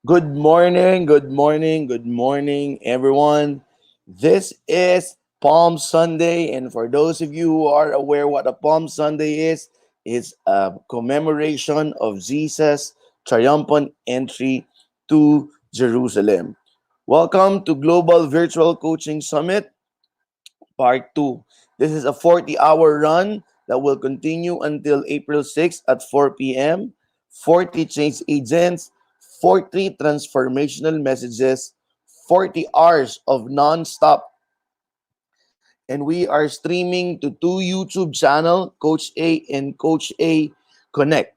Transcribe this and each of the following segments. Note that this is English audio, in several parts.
Good morning, good morning, good morning, everyone. This is Palm Sunday, and for those of you who are aware what a Palm Sunday is, it's a commemoration of Jesus' triumphant entry to Jerusalem. Welcome to Global Virtual Coaching Summit Part 2. This is a 40-hour run that will continue until April 6th at 4 p.m. 40 change agents, 40 transformational messages, 40 hours of non-stop. And we are streaming to two YouTube channel, Coach A and Coach A Connect.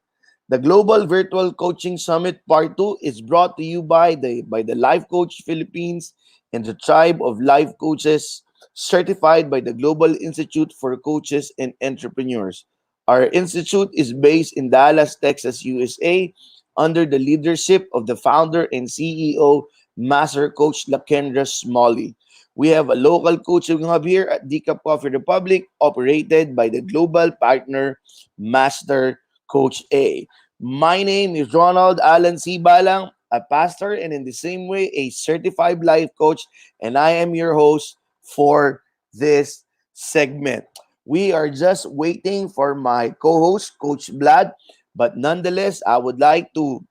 The Global Virtual Coaching Summit Part 2 is brought to you by the Life Coach Philippines and the Tribe of Life Coaches, certified by the Global Institute for Coaches and Entrepreneurs. Our institute is based in Dallas, Texas, USA, under the leadership of the founder and CEO, Master Coach Lakendra Smalley. We have a local coaching hub here at Decaf Coffee Republic, operated by the global partner, Master Coach A. My name is Ronald Alan C. Balang, a pastor and in the same way a certified life coach, and I am your host for this segment. We are just waiting for my co-host, Coach Vlad, but nonetheless, I would like to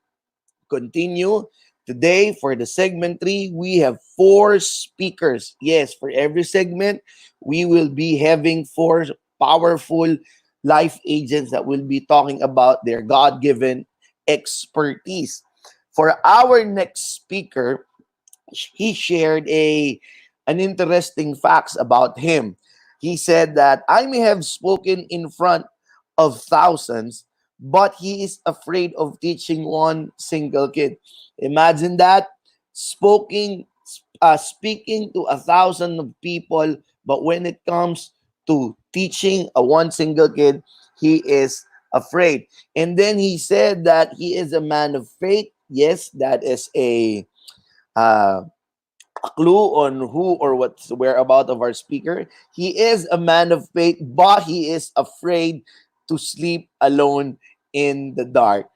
continue. Today, for the segment 3, we have 4 speakers. Yes, for every segment, we will be having 4 powerful life agents that will be talking about their God given expertise. For our next speaker, he shared a an interesting facts about him. He said that I may have spoken in front of thousands, but he is afraid of teaching one single kid. Imagine that, speaking to a thousand of people, but when it comes to teaching a one single kid, he is afraid. And then he said that he is a man of faith. Yes, that is uh, a clue on who or what's whereabout of our speaker. He is a man of faith, but he is afraid to sleep alone in the dark.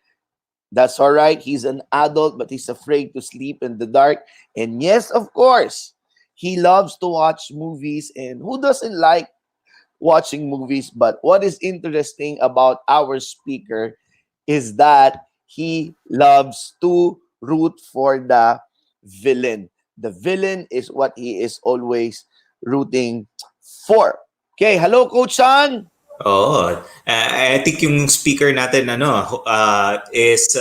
That's all right. He's an adult, but he's afraid to sleep in the dark. And yes, of course, he loves to watch movies. And who doesn't like watching movies? But what is interesting about our speaker is that he loves to root for the villain. The villain is what he is always rooting for. Okay, hello, Coach San. Oo. I think yung speaker natin is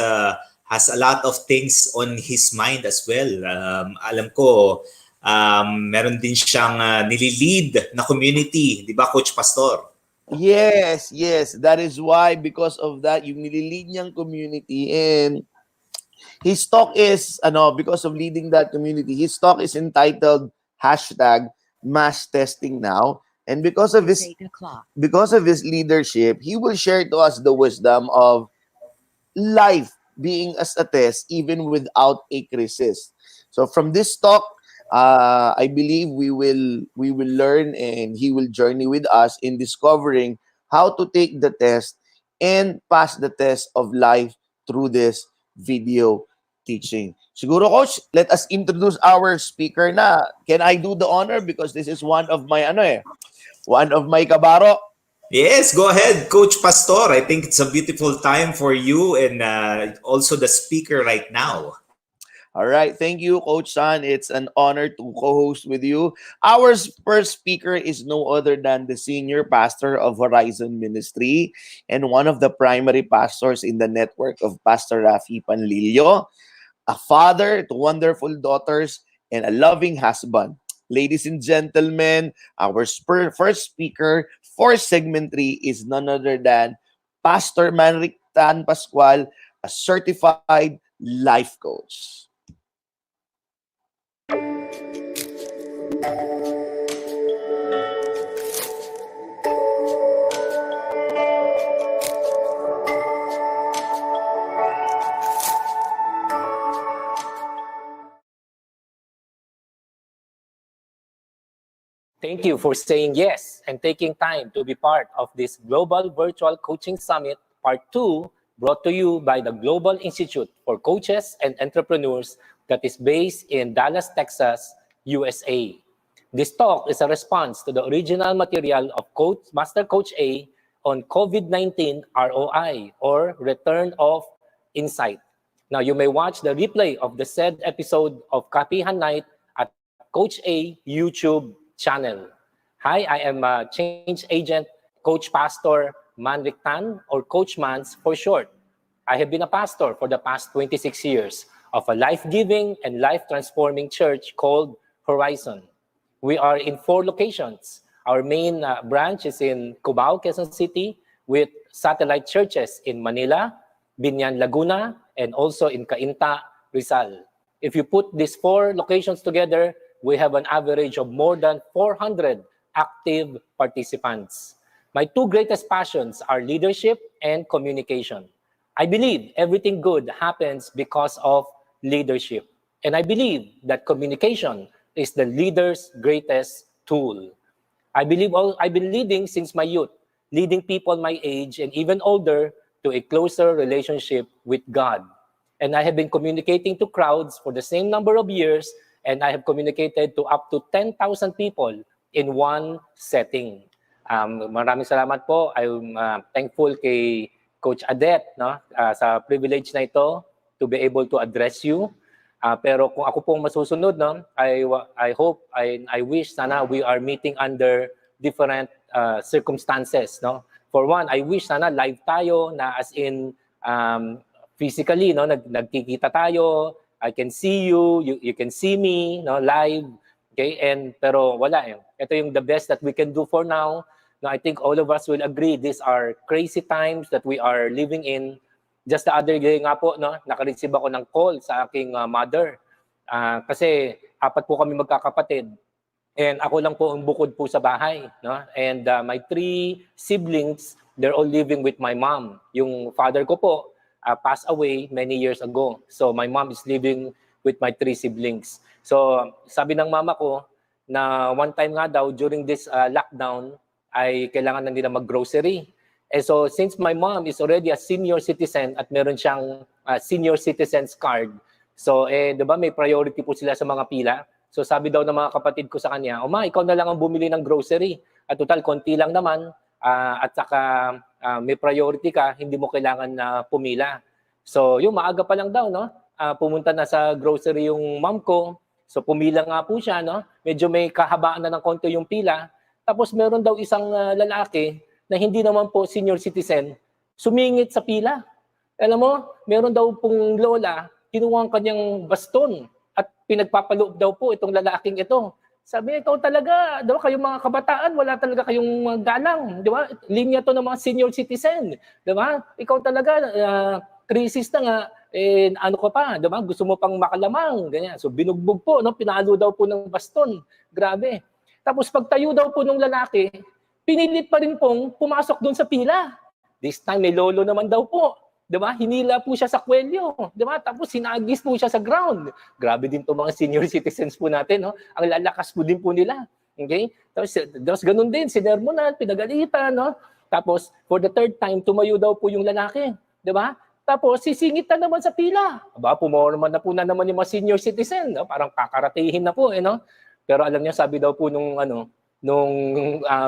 has a lot of things on his mind as well. Alam ko meron din siyang nililid na community, 'di ba Coach Pastor? Yes, yes. That is why, because of that, yung nililid niyang community, and his talk is, because of leading that community, his talk is entitled hashtag mass testing now. And because of his leadership, he will share to us the wisdom of life being as a test even without a crisis. So from this talk, I believe we will learn, and he will journey with us in discovering how to take the test and pass the test of life through this video teaching. Siguro, Coach, let us introduce our speaker na. Can I do the honor, because this is one of my kabaro. Yes, go ahead, Coach Pastor. I think it's a beautiful time for you and also the speaker right now. All right. Thank you, Coach San. It's an honor to co host with you. Our first speaker is no other than the senior pastor of Horizon Ministry and one of the primary pastors in the network of Pastor Rafi Panlilio, a father to wonderful daughters, and a loving husband. Ladies and gentlemen, our first speaker for segment 3 is none other than Pastor Manric Tan Pascual, a certified life coach. Thank you for saying yes and taking time to be part of this Global Virtual Coaching Summit Part 2, brought to you by the Global Institute for Coaches and Entrepreneurs that is based in Dallas, Texas, USA. This talk is a response to the original material of Master Coach A on COVID-19 ROI, or Return of Insight. Now, you may watch the replay of the said episode of Kapihan Night at Coach A YouTube channel. Hi, I am Change Agent Coach Pastor Manric Tan, or Coach Mans for short. I have been a pastor for the past 26 years of a life-giving and life-transforming church called Horizon. We are in 4 locations. Our main branch is in Cubao, Quezon City, with satellite churches in Manila, Binyan, Laguna, and also in Cainta, Rizal. If you put these 4 locations together, we have an average of more than 400 active participants. My 2 greatest passions are leadership and communication. I believe everything good happens because of leadership. And I believe that communication is the leader's greatest tool. I've been leading since my youth, leading people my age and even older to a closer relationship with God. And I have been communicating to crowds for the same number of years, and I have communicated to up to 10,000 people in one setting. Maraming salamat po. I'm thankful kay Coach Adet, no, sa privilege na ito to be able to address you. Pero kung ako pong masusunod, no, I hope, I wish sana we are meeting under different circumstances. No? For one, I wish sana live tayo, na as in physically, no, nagkikita tayo, I can see you, you can see me, no, live. Okay, and pero wala eh. Ito yung the best that we can do for now. No, I think all of us will agree these are crazy times that we are living in. Just the other day nga po, no, naka-receive ako ng call sa aking mother. Kasi apat po kami magkakapatid. And ako lang po ang bukod po sa bahay, no? And my 3 siblings, they're all living with my mom. Yung father ko po passed away many years ago. So my mom is living with my 3 siblings. So sabi ng mama ko na one time nga daw during this lockdown ay kailangan na nila mag-grocery. And so since my mom is already a senior citizen at meron siyang senior citizens card, so 'di ba may priority po sila sa mga pila. So sabi daw ng mga kapatid ko sa kanya, "Oma, ikaw na lang ang bumili ng grocery. At total, konti lang naman. At saka may priority ka, hindi mo kailangan na pumila." So yung maaga pa lang daw, no? Pumunta na sa grocery yung mom ko. So pumila nga po siya, no? Medyo may kahabaan na ng konti yung pila. Tapos meron daw isang lalaki na hindi naman po senior citizen, sumingit sa pila. Alam mo, meron daw pong lola, kinuha ang kanyang baston at pinagpapaloob daw po itong lalaking ito. Sabi niya, ikaw talaga, di ba, kayong mga kabataan, wala talaga kayong galang, di ba? Linya to ng mga senior citizen, di ba? Ikaw talaga, crisis na nga, ano ka pa, di ba? Gusto mo pang makalamang, ganyan. So binugbog po, no? Pinalo daw po ng baston. Grabe. Tapos pagtayo daw po ng lalaki, pinilit pa rin pong pumasok doon sa pila. This time, may lolo naman daw po. Diba? Hinila po siya sa kwelyo. Diba? Tapos sinagis po siya sa ground. Grabe din to mga senior citizens po natin. No? Ang lalakas po din po nila. Okay? Tapos ganun din, sinermonan, pinagalitan. No? Tapos for the third time, tumayo daw po yung lalaki. Diba? Tapos sisingit na naman sa pila. Aba, pumorma na po na naman yung mga senior citizen. No? Parang kakaratihin na po. No? Pero alam niya, sabi daw po nung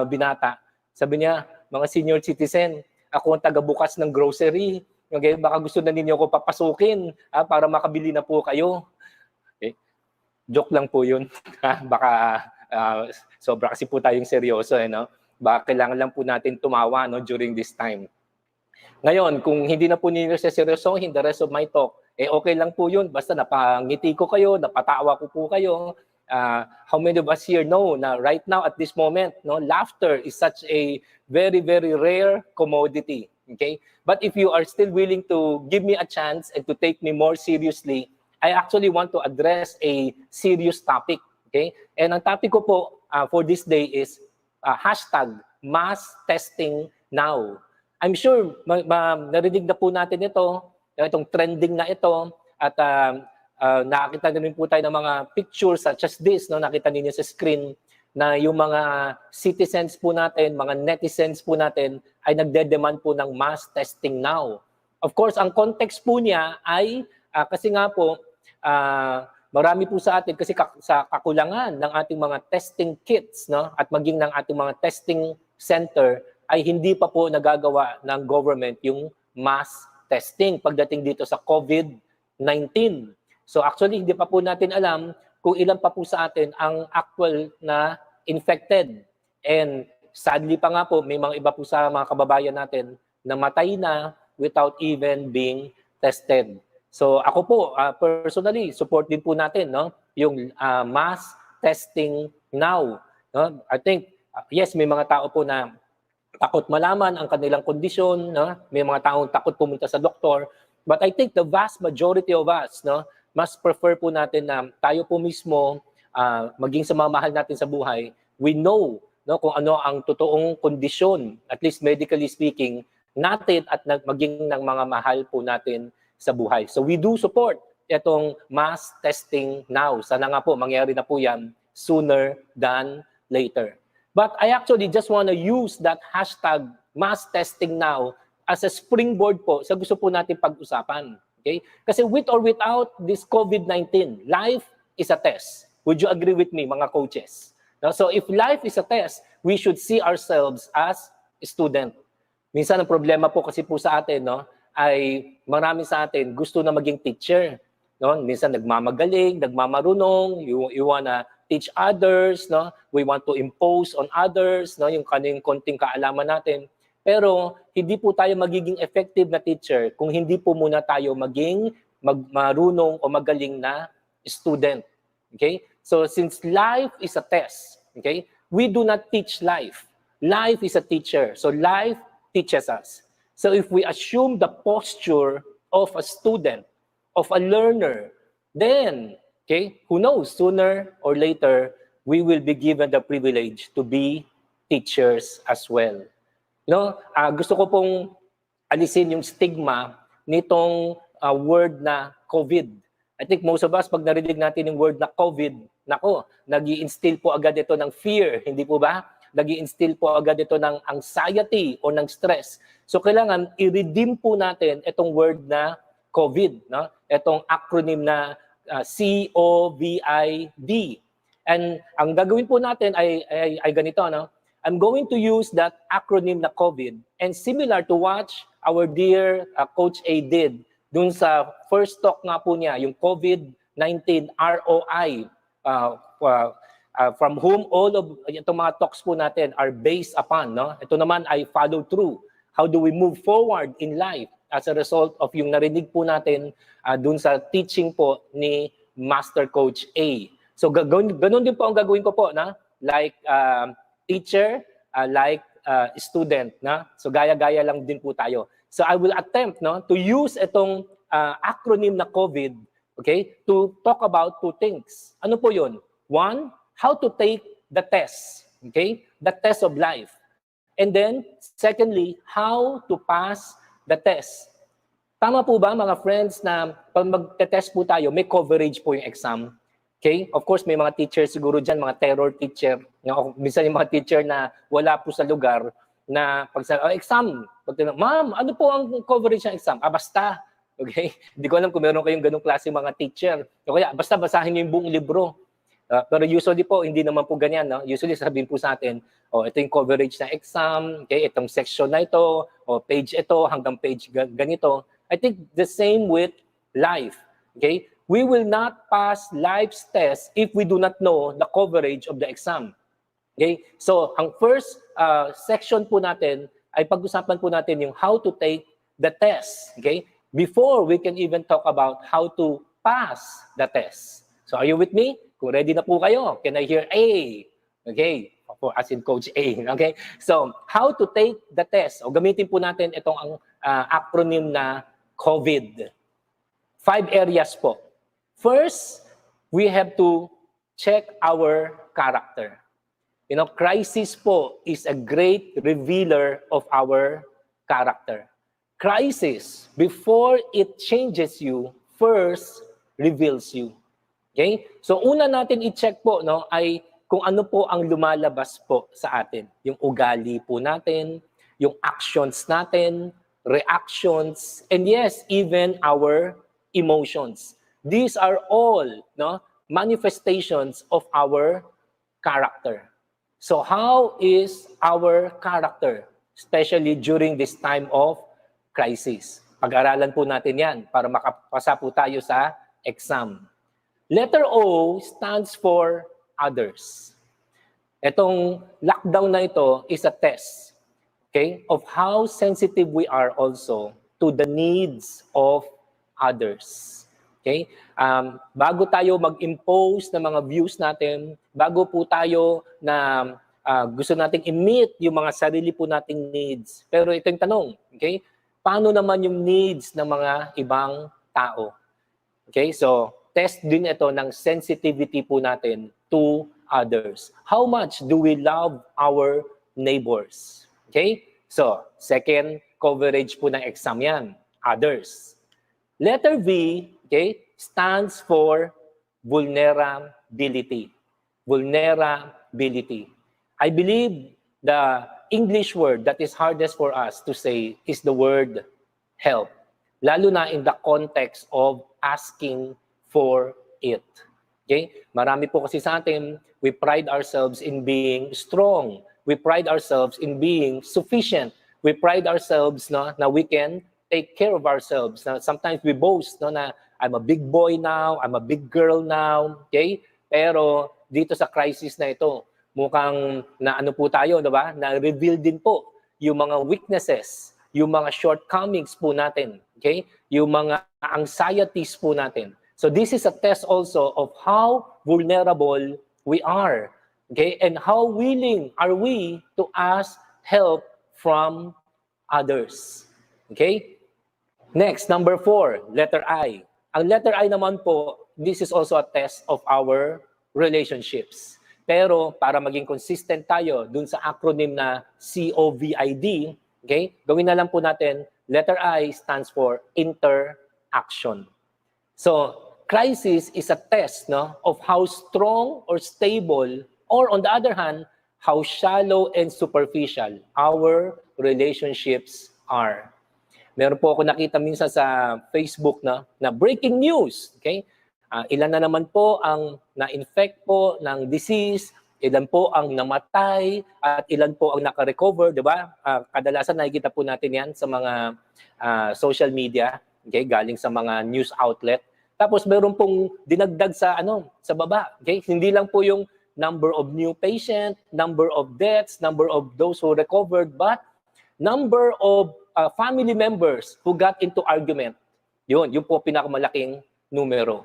binata, sabi niya, mga senior citizen, ako ang taga-bukas ng grocery. Okay, baka gusto na ninyo ko papasukin para makabili na po kayo. Okay? Joke lang po yun. Baka sobra kasi po tayong seryoso. No? Baka kailangan lang po natin tumawa, no, during this time. Ngayon, kung hindi na po ninyo siya seryosohin the rest of my talk, okay lang po yun. Basta napangiti ko kayo, napatawa ko po kayo. How many of us here know na right now at this moment, no, laughter is such a very, very rare commodity. Okay? But if you are still willing to give me a chance and to take me more seriously, I actually want to address a serious topic. Okay? And ang topic ko po for this day is hashtag mass testing now. I'm sure narinig na po natin itong trending na ito at nakakita na rin po tayo ng mga pictures such as this, no? Nakita ninyo sa screen na yung mga citizens po natin, mga netizens po natin ay nagde-demand po ng mass testing now. Of course, ang context po niya ay kasi nga po marami po sa atin kasi sa kakulangan ng ating mga testing kits, no, at maging ng ating mga testing center ay hindi pa po nagagawa ng government yung mass testing pagdating dito sa COVID-19. So actually, hindi pa po natin alam kung ilan pa po sa atin ang actual na infected. And sadly pa nga po, may mga iba po sa mga kababayan natin na matay na without even being tested. So ako po, personally, support din po natin, no, yung mass testing now. No? I think, yes, may mga tao po na takot malaman ang kanilang kondisyon. No? May mga taong takot pumunta sa doktor. But I think the vast majority of us, no, mas prefer po natin na tayo po mismo, maging sa mga mahal natin sa buhay, we know, no, kung ano ang totoong kondisyon, at least medically speaking, natin at maging ng mga mahal po natin sa buhay. So we do support itong mass testing now. Sana nga po mangyari na po yan sooner than later. But I actually just want to use that hashtag mass testing now as a springboard po sa gusto po natin pag-usapan. Okay? Kasi with or without this COVID-19, life is a test. Would you agree with me, mga coaches? Now, so if life is a test, we should see ourselves as a student. Minsan ang problema po kasi po sa atin, no, ay marami sa atin gusto na maging teacher. No? Minsan nagmamagaling, nagmamarunong, you wanna teach others, no? We want to impose on others, no, yung kaning konting kaalaman natin. Pero hindi po tayo magiging effective na teacher kung hindi po muna tayo maging marunong o magaling na student. Okay? So since life is a test, okay? We do not teach life. Life is a teacher. So life teaches us. So if we assume the posture of a student, of a learner, then, okay, who knows, sooner or later, we will be given the privilege to be teachers as well. Gusto ko pong alisin yung stigma nitong word na COVID. I think most of us, pag narinig natin yung word na COVID, nako, nag-i-instill po agad ito ng fear, hindi po ba? Nag-i-instill po agad ito ng anxiety o ng stress. So kailangan i-redeem po natin itong word na COVID, no? Itong acronym na COVID. And ang gagawin po natin ay ganito, no? I'm going to use that acronym na COVID, and similar to what our dear Coach A did dun sa first talk nga po niya, yung COVID-19 ROI, from whom all of itong mga talks po natin are based upon. No? Ito naman ay follow through. How do we move forward in life as a result of yung narinig po natin dun sa teaching po ni Master Coach A. So ganun din po ang gagawin ko po, na like teacher, like student, na so gaya-gaya lang din po tayo. So I will attempt, no, to use itong acronym na COVID, okay, to talk about two things. Ano po 'yon? One, how to take the test, okay, the test of life. And then secondly, how to pass the test. Tama po ba mga friends na pag magte-test po tayo, may coverage po yung exam? Okay? Of course, may mga teacher siguro dyan, mga terror teacher. Minsan yung mga teacher na wala po sa lugar na pag sa exam, pag ma'am, ano po ang coverage ng exam? Basta. Okay? Hindi ko alam kung meron kayong ganung klase mga teacher. O kaya, basta basahin niyo yung buong libro. Pero usually po, hindi naman po ganyan. No? Usually sabihin po sa atin, ito yung coverage ng exam, okay? Itong section na ito, page ito, hanggang page ganito. I think the same with life. Okay? We will not pass life's test if we do not know the coverage of the exam. Okay? So, ang first section po natin ay pag-usapan po natin yung how to take the test. Okay? Before we can even talk about how to pass the test. So, are you with me? Kung ready na po kayo, can I hear A? Okay? As in Coach A. Okay? So, how to take the test. O gamitin po natin itong acronym na COVID. 5 areas po. First, we have to check our character. Crisis po is a great revealer of our character. Crisis, before it changes you, first reveals you. Okay? So una natin i-check po, no, ay kung ano po ang lumalabas po sa atin. Yung ugali po natin, yung actions natin, reactions, and yes, even our emotions. These are all, no, manifestations of our character. So how is our character, especially during this time of crisis? Pag-aralan po natin yan para makapasa po tayo sa exam. Letter O stands for others. Itong lockdown na ito is a test, okay, of how sensitive we are also to the needs of others. Okay? Bago tayo mag-impose ng mga views natin, bago po tayo na gusto nating i-meet yung mga sarili po nating needs. Pero ito yung tanong, okay? Paano naman yung needs ng mga ibang tao? Okay? So, test din ito ng sensitivity po natin to others. How much do we love our neighbors? Okay? So, second coverage po ng exam yan, others. Letter V, okay, stands for vulnerability. Vulnerability. I believe the English word that is hardest for us to say is the word help. Lalo na in the context of asking for it. Okay? Marami po kasi sa atin, we pride ourselves in being strong. We pride ourselves in being sufficient. We pride ourselves, no, na we can take care of ourselves. Now, sometimes we boast, no, na I'm a big boy now, I'm a big girl now, okay? Pero dito sa crisis na ito, mukhang na ano po tayo, 'di ba? Na reveal din po yung mga weaknesses, yung mga shortcomings po natin, okay? Yung mga anxieties po natin. So this is a test also of how vulnerable we are, okay? And how willing are we to ask help from others, okay? Next, number 4, letter I. Ang letter I naman po, this is also a test of our relationships. Pero para maging consistent tayo dun sa acronym na COVID, okay, gawin na lang po natin, letter I stands for interaction. So, crisis is a test, no, of how strong or stable, or on the other hand, how shallow and superficial our relationships are. Meron po ako nakita minsan sa Facebook na breaking news, okay? Ilan na naman po ang na-infect po ng disease, ilan po ang namatay, at ilan po ang naka-recover, di ba? Kadalasan nakikita po natin yan sa mga social media, okay? Galing sa mga news outlet. Tapos meron pong dinagdag sa baba, okay? Hindi lang po yung number of new patient, number of deaths, number of those who recovered, but number of family members who got into argument. Yun po pinakamalaking numero.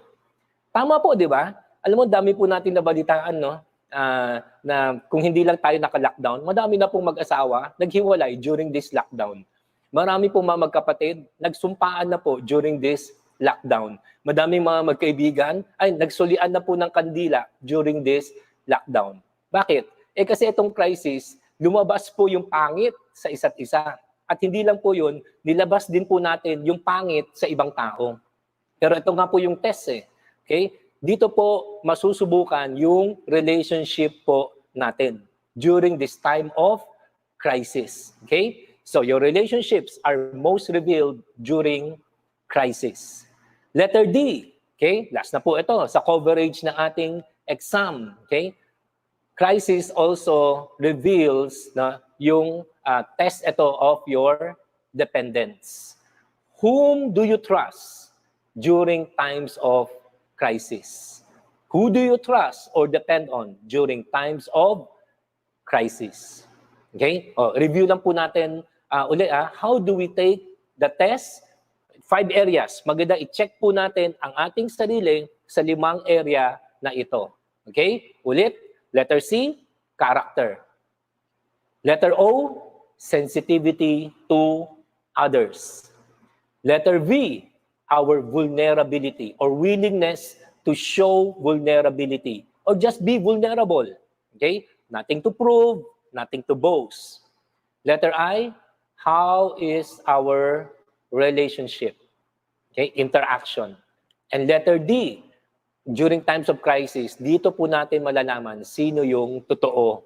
Tama po, di ba? Alam mo, dami po natin nabalitaan, no? Na kung hindi lang tayo naka-lockdown, madami na pong mag-asawa naghiwalay during this lockdown. Marami pong mga magkapatid, nagsumpaan na po during this lockdown. Madaming mga magkaibigan ay nagsulian na po ng kandila during this lockdown. Bakit? Kasi itong crisis, lumabas po yung pangit sa isa't isa. At hindi lang po yun, nilabas din po natin yung pangit sa ibang tao. Pero ito nga po yung test Okay? Dito po masusubukan yung relationship po natin during this time of crisis. Okay? So your relationships are most revealed during crisis. Letter D. Okay? Last na po ito sa coverage ng ating exam. Okay? Crisis also reveals na yung test ito of your dependence. Whom do you trust during times of crisis? Who do you trust or depend on during times of crisis? Okay? Review lang po natin ulit. How do we take the test? 5 areas. Maganda i-check po natin ang ating sarili sa 5 area na ito. Okay? Ulit. Letter C, character. Letter O, sensitivity to others. Letter V, our vulnerability or willingness to show vulnerability or just be vulnerable. Okay? Nothing to prove, nothing to boast. Letter I, how is our relationship? Okay? Interaction. And letter D, during times of crisis, dito po natin malalaman sino yung totoo.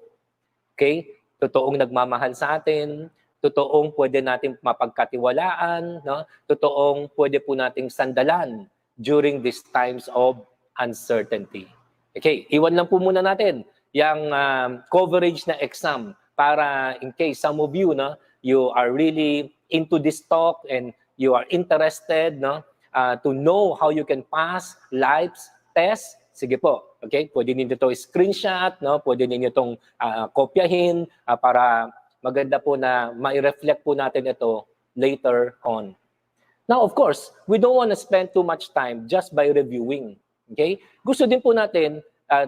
Okay? Totoong nagmamahal sa atin, totoong pwede natin mapagkatiwalaan, no? Totoong pwede po nating sandalan during these times of uncertainty. Okay, iwan lang po muna natin yung coverage na exam para in case some of you, no, you are really into this talk and you are interested, no, to know how you can pass life's test. Sige po, okay? Pwede ninyo ito screenshot, no? Pwede ninyo itong kopyahin para maganda po na mai-reflect po natin ito later on. Now, of course, we don't want to spend too much time just by reviewing. Okay? Gusto din po natin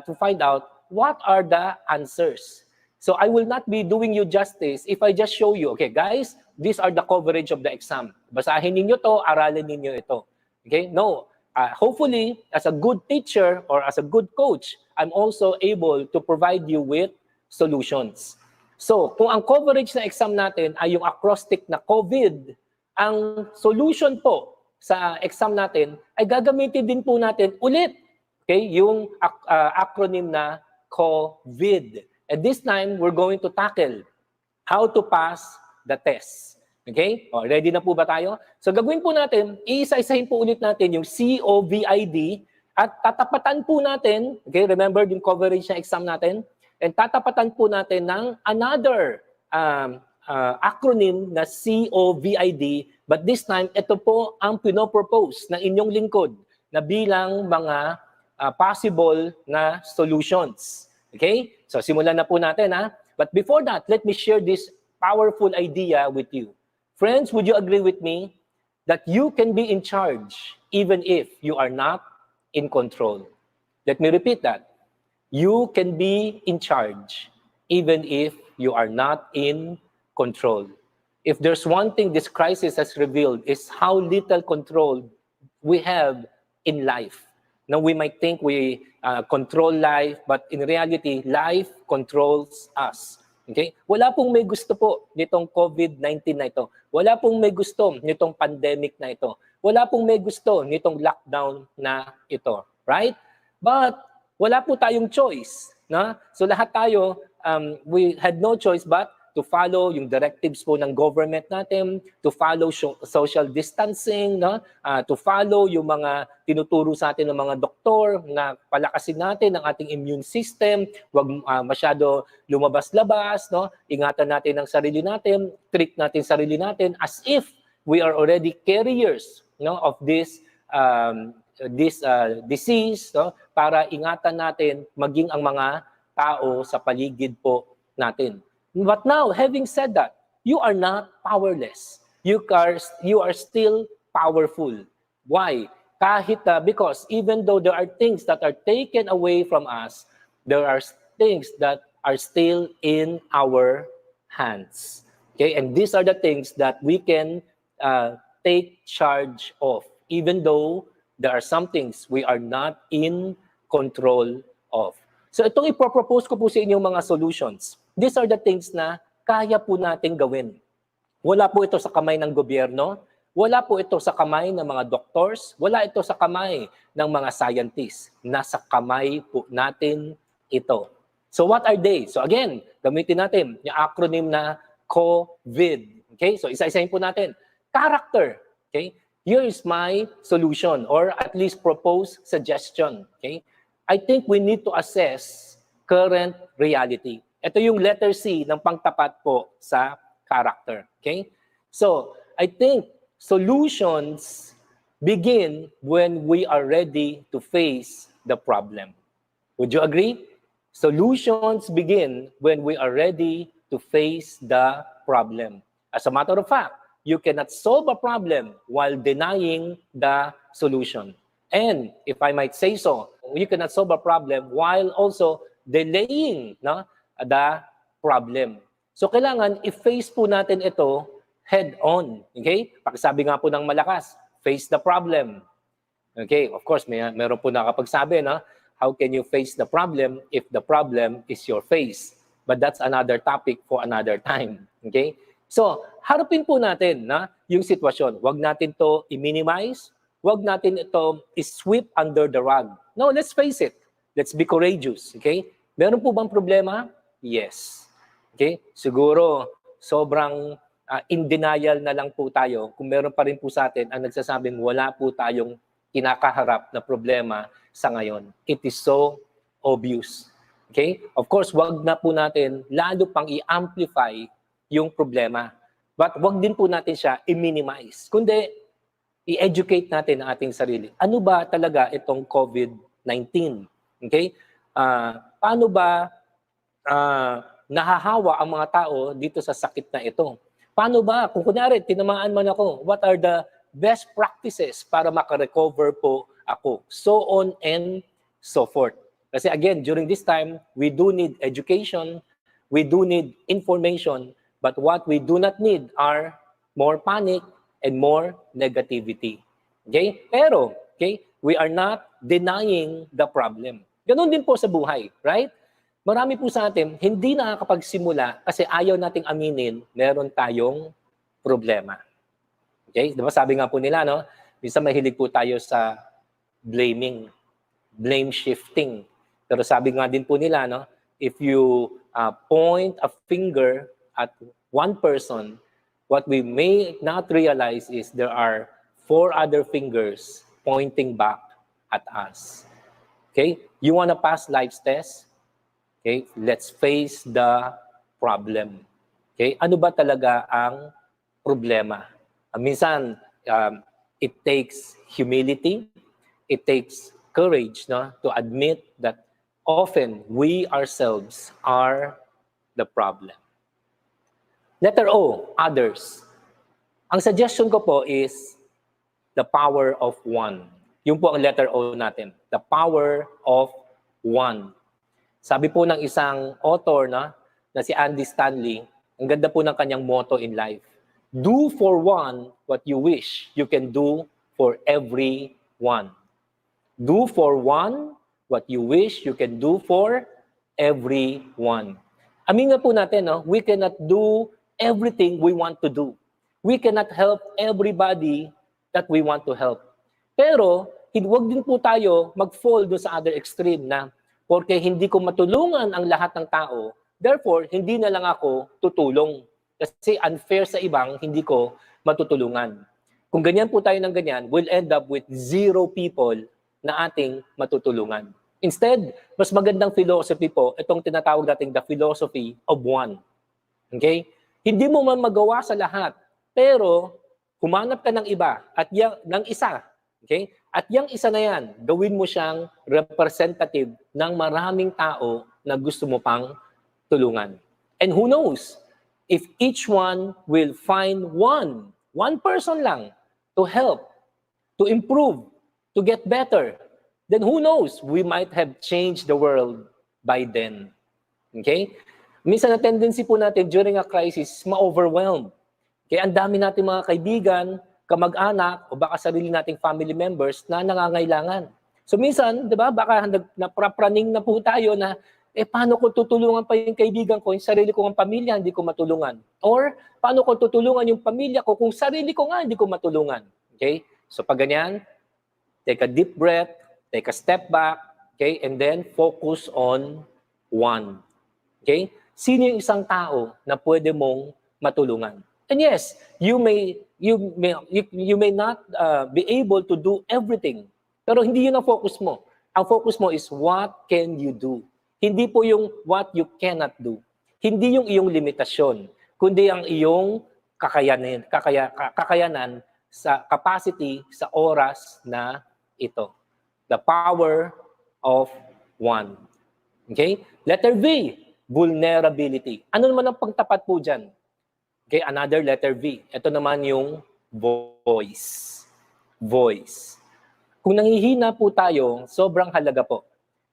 to find out what are the answers. So I will not be doing you justice if I just show you, okay, guys, these are the coverage of the exam. Basahin ninyo to, aralin ninyo ito. Okay? No. Hopefully, as a good teacher or as a good coach, I'm also able to provide you with solutions. So, kung ang coverage na exam natin ay yung acrostic na COVID, ang solution po sa exam natin ay gagamitin din po natin ulit, okay, yung acronym na COVID. And this time, we're going to tackle how to pass the test. Okay? Ready na po ba tayo? So gagawin po natin, iisa-isahin po ulit natin yung COVID at tatapatan po natin, okay, remember yung coverage na exam natin, and tatapatan po natin ng another acronym na COVID, but this time, ito po ang pinopropose ng inyong lingkod na bilang mga possible na solutions. Okay? So simulan na po natin. But before that, let me share this powerful idea with you. Friends, would you agree with me that you can be in charge even if you are not in control? Let me repeat that. You can be in charge even if you are not in control. If there's one thing this crisis has revealed is how little control we have in life. Now, we might think we control life, but in reality, life controls us. Okay? Wala pong may gusto po nitong COVID-19 na ito. Wala pong may gusto nitong pandemic na ito. Wala pong may gusto nitong lockdown na ito. Right? But wala po tayong choice. Na? So lahat tayo, we had no choice but to follow yung directives po ng government natin, to follow social distancing, no? To follow yung mga tinuturo sa atin ng mga doktor na palakasin natin ang ating immune system, wag masyado lumabas-labas, no? Ingatan natin ang sarili natin, treat natin sarili natin as if we are already carriers, no, of this disease, no? Para ingatan natin maging ang mga tao sa paligid po natin. But now, having said that, you are not powerless. You are still powerful. Why? Because even though there are things that are taken away from us, there are things that are still in our hands. Okay, and these are the things that we can take charge of, even though there are some things we are not in control of. So itong ipropropose ko po sa inyong mga solutions. These are the things na kaya po natin gawin. Wala po ito sa kamay ng gobyerno, wala po ito sa kamay ng mga doctors, wala ito sa kamay ng mga scientists. Nasa kamay po natin ito. So what are they? So again, gamitin natin yung acronym na COVID. Okay? So isa-isahin po natin. Character. Okay? Here is my solution or at least proposed suggestion. Okay? I think we need to assess current reality. Ito yung letter C ng pangtapat po sa character. Okay? So, I think solutions begin when we are ready to face the problem. Would you agree? Solutions begin when we are ready to face the problem. As a matter of fact, you cannot solve a problem while denying the solution. And if I might say so, you cannot solve a problem while also delaying, no, the problem. So kailangan i-face po natin ito head on. Okay? Pakisabi nga po ng malakas, face the problem. Okay? Of course, meron po nakapagsabi, no? How can you face the problem if the problem is your face? But that's another topic for another time. Okay? So, harapin po natin na yung sitwasyon. Huwag natin to i-minimize. Huwag natin ito i-sweep under the rug. No, let's face it. Let's be courageous. Okay? Meron po bang problema? Yes. Okay? Siguro, sobrang in denial na lang po tayo kung meron pa rin po sa atin ang nagsasabing wala po tayong kinakaharap na problema sa ngayon. It is so obvious. Okay? Of course, wag na po natin lalo pang i-amplify yung problema. But wag din po natin siya i-minimize. Kundi, i-educate natin ang ating sarili. Ano ba talaga itong COVID-19? Okay? Paano ba nahahawa ang mga tao dito sa sakit na ito? Paano ba, kung kunwari, tinamaan man ako, what are the best practices para makarecover po ako? So on and so forth. Kasi again, during this time, we do need education, we do need information, but what we do not need are more panic and more negativity. Okay? Pero, okay, we are not denying the problem. Ganun din po sa buhay, right? Marami po sa atin, hindi nakakapagsimula kasi ayaw nating aminin, meron tayong problema. Okay? Diba sabi nga po nila, no? Minsan mahilig po tayo sa blaming, blame shifting. Pero sabi nga din po nila, no? If you point a finger at one person, what we may not realize is there are 4 other fingers pointing back at us. Okay? You want to pass life's test? Okay, let's face the problem. Okay, ano ba talaga ang problema? Minsan, it takes humility, it takes courage, no, to admit that often we ourselves are the problem. Letter O, others. Ang suggestion ko po is the power of one. Yung po ang letter O natin. The power of one. Sabi po ng isang author na si Andy Stanley, ang ganda po ng kanyang motto in life. Do for one what you wish you can do for everyone. Do for one what you wish you can do for everyone. Amin nga po natin, we cannot do everything we want to do. We cannot help everybody that we want to help. Pero, huwag din po tayo mag-fall doon sa other extreme na porque hindi ko matulungan ang lahat ng tao, therefore, hindi na lang ako tutulong. Kasi unfair sa ibang, hindi ko matutulungan. Kung ganyan po tayo ng ganyan, we'll end up with 0 people na ating matutulungan. Instead, mas magandang philosophy po, itong tinatawag natin the philosophy of one. Okay? Hindi mo man magawa sa lahat, pero humanap ka ng iba at ng isa. Okay? At yung isa na yan, gawin mo siyang representative ng maraming tao na gusto mo pang tulungan. And who knows, if each one will find one person lang to help, to improve, to get better, then who knows, we might have changed the world by then. Okay? Minsan na tendency po natin during a crisis, ma-overwhelmed. Kaya ang dami nating mga kaibigan, kamag-anak, o baka sarili nating family members na nangangailangan. So minsan, di ba, baka naprapraning na po tayo na, paano ko tutulungan pa yung kaibigan ko, yung sarili ko ng pamilya, hindi ko matulungan. Or, paano ko tutulungan yung pamilya ko kung sarili ko nga, hindi ko matulungan. Okay? So pag ganyan, take a deep breath, take a step back, okay? And then focus on one. Okay? Sino yung isang tao na pwede mong matulungan? And yes, you may not be able to do everything. Pero hindi yun ang focus mo. Ang focus mo is what can you do? Hindi po yung what you cannot do. Hindi yung iyong limitasyon, kundi ang iyong kakayanan sa capacity, sa oras na ito. The power of one. Okay? Letter V, vulnerability. Ano naman ang pagtapat po dyan? Okay, another letter V. Ito naman yung voice. Voice. Kung nanghihina po tayo, sobrang halaga po.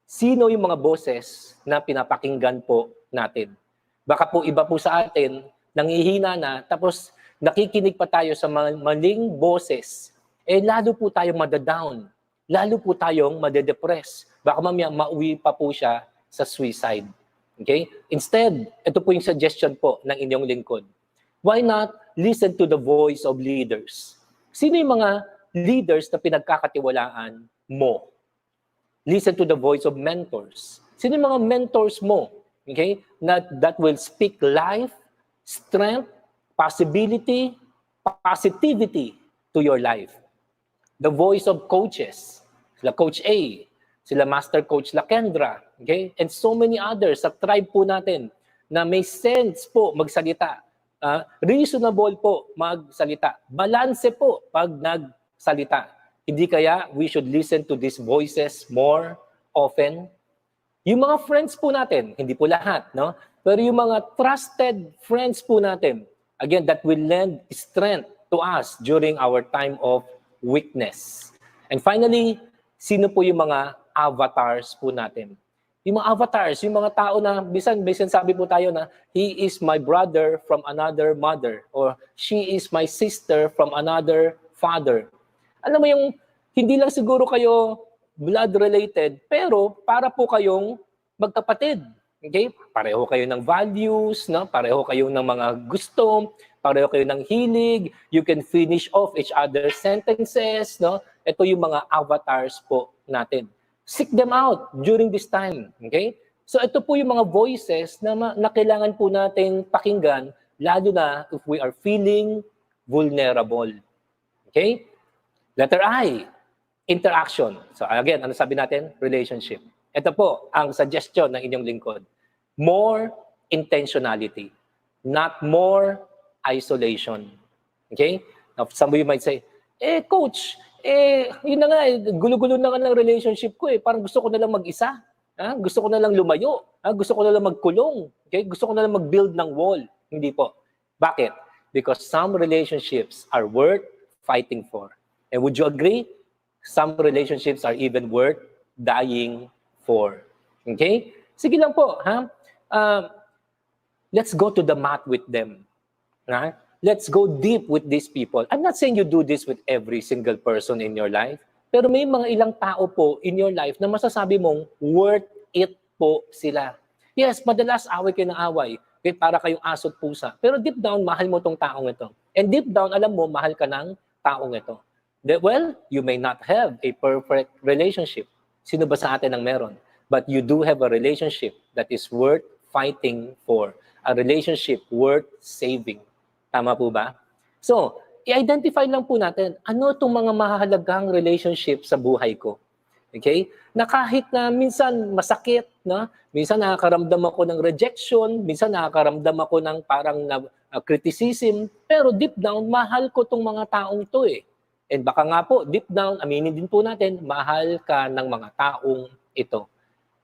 Sino yung mga boses na pinapakinggan po natin? Baka po iba po sa atin, nanghihina na, tapos nakikinig pa tayo sa maling boses. Lalo po tayong madadown. Lalo po tayong madedepress. Baka mamaya mauwi pa po siya sa suicide. Okay? Instead, ito po yung suggestion po ng inyong lingkod. Why not listen to the voice of leaders? Sino yung mga leaders na pinagkakatiwalaan mo? Listen to the voice of mentors. Sino yung mga mentors mo? Okay? That will speak life, strength, possibility, positivity to your life. The voice of coaches. Sila Coach A, sila Master Coach Lakendra, okay? And so many others sa tribe po natin na may sense po magsalita. Reasonable po magsalita. Balanse po pag nagsalita. Hindi kaya we should listen to these voices more often? Yung mga friends po natin, hindi po lahat, no? Pero yung mga trusted friends po natin, again, that will lend strength to us during our time of weakness. And finally, sino po yung mga avatars po natin? Yung mga avatars, yung mga tao na bisan sabi po tayo na he is my brother from another mother or she is my sister from another father. Alam mo yung hindi lang siguro kayo blood related pero para po kayong magkapatid. Okay? Pareho kayo ng values, no? Pareho kayo ng mga gusto, pareho kayo ng hilig, you can finish off each other's sentences, no? Ito yung mga avatars po natin. Seek them out during this time. Okay? So ito po yung mga voices na kailangan po nating pakinggan, lalo na if we are feeling vulnerable. Okay? Letter I, interaction. So again, ano sabi natin? Relationship. Ito po ang suggestion ng inyong lingkod. More intentionality, not more isolation. Okay? Now, some of you might say, coach, yun na nga, gulo-gulo na nga ng relationship ko Parang gusto ko na lang mag-isa. Gusto ko na lang lumayo. Gusto ko na lang magkulong. Okay? Gusto ko na lang mag-build ng wall. Hindi po. Bakit? Because some relationships are worth fighting for. And would you agree? Some relationships are even worth dying for. Okay? Sige lang po, ha? Uh, let's go to the mat with them. Right? Let's go deep with these people. I'm not saying you do this with every single person in your life, pero may mga ilang tao po in your life na masasabi mong worth it po sila. Yes, madalas away kayo ng away. Okay, para kayong aso't pusa. Pero deep down, mahal mo tong taong ito. And deep down, alam mo, mahal ka ng taong ito. Well, you may not have a perfect relationship. Sino ba sa atin ang meron? But you do have a relationship that is worth fighting for. A relationship worth saving. Tama po ba? So, i-identify lang po natin, ano itong mga mahalagang relationship sa buhay ko? Okay? Na kahit na minsan masakit, no? Minsan nakakaramdam ako ng rejection, minsan nakakaramdam ako ng parang criticism, pero deep down, mahal ko itong mga taong to eh. And baka nga po, deep down, aminin din po natin, mahal ka ng mga taong ito.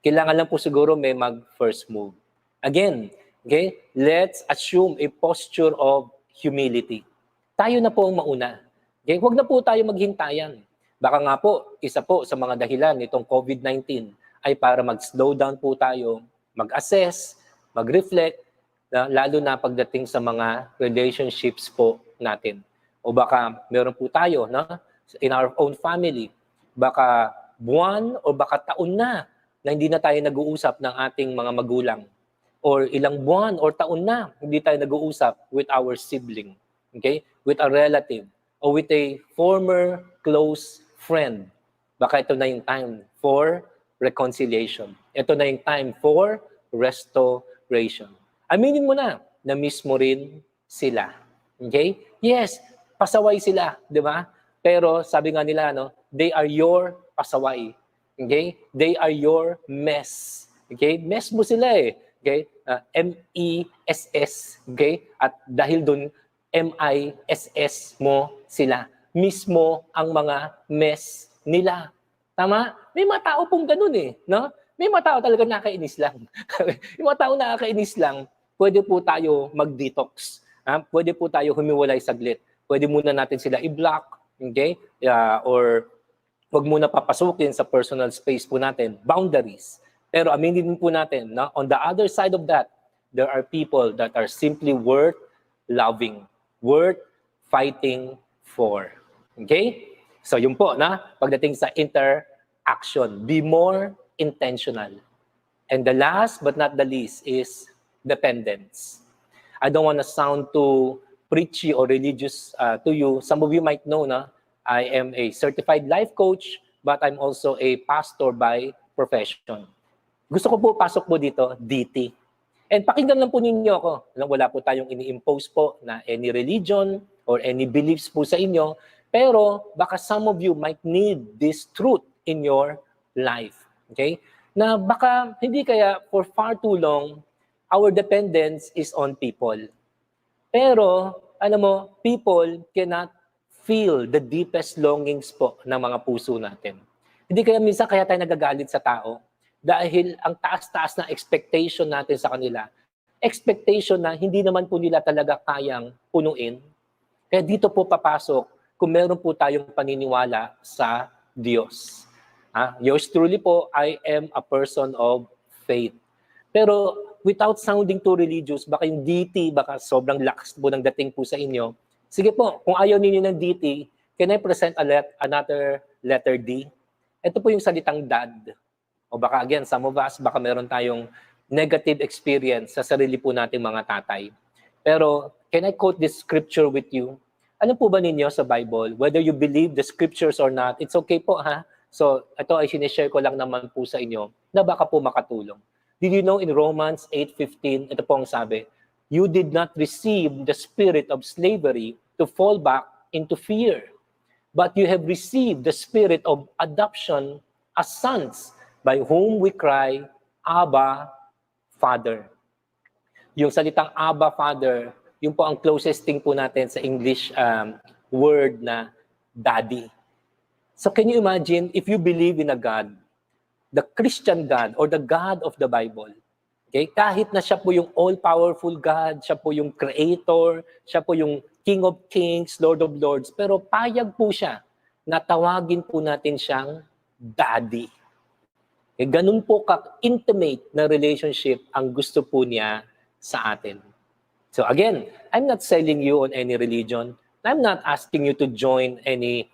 Kailangan lang po siguro may mag-first move. Again, okay, let's assume a posture of humility. Tayo na po ang mauna. Okay? Huwag na po tayo maghintayan. Baka nga po, isa po sa mga dahilan nitong COVID-19 ay para mag-slow down po tayo, mag-assess, mag-reflect, lalo na pagdating sa mga relationships po natin. O baka meron po tayo in our own family, baka buwan o baka taon na hindi na tayo nag-uusap ng ating mga magulang. Or ilang buwan or taon na hindi tayo nag-uusap with our sibling, okay? With a relative or with a former close friend. Baka ito na yung time for reconciliation. Ito na yung time for restoration. Aminin mo na miss mo rin sila. Okay? Yes, pasaway sila, di ba? Pero sabi nga nila, they are your pasaway. Okay? They are your mess. Okay? Mess mo sila eh. Okay? M-E-S-S. Okay? At dahil dun, M-I-S-S mo sila. Mismo ang mga mess nila. Tama? May mga tao pong ganun eh. No? May mga tao talaga nakakainis lang. Yung mga tao nakakainis lang, pwede po tayo mag-detox. Pwede po tayo humiwalay saglit. Pwede muna natin sila i-block. Okay? Or wag muna papasukin sa personal space po natin. Boundaries. Pero aminin din po natin, on the other side of that, there are people that are simply worth loving, worth fighting for. Okay? So yun po, pagdating sa interaction, be more intentional. And the last but not the least is dependence. I don't want to sound too preachy or religious to you. Some of you might know, I am a certified life coach, but I'm also a pastor by profession. Gusto ko po pasok po dito, DT. And pakinggan lang po ninyo ako. Wala po tayong ini-impose po na any religion or any beliefs po sa inyo. Pero baka some of you might need this truth in your life. Okay? Na baka hindi kaya for far too long, our dependence is on people. Pero, alam mo, people cannot feel the deepest longings po ng mga puso natin. Hindi kaya minsan kaya tayo nagagalit sa tao dahil ang taas-taas na expectation natin sa kanila, expectation na hindi naman po nila talaga kayang punuin. Kaya dito po papasok kung meron po tayong paniniwala sa Diyos. Yours truly po, I am a person of faith. Pero without sounding too religious, baka yung DT, baka sobrang lakas po ng dating po sa inyo. Sige po, kung ayaw ninyo ng DT, can I present another letter D? Ito po yung salitang dad. O baka again, some of us, baka meron tayong negative experience sa sarili po nating mga tatay. Pero can I quote this scripture with you? Ano po ba ninyo sa Bible? Whether you believe the scriptures or not, it's okay po ha. So ito ay sinishare ko lang naman po sa inyo na baka po makatulong. Did you know in Romans 8:15, ito po ang sabi, you did not receive the spirit of slavery to fall back into fear, but you have received the spirit of adoption as sons, by whom we cry, Abba, Father. Yung salitang Abba, Father, yun po ang closest thing po natin sa English word na daddy. So can you imagine if you believe in a God, the Christian God or the God of the Bible, Okay? Kahit na siya po yung all-powerful God, siya po yung creator, siya po yung King of Kings, Lord of Lords, pero payag po siya na tawagin po natin siyang Daddy. Okay? Ganun po ka-intimate na relationship ang gusto po niya sa atin. So again, I'm not selling you on any religion. I'm not asking you to join any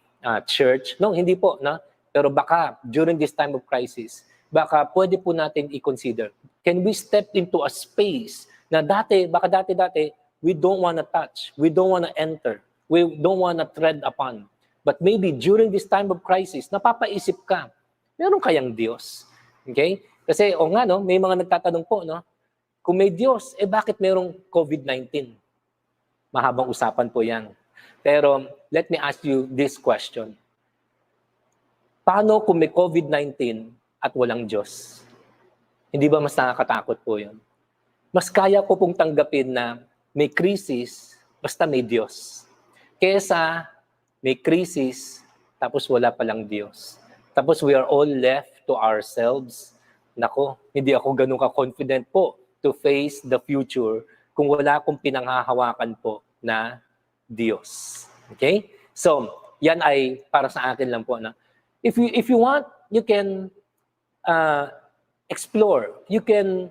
church. No, hindi po. No? Pero baka during this time of crisis, baka pwede po natin i-consider. Can we step into a space na baka dati, we don't want to touch, we don't want to enter, we don't want to tread upon. But maybe during this time of crisis, napapaisip ka, meron kayang Diyos? Okay? Kasi, nga, no, may mga nagtatanong po, no? Kung may Diyos, bakit merong COVID-19? Mahabang usapan po yan. Pero, let me ask you this question. Paano kung may COVID-19 at walang Diyos? Hindi ba mas nakakatakot po yun? Mas kaya ko pong tanggapin na may krisis basta may Diyos. Kesa may krisis tapos wala palang Diyos. Tapos we are all left to ourselves. Nako, hindi ako ganun ka-confident po to face the future kung wala akong pinanghahawakan po na Diyos. Okay? So, yan ay para sa akin lang po. Na. If you want, you can explore. You can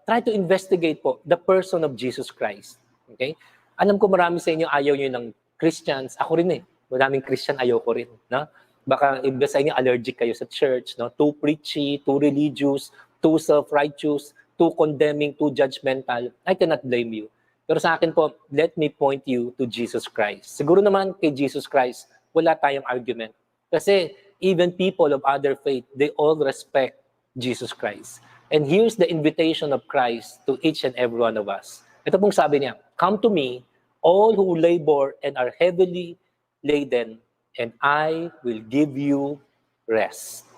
try to investigate po the person of Jesus Christ. Okay? Alam ko marami sa inyo ayaw nyo ng Christians. Ako rin eh. Maraming Christian ayaw ko rin. No? Baka iba sa inyo allergic kayo sa church. No? Too preachy, too religious, too self-righteous, too condemning, too judgmental. I cannot blame you. Pero sa akin po, let me point you to Jesus Christ. Siguro naman kay Jesus Christ, wala tayong argument. Kasi even people of other faith, they all respect Jesus Christ. And here's the invitation of Christ to each and every one of us. Ito pong sabi niya, "Come to me, all who labor and are heavily laden, and I will give you rest."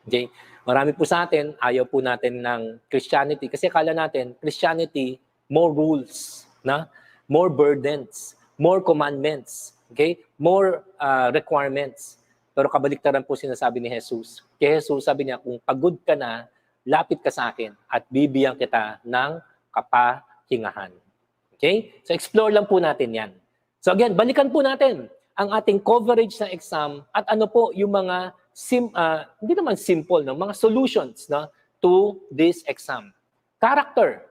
Okay? Marami po sa atin, ayaw po natin ng Christianity kasi akala natin, Christianity, more rules, na? More burdens, more commandments, okay? More requirements. Pero kabaliktaran po sinasabi ni Jesus. Kay Jesus, sabi niya, kung pagod ka na, lapit ka sa akin at bibigyan kita ng kapahingahan. Okay? So explore lang po natin yan. So again, balikan po natin ang ating coverage ng exam at ano po yung mga, hindi naman simple, no? Mga solutions, no? To this exam. Character.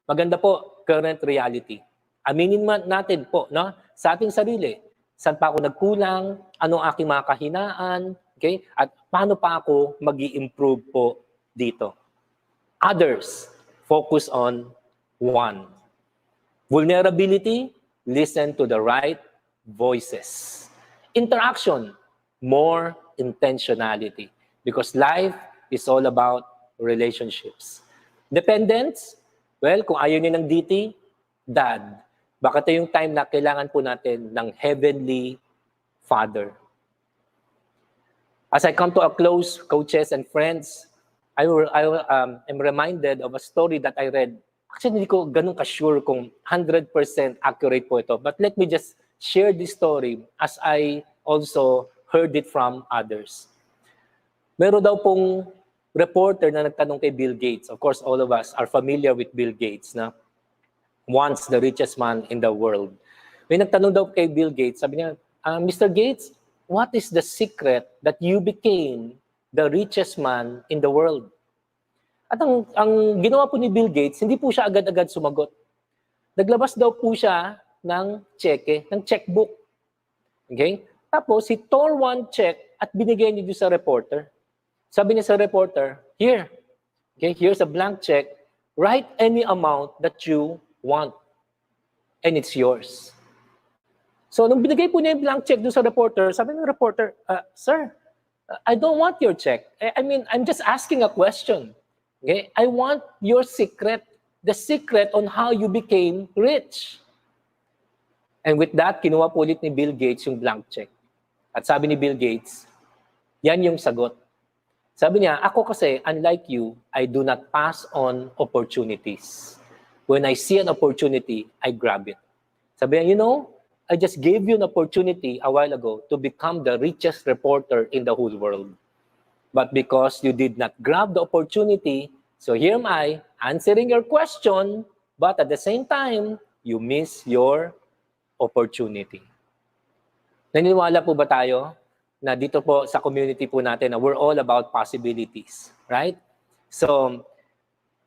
Maganda po, current reality. Aminin man natin po, no? Sa ating sarili. Saan pa ako nagkulang? Ano aking mga kahinaan? Okay? At paano pa ako mag-i-improve po dito? Others, focus on one. Vulnerability, listen to the right voices. Interaction, more intentionality. Because life is all about relationships. Dependence, well, kung ayaw niyo ng DT, dad. Baka ito yung time na kailangan po natin ng Heavenly Father. As I come to a close, coaches and friends, I am reminded of a story that I read. Actually, hindi ko ganun ka-sure kung 100% accurate po ito. But let me just share this story as I also heard it from others. Meron daw pong reporter na nagtanong kay Bill Gates. Of course, all of us are familiar with Bill Gates, na once the richest man in the world. May nagtanong daw kay Bill Gates, sabi niya, Mr. Gates, what is the secret that you became the richest man in the world? At ang ginawa po ni Bill Gates, hindi po siya agad-agad sumagot. Naglabas daw po siya ng cheque, ng checkbook. Okay? Tapos, he tore one check at binigay niyo sa reporter. Sabi niya sa reporter, here, okay, here's a blank check. Write any amount that you want. And it's yours. So, nung binigay po niya yung blank check doon sa reporter, sabi ng reporter, Sir, I don't want your check. I mean, I'm just asking a question. Okay? I want your secret, the secret on how you became rich. And with that, kinuha po ulit ni Bill Gates yung blank check. At sabi ni Bill Gates, yan yung sagot. Sabi niya, ako kasi, unlike you, I do not pass on opportunities. When I see an opportunity, I grab it. Sabi niya, you know, I just gave you an opportunity a while ago to become the richest reporter in the whole world. But because you did not grab the opportunity, So here am I answering your question, but at the same time, you miss your opportunity. Naniniwala po ba tayo na dito po sa community po natin na we're all about possibilities, right? So,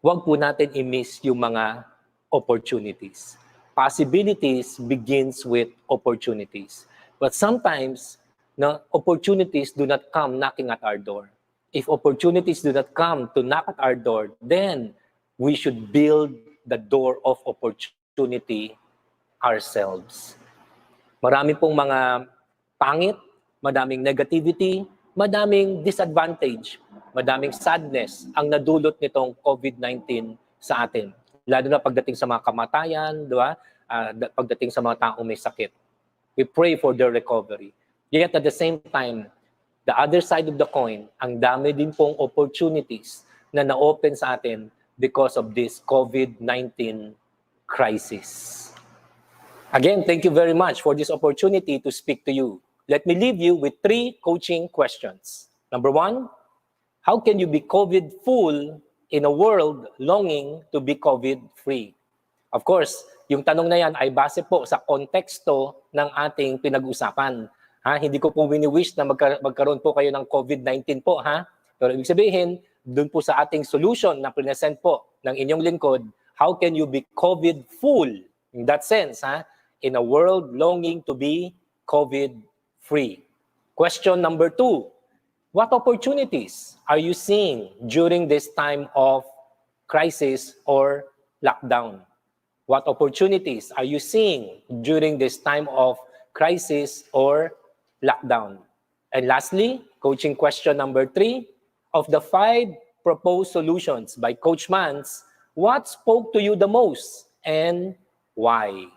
wag po natin i-miss yung mga opportunities. Possibilities begins with opportunities. But sometimes, no, opportunities do not come knocking at our door. If opportunities do not come to knock at our door, then we should build the door of opportunity ourselves. Marami pong mga pangit, madaming negativity, madaming disadvantage, madaming sadness ang nadulot nitong COVID-19 sa atin. Lalo na pagdating sa mga kamatayan, di ba? Pagdating sa mga taong may sakit. We pray for their recovery. Yet at the same time, the other side of the coin, ang dami din pong opportunities na na-open sa atin because of this COVID-19 crisis. Again, thank you very much for this opportunity to speak to you. Let me leave you with 3 coaching questions. Number 1, how can you be COVID-full in a world longing to be COVID-free? Of course, yung tanong na yan ay base po sa konteksto ng ating pinag-usapan. Ha? Hindi ko po wini-wish na magkaroon po kayo ng COVID-19 po. Ha? Pero ibig sabihin, dun po sa ating solution na present po ng inyong lingkod, how can you be COVID-full? In that sense, ha? In a world longing to be COVID-free. Question number 2, what opportunities are you seeing during this time of crisis or lockdown? What opportunities are you seeing during this time of crisis or lockdown? And lastly, coaching question number 3, of the 5 proposed solutions by Coach Mans, what spoke to you the most and why?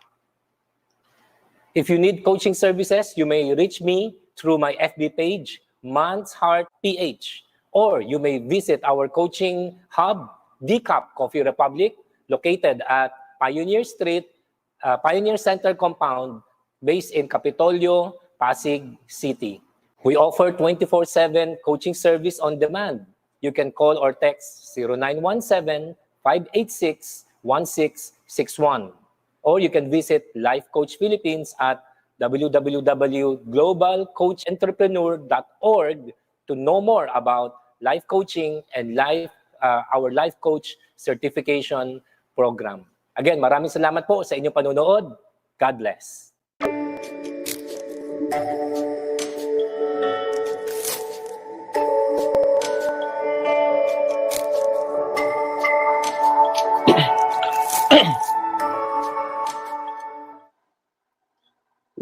If you need coaching services, you may reach me through my FB page, Mans Heart PH, or you may visit our coaching hub, DCAP Coffee Republic, located at Pioneer Street, Pioneer Center Compound, based in Capitolio, Pasig City. We offer 24/7 coaching service on demand. You can call or text 0917-586-1661. Or you can visit Life Coach Philippines at www.globalcoachentrepreneur.org to know more about life coaching and our life coach certification program. Again, maraming salamat po sa inyong panonood. God bless.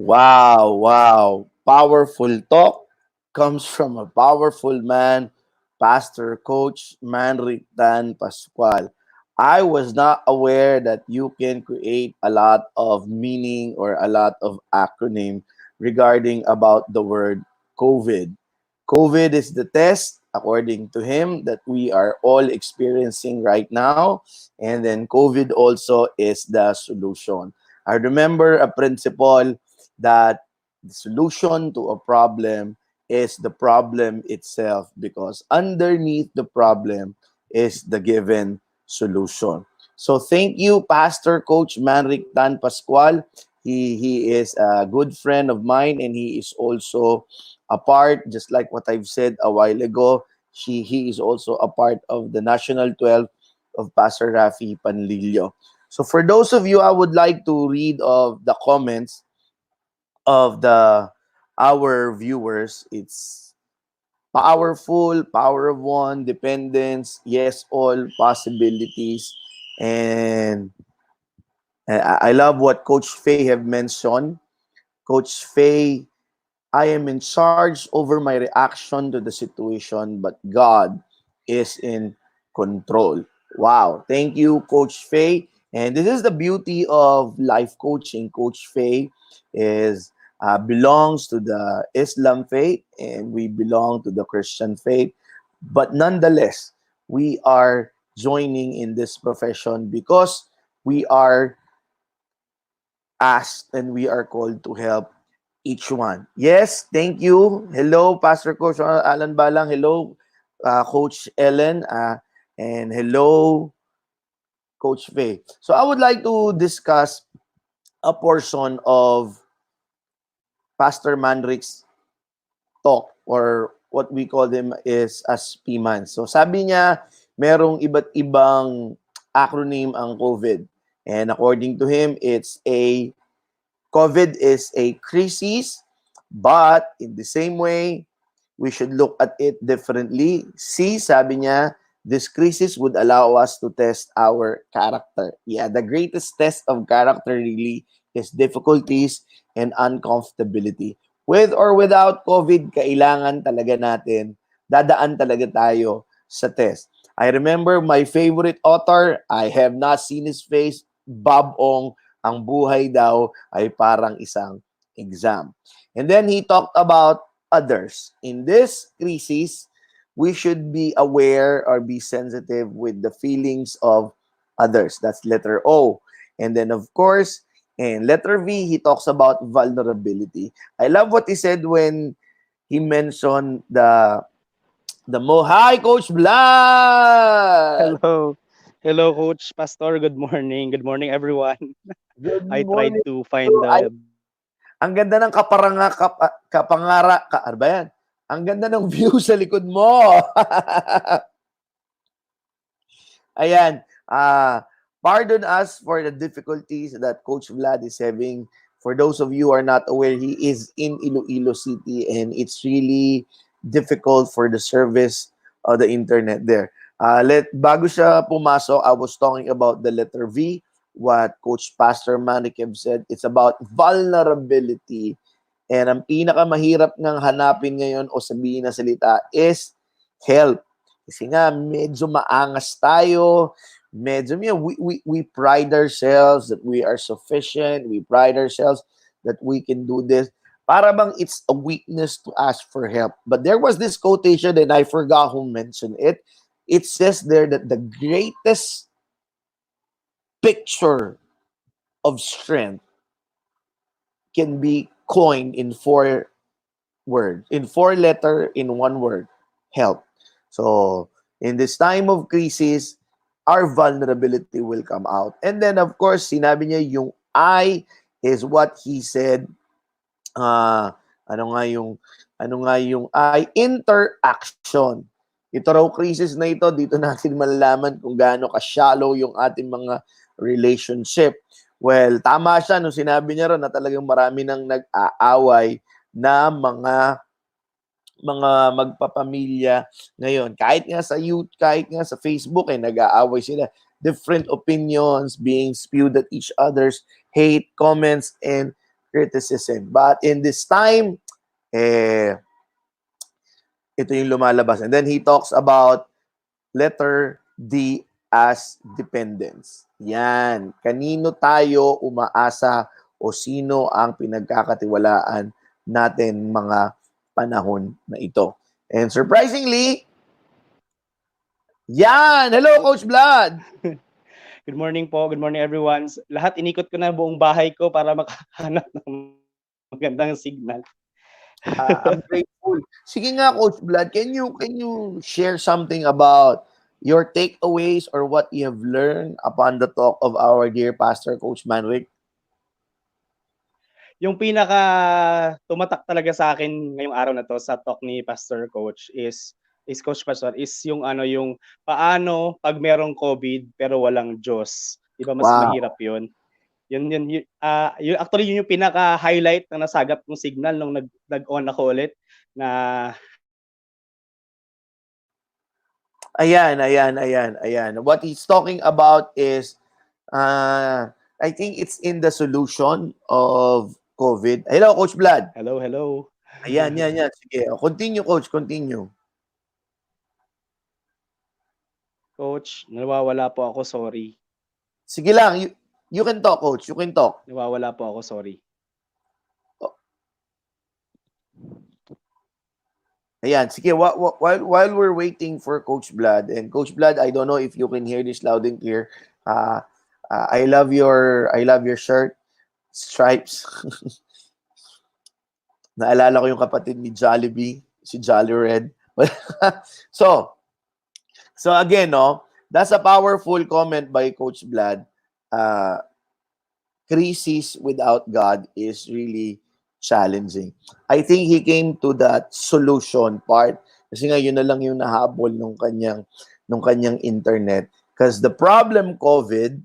Wow, wow. Powerful talk comes from a powerful man, Pastor Coach Manric Dan Pascual. I was not aware that you can create a lot of meaning or a lot of acronym regarding about the word COVID. COVID is the test, according to him, that we are all experiencing right now. And then COVID also is the solution. I remember a principle that the solution to a problem is the problem itself, because underneath the problem is the given solution. So thank you, Pastor Coach Manric Dan Pascual. He is a good friend of mine, and he is also a part, just like what I've said a while ago, he is also a part of the National 12 of Pastor Rafi Panlilio. So for those of you, I would like to read of the comments of the our viewers. It's powerful, power of one, dependence, yes, all possibilities. And I love what Coach Faye have mentioned. Coach Faye, I am in charge over my reaction to the situation, but God is in control. Wow. Thank you, Coach Faye. And this is the beauty of life coaching. Coach Faye is belongs to the Islam faith, and we belong to the Christian faith. But nonetheless, we are joining in this profession because we are asked and we are called to help each one. Yes, thank you. Hello, Pastor Coach Alan Balang. Hello, Coach Ellen. And hello, Coach Faye. So I would like to discuss a portion of Pastor Manrick's talk, or what we call him is as PMAN. So sabi niya, merong iba't ibang acronym ang COVID. And according to him, COVID is a crisis, but in the same way, we should look at it differently. See, sabi niya, this crisis would allow us to test our character. Yeah, the greatest test of character really is difficulties and uncomfortability. With or without COVID, kailangan talaga natin, dadaan talaga tayo sa test. I remember my favorite author, I have not seen his face, Bob Ong, ang buhay daw ay parang isang exam. And then he talked about others. In this crisis, we should be aware or be sensitive with the feelings of others. That's letter O. And then, of course, in letter V, he talks about vulnerability. I love what he said when he mentioned Hi, Coach Vlad! Hello. Hello, Coach Pastor. Good morning. Good morning, everyone. Good I tried morning. to So, find the ang ganda ng ano ba yan? Ang ganda ng view sa likod mo. Ayan. Pardon us for the difficulties that Coach Vlad is having. For those of you who are not aware, he is in Iloilo City and it's really difficult for the service of the internet there. Bago siya pumasok, I was talking about the letter V, what Coach Pastor Manikev said. It's about vulnerability. And ang pinakamahirap ng hanapin ngayon o sabihin na salita is help. Kasi nga, medyo maangas tayo. Medyo, we pride ourselves that we are sufficient. We pride ourselves that we can do this. Para bang it's a weakness to ask for help. But there was this quotation and I forgot who mentioned it. It says there that the greatest picture of strength can be coined in four letter in one word, help. So in this time of crisis, our vulnerability will come out. And then of course, sinabi niya yung I is what he said, uh, ano nga yung I, interaction. Ito raw crisis na ito, dito natin malalaman kung gaano ka-shallow yung ating mga relationship. Well, tama siya nung sinabi niya ron na talagang marami nang nag-aaway na mga magpapamilya ngayon. Kahit nga sa youth, kahit nga sa Facebook, nag-aaway sila. Different opinions being spewed at each other's hate, comments, and criticism. But in this time, ito yung lumalabas. And then he talks about letter D as dependence. Yan. Kanino tayo umaasa o sino ang pinagkakatiwalaan natin mga panahon na ito. And surprisingly, yan! Hello, Coach Vlad! Good morning po. Good morning, everyone. Lahat inikot ko na buong bahay ko para makahanap ng magandang signal. I'm grateful. Sige nga, Coach Vlad, can you share something about your takeaways or what you have learned upon the talk of our dear Pastor, Coach Manwick? Yung pinaka tumatak talaga sa akin ngayong araw na to sa talk ni Pastor Coach is Coach Pastor is yung paano pag merong COVID pero walang Diyos. 'Di ba mas Wow. mahirap 'yun? Yun actually yun yung pinaka-highlight na nasagap ng signal nung nag-on ako ulit na Ayan. What he's talking about is, I think it's in the solution of COVID. Hello, Coach Vlad. hello. Ayan, yan. Sige, continue, Coach, continue. Coach, nawawala po ako, sorry. Sige lang, you can talk, Coach, you can talk. Nawawala po ako, sorry. Ayan, sige, while we're waiting for Coach Vlad, and Coach Vlad, I don't know if you can hear this loud and clear. I love your shirt, stripes. Naalala ko yung kapatid ni Jollibee, si Jolly Red. So, So again, no, that's a powerful comment by Coach Vlad. Uh, Crisis without God is really challenging. I think he came to that solution part kasi nga yun na lang yung nahabol nung kanyang internet. Because the problem COVID,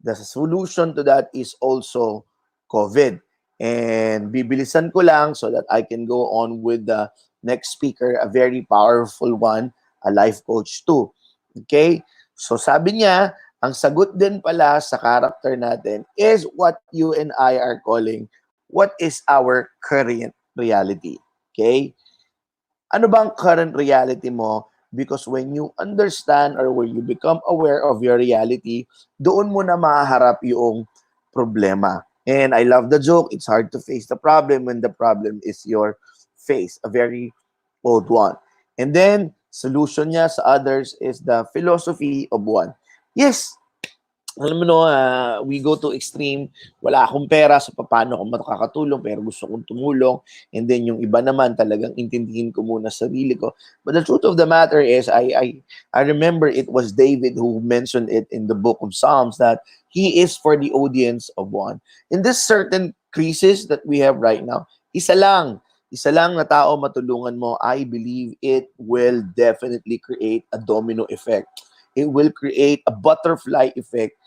the solution to that is also COVID. And bibilisan ko lang so that I can go on with the next speaker, a very powerful one, a life coach too. Okay? So sabi niya, ang sagot din pala sa character natin is what you and I are calling, what is our current reality? Okay? Ano bang current reality mo? Because when you understand or when you become aware of your reality, doon mo na maharap yung problema. And I love the joke, it's hard to face the problem when the problem is your face, a very old one. And then, solution niya sa others is the philosophy of one. Yes, alam mo no, we go to extreme, wala akong pera, so paano ako makakatulong, pero gusto kong tumulong. And then yung iba naman talagang intindihin ko muna sarili ko. But the truth of the matter is, I remember it was David who mentioned it in the book of Psalms that he is for the audience of one. In this certain crisis that we have right now, isa lang na tao matulungan mo, I believe it will definitely create a domino effect. It will create a butterfly effect.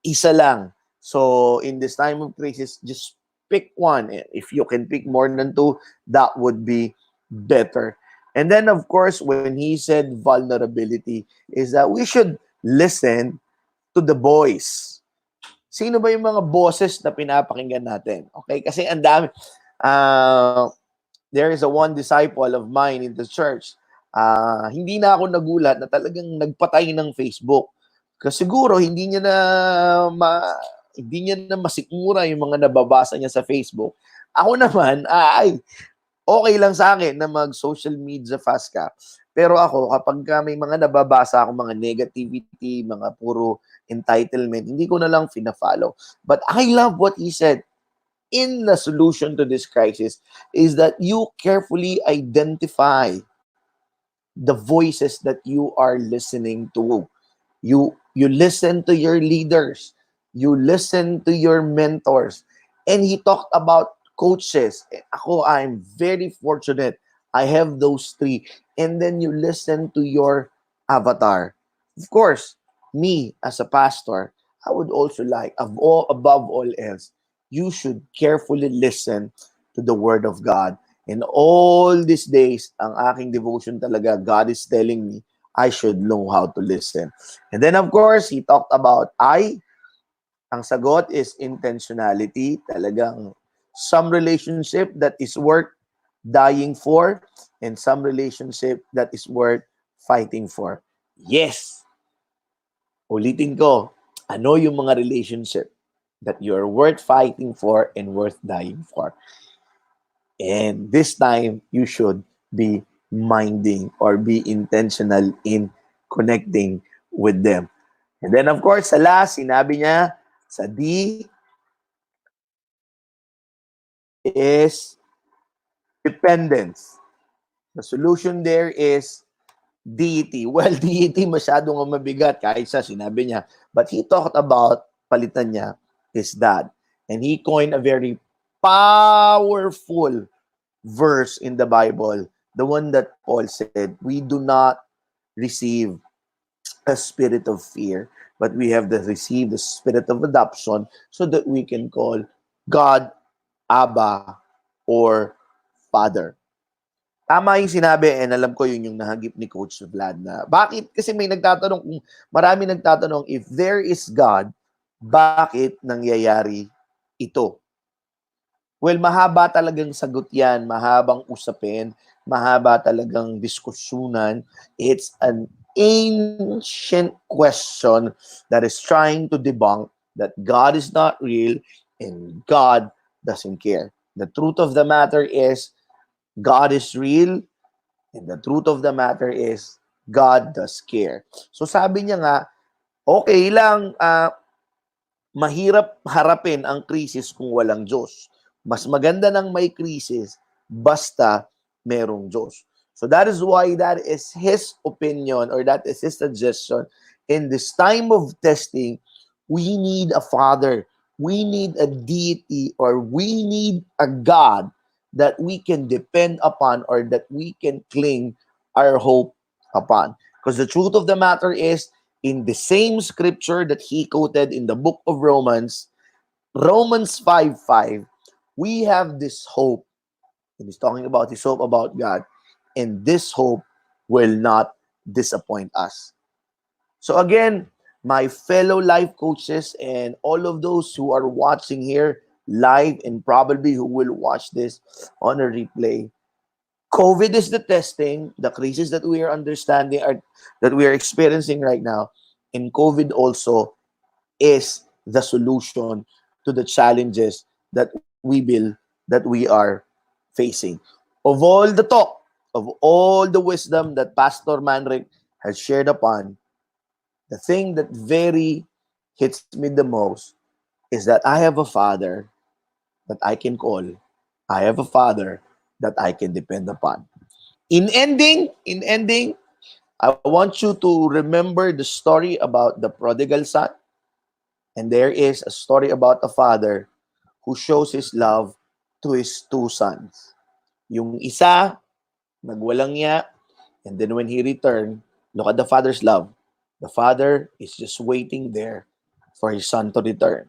Isa lang. So, in this time of crisis, just pick one. If you can pick more than two, that would be better. And then, of course, when he said vulnerability, is that we should listen to the voice. Sino ba yung mga boses na pinapakinggan natin? Okay? Kasi ang dami. There is a one disciple of mine in the church. Hindi na ako nagulat na talagang nagpatay ng Facebook. Kasi siguro hindi niya na masikmura yung mga nababasa niya sa Facebook. Ako naman, okay lang sa akin na mag-social media fast ka. Pero ako, kapag may mga nababasa ako, mga negativity, mga puro entitlement, hindi ko na lang fina-follow. But I love what he said. In the solution to this crisis is that you carefully identify the voices that you are listening to. You listen to your leaders, you listen to your mentors. And he talked about coaches. Ako, I'm very fortunate. I have those three. And then you listen to your avatar. Of course, me as a pastor, I would also like, above all else, you should carefully listen to the Word of God. And all these days, ang aking devotion talaga, God is telling me, I should know how to listen. And then of course, he talked about ang sagot is intentionality. Talagang some relationship that is worth dying for and some relationship that is worth fighting for. Yes, ulitin ko, ano yung mga relationship that you're worth fighting for and worth dying for. And this time, you should be minding or be intentional in connecting with them. And then of course, sa last, sinabi niya, sa D is dependence. The solution there is deity. Well, deity masyadong mabigat kahit sa sinabi niya. But he talked about, palitan niya, his dad. And he coined a very powerful verse in the Bible, the one that Paul said, we do not receive a spirit of fear, but we have to receive the spirit of adoption so that we can call God Abba or Father. Tama yung sinabi, and alam ko yun yung nahagip ni Coach Vlad na bakit? Kasi marami nagtatanong, if there is God, bakit nangyayari ito? Well, mahaba talagang sagot yan, mahabang usapin, mahaba talagang diskusyunan. It's an ancient question that is trying to debunk that God is not real and God doesn't care. The truth of the matter is God is real and the truth of the matter is God does care. So sabi niya nga, okay lang, mahirap harapin ang krisis kung walang Diyos. Mas maganda nang may krisis basta merong Diyos. So that is why that is his opinion, or that is his suggestion. In this time of testing, we need a father, we need a deity, or we need a God that we can depend upon, or that we can cling our hope upon. Because the truth of the matter is, in the same scripture that he quoted in the book of Romans, Romans 5:5, we have this hope. And he's talking about his hope about God. And this hope will not disappoint us. So again, my fellow life coaches and all of those who are watching here live, and probably who will watch this on a replay, COVID is the testing, the crisis that we are understanding, that we are experiencing right now. And COVID also is the solution to the challenges that we are facing. Of all the talk, of all the wisdom that Pastor Manric has shared upon, the thing that very hits me the most is that I have a father that I can call. I have a father that I can depend upon. In ending, I want you to remember the story about the prodigal son. And there is a story about a father who shows his love to his two sons. Yung isa, nagwalang niya, and then when he returned, look at the father's love. The father is just waiting there for his son to return.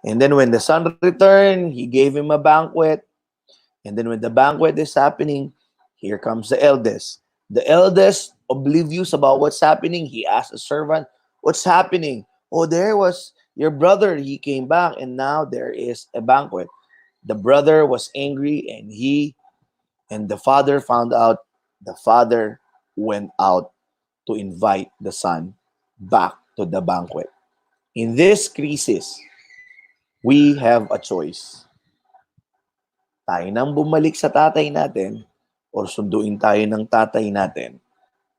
And then when the son returned, he gave him a banquet. And then when the banquet is happening, here comes the eldest. The eldest, oblivious about what's happening, he asked a servant, "What's happening?" "Oh, there was your brother. He came back, and now there is a banquet." The brother was angry, and the father found out. The father went out to invite the son back to the banquet. In this crisis, we have a choice. Tayo nang bumalik sa tatay natin, or sunduin tayo ng tatay natin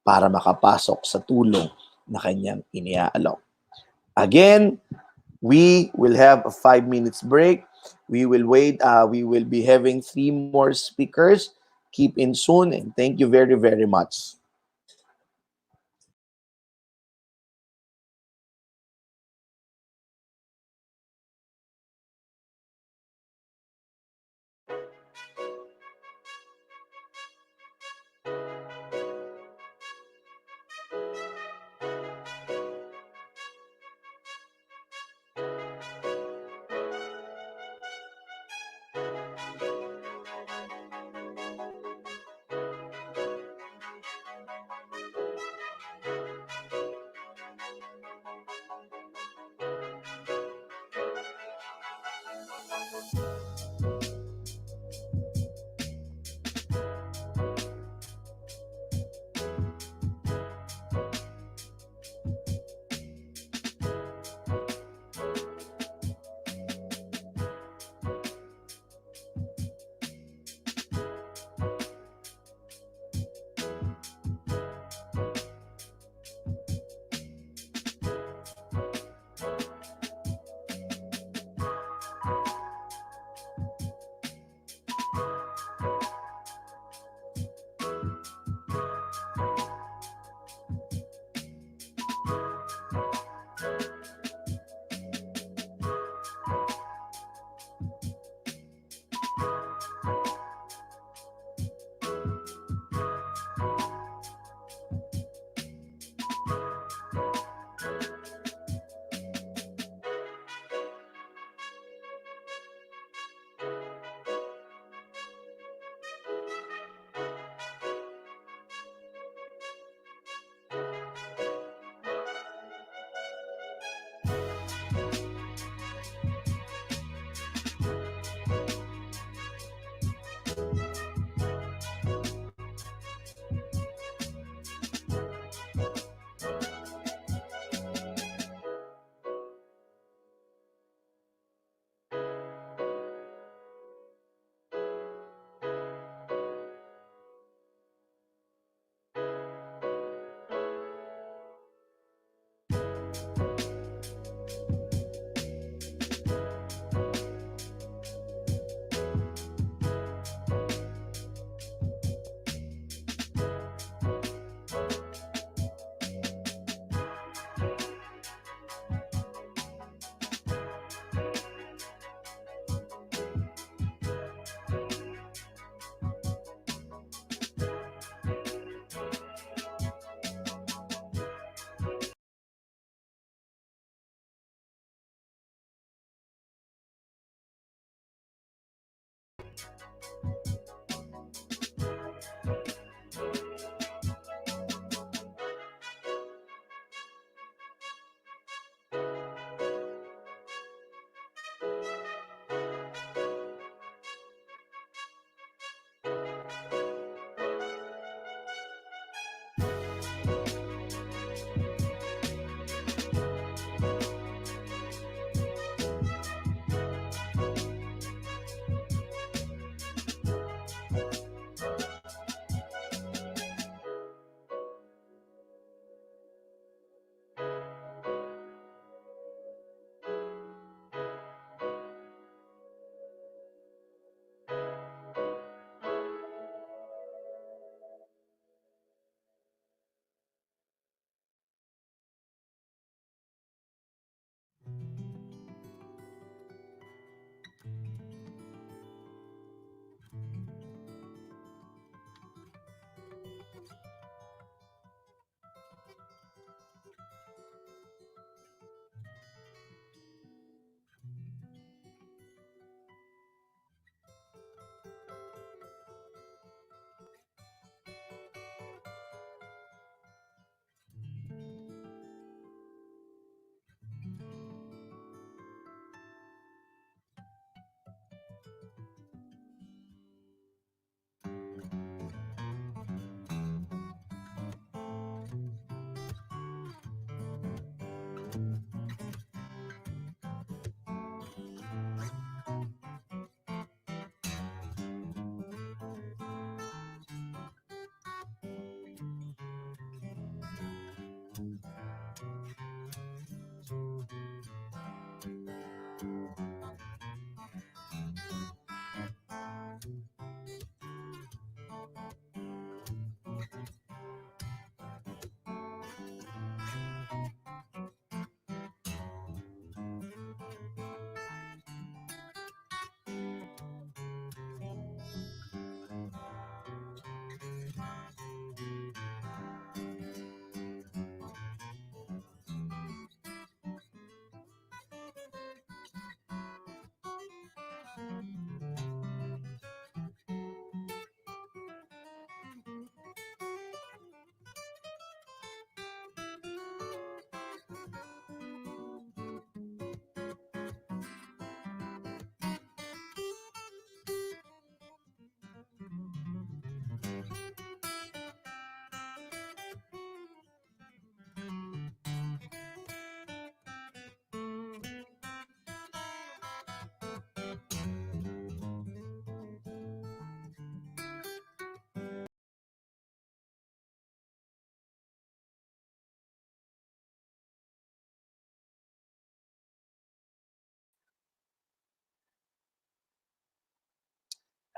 para makapasok sa tulong na kanyang iniaalok. Again, we will have a 5 minutes break. We will wait. We will be having 3 more speakers. Keep in soon, and thank you very, very much.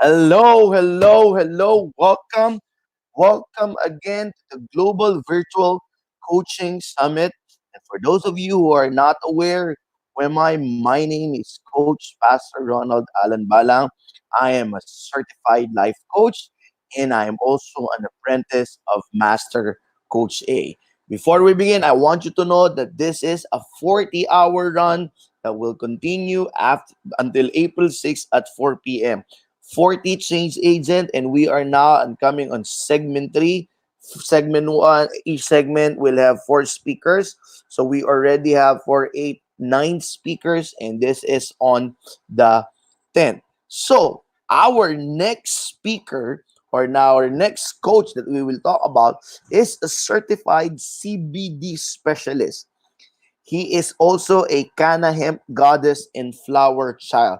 Hello, hello, hello. Welcome again to the Global Virtual Coaching Summit. And for those of you who are not aware, my name is Coach Pastor Ronald Alan Balang. I am a certified life coach and I am also an apprentice of Master Coach A. Before we begin, I want you to know that this is a 40-hour run that will continue until April 6th at 4 p.m. 40 change agent, and we are now coming on segment 3. Segment 1, each segment will have 4 speakers, so we already have 4, 8, 9 speakers, and this is on the 10th. So our next speaker, or now our next coach that we will talk about, is a certified CBD specialist. He is also a Kana hemp goddess and flower child.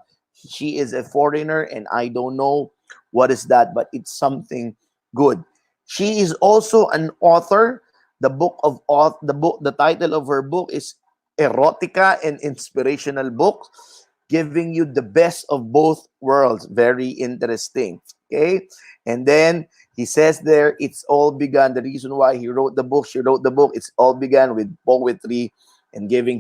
She is a foreigner, and I don't know what is that, but it's something good. She is also an author. The title of her book is Erotica and Inspirational Book, giving you the best of both worlds. Very interesting. Okay, and then he says there, it's all began. The reason why she wrote the book. It's all began with poetry and giving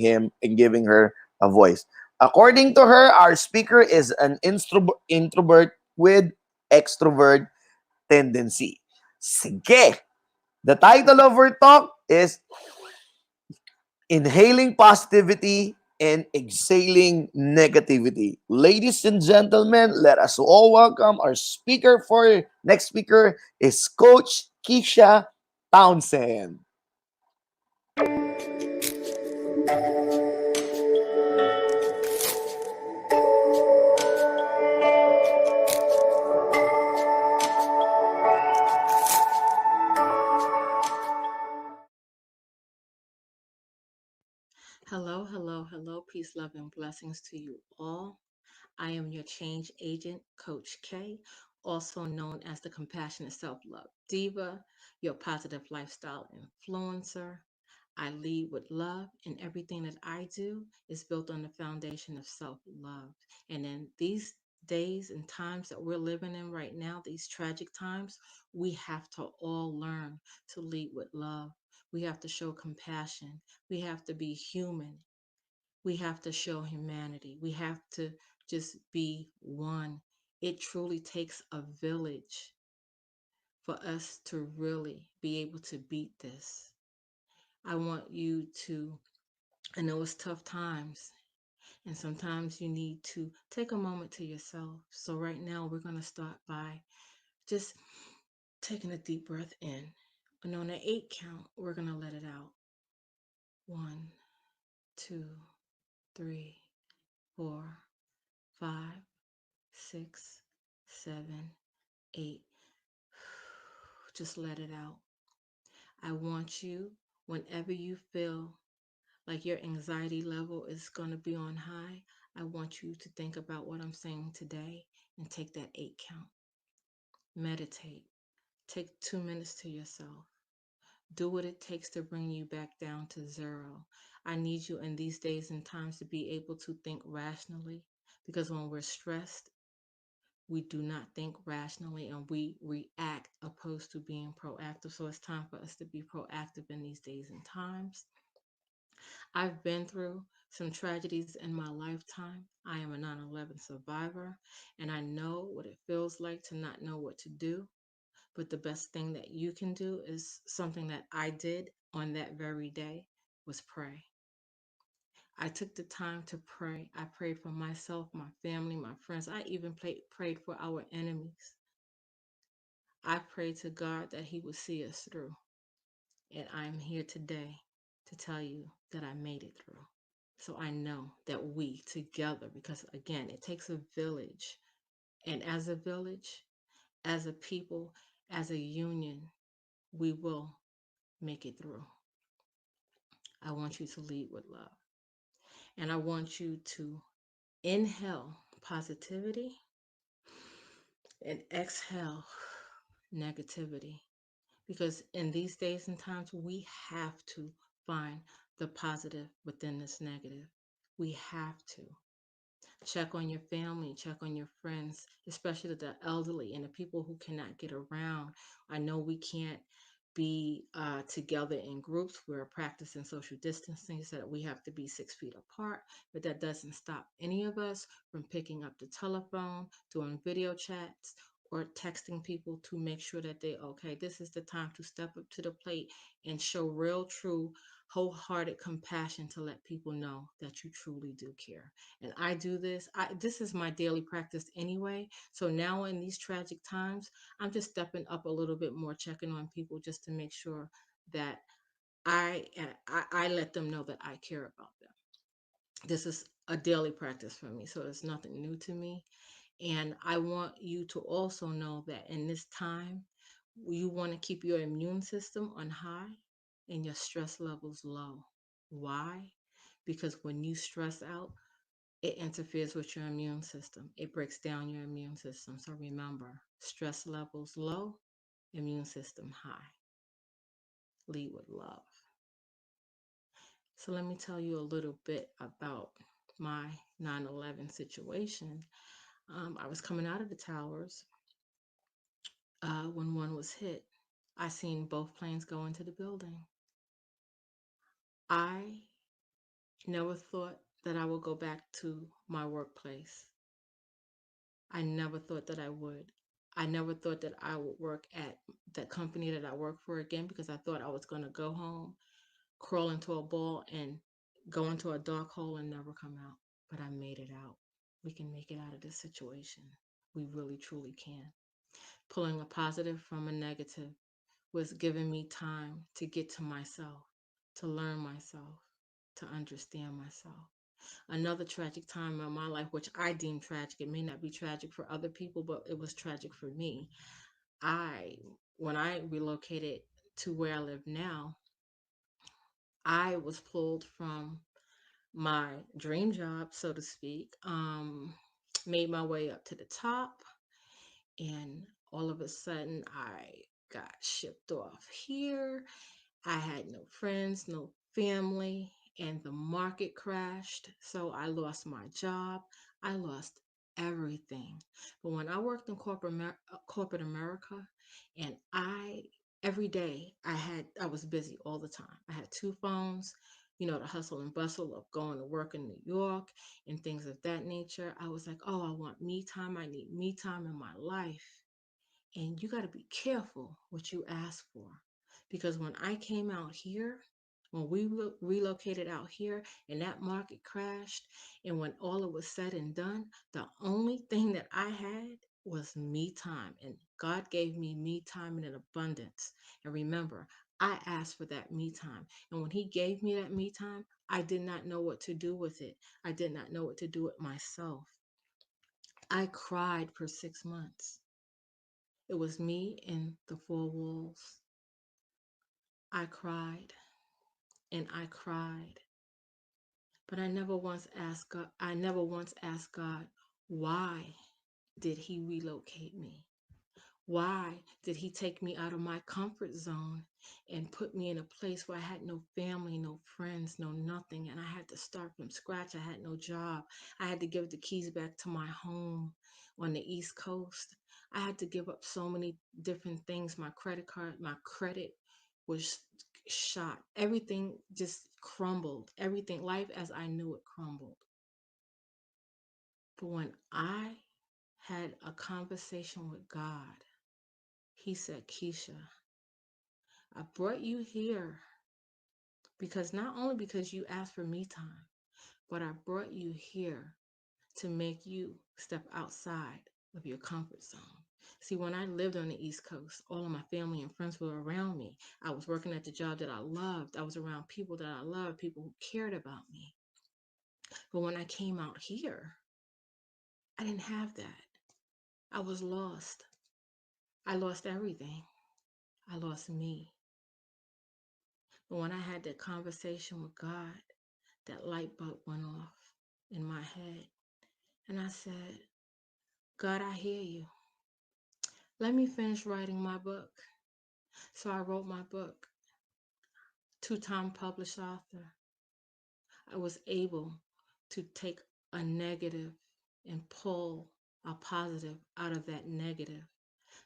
her a voice. According to her, our speaker is an introvert with extrovert tendency. Sige! The title of her talk is Inhaling Positivity and exhaling negativity. Ladies and gentlemen, let us all welcome our speaker for next speaker is Coach Keisha Townsend. Hello, hello, hello. Peace, love, and blessings to you all. I am your change agent, Coach K, also known as the Compassionate Self Love Diva, your positive lifestyle influencer. I lead with love, and everything that I do is built on the foundation of self love. And in these days and times that we're living in right now, these tragic times, we have to all learn to lead with love. We have to show compassion. We have to be human. We have to show humanity. We have to just be one. It truly takes a village for us to really be able to beat this. I want you to, I know it's tough times, and sometimes you need to take a moment to yourself. So, right now, we're going to start by just taking a deep breath in. And on an 8 count, we're going to let it out. 1, 2, 3, 4, 5, 6, 7, 8. Just let it out. I want you, whenever you feel like your anxiety level is going to be on high, I want you to think about what I'm saying today and take that 8 count. Meditate. Take 2 minutes to yourself. Do what it takes to bring you back down to zero. I need you in these days and times to be able to think rationally, because when we're stressed, we do not think rationally and we react opposed to being proactive. So it's time for us to be proactive in these days and times. I've been through some tragedies in my lifetime. I am a 9/11 survivor, and I know what it feels like to not know what to do. But the best thing that you can do is something that I did on that very day was pray. I took the time to pray. I prayed for myself, my family, my friends. I even prayed for our enemies. I prayed to God that He would see us through. And I'm here today to tell you that I made it through. So I know that we together, because again, it takes a village. And as a village, as a people, as a union, we will make it through. I want you to lead with love. And I want you to inhale positivity and exhale negativity. Because in these days and times, we have to find the positive within this negative. We have to. Check on your family, check on your friends, especially the elderly and the people who cannot get around. I know we can't be together in groups. We're practicing social distancing, so that we have to be 6 feet apart, but that doesn't stop any of us from picking up the telephone, doing video chats, or texting people to make sure that they're okay. This is the time to step up to the plate and show real, true, wholehearted compassion to let people know that you truly do care. And I do this. This is my daily practice anyway. So now in these tragic times, I'm just stepping up a little bit more, checking on people just to make sure that I let them know that I care about them. This is a daily practice for me, so it's nothing new to me. And I want you to also know that in this time, you want to keep your immune system on high and your stress levels low. Why? Because when you stress out, it interferes with your immune system. It breaks down your immune system. So remember, stress levels low, immune system high. Lead with love. So let me tell you a little bit about my 9/11 situation. I was coming out of the towers when one was hit. I seen both planes go into the building. I never thought that I would go back to my workplace. I never thought that I would. I never thought that I would work at the company that I work for again, because I thought I was going to go home, crawl into a ball, and go into a dark hole and never come out. But I made it out. We can make it out of this situation. We really, truly can. Pulling a positive from a negative was giving me time to get to myself, to learn myself, to understand myself. Another tragic time in my life, which I deem tragic, it may not be tragic for other people, but it was tragic for me. I, when I relocated to where I live now, I was pulled from my dream job, so to speak. Made my way up to the top, and all of a sudden, I got shipped off here. I had no friends, no family, and the market crashed. So I lost my job. I lost everything. But when I worked in corporate America, and every day I was busy all the time. I had two phones, the hustle and bustle of going to work in New York and things of that nature. I was like, oh, I want me time. I need me time in my life. And you got to be careful what you ask for. Because when I came out here, when we relocated out here and that market crashed, and when all it was said and done, the only thing that I had was me time. And God gave me time in an abundance. And remember, I asked for that me time. And when He gave me that me time, I did not know what to do with it. I did not know what to do with myself. I cried for 6 months. It was me in the four walls. I cried and I cried, but I never once asked God, why did He relocate me? Why did He take me out of my comfort zone and put me in a place where I had no family, no friends, no nothing, and I had to start from scratch? I had no job. I had to give the keys back to my home on the East Coast. I had to give up so many different things. My credit card, my credit was shot. Everything just crumbled. Everything, life as I knew it crumbled. But when I had a conversation with God, He said, Keisha, I brought you here because not only because you asked for me time, but I brought you here to make you step outside of your comfort zone. See, when I lived on the East Coast, all of my family and friends were around me. I was working at the job that I loved. I was around people that I loved, people who cared about me. But when I came out here, I didn't have that. I was lost. I lost everything. I lost me. But when I had that conversation with God, that light bulb went off in my head. And I said, God, I hear you. Let me finish writing my book. So I wrote my book, two-time published author. I was able to take a negative and pull a positive out of that negative.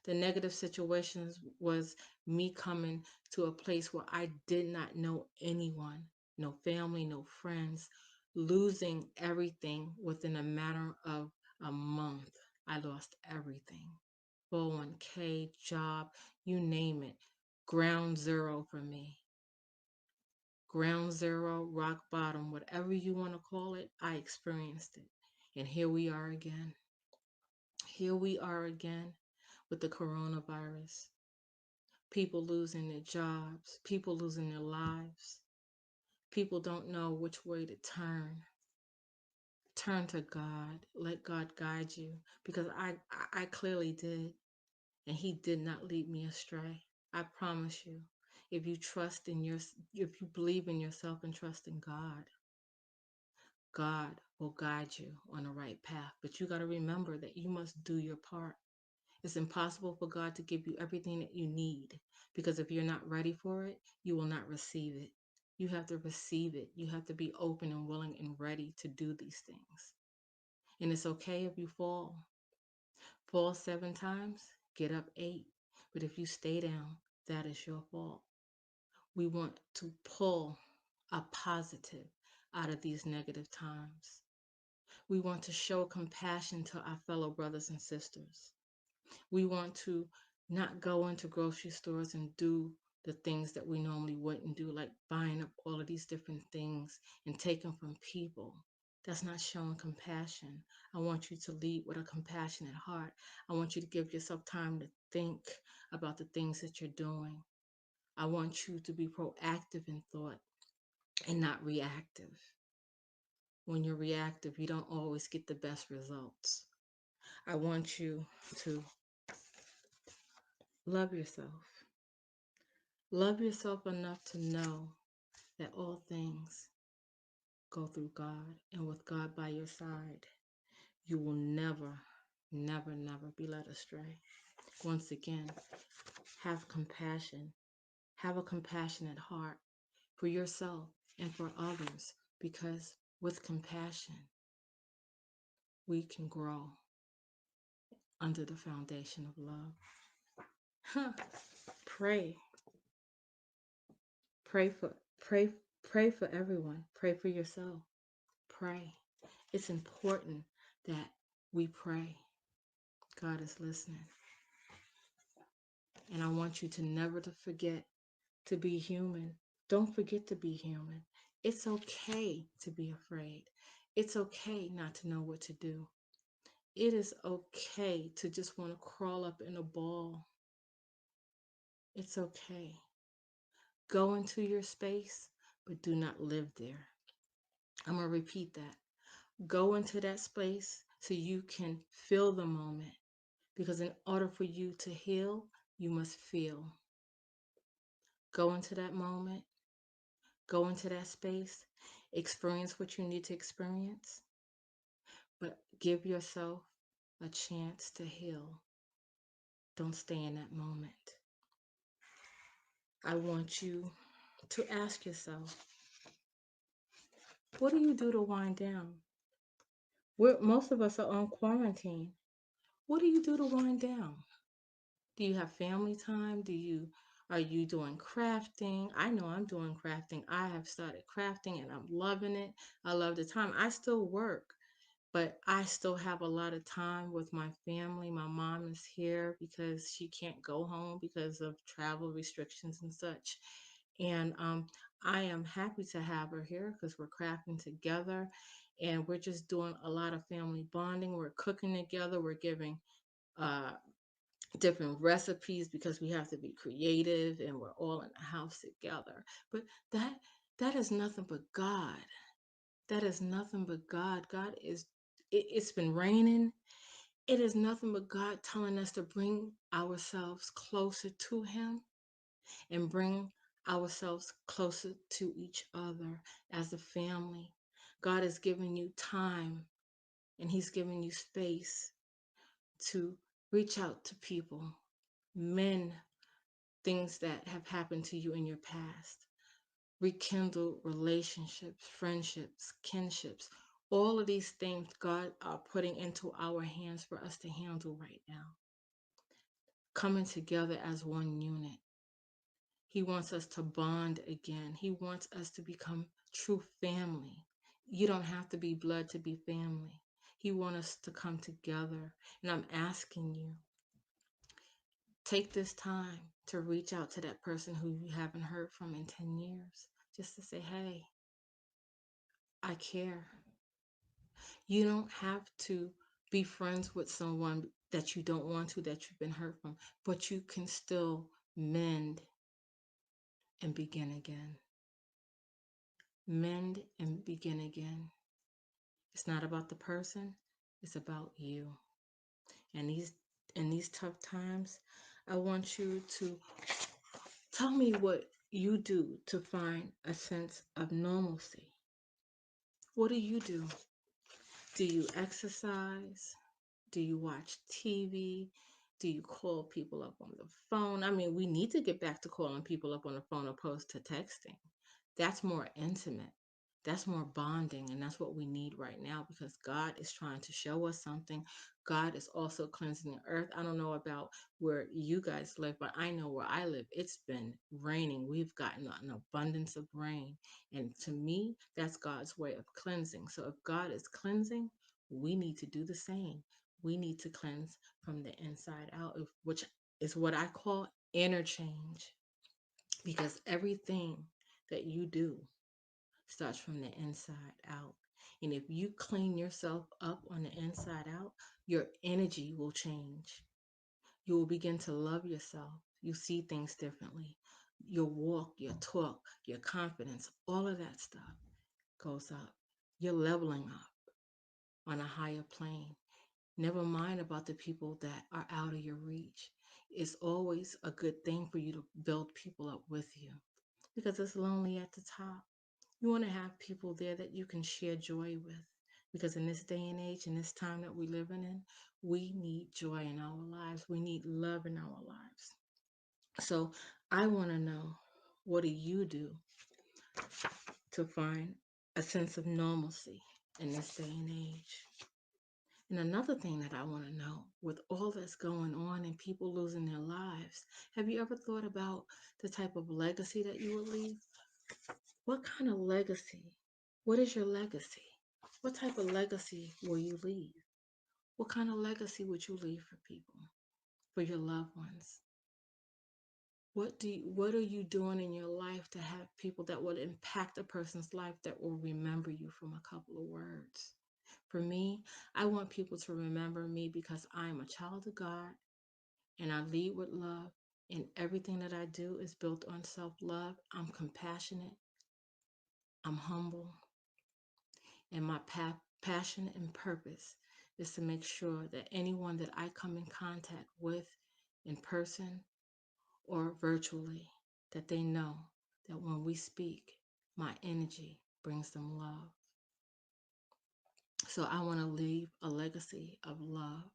The negative situations was me coming to a place where I did not know anyone, no family, no friends, losing everything within a matter of a month. I lost everything. 401k, job, you name it. Ground zero for me. Ground zero, rock bottom, whatever you want to call it, I experienced it. And here we are again. Here we are again with the coronavirus. People losing their jobs, people losing their lives. People don't know which way to turn. Turn to God. Let God guide you. Because I clearly did. And He did not lead me astray. I promise you. If you believe in yourself and trust in God, God will guide you on the right path. But you got to remember that you must do your part. It's impossible for God to give you everything that you need, because if you're not ready for it, you will not receive it. You have to receive it. You have to be open and willing and ready to do these things. And it's okay if you fall. Fall 7 times, get up 8. But if you stay down, that is your fault. We want to pull a positive out of these negative times. We want to show compassion to our fellow brothers and sisters. We want to not go into grocery stores and do the things that we normally wouldn't do, like buying up all of these different things and taking from people. That's not showing compassion. I want you to lead with a compassionate heart. I want you to give yourself time to think about the things that you're doing. I want you to be proactive in thought and not reactive. When you're reactive, you don't always get the best results. I want you to love yourself. Love yourself enough to know that all things go through God, and with God by your side, you will never, never, never be led astray. Once again, have compassion. Have a compassionate heart for yourself and for others, because with compassion, we can grow under the foundation of love. Pray. Pray for pray pray for everyone. Pray for yourself. Pray. It's important that we pray. God is listening. And I want you to never to forget to be human. Don't forget to be human. It's okay to be afraid. It's okay not to know what to do. It is okay to just want to crawl up in a ball. It's okay. Go into your space, but do not live there. I'm going to repeat that. Go into that space so you can feel the moment. Because in order for you to heal, you must feel. Go into that moment, go into that space, experience what you need to experience, but give yourself a chance to heal. Don't stay in that moment. I want you to ask yourself, what do you do to wind down? Most of us are on quarantine. What do you do to wind down? Do you have family time? Are you doing crafting? I know I'm doing crafting. I have started crafting and I'm loving it. I love the time. I still work, but I still have a lot of time with my family. My mom is here because she can't go home because of travel restrictions and such. And I am happy to have her here because we're crafting together and we're just doing a lot of family bonding. We're cooking together. We're giving uh, different recipes because we have to be creative and we're all in the house together. But that is nothing but God. That is nothing but God. It's been raining. It is nothing but God telling us to bring ourselves closer to Him and bring ourselves closer to each other as a family. God is giving you time and He's giving you space to reach out to people, men, things that have happened to you in your past, rekindle relationships, friendships, kinships. All of these things God are putting into our hands for us to handle right now. Coming together as one unit. He wants us to bond again. He wants us to become true family. You don't have to be blood to be family. He wants us to come together. And I'm asking you, take this time to reach out to that person who you haven't heard from in 10 years, just to say, hey, I care. You don't have to be friends with someone that you don't want to, that you've been hurt from, but you can still mend and begin again. Mend and begin again. It's not about the person, it's about you. And in these tough times, I want you to tell me what you do to find a sense of normalcy. What do you do? Do you exercise? Do you watch TV? Do you call people up on the phone? I mean, we need to get back to calling people up on the phone opposed to texting. That's more intimate. That's more bonding. And that's what we need right now because God is trying to show us something. God is also cleansing the earth. I don't know about where you guys live, but I know where I live. It's been raining. We've gotten an abundance of rain. And to me, that's God's way of cleansing. So if God is cleansing, we need to do the same. We need to cleanse from the inside out, which is what I call inner change. because everything that you do starts from the inside out. And if you clean yourself up on the inside out, your energy will change. You will begin to love yourself. You see things differently. Your walk, your talk, your confidence, all of that stuff goes up. You're leveling up on a higher plane. Never mind about the people that are out of your reach. It's always a good thing for you to build people up with you because it's lonely at the top. You want to have people there that you can share joy with because in this day and age, in this time that we're living in, we need joy in our lives. We need love in our lives. So I want to know, what do you do to find a sense of normalcy in this day and age? And another thing that I want to know, with all that's going on and people losing their lives, have you ever thought about the type of legacy that you would leave? What kind of legacy? What is your legacy? What type of legacy will you leave? What kind of legacy would you leave for people, for your loved ones? What are you doing in your life to have people that will impact a person's life that will remember you from a couple of words? For me, I want people to remember me because I am a child of God and I lead with love, and everything that I do is built on self-love. I'm compassionate, I'm humble, and my passion and purpose is to make sure that anyone that I come in contact with in person or virtually, that they know that when we speak, my energy brings them love. So I want to leave a legacy of love.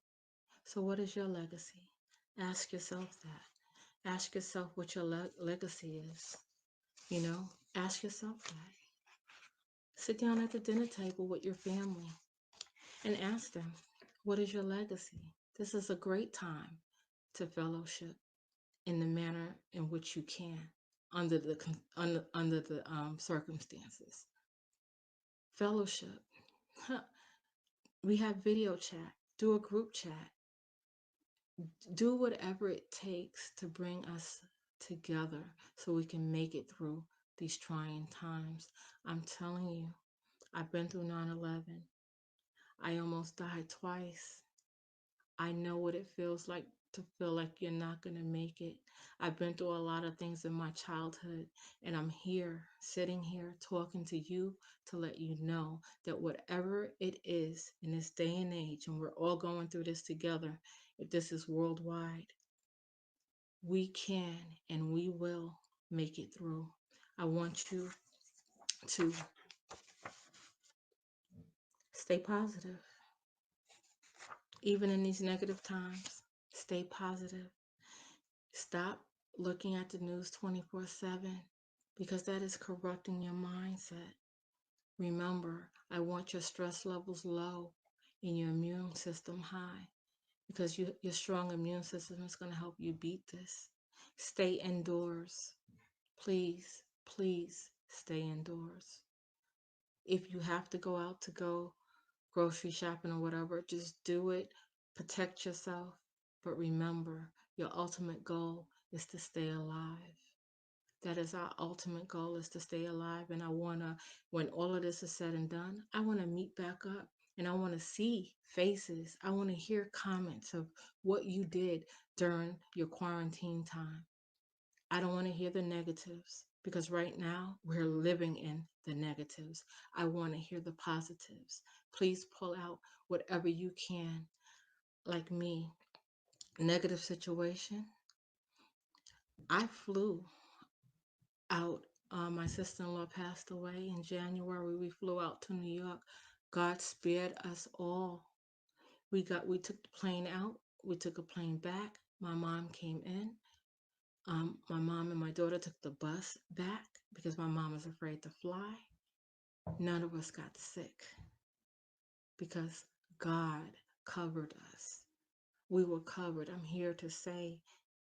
So what is your legacy? Ask yourself that. Ask yourself what your legacy is. You know, ask yourself that. Sit down at the dinner table with your family and ask them, what is your legacy? This is a great time to fellowship in the manner in which you can under the circumstances. Fellowship. We have video chat. Do a group chat. Do whatever it takes to bring us together so we can make it through these trying times. I'm telling you, I've been through 9/11. I almost died twice. I know what it feels like to feel like you're not going to make it. I've been through a lot of things in my childhood, and I'm here, sitting here, talking to you to let you know that whatever it is in this day and age, and we're all going through this together, if this is worldwide, we can and we will make it through. I want you to stay positive, even in these negative times. Stay positive. Stop looking at the news 24/7 because that is corrupting your mindset. Remember, I want your stress levels low and your immune system high because your strong immune system is going to help you beat this. Stay indoors. Please, please stay indoors. If you have to go out to go grocery shopping or whatever, just do it. Protect yourself. But remember, your ultimate goal is to stay alive. That is our ultimate goal, is to stay alive. And I want to, when all of this is said and done, I want to meet back up and I want to see faces. I want to hear comments of what you did during your quarantine time. I don't want to hear the negatives because right now we're living in the negatives. I want to hear the positives. Please pull out whatever you can. Like me, negative situation. I flew out. My sister-in-law passed away in January. We flew out to New York. God spared us all. We took the plane out. We took a plane back. My mom came in. My mom and my daughter took the bus back because my mom was afraid to fly. None of us got sick because God covered us. We were covered. I'm here to say,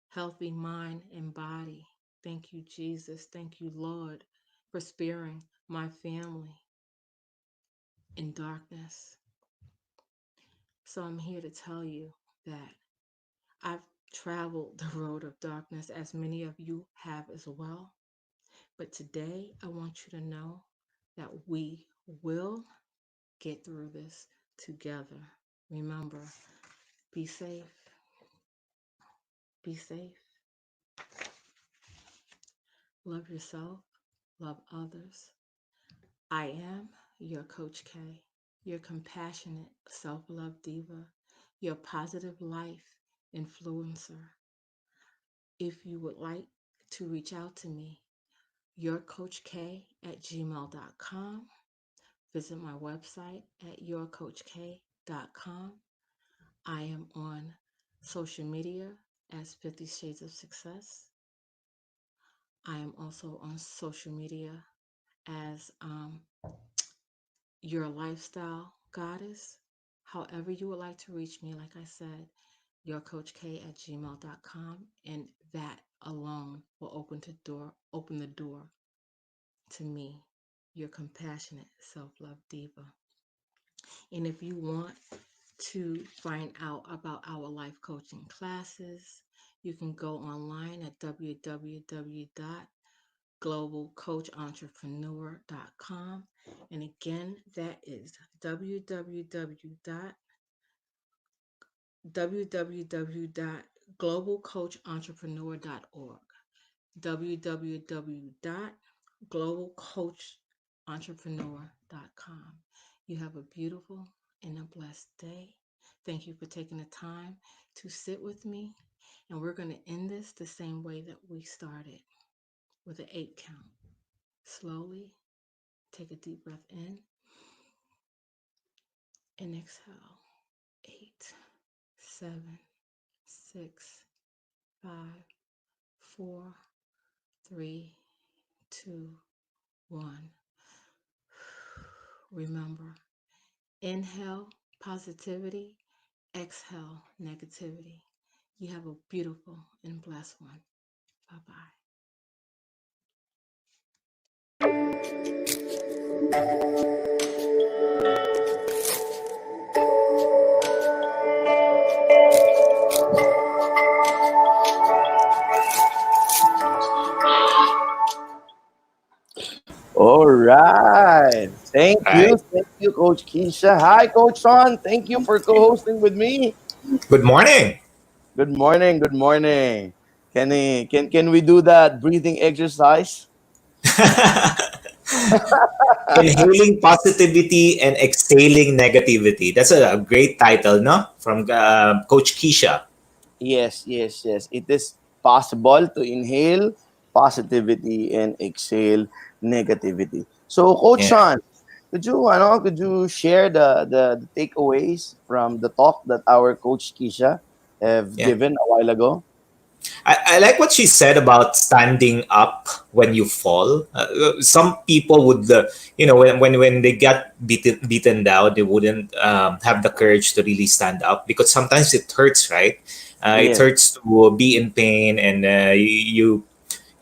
healthy mind and body. Thank you, Jesus. Thank you, Lord, for sparing my family in darkness. So I'm here to tell you that I've traveled the road of darkness, as many of you have as well. But today, I want you to know that we will get through this together. Remember, be safe, be safe, love yourself, love others. I am your Coach K, your compassionate self love diva, your positive life influencer. If you would like to reach out to me, yourcoachk@gmail.com. Visit my website at yourcoachk.com. I am on social media as 50 Shades of Success. I am also on social media as your lifestyle goddess. However, you would like to reach me, like I said, yourcoachk@gmail.com, and that alone will open the door to me, your compassionate self-love diva. And if you want to find out about our life coaching classes, you can go online at www.globalcoachentrepreneur.com. And again, that is www.globalcoachentrepreneur.org. www.globalcoachentrepreneur.com. You have a beautiful and a blessed day. Thank you for taking the time to sit with me. And we're going to end this the same way that we started, with an 8 count. Slowly take a deep breath in and exhale. 8, 7, 6, 5, 4, 3, 2, 1. Remember, inhale positivity, exhale negativity. You have a beautiful and blessed one. Bye bye. All right. Thank you, Coach Keisha. Hi, Coach Sean. Thank you for co-hosting with me. Good morning. Good morning. Good morning. Can we do that breathing exercise? Inhaling positivity and exhaling negativity. That's a great title, no? From Coach Keisha. Yes, yes, yes. It is possible to inhale positivity and exhale negativity. So, Coach Yeah. Sean, could you share the takeaways from the talk that our Coach Keisha have Yeah. given a while ago? I like what she said about standing up when you fall. Some people would, when they got beaten down, they wouldn't have the courage to really stand up because sometimes it hurts, right? It Yes. hurts to be in pain, and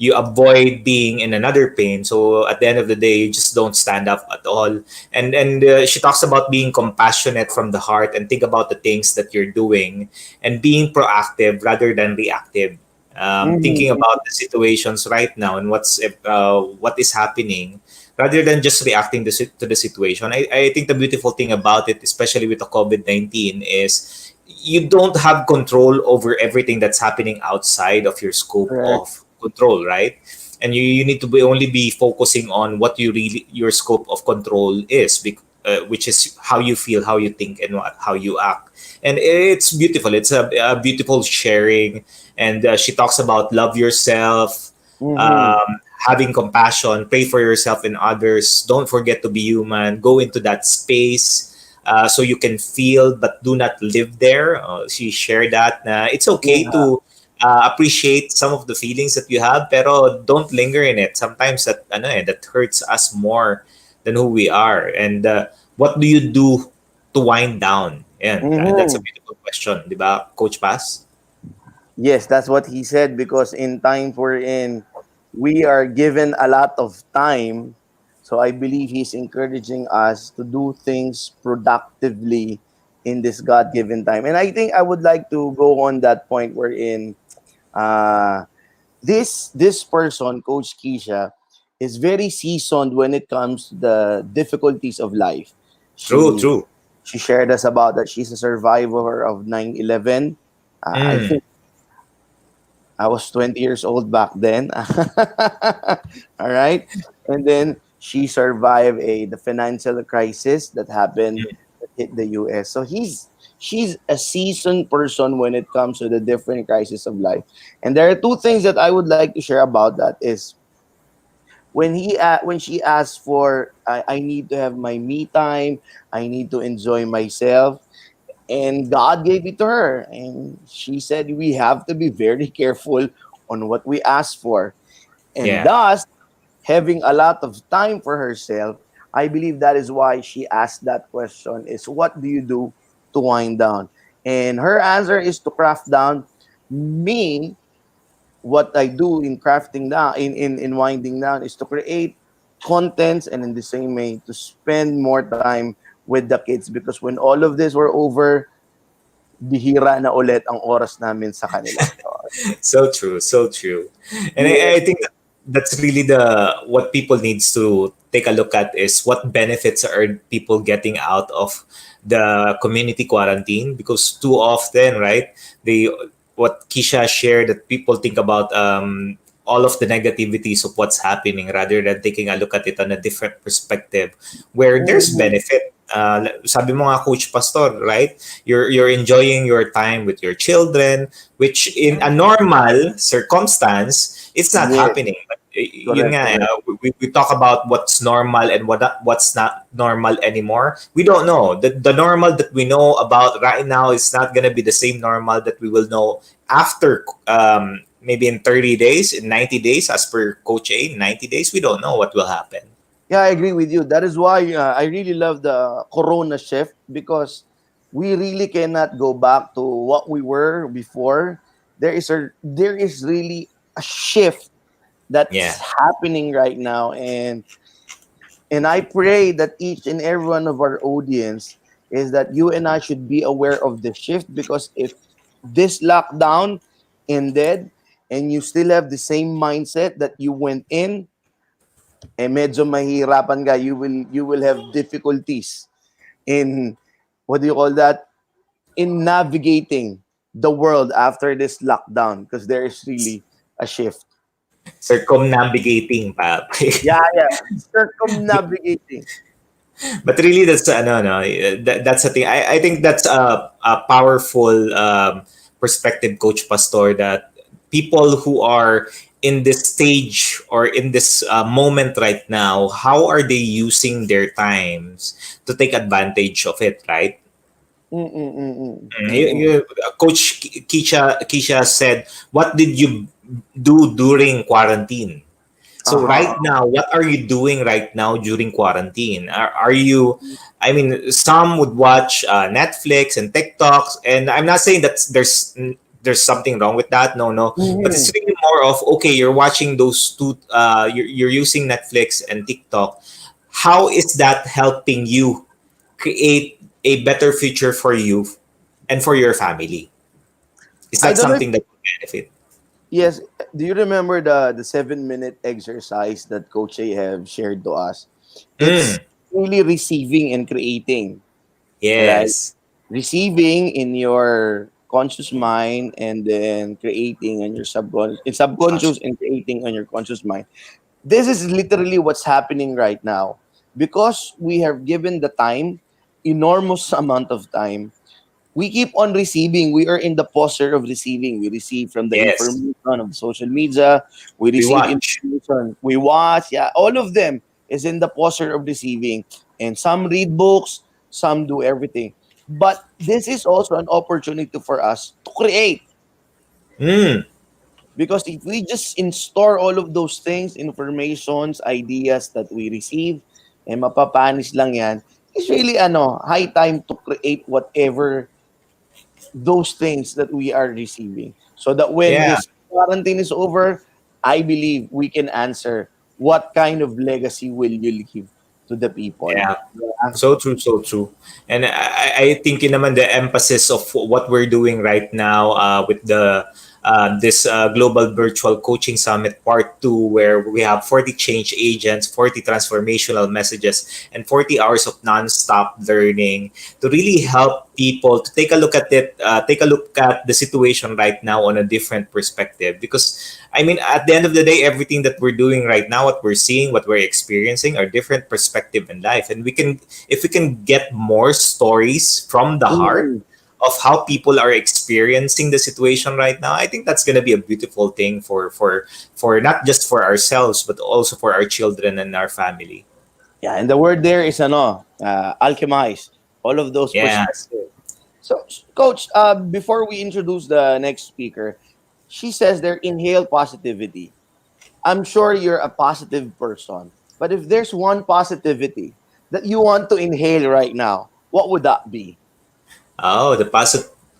you avoid being in another pain. So at the end of the day, you just don't stand up at all. And she talks about being compassionate from the heart and think about the things that you're doing and being proactive rather than reactive. Thinking Mm-hmm. about the situations right now and what is happening rather than just reacting to the situation. I think the beautiful thing about it, especially with the COVID-19, is you don't have control over everything that's happening outside of your scope Correct. of control, right? And you need to only be focusing on what your scope of control is, which is how you feel, how you think, and how you act. And it's beautiful. It's a beautiful sharing. And she talks about love yourself, Mm-hmm. having compassion, pray for yourself and others. Don't forget to be human. Go into that space so you can feel, but do not live there. She shared that it's okay Yeah. to appreciate some of the feelings that you have, pero don't linger in it. Sometimes that hurts us more than who we are. And what do you do to wind down? And that's a Mm-hmm. beautiful question, di ba, Coach Paz? Yes, that's what he said because in time we're in, we are given a lot of time. So I believe he's encouraging us to do things productively in this God-given time. And I think I would like to go on that point wherein uh, this person, Coach Keisha, is very seasoned when it comes to the difficulties of life. True, She true. she shared us about that she's a survivor of 9/11. I Mm. think I was 20 years old back then. All right. And then she survived the financial crisis that happened, that hit the US. So she's a seasoned person when it comes to the different crises of life. And there are two things that I would like to share about that is when she asked for I need to have my me time, I need to enjoy myself, and God gave it to her. And she said we have to be very careful on what we ask for. And Yeah. thus, having a lot of time for herself, I believe that is why she asked that question is what do you do to wind down? And her answer is to craft down. Me, what I do in crafting down, in winding down is to create contents, and in the same way to spend more time with the kids, because when all of this were over, bihira na ulit ang oras namin sa kanila. So, So true, so true. And yes. I think that's really the what people needs to take a look at is what benefits are people getting out of the community quarantine, because too often, right, they what Kisha shared, that people think about all of the negativities of what's happening rather than taking a look at it on a different perspective where there's Mm, benefit. Sabi mo nga, Coach Pastor, right? You're enjoying your time with your children, which in a normal circumstance, it's not yes, happening. But yun correct, nga, correct. we talk about what's normal and what's not normal anymore. We don't know. The normal that we know about right now is not going to be the same normal that we will know after maybe in 30 days, in 90 days, as per Coach A, 90 days, we don't know what will happen. Yeah, I agree with you. That is why I really love the Corona shift, because we really cannot go back to what we were before. There is really a shift that's Yeah. happening right now, and I pray that each and every one of our audience is that you and I should be aware of the shift, because if this lockdown ended and you still have the same mindset that you went in, medyo mahirapan ka, you will have difficulties in, what do you call that, in navigating the world after this lockdown, because there is really a shift. Circumnavigating pa. Yeah, yeah, circumnavigating. But really, that's no, that's the thing. I think that's a powerful perspective, Coach Pastor, that people who are in this stage or in this moment right now, how are they using their times to take advantage of it, right? Mm, mm, mm, mm, Mm, mm, mm. Coach Kisha said, "What did you do during quarantine?" So right Aha. now, what are you doing right now during quarantine? Are you? I mean, some would watch Netflix and TikToks, and I'm not saying that there's something wrong with that. No, no. But it's Mhm. really more of, okay, you're watching those two. You're using Netflix and TikTok. How is that helping you create a better future for you and for your family? Is I that don't know if, something that will benefit? yes, do you remember the 7 minute exercise that Coach A have shared to us? It's Mm, really receiving and creating, right? yes. Receiving in your conscious mind, and then creating on your subconscious, and creating on your conscious mind. This is literally what's happening right now, because we have given the time, enormous amount of time. We keep on receiving. We are in the posture of receiving. We receive from the Yes. information of social media. We We receive watch. information. We watch. Yeah, all of them is in the posture of receiving. And some read books, some do everything. But this is also an opportunity for us to create. Mm, Because if we just install all of those things, informations, ideas that we receive, and mapapanis lang yan, it's really high time to create whatever those things that we are receiving. So that when yeah. this quarantine is over, I believe we can answer what kind of legacy will you leave. to the people. Yeah. Yeah. So true, so true. And I think yun naman the emphasis of what we're doing right now with the this global virtual coaching summit part 2, where we have 40 change agents, 40 transformational messages, and 40 hours of non-stop learning to really help people to take a look at it, take a look at the situation right now on a different perspective. Because I mean, at the end of the day, everything that we're doing right now, what we're seeing, what we're experiencing, are different perspective in life, and we can, if we can get more stories from the heart Mm. of how people are experiencing the situation right now, I think that's going to be a beautiful thing for not just for ourselves but also for our children and our family. Yeah, and the word there is ano, alchemize all of those Yes. perspectives. So, Coach, before we introduce the next speaker, she says there inhale positivity. I'm sure you're a positive person, but if there's one positivity that you want to inhale right now, what would that be? Oh, the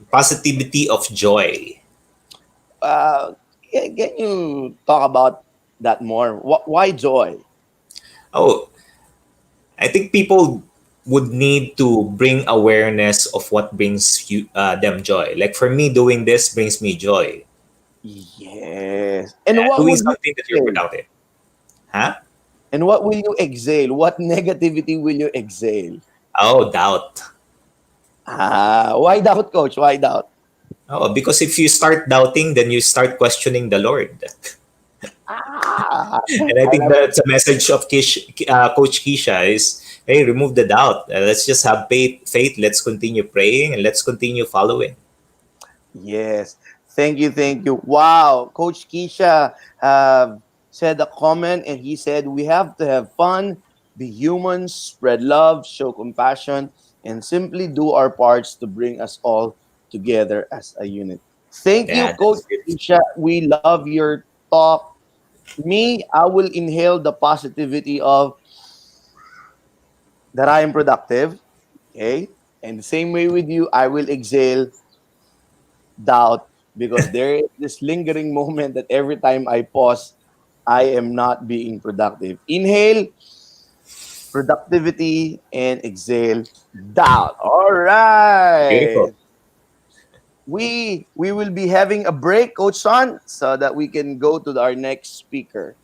positivity of joy. Uh, can you talk about that more? Why joy? Oh, I think people would need to bring awareness of what brings them joy. Like for me, doing this brings me joy. Yes. And And what doing would you something that you're exhale? proud of. Huh? And what will you exhale? What negativity will you exhale? Oh, doubt. Why doubt, Coach? Why doubt? Oh, because if you start doubting, then you start questioning the Lord. And I I think love that's a message of Coach Kisha is, hey, remove the doubt. Let's just have faith. Let's continue praying and let's continue following. Yes. Thank you. Thank you. Wow. Coach Keisha said a comment and he said, we have to have fun, be human, spread love, show compassion, and simply do our parts to bring us all together as a unit. Thank you, Yeah, Coach that's good. Keisha. We love your talk. Me, I will inhale the positivity of that I am productive. Okay. And the same way with you, I will exhale doubt because there is this lingering moment that every time I pause, I am not being productive. Inhale, productivity, and exhale, doubt. All Beautiful. right. We will be having a break, Coach Son, so that we can go to our next speaker.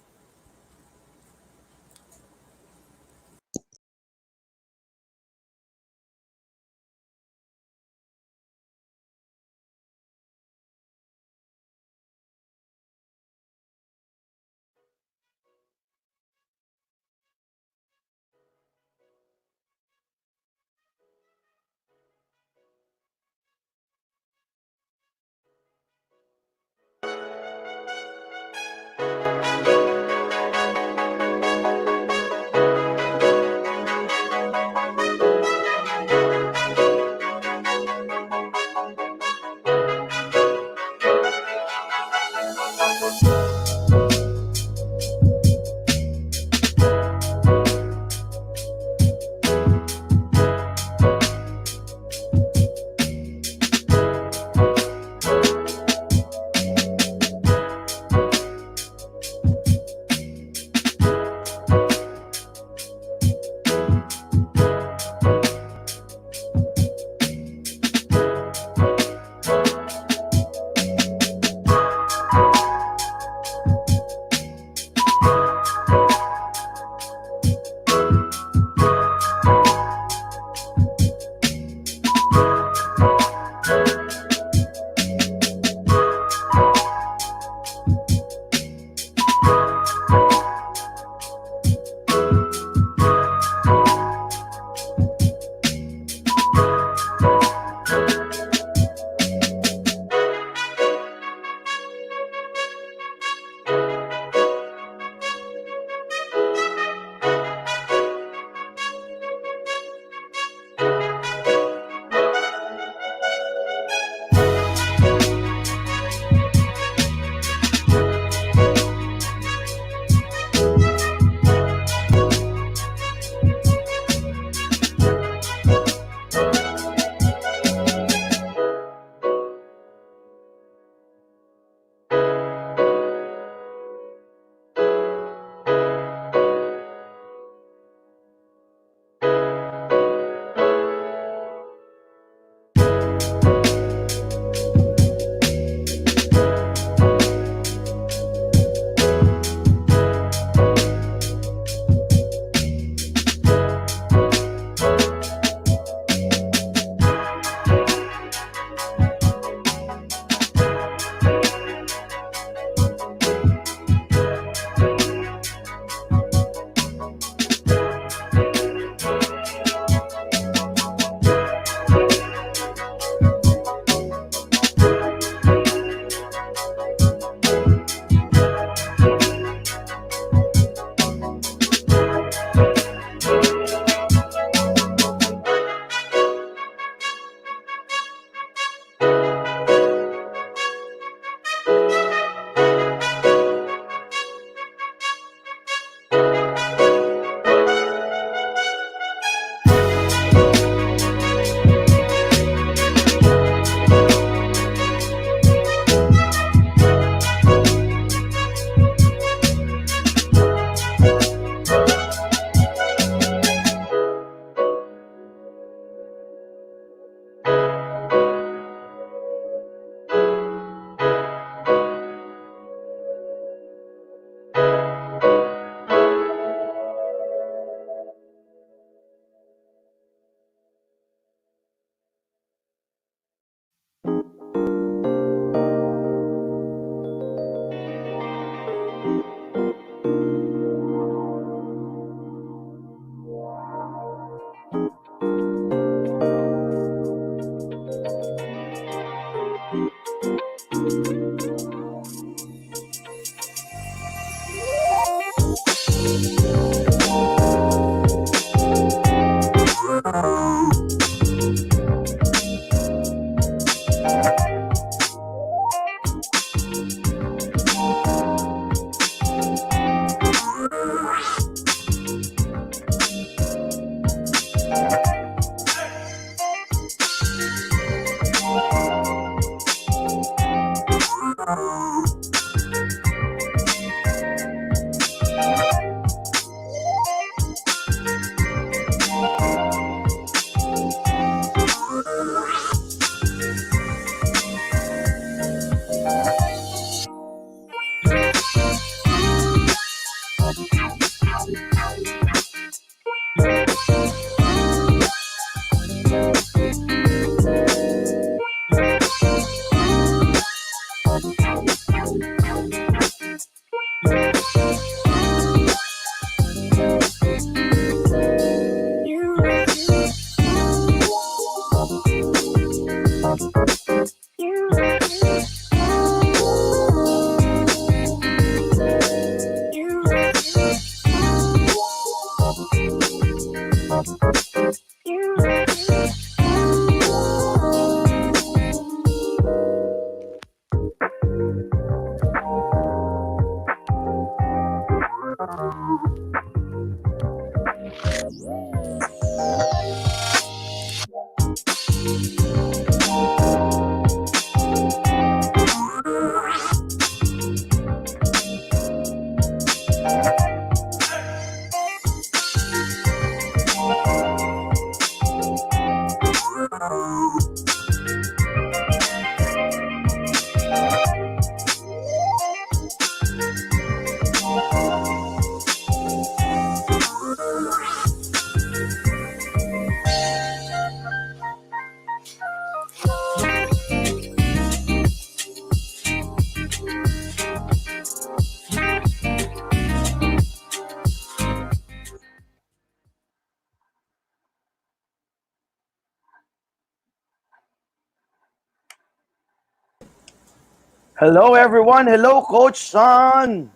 Hello, everyone. Hello, Coach Son.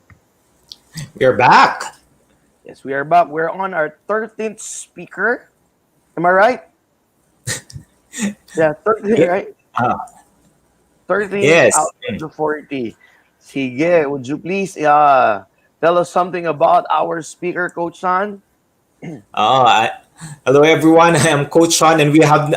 We're back. Yes, we are back. We're on our 13th speaker. Am I right? Yeah, 13, right? Uh, 13 yes. out of the 40. Sige, would you please tell us something about our speaker, Coach San? Oh, hello everyone. I am Coach Sean, and we have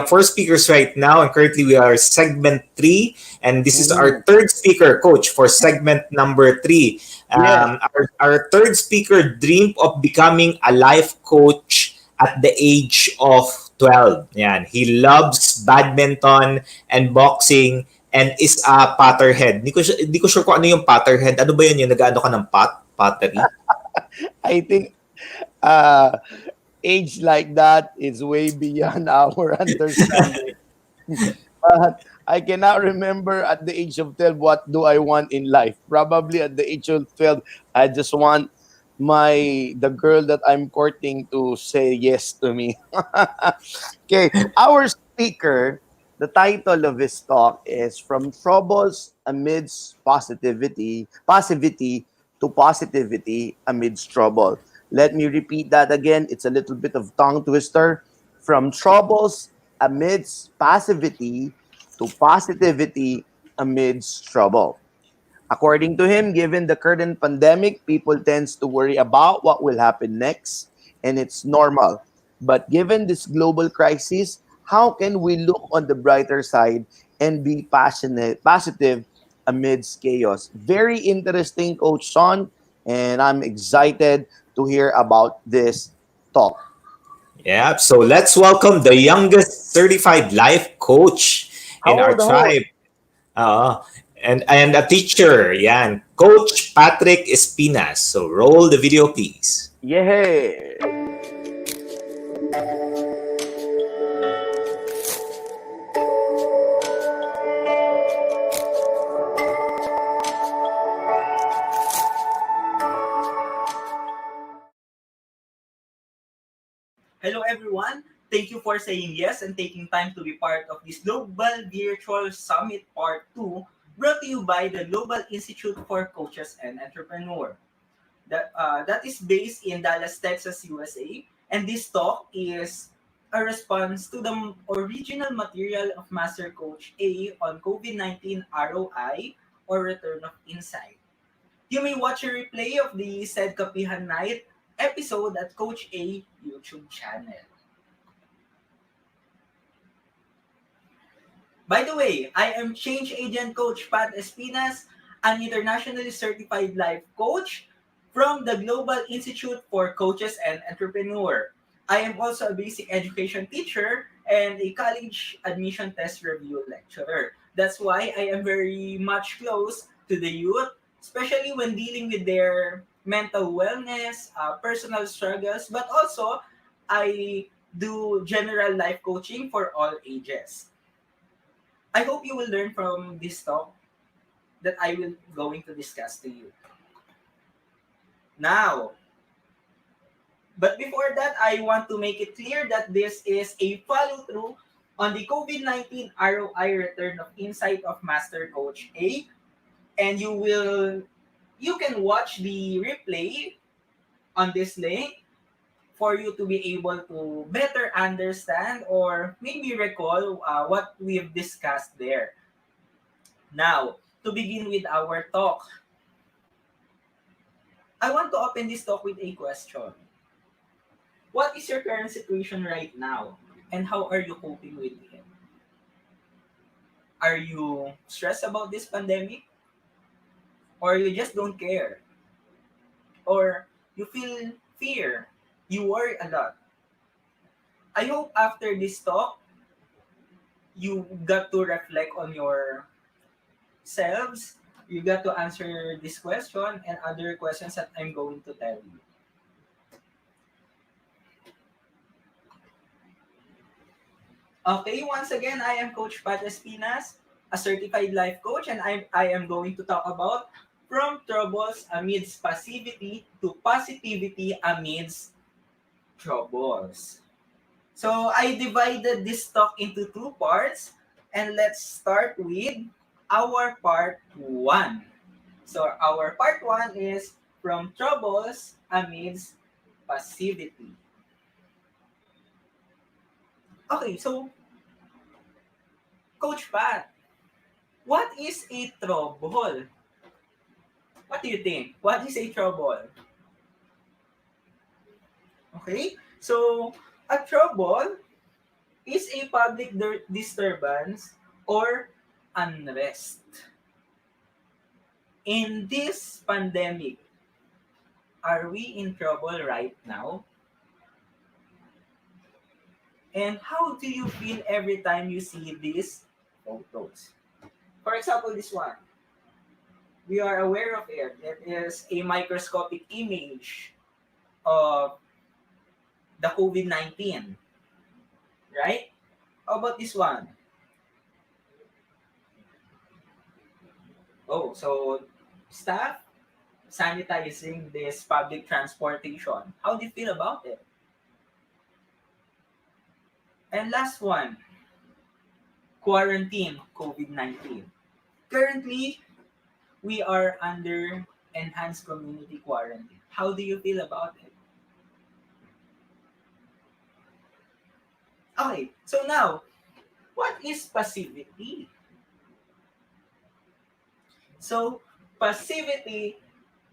four speakers right now, and currently we are segment three, and this is Mm, our third speaker, Coach, for segment number three. yes. Our third speaker dreamed of becoming a life coach at the age of 12. Yan. He loves badminton and boxing and is a potterhead. Di ko sure kung ano yung potterhead. Ano ba yun yung nag-ano ka ng pottery? I think uh, age like that is way beyond our understanding. But I cannot remember at the age of 12 what do I want in life. Probably at the age of 12, I just want the girl that I'm courting to say yes to me. Okay, our speaker, the title of his talk is From Troubles Amidst Passivity to Positivity Amidst Trouble. Let me repeat that again. It's a little bit of tongue twister. From troubles amidst passivity to positivity amidst trouble. According to him, given the current pandemic, people tends to worry about what will happen next, and it's normal. But given this global crisis, how can we look on the brighter side and be positive amidst chaos? Very interesting, Coach Sean, and I'm excited to hear about this talk. Yeah, so let's welcome the youngest certified life coach in our How old? tribe. Uh, and a teacher, yan, Coach Patrick Espinas. So roll the video, please. Yeah. Hello, everyone. Thank you for saying yes and taking time to be part of this Global Virtual Summit Part 2 brought to you by the Global Institute for Coaches and Entrepreneurs. That is based in Dallas, Texas, USA. And this talk is a response to the original material of Master Coach A on COVID-19 ROI or Return of Insight. You may watch a replay of the said Kapihan Night episode at Coach A YouTube channel. By the way, I am Change Agent Coach Pat Espinas, an internationally certified life coach from the Global Institute for Coaches and Entrepreneurs. I am also a basic education teacher and a college admission test review lecturer. That's why I am very much close to the youth, especially when dealing with their mental wellness, personal struggles, but also I do general life coaching for all ages. I hope you will learn from this talk that I will going to discuss to you. Now, but before that, I want to make it clear that this is a follow-through on the COVID-19 ROI Return of Insight of Master Coach A. And you can watch the replay on this link for you to be able to better understand or maybe recall what we've discussed there. Now, to begin with our talk, I want to open this talk with a question. What is your current situation right now? And how are you coping with it? Are you stressed about this pandemic? Or you just don't care? Or you feel fear? You worry a lot? I hope after this talk, you got to reflect on yourselves. You got to answer this question and other questions that I'm going to tell you. Okay, once again, I am Coach Pat Espinas, a certified life coach, and I am going to talk about from troubles amidst passivity to positivity amidst troubles. So I divided this talk into two parts, and let's start with our part one. So our part one is from troubles amidst passivity. Okay, so Coach Pat, what is a trouble? What do you think? What is a trouble? Okay, so a trouble is a public disturbance or unrest. In this pandemic, are we in trouble right now? And how do you feel every time you see these photos? For example, this one. We are aware of it. It is a microscopic image of the COVID-19, right? How about this one? Oh, so staff sanitizing this public transportation. How do you feel about it? And last one, quarantine COVID-19. Currently, we are under enhanced community quarantine. How do you feel about it? Okay, so now, what is passivity? So, passivity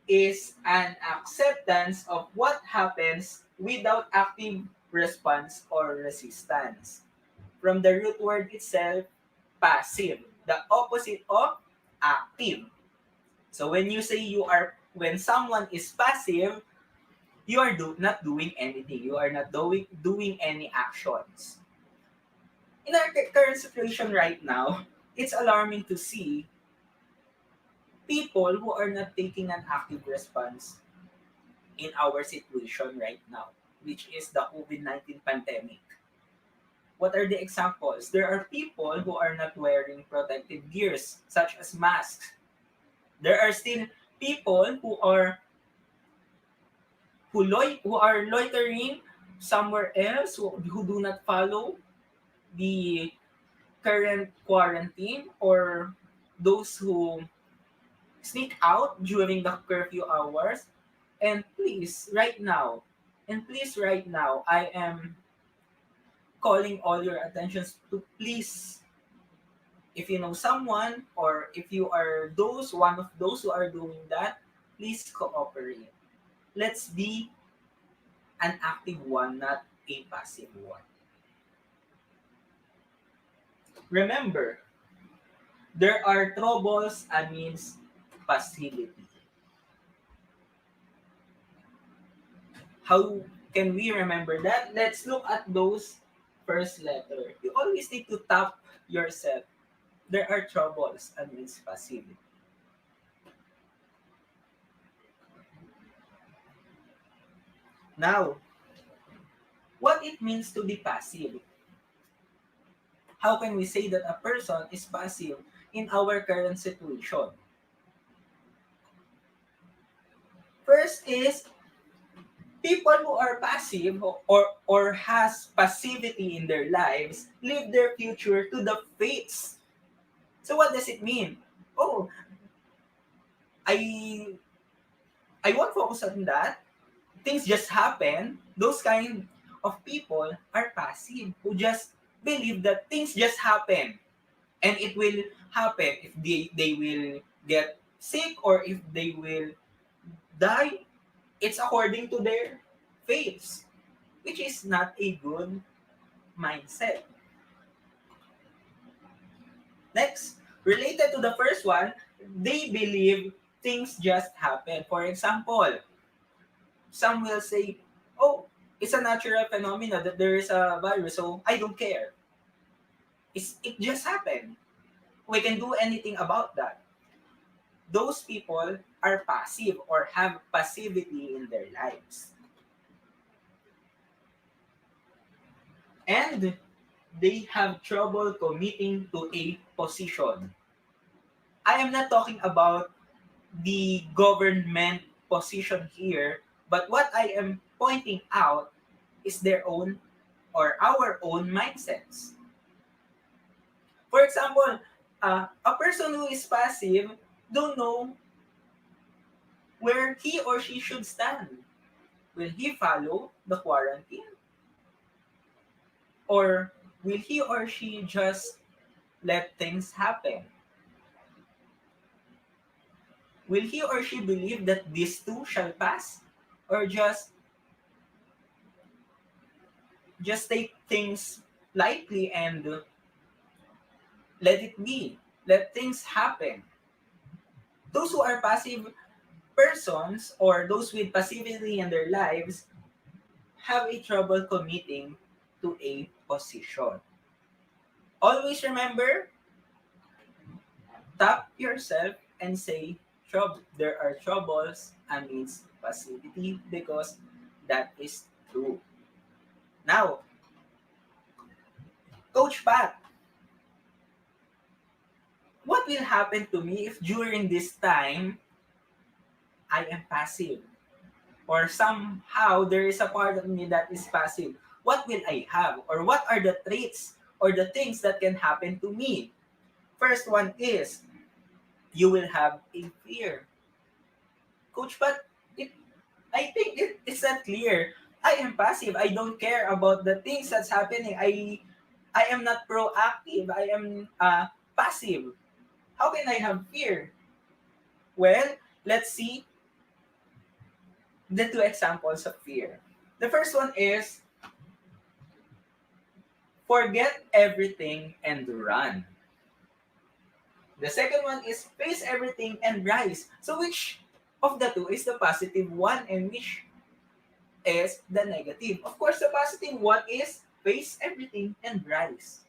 is an acceptance of what happens without active response or resistance. From the root word itself, passive, the opposite of active. So when you say when someone is passive, you are not doing anything. You are not doing any actions. In our current situation right now, it's alarming to see people who are not taking an active response in our situation right now, which is the COVID-19 pandemic. What are the examples? There are people who are not wearing protective gears, such as masks. There are still people who are loitering somewhere else, who do not follow the current quarantine, or those who sneak out during the curfew hours. And please right now, I am calling all your attentions to please, if you know someone, or if you are one of those who are doing that, please cooperate. Let's be an active one, not a passive one. Remember, there are troubles amidst passivity. How can we remember that? Let's look at those first letter. You always need to tap yourself. There are troubles amidst passivity. Now, what it means to be passive? How can we say that a person is passive in our current situation? First is people who are passive, or has passivity in their lives leave their future to the fates. So what does it mean? Oh, I I won't focus on that. Things just happen. Those kind of people are passive, who just believe that things just happen, and it will happen if they will get sick, or if they will die. It's according to their faiths, which is not a good mindset. Next, related to the first one, they believe things just happen. For example, some will say, oh, it's a natural phenomenon that there is a virus, so I don't care. It just happened. We can do anything about that. Those people are passive or have passivity in their lives. And they have trouble committing to a position. I am not talking about the government position here, but what I am pointing out is their own or our own mindsets. For example, a person who is passive don't know where he or she should stand. Will he follow the quarantine? Or will he or she just let things happen? Will he or she believe that this too shall pass? Or just take things lightly and let it be. Let things happen. Those who are passive persons or those with passivity in their lives have a trouble committing to a position. Always remember, tap yourself and say, there are troubles amidst passivity because that is true. Now, Coach Pat, what will happen to me if during this time I am passive? Or somehow there is a part of me that is passive. What will I have? Or what are the traits or the things that can happen to me? First one is you will have a fear. Coach, but I think it's not clear. I am passive. I don't care about the things that's happening. I am not proactive. I am passive. How can I have fear? Well, let's see the two examples of fear. The first one is forget everything and run. The second one is face everything and rise. So which of the two is the positive one and which is the negative? Of course, the positive one is face everything and rise.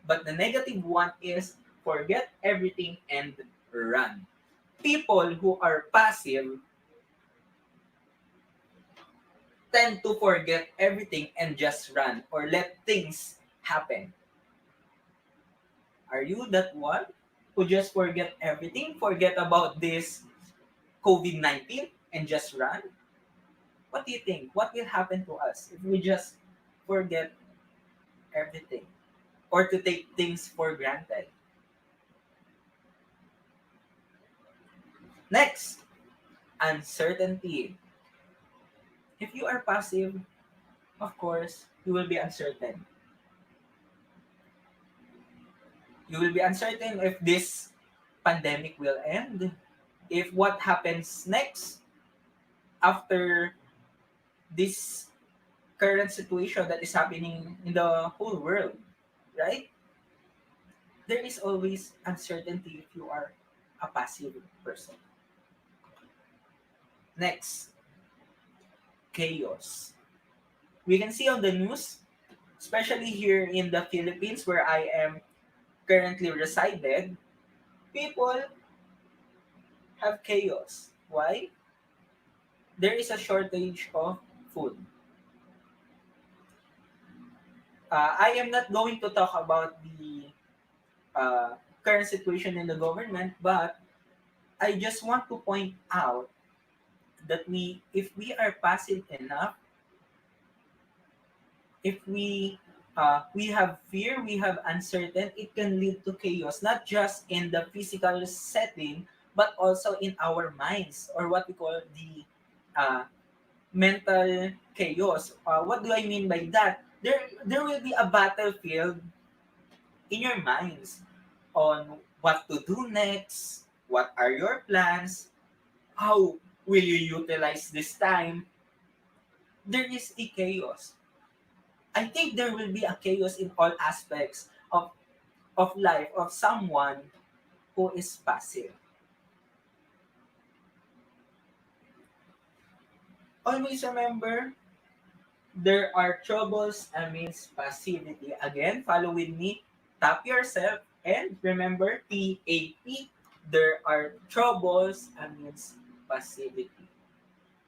But the negative one is forget everything and run. People who are passive tend to forget everything and just run or let things happen. Are you that one who just forget everything, forget about this COVID-19 and just run? What do you think? What will happen to us if we just forget everything or to take things for granted? Next, uncertainty. If you are passive, of course, you will be uncertain. You will be uncertain if this pandemic will end, if what happens next after this current situation that is happening in the whole world, right? There is always uncertainty if you are a passive person. Next, chaos. We can see on the news, especially here in the Philippines where I am currently resided, people have chaos. Why? There is a shortage of food. I am not going to talk about the current situation in the government, but I just want to point out that if we are passive enough, if we have fear, we have uncertain, it can lead to chaos, not just in the physical setting, but also in our minds, or what we call the uh, mental chaos. What do I mean by that? There will be a battlefield in your minds on what to do next, what are your plans, how will you utilize this time. There is a chaos. I think there will be a chaos in all aspects of life of someone who is passive. Always remember, there are troubles amidst passivity. Again, follow with me. Tap yourself and remember TAP. There are troubles amidst passivity.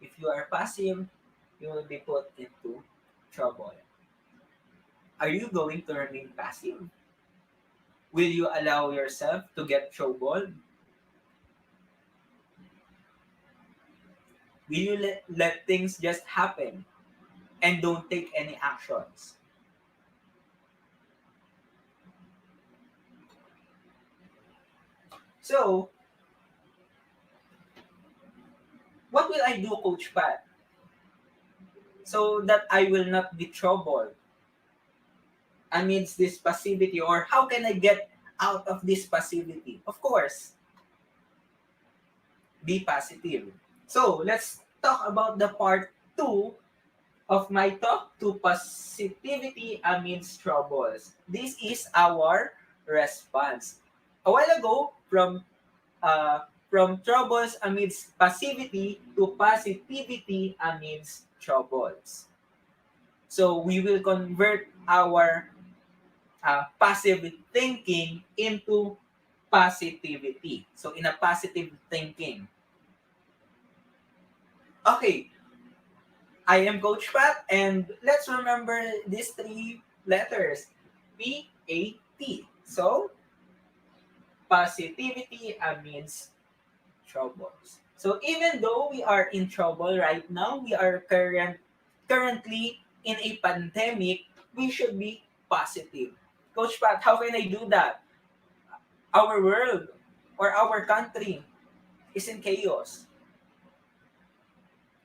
If you are passive, you will be put into trouble. Are you going to remain passive? Will you allow yourself to get troubled? Will you let things just happen and don't take any actions? So, what will I do, Coach Pat, so that I will not be troubled amidst this passivity? Or how can I get out of this passivity? Of course, be positive. So, let's talk about the part 2 of my talk to positivity amidst troubles. This is our response. A while ago, from troubles amidst passivity to positivity amidst troubles. So we will convert our passive thinking into positivity. So in a positive thinking. Okay, I am Coach Pat, and let's remember these three letters. PAT. So positivity amidst troubles. So even though we are in trouble right now, we are currently in a pandemic, we should be positive. Coach Pat, how can I do that? Our world or our country is in chaos.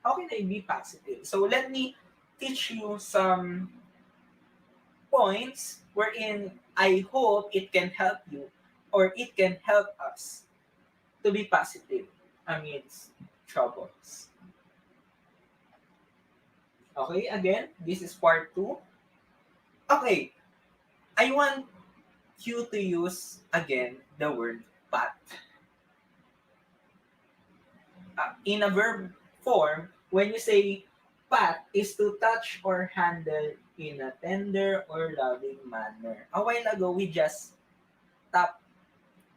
How can I be positive? So let me teach you some points wherein I hope it can help you or it can help us to be positive amidst troubles. Okay, again, this is part 2. Okay, I want you to use again the word pat. In a verb form, when you say pat is to touch or handle in a tender or loving manner. A while ago, we just tap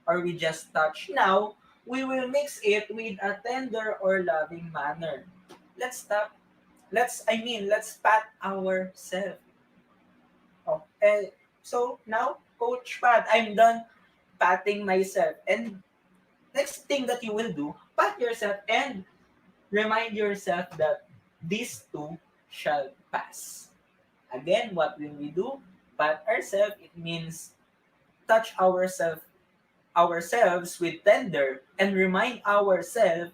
or we just touch. Now, we will mix it with a tender or loving manner. Let's tap. Let's pat ourselves. Oh, so now, Coach Pat, I'm done patting myself. And next thing that you will do, pat yourself and remind yourself that these two shall pass. Again, what will we do? Pat ourselves, it means touch ourselves with tender and remind ourselves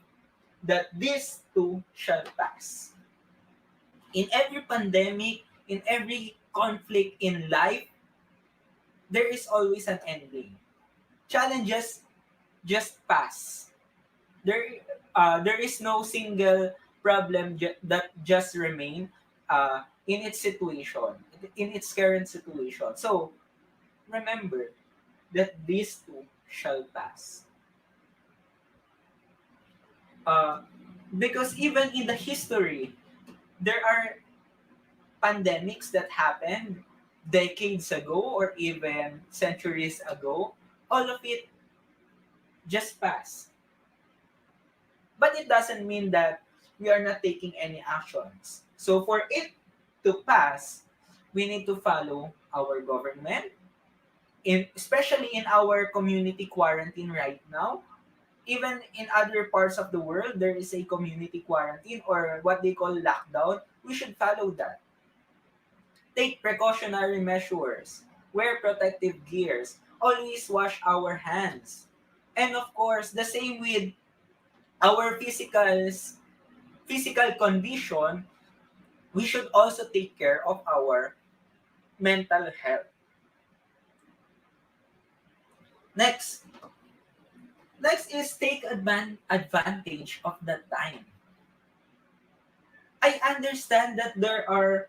that these two shall pass. In every pandemic, in every conflict in life, there is always an ending. Challenges just pass. There is no single problem that just remain in its situation, in its current situation. So remember that these two shall pass. Uh, because even in the history, there are pandemics that happened decades ago or even centuries ago. All of it just passed. But it doesn't mean that we are not taking any actions. So for it to pass, we need to follow our government, especially in our community quarantine right now. Even in other parts of the world, there is a community quarantine or what they call lockdown. We should follow that. Take precautionary measures. Wear protective gears. Always wash our hands. And of course, the same with our physical condition, we should also take care of our mental health. Next, next is take advantage of the time. I understand that there are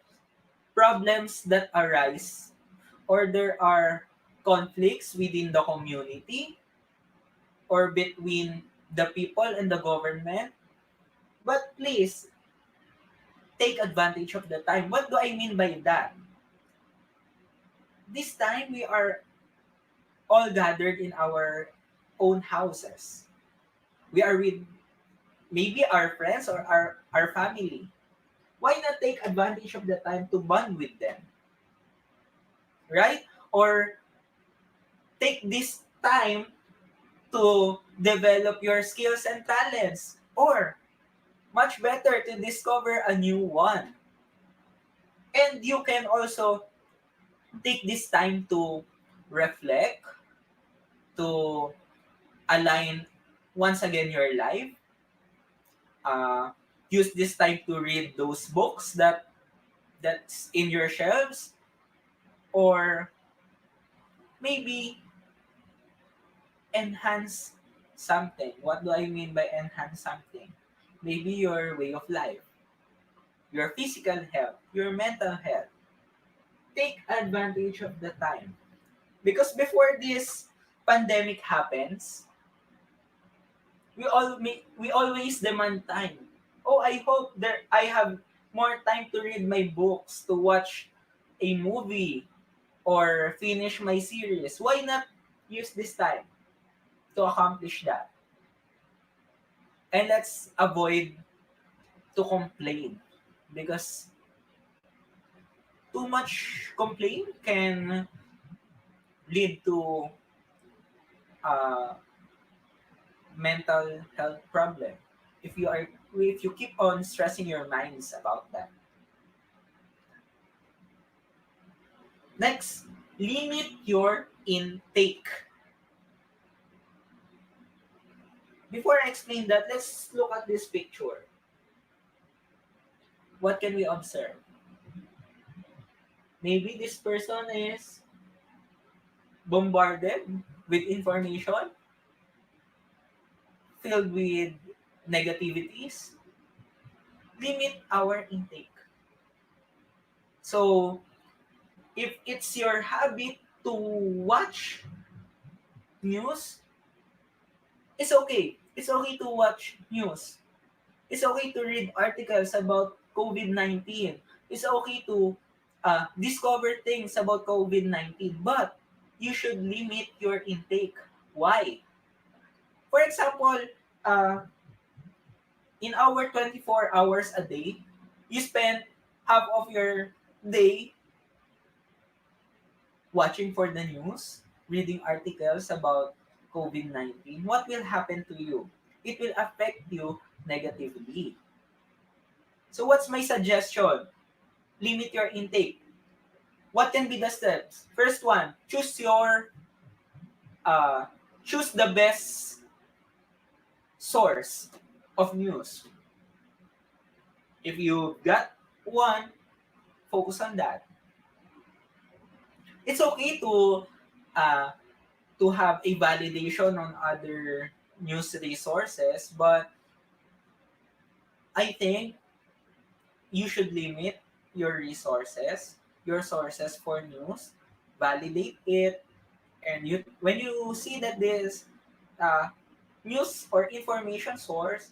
problems that arise or there are conflicts within the community or between the people and the government. But please take advantage of the time. What do I mean by that? This time we are all gathered in our own houses. We are with maybe our friends or our family. Why not take advantage of the time to bond with them? Right? Or take this time to develop your skills and talents. Or much better to discover a new one. And you can also take this time to reflect, to align once again your life. Uh, Use this time to read those books that's in your shelves, or maybe enhance something. What do I mean by enhance something? Maybe your way of life, your physical health, your mental health. Take advantage of the time. Because before this pandemic happens, we always demand time. Oh, I hope there I have more time to read my books, to watch a movie, or finish my series. Why not use this time to accomplish that? And let's avoid to complain, because too much complain can lead to uh, mental health problem. If you keep on stressing your minds about that. Next, limit your intake. Before I explain that, let's look at this picture. What can we observe? Maybe this person is bombarded with information, filled with negativities. Limit our intake. So, if it's your habit to watch news, it's okay. It's okay to watch news. It's okay to read articles about COVID-19. It's okay to discover things about COVID-19. But you should limit your intake. Why? For example, uh, in our 24 hours a day, you spend half of your day watching for the news, reading articles about COVID-19. What will happen to you? It will affect you negatively. So what's my suggestion? Limit your intake. What can be the steps? First one, uh, choose the best source of news. If you got one, focus on that. It's okay uh, to have a validation on other news resources, but I think you should limit your sources for news, validate it, and you when you see that this uh, news or information source,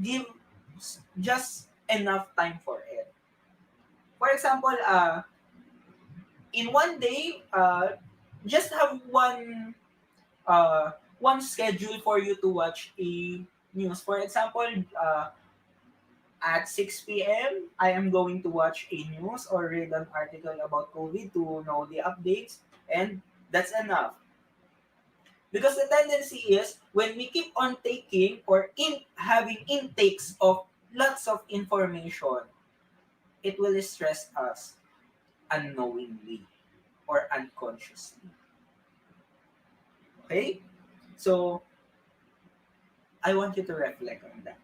give just enough time for it. For example, in one day, just have one schedule for you to watch a news. For example, at 6 p.m., I am going to watch a news or read an article about COVID to know the updates, and that's enough. Because the tendency is when we keep on taking or having intakes of lots of information, it will stress us unknowingly or unconsciously. Okay? So I want you to reflect on that.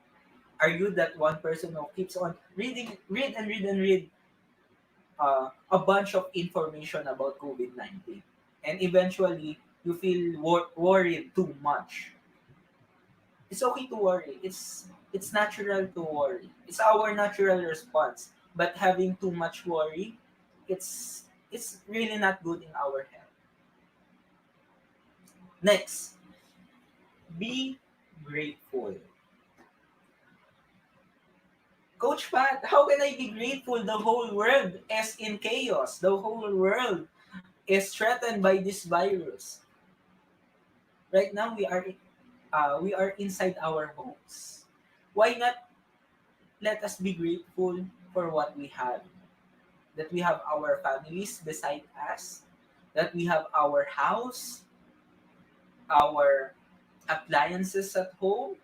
Are you that one person who keeps on read and read and read a bunch of information about COVID-19, and eventually you feel worried too much? It's okay to worry. It's natural to worry. It's our natural response. but having too much worry, it's really not good in our health. Next, be grateful. Coach Pat, how can I be grateful? The whole world is in chaos. The whole world is threatened by this virus. Right now, we are inside our homes. Why not let us be grateful for what we have? That we have our families beside us, that we have our house, our appliances at home,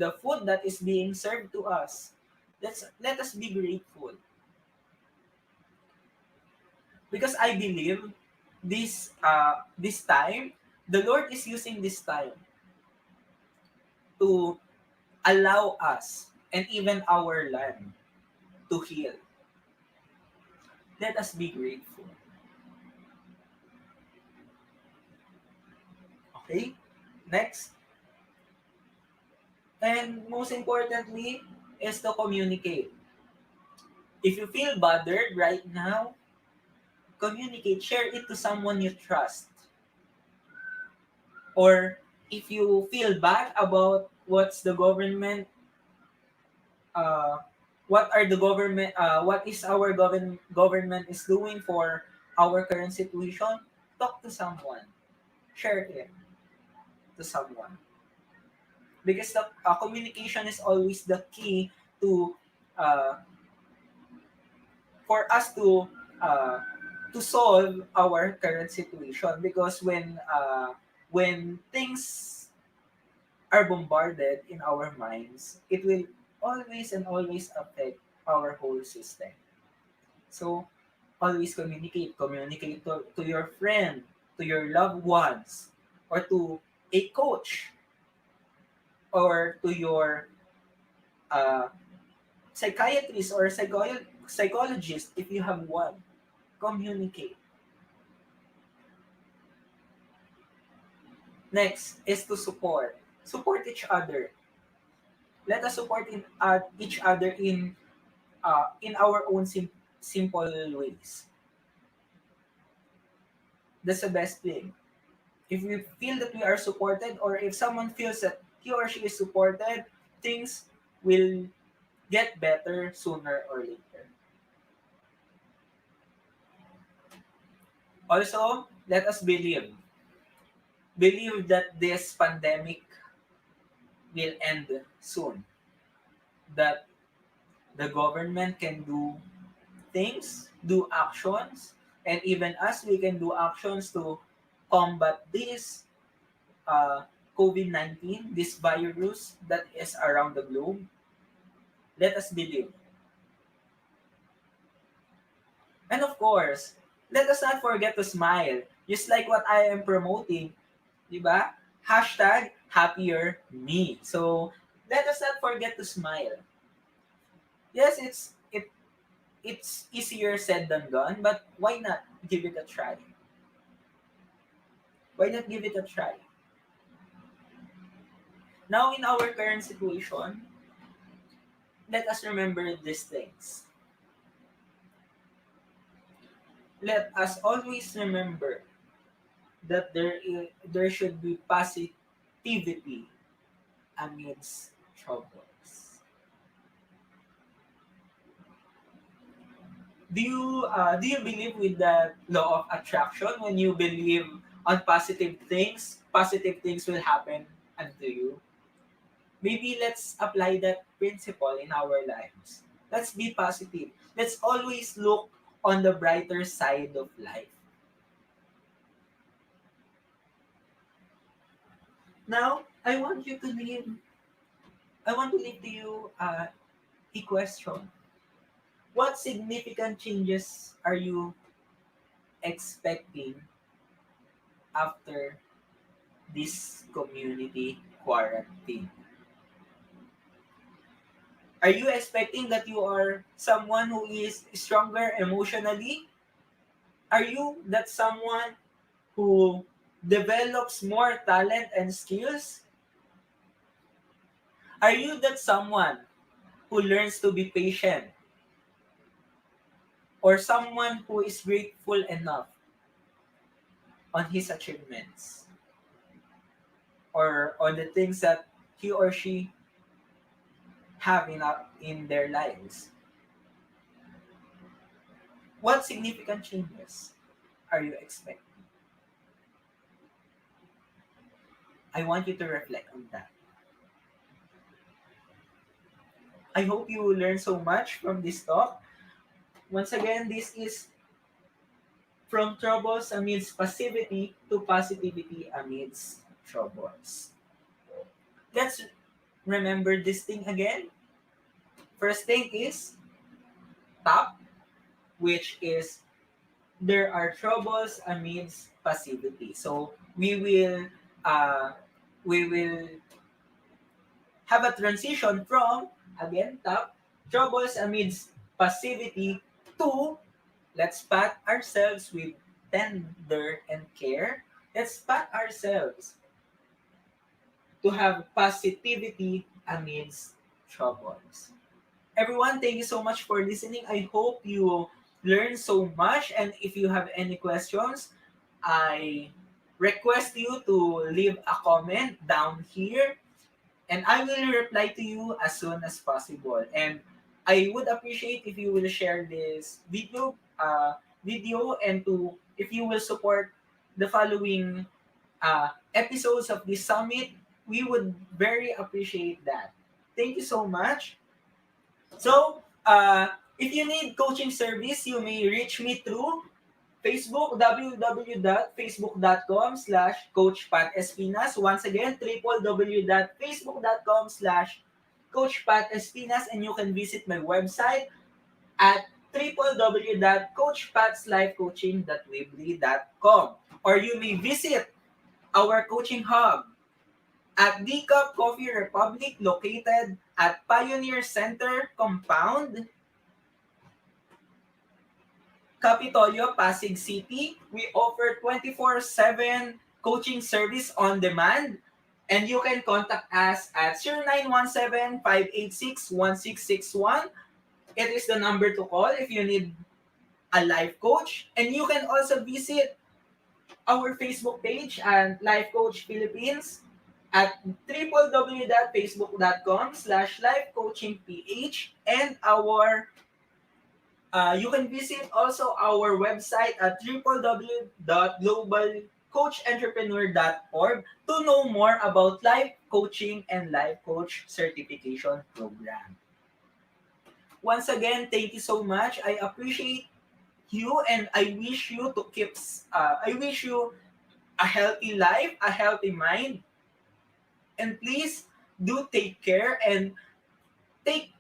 the food that is being served to us. Let us be grateful. Because I believe this time, the Lord is using this time to allow us and even our land to heal. Let us be grateful. Okay? Next. And most importantly is to communicate. If you feel bothered right now, communicate, share it to someone you trust. Or if you feel bad about uh, what is our government is doing for our current situation, talk to someone, share it to someone. Because the communication is always the key to uh, for us uh, to solve our current situation. Because when things are bombarded in our minds, it will always and always affect our whole system. So always communicate. Communicate to your friend, to your loved ones, or to a coach, or to your uh, psychiatrist or psychologist if you have one. Communicate. Next is to support. Support each other. Let us support each other in our own simple ways. That's the best thing. If we feel that we are supported, or if someone feels that he or she is supported, things will get better sooner or later. Also, let us believe that this pandemic will end soon. That the government can do things, do actions, and even us, we can do actions to combat this COVID-19, this virus that is around the globe. Let us believe. And of course, let us not forget to smile. Just like what I am promoting, di ba? Hashtag happier me. So, let us not forget to smile. Yes, it's easier said than done, but why not give it a try? Why not give it a try? Now, in our current situation, let us remember these things. Let us always remember that there should be positivity amidst troubles. Do you believe with the law of attraction? When you believe on positive things will happen unto you. Maybe let's apply that principle in our lives. Let's be positive. Let's always look on the brighter side of life. Now, I want to leave to you a question. What significant changes are you expecting after this community quarantine? Are you expecting that you are someone who is stronger emotionally? Are you that someone who develops more talent and skills? Are you that someone who learns to be patient? or someone who is grateful enough on his achievements or on the things that he or she have in their lives? What significant changes are you expecting? I want you to reflect on that. I hope you will learn so much from this talk. Once again, this is from troubles amidst passivity to positivity amidst troubles. Let's remember this thing again. First thing is top, which is there are troubles amidst passivity. So uh, we will have a transition from again top troubles amidst passivity to let's pat ourselves with tender and care. Let's pat ourselves to have positivity amidst troubles. Everyone, thank you so much for listening. I hope you learned so much. And if you have any questions, I request you to leave a comment down here and I will reply to you as soon as possible. And I would appreciate if you will share this video and to if you will support the following episodes of this summit. We would very appreciate that. Thank you so much. So, if you need coaching service, you may reach me through Facebook, www.facebook.com/coachpatespinas. Once again, www.facebook.com/coachpatespinas. And you can visit my website at www.coachpatslifecoaching.weebly.com. Or you may visit our coaching hub at D Cup Coffee Republic located at Pioneer Center Compound, Capitolio, Pasig City. We offer 24/7 coaching service on demand and you can contact us at 0917-586-1661. It is the number to call if you need a life coach. And you can also visit our Facebook page and Life Coach Philippines at www.facebook.com/lifecoachingph and you can visit also our website at www.globalcoachentrepreneur.org to know more about life coaching and life coach certification program. Once again, thank you so much. I appreciate you and I wish you to I wish you a healthy life, a healthy mind, and please do take care and take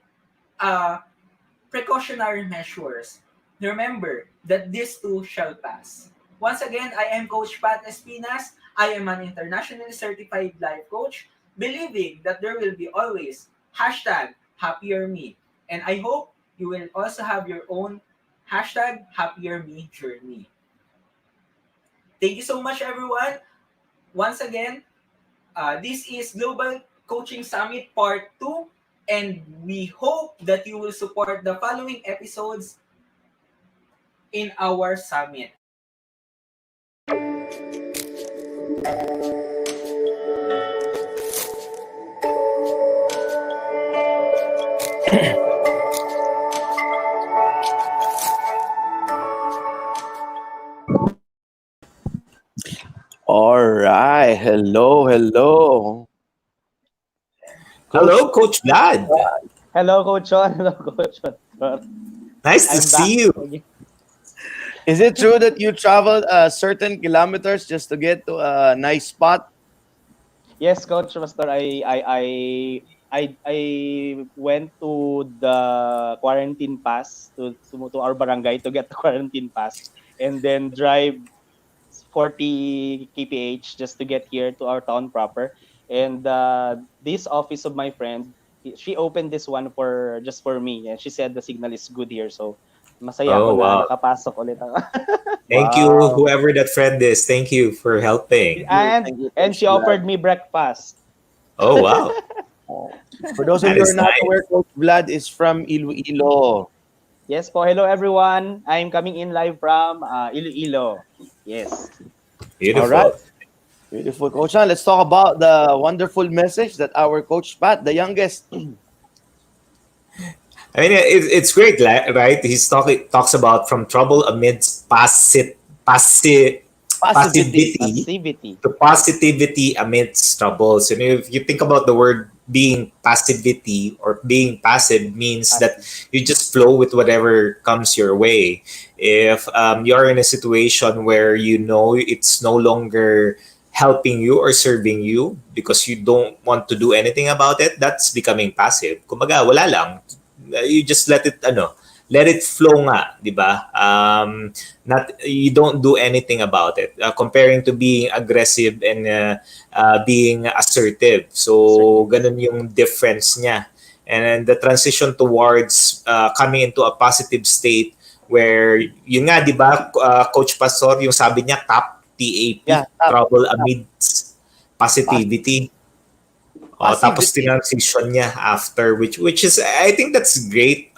uh, precautionary measures. Remember that this too shall pass. Once again, I am Coach Pat Espinas. I am an internationally certified life coach, believing that there will be always hashtag happier me. And I hope you will also have your own hashtag happier me journey. Thank you so much, everyone. Once again, this is Global Coaching Summit Part 2, and we hope that you will support the following episodes in our summit. All right. Hello, hello. Coach, Hello, Coach Vlad. Hello, Coach Sean. Hello, Coach Sean. Nice to I'm back. see you. is it true that you traveled certain kilometers just to get to a nice spot? Yes, Coach Pastor. I went to the quarantine pass to our barangay to get the quarantine pass, and then drive 40 kph just to get here to our town proper. And this office of my friend, she opened this one for just for me, and she said the signal is good here. So masaya ako Oh, na wow. nakapasok ulit ako. Thank you, Wow. whoever that friend is. Thank you for helping. Thank you, And Coach she Vlad. offered me breakfast. Oh, wow. Oh. For those of That you who is are not aware, nice. Coach Vlad is from Iloilo. Yes po. Hello everyone. I'm coming in live from Iloilo. Yes. All right. Beautiful. Beautiful, Coach John. Let's talk about the wonderful message that our Coach Pat, the youngest, I mean, it's great, right? Talks about from trouble amidst passivity. passivity Passivity. to positivity amidst troubles. And if you think about the word being passivity or being passive means that Passive. you just flow with whatever comes your way. If you're in a situation where you know it's no longer helping you or serving you because you don't want to do anything about it, that's becoming passive. Kumbaga, wala lang. You just let it flow nga, di ba? Not you don't do anything about it. Comparing to being aggressive and being assertive. So Assertive. ganun yung difference niya. And then the transition towards coming into a positive state where yun nga, di ba, Coach Pastor, yung sabi niya Yeah, TAP, tap, trouble tap, amidst pass, positivity. Tapos passivity. tinransition niya after which is I think that's great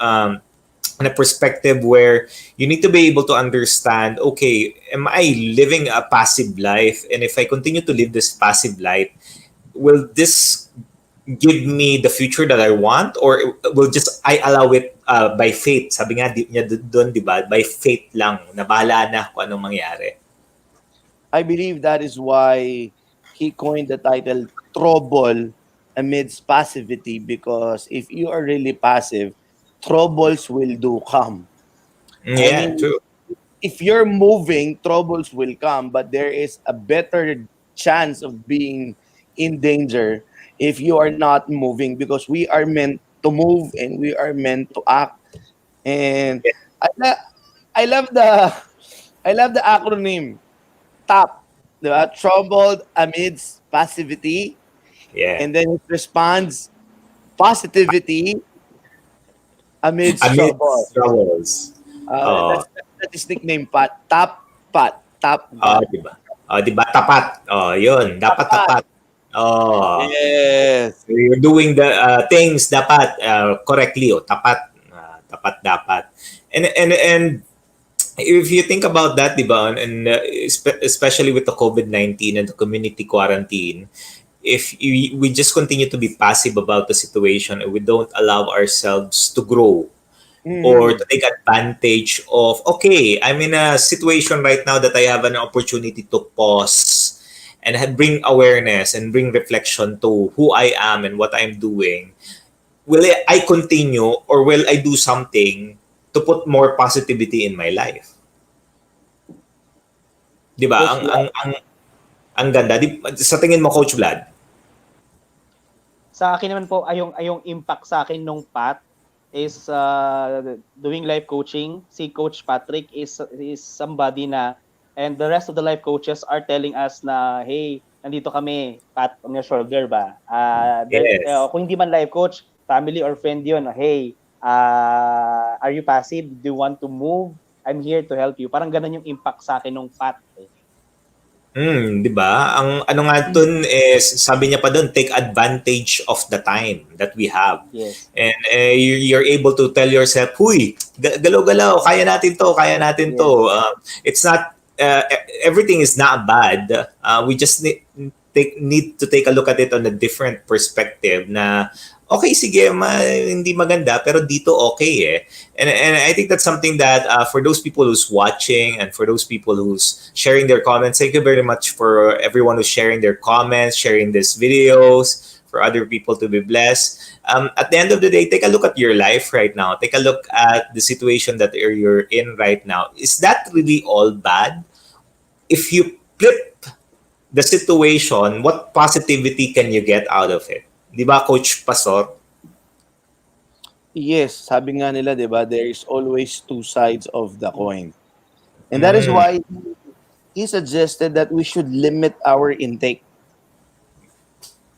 in a perspective where you need to be able to understand, okay, am I living a passive life, and if I continue to live this passive life, will this give me the future that I want, or will just I allow it by faith? Sabi nga niya doon, di ba, by faith lang na bahala na kung anong mangyari. I believe that is why he coined the title Trouble amidst passivity, because if you are really passive, troubles will do come. I Yeah, mean, true. if you're moving, troubles will come, but there is a better chance of being in danger if you are not moving, because we are meant to move and we are meant to act. And I, lo- I love the I love the acronym TAP, diba? Troubled amidst passivity, Yeah. and then it responds positivity amidst trouble. Amidst troubles. Oh, That's his nickname, Pat. Tap, oh, Pat. di ba? Oh, di ba? Tapat. Oh, yun. Dapat Tapat. tapat. Oh. Yes. So you're doing the things dapat correctly. Oh, tapat. Tapat dapat. And if you think about that, di ba? And especially with the COVID-19 and the community quarantine, if we just continue to be passive about the situation and we don't allow ourselves to grow or Mhm. to take advantage of, okay, I'm in a situation right now that I have an opportunity to pause and bring awareness and bring reflection to who I am and what I'm doing. Will I continue or will I do something to put more positivity in my life? 'Di ba? Coach Ang ganda. Sa tingin mo, Coach Vlad? Sa akin naman po, ay yung impact sa akin nung Pat is doing life coaching. Si Coach Patrick is somebody na, and the rest of the life coaches are telling us na, hey, nandito kami, pat on your shoulder ba? Yes. Kung hindi man life coach, family or friend yun, hey, are you passive? Do you want to move? I'm here to help you. Parang ganun yung impact sa akin nung Pat. Eh. 'Di ba? Ang ano nga dun is, sabi niya pa dun, take advantage of the time that we have. Yes. And you're able to tell yourself, "Huy, galaw-galaw, kaya natin 'to, kaya natin 'to." Yes. It's not everything is not bad. We just need to take a look at it on a different perspective na okay, sige, hindi maganda, pero dito okay eh. And I think that's something that for those people who's watching and for those people who's sharing their comments, thank you very much for everyone who's sharing their comments, sharing these videos, for other people to be blessed. At the end of the day, take a look at your life right now. Take a look at the situation that you're in right now. Is that really all bad? If you flip the situation, what positivity can you get out of it? Di ba, Coach Pastor? Yes, sabi nga nila, 'di ba, there is always two sides of the coin. And that is Mm, why he suggested that we should limit our intake.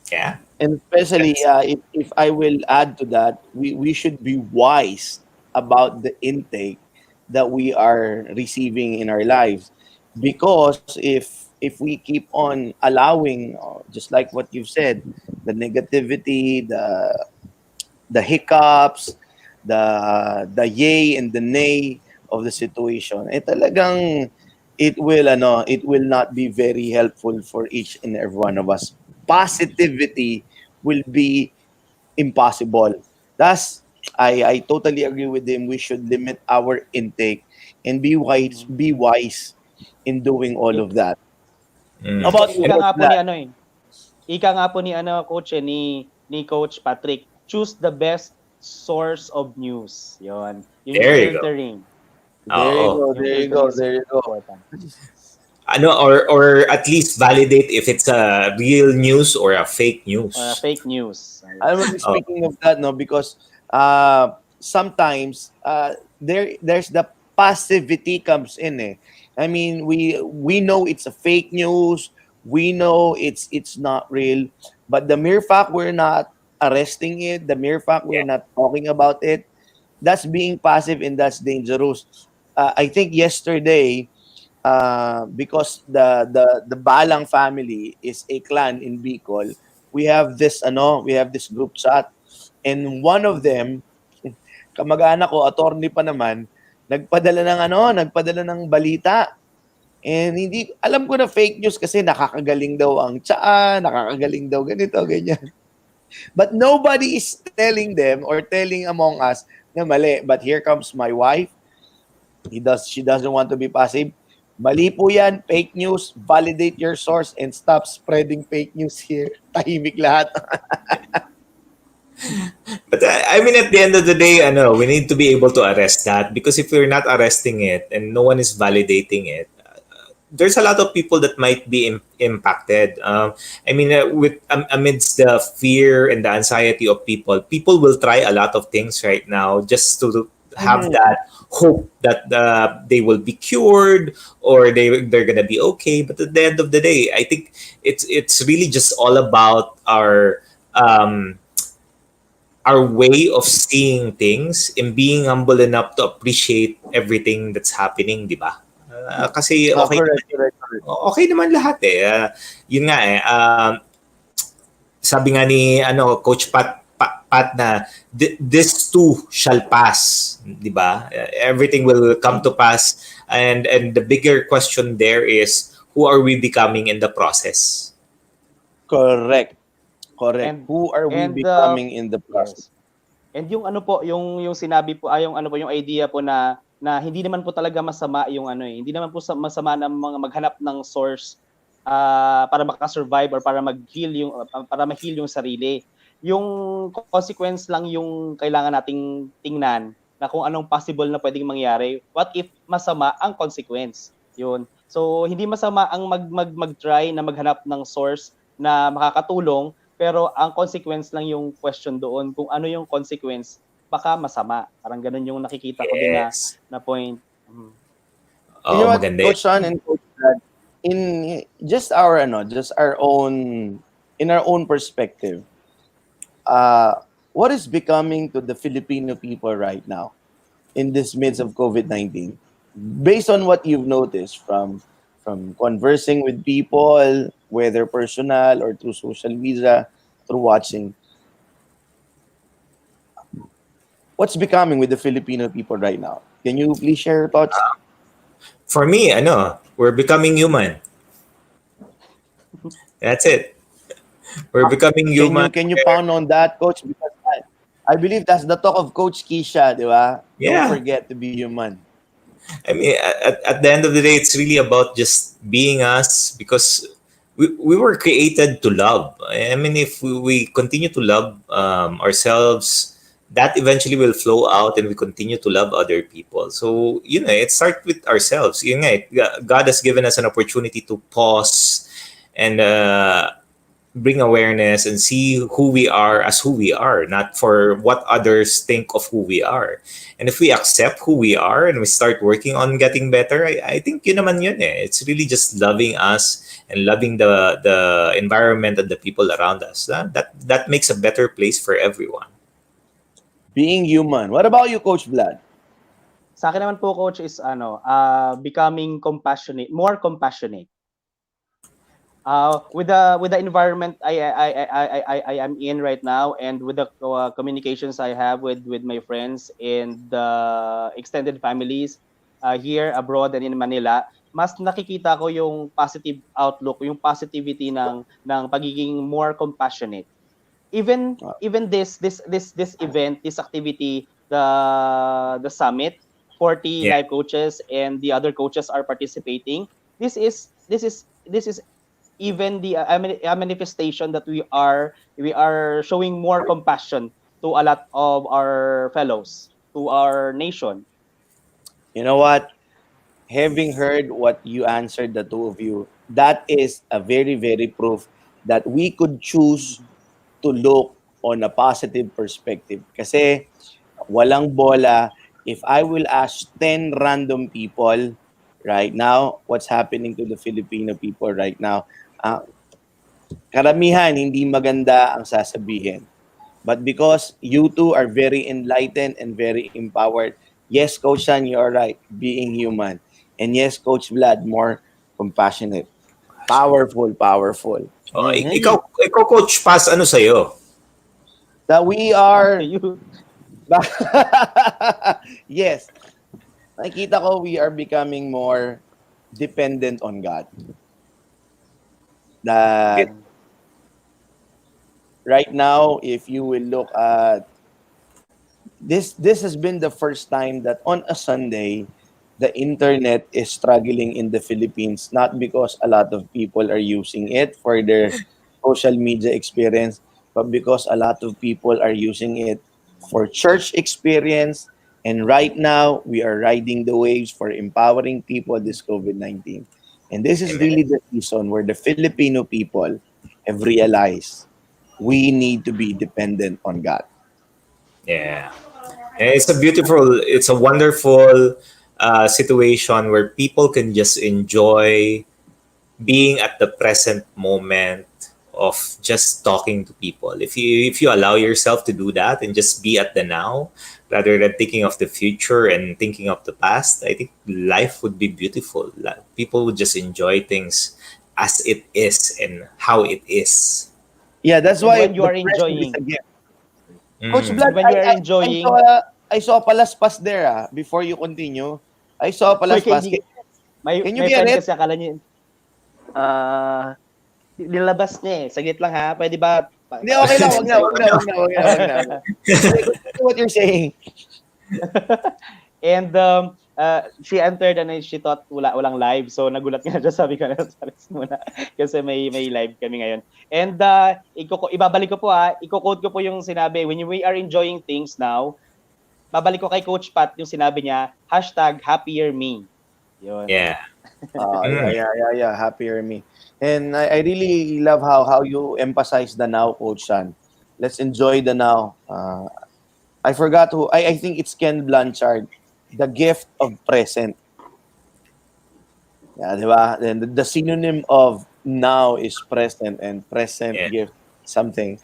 yeah. And especially That's, if I will add to that, we should be wise about the intake that we are receiving in our lives. Because if we keep on allowing, just like what you've said, the negativity, the hiccups, the yay and the nay of the situation, eh talagang it will not be very helpful for each and every one of us. Positivity will be impossible. Thus, I totally agree with him. We should limit our intake and be wise in doing all of Ik- that. How Mm. ika, about you, ika Coach nga po ni Vlad? ano eh. Ika nga po ni ano coach ni Coach Patrick, choose the best source of news. 'Yon. Yun yung There you go. filtering. There you Oo. go, Yung there you filtering go, is there you go. important. Ano, or at least validate if it's a real news or a fake Or news. fake news. I'm Yes. Oh, speaking of that, no, because sometimes there's the passivity comes in. Eh. I mean, we know it's a fake news. We know it's not real, but the mere fact we're not arresting it, the mere fact we're yeah. not talking about it, that's being passive and that's dangerous. I think yesterday, because the Balang family is a clan in Bicol, we have this group chat, and one of Mhm. them, kamag-anak ko, attorney pa naman, nagpadala ng balita. And hindi alam ko na fake news kasi nakakagaling daw ang tsaa, nakakagaling daw ganito, ganyan. But nobody is telling them or telling among us na mali. But here comes my wife. She doesn't want to be passive. Mali po yan, fake news, validate your source and stop spreading fake news here. Tahimik lahat. But I mean, at the end of the day, ano, we need to be able to arrest that, because if we're not arresting it and no one is validating it, there's a lot of people that might be impacted. I mean, amidst the fear and the anxiety of people, people will try a lot of things right now just to have Mhm. that hope that they will be cured, or they're gonna be okay. But at the end of the day, I think it's really just all about um, our way of seeing things and being humble enough to appreciate everything that's happening, di ba? Kasi okay Correct, naman correct, correct. okay naman lahat eh. Yun nga eh, sabi nga ni ano Coach Pat na this too shall pass, 'di ba? Everything will come to pass, and the bigger question there is, who are we becoming in the process? Correct. Correct. And Who are we and becoming in the process? yes. And yung ano po, yung sinabi po, ay yung ano po, yung idea po na hindi naman po talaga masama yung ano eh. Hindi naman po masama na mga maghanap ng source para maka-survive or para ma-heal yung sarili. Yung consequence lang yung kailangan nating tingnan na kung anong possible na pwedeng mangyari. What if masama ang consequence? Yun. So hindi masama ang mag-try na maghanap ng source na makakatulong, pero ang consequence lang yung question doon, kung ano yung consequence, baka masama. Parang ganun yung nakikita ko din Yes. na point. You Oo, know what, maganda Coach yun. Sean and Coach Brad, in just our own, in our own perspective, uh, what is becoming to the Filipino people right now in this midst of COVID-19? Based on what you've noticed from conversing with people, whether personal or through social media, through watching, what's becoming with the Filipino people right now? Can you please share your thoughts? For me, ano, we're becoming human. That's it. We're becoming human. Can you pound on that, Coach? Because I believe that's the talk of Coach Keisha, di ba? Don't Yeah. forget to be human. I mean, at the end of the day, it's really about just being us, because we were created to love. I mean, if we continue to love ourselves, that eventually will flow out and we continue to love other people. So, it starts with ourselves. Yun nga, God has given us an opportunity to pause and bring awareness and see who we are as who we are, not for what others think of who we are. And if we accept who we are and we start working on getting better, I think yun naman yun eh. It's really just loving us and loving the environment and the people around us. That makes a better place for everyone. Being human. What about you, Coach Vlad? Sa akin naman po, Coach, is becoming compassionate, more compassionate. With the environment I am in right now, and with the communications I have with my friends and extended families here abroad and in Manila, mas nakikita ko yung positive outlook, yung positivity ng pagiging more compassionate. Even this event, this activity, the summit, 40 Yeah. life coaches and the other coaches are participating. This is even a manifestation that we are showing more compassion to a lot of our fellows, to our nation. You know what? Having heard what you answered, the two of you, that is a very, very proof that we could choose to look on a positive perspective. Kasi walang bola, if I will ask 10 random people right now, what's happening to the Filipino people right now, uh, karamihan hindi maganda ang sasabihin. But because you two are very enlightened and very empowered, yes, Coach San, you are right, being human. And yes, Coach Vlad, more compassionate. Powerful, powerful. Oh, Mhm. ikaw Coach Paz, ano sa'yo? That we are, You yes, nakikita ko we are becoming more dependent on God. That mm, right now, if you will look at this has been the first time that on a Sunday, the internet is struggling in the Philippines, not because a lot of people are using it for their social media experience, but because a lot of people are using it for church experience. And right now, we are riding the waves for empowering people this COVID-19. And this is Amen. really the season where the Filipino people have realized we need to be dependent on God. Yeah. And it's a wonderful situation where people can just enjoy being at the present moment of just talking to people. If you allow yourself to do that and just be at the now rather than thinking of the future and thinking of the past, I think life would be beautiful. People would just enjoy things as it is and how it is. Yeah, that's and why when you the are present is a enjoying gift. Coach Mm. Vlad, and when you are enjoying I saw a palaspas there before you continue. I saw a may palaspas. kaibigan, Can you may get friend it? kasi akala niya nilabas niya, eh. Saglit lang ha, pwede ba Hindi, okay lang. Wag pakinggan na, sa'yo wag ko? na, wag na, wag na, wag na. Sige, continue what you're saying. And she entered and then she thought walang live. So nagulat nga siya, sabi ko na salis muna kasi may live kami ngayon. And ibabalik ko po iko-quote ko po yung sinabi, when we are enjoying things now, babalik ko kay Coach Pat yung sinabi niya, #happier me. Yun. Yeah. Yeah, Mm. yeah, yeah, yeah. Happier me. And I really love how you emphasize the now, Coach San. Let's enjoy the now. I forgot who. I think it's Ken Blanchard. The gift of present. Yeah, di ba? And the synonym of now is present, and present Yeah. gift something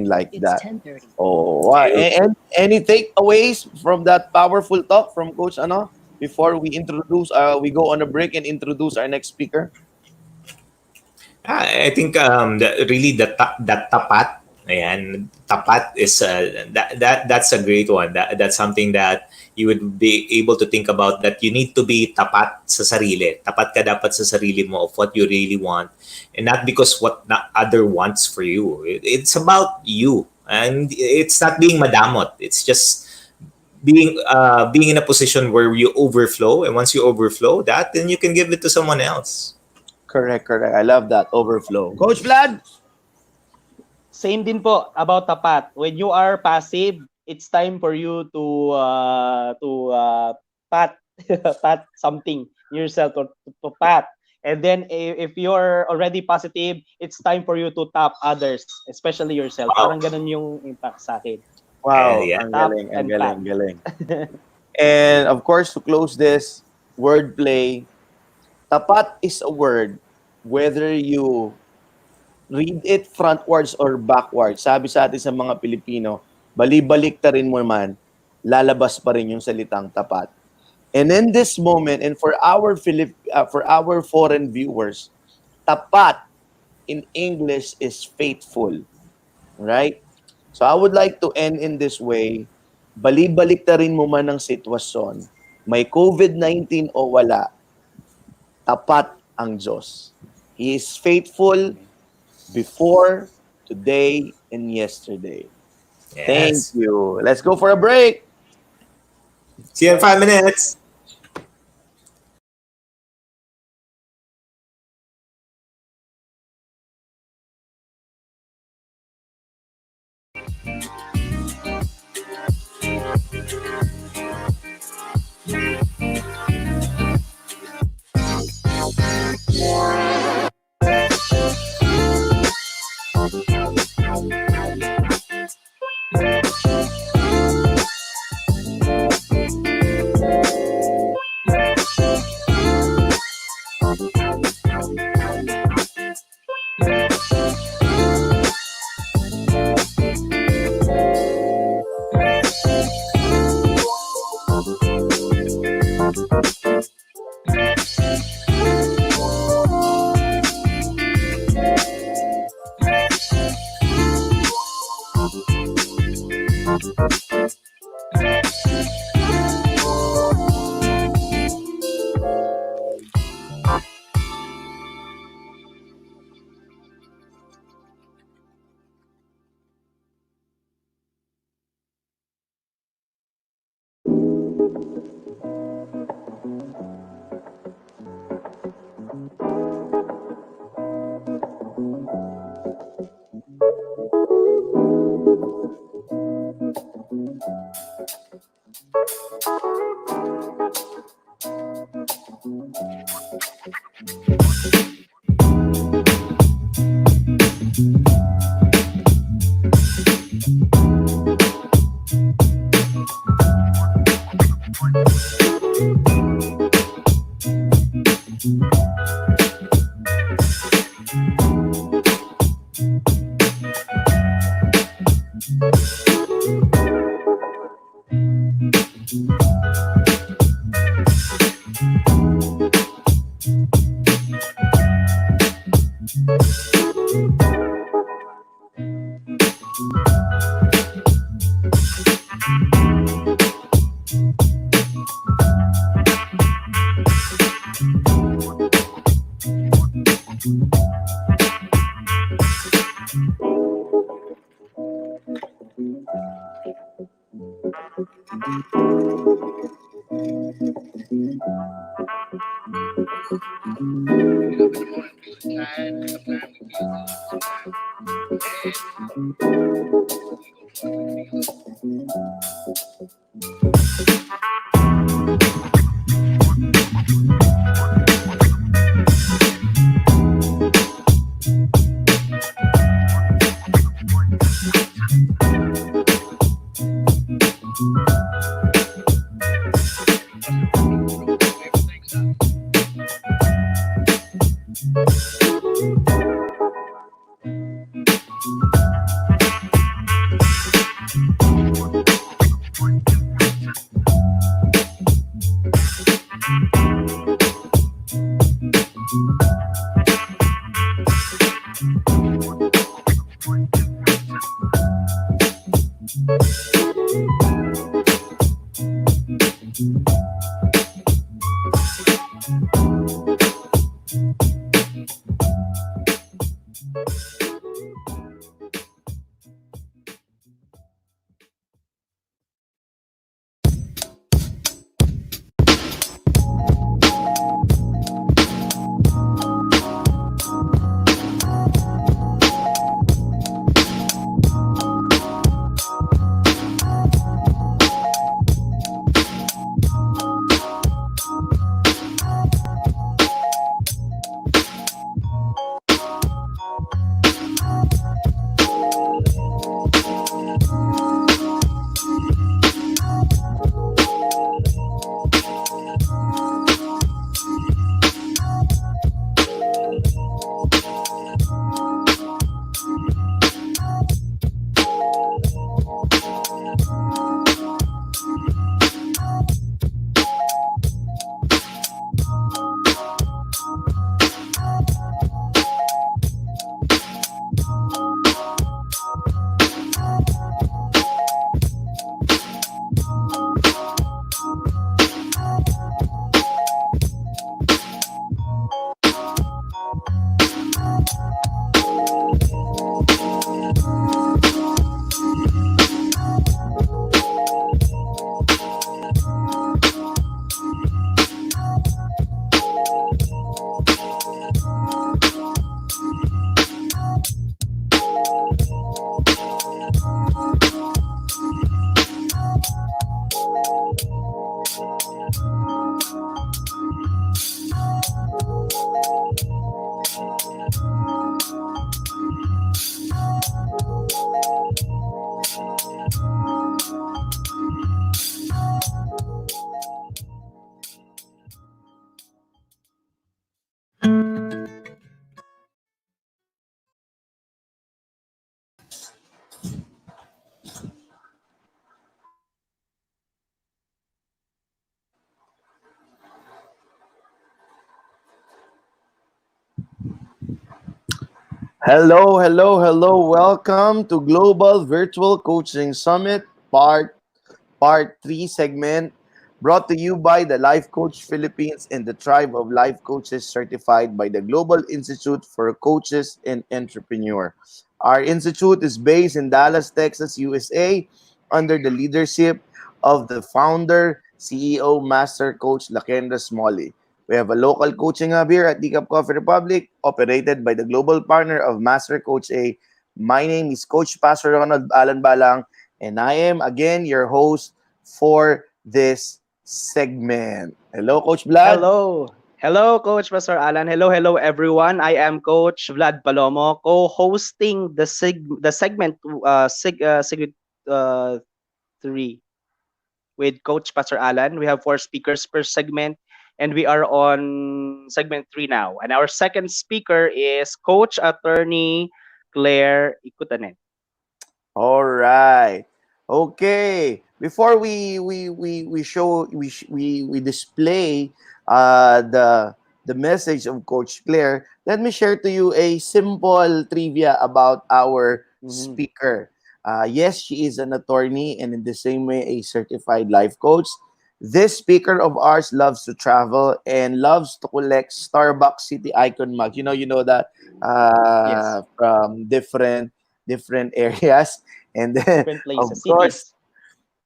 like It's that. 10:30. Oh, wow. Beautiful. And any takeaways from that powerful talk from Coach Ano before we go on a break and introduce our next speaker? I think that tapat, ayan, tapat is that's a great one. That's something that you would be able to think about, that you need to be tapat sa sarili. Tapat ka dapat sa sarili mo of what you really want, and not because what the other wants for you. It's about you, and it's not being madamot. It's just being in a position where you overflow, and once you overflow that, then you can give it to someone else. Correct, correct. I love that overflow. Coach Vlad? Same din po about tapat. When you are passive, it's time for you to pat pat something yourself, or to pat. And then if you're already positive, it's time for you to tap others, especially yourself. Wow. Parang ganun yung impact sa akin. Wow, Yeah. ang Tap galing, ang and pat. galing, galing. And of course, to close this wordplay, tapat is a word, whether you read it frontwards or backwards. Sabi sa atin sa mga Pilipino, balibalik ta rin mo man, lalabas pa rin yung salitang tapat. And in this moment, and for our foreign viewers, tapat in English is faithful, right? So I would like to end in this way. Balibalik ta rin mo man ang sitwasyon. May COVID-19 o wala, tapat ang Diyos. He is faithful before, today, and yesterday. Thank Yes. you. Let's go for a break. See you in 5 minutes. Hello, hello, hello. Welcome to Global Virtual Coaching Summit Part 3 segment, brought to you by the Life Coach Philippines and the Tribe of Life Coaches, certified by the Global Institute for Coaches and Entrepreneur. Our institute is based in Dallas, Texas, USA, under the leadership of the founder, CEO, Master Coach Lakendra Smalley. We have a local coaching hub here at Decaf Coffee Republic, operated by the global partner of Master Coach A. My name is Coach Pastor Ronald Alan Balang, and I am again your host for this segment. Hello, Coach Vlad. Hello. Hello, Coach Pastor Alan. Hello, everyone. I am Coach Vlad Palomo, co-hosting the segment segment uh, 3 with Coach Pastor Alan. We have 4 speakers per segment, and we are on segment 3 now. And our second speaker is Coach Attorney Claire Ikutanen. All right. Okay. Before we show we display the message of Coach Claire, let me share to you a simple trivia about our Mhm. speaker. Yes, she is an attorney and in the same way a certified life coach. This speaker of ours loves to travel and loves to collect Starbucks City Icon mug. You know that Yes, from different areas. And then, different of places, course, cities.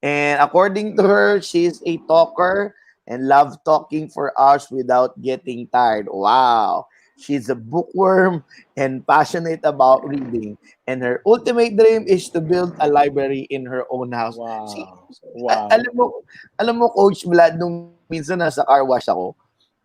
and according to her, she's a talker and love talking for hours without getting tired. Wow. She's a bookworm and passionate about reading. And her ultimate dream is to build a library in her own house. See, Wow. Wow. alam mo, Coach Vlad, nung minsan nasa car wash ako,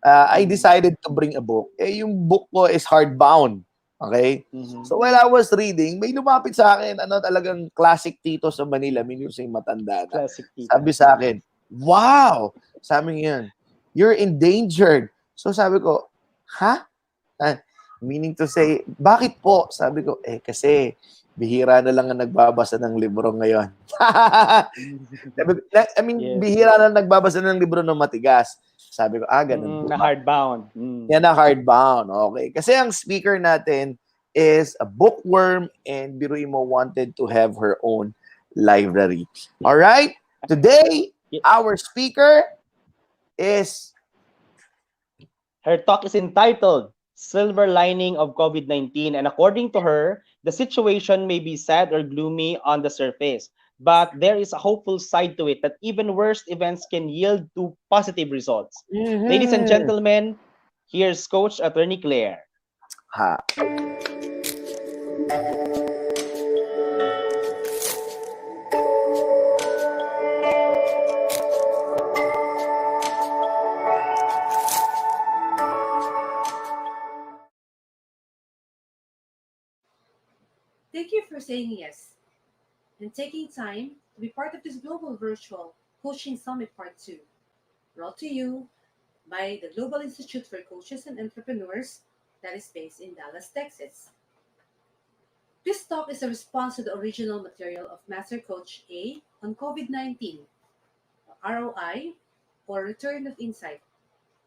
I Mhm. decided to bring a book. Eh, yung book ko is hardbound. Okay? Mhm. So while I was reading, may lumapit sa akin, talagang classic tito sa Manila, meaning yung matanda na. Classic tita. Sabi sa akin, wow! Sabi niya, you're endangered. So sabi ko, ha? Ah, meaning to say, bakit po? Sabi ko, kasi bihira na lang ang nagbabasa ng libro ngayon. Yes. bihira na nagbabasa ng libro ng matigas. Sabi ko, ganun po Na ba? hardbound. Yan ang hardbound. Okay. Kasi ang speaker natin is a bookworm and biruin mo wanted to have her own library. All right? Today, Ye- our speaker is Her talk is entitled Silver Lining of COVID-19. And according to her, the situation may be sad or gloomy on the surface, but there is a hopeful side to it that even worst events can yield to positive results. Ladies and Mhm. gentlemen, here's Coach Attorney Claire. Ha. Thank you for saying yes and taking time to be part of this global virtual coaching summit part 2, brought to you by the Global Institute for Coaches and Entrepreneurs that is based in Dallas, Texas. This talk is a response to the original material of Master Coach A on COVID-19, ROI, or Return of Insight.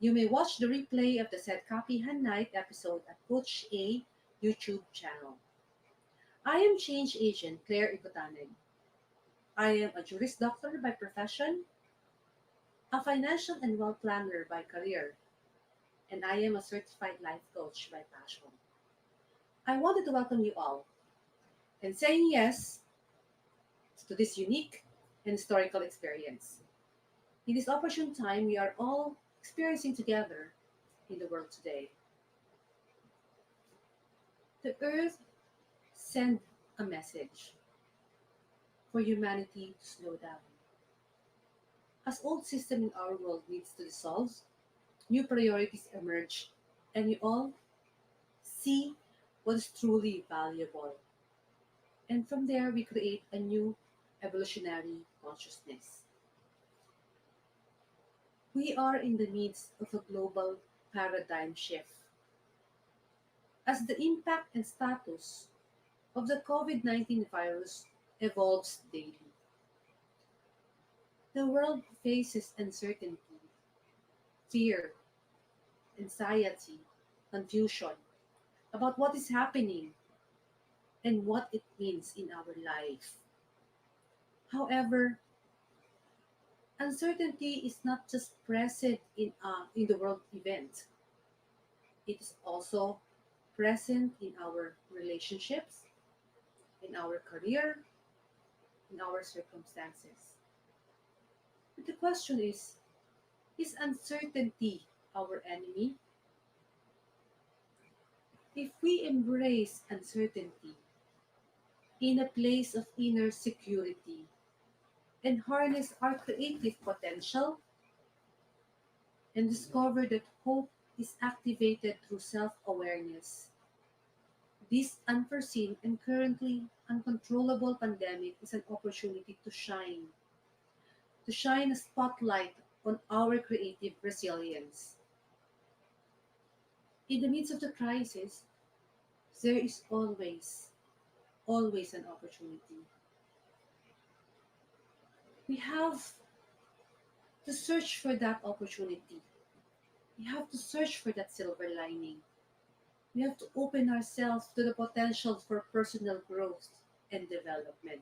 You may watch the replay of the said copy hand night episode at Coach A YouTube channel. I am change agent Claire Ikotanen. I am a juris doctor by profession, a financial and wealth planner by career, and I am a certified life coach by passion. I wanted to welcome you all and saying yes to this unique and historical experience. In this opportune time we are all experiencing together in the world today, the earth sent a message for humanity to slow down. As old system in our world needs to dissolve, new priorities emerge, and we all see what is truly valuable. And from there, we create a new evolutionary consciousness. We are in the midst of a global paradigm shift. As the impact and status of the COVID-19 virus evolves daily, the world faces uncertainty, fear, anxiety, confusion about what is happening and what it means in our life. However, uncertainty is not just present in the world event. It is also present in our relationships, in our career, in our circumstances. But the question is uncertainty our enemy? If we embrace uncertainty in a place of inner security and harness our creative potential and discover that hope is activated through self awareness, this unforeseen and currently uncontrollable pandemic is an opportunity to shine a spotlight on our creative resilience. In the midst of the crisis, there is always an opportunity. We have to search for that opportunity. We have to search for that silver lining. We have to open ourselves to the potential for personal growth and development.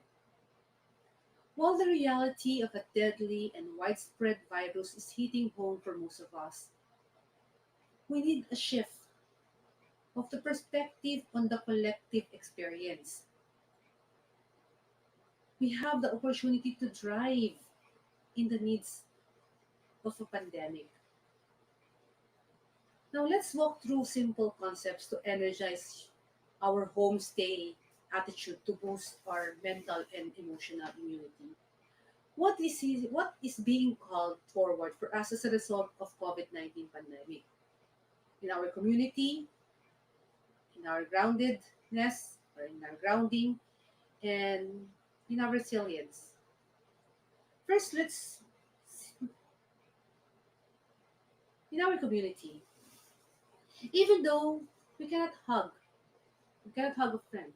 While the reality of a deadly and widespread virus is hitting home for most of us, we need a shift of the perspective on the collective experience. We have the opportunity to thrive in the midst of a pandemic. Now let's walk through simple concepts to energize our homestay attitude to boost our mental and emotional immunity. What is being called forward for us as a result of COVID-19 pandemic? In our community, in our groundedness, or in our grounding, and in our resilience. First, let's in our community. Even though we cannot hug, we cannot hug a friend,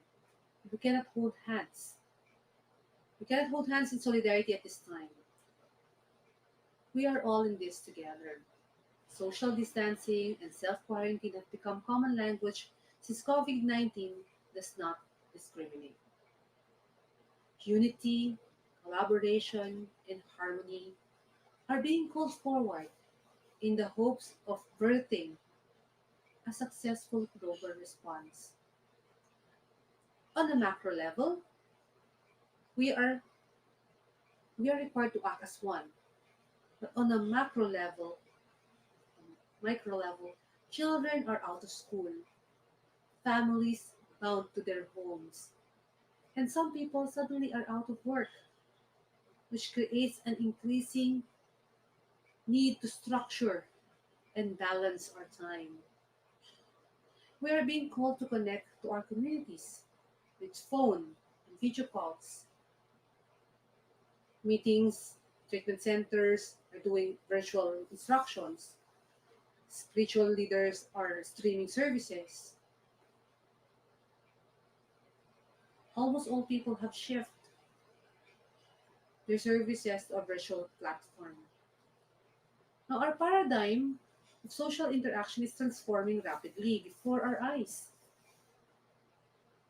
we cannot hold hands, we cannot hold hands in solidarity at this time. We are all in this together. Social distancing and self quarantine have become common language since COVID 19 does not discriminate. Unity, collaboration, and harmony are being called forward in the hopes of birthing a successful global response. On a macro level, we are we are required to act as one. But on a micro level, children are out of school, families bound to their homes, and some people suddenly are out of work, which creates an increasing need to structure and balance our time. We are being called to connect to our communities with phone and video calls, meetings, treatment centers are doing virtual instructions, spiritual leaders are streaming services. Almost all people have shifted their services to a virtual platform. Now, our paradigm of social interaction is transforming rapidly before our eyes.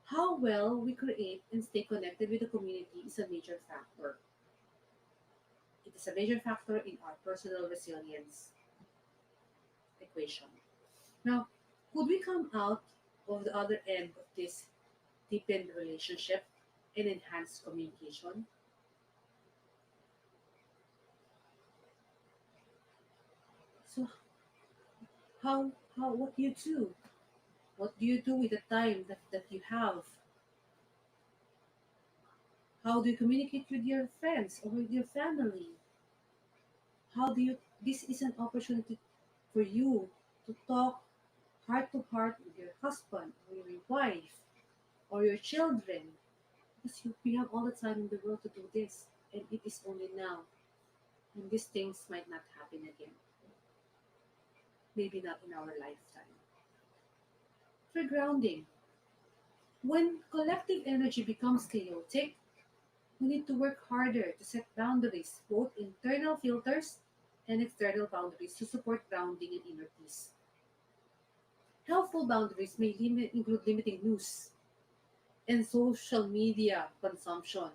How well we create and stay connected with the community is a major factor. It is a major factor in our personal resilience equation. Now, could we come out of the other end of this deepened relationship and enhanced communication? So how what do you do? What do you do with the time that you have? How do you communicate with your friends or with your family? How do you this is an opportunity for you to talk heart to heart with your husband or your wife or your children, because we have all the time in the world to do this, and it is only now, and these things might not happen again, maybe not in our lifetime. For grounding, when collective energy becomes chaotic, we need to work harder to set boundaries, both internal filters and external boundaries, to support grounding and inner peace. Helpful boundaries may include limiting news and social media consumption,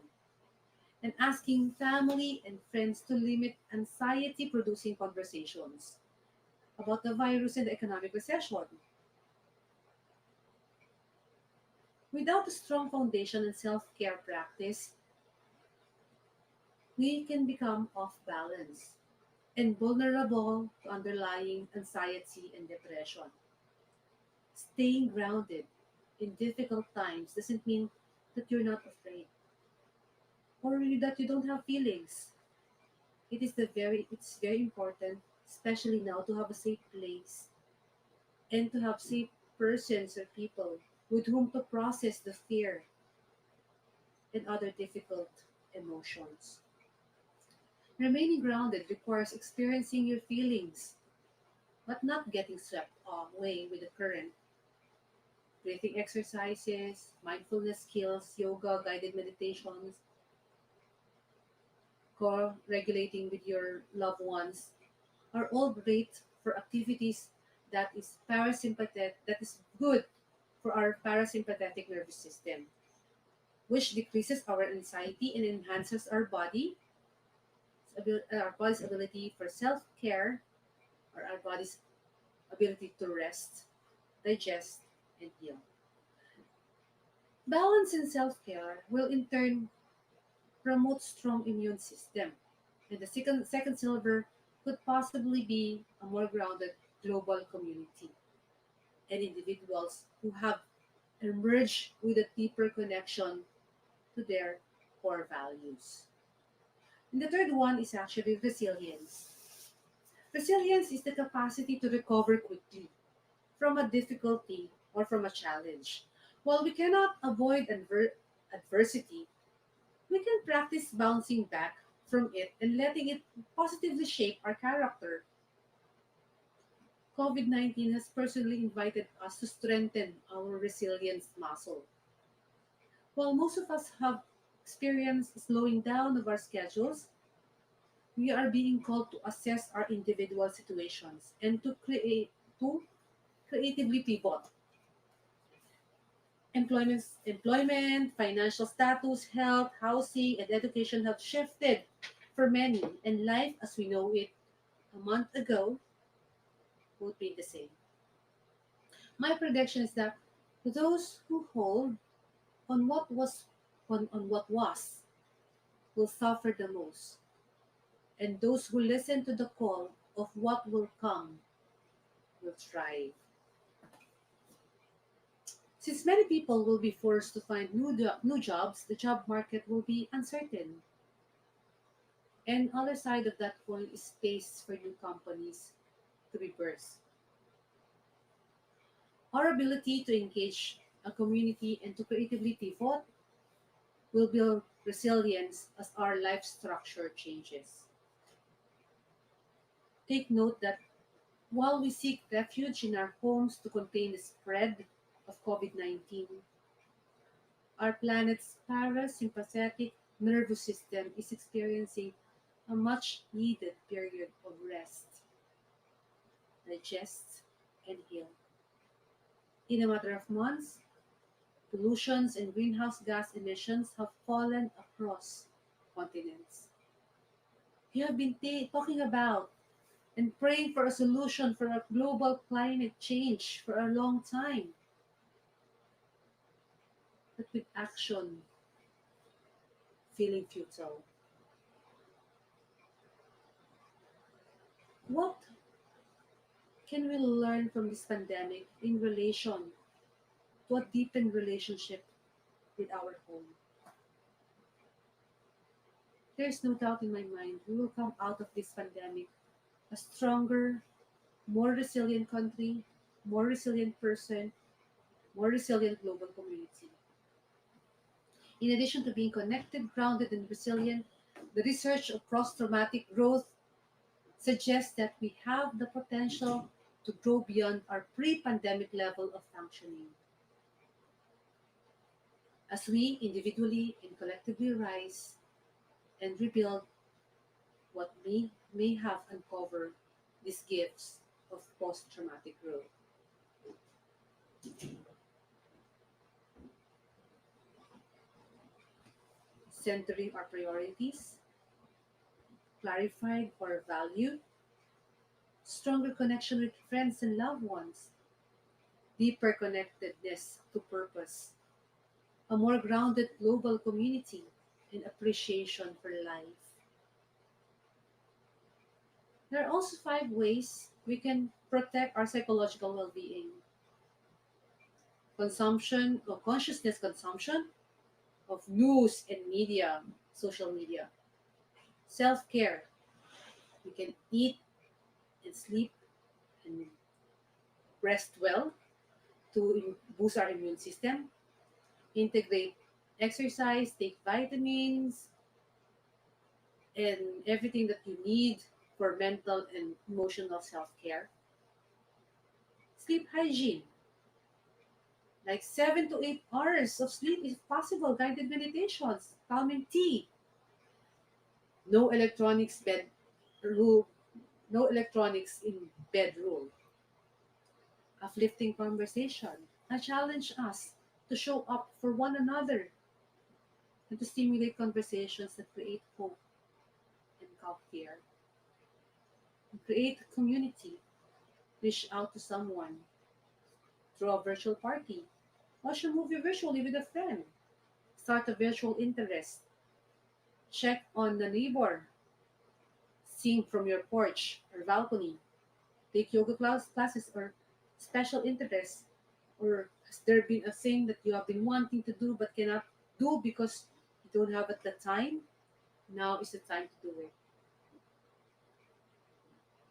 and asking family and friends to limit anxiety producing conversations about the virus and the economic recession. Without a strong foundation and self care practice, we can become off balance and vulnerable to underlying anxiety and depression. Staying grounded in difficult times doesn't mean that you're not afraid or that you don't have feelings. It's very important, especially now, to have a safe place and to have safe persons or people with whom to process the fear and other difficult emotions. Remaining grounded requires experiencing your feelings, but not getting swept away with the current. Breathing exercises, mindfulness skills, yoga, guided meditations, core regulating with your loved ones are all great for activities that is good for our parasympathetic nervous system, which decreases our anxiety and enhances our body's ability for self-care, or our body's ability to rest, digest, and heal. Balance in self-care will in turn promote strong immune system. And the second silver could possibly be a more grounded global community and individuals who have emerged with a deeper connection to their core values. And the third one is actually resilience. Resilience is the capacity to recover quickly from a difficulty or from a challenge. While we cannot avoid adversity, we can practice bouncing back from it and letting it positively shape our character. COVID 19 has personally invited us to strengthen our resilience muscle. While most of us have experienced slowing down of our schedules, we are being called to assess our individual situations and to creatively pivot. Employment, financial status, health, housing, and education have shifted for many, and life as we know it a month ago would be the same. My prediction is that those who hold on on what was will suffer the most, and those who listen to the call of what will come will thrive. Since many people will be forced to find new jobs, the job market will be uncertain. And other side of that coin is space for new companies to be birthed. Our ability to engage a community and to creatively pivot will build resilience as our life structure changes. Take note that while we seek refuge in our homes to contain the spread of COVID 19, our planet's parasympathetic nervous system is experiencing a much needed period of rest, digest, and heal. In a matter of months, pollutions and greenhouse gas emissions have fallen across continents. We have been talking about and praying for a solution for a global climate change for a long time. but with action feeling futile. What can we learn from this pandemic in relation to a deepened relationship with our home? There's no doubt in my mind we will come out of this pandemic a stronger, more resilient country, more resilient person, more resilient global community. In addition to being connected, grounded, and resilient, the research of post traumatic growth suggests that we have the potential to grow beyond our pre pandemic level of functioning. As we individually and collectively rise and rebuild what may have uncovered these gifts of post traumatic growth. Centering our priorities, clarified our value, stronger connection with friends and loved ones, deeper connectedness to purpose, a more grounded global community, and appreciation for life. There are also 5 ways we can protect our psychological well being: consumption or consciousness consumption of news and media, social media, self care. We can eat and sleep and rest well to boost our immune system, integrate exercise, take vitamins, and everything that you need for mental and emotional self care. Sleep hygiene, like 7 to 8 hours of sleep if possible, guided meditations, calming tea, no electronics bed rule, no electronics in bed rule, uplifting conversation. I challenge us to show up for one another and to stimulate conversations that create hope and self-care. Create a community. Reach out to someone through a virtual party. Watch a movie virtually with a friend. Start a virtual interest. Check on the neighbor. Sing from your porch or balcony. Take yoga classes or special interests. Or has there been a thing that you have been wanting to do but cannot do because you don't have at the time? Now is the time to do it.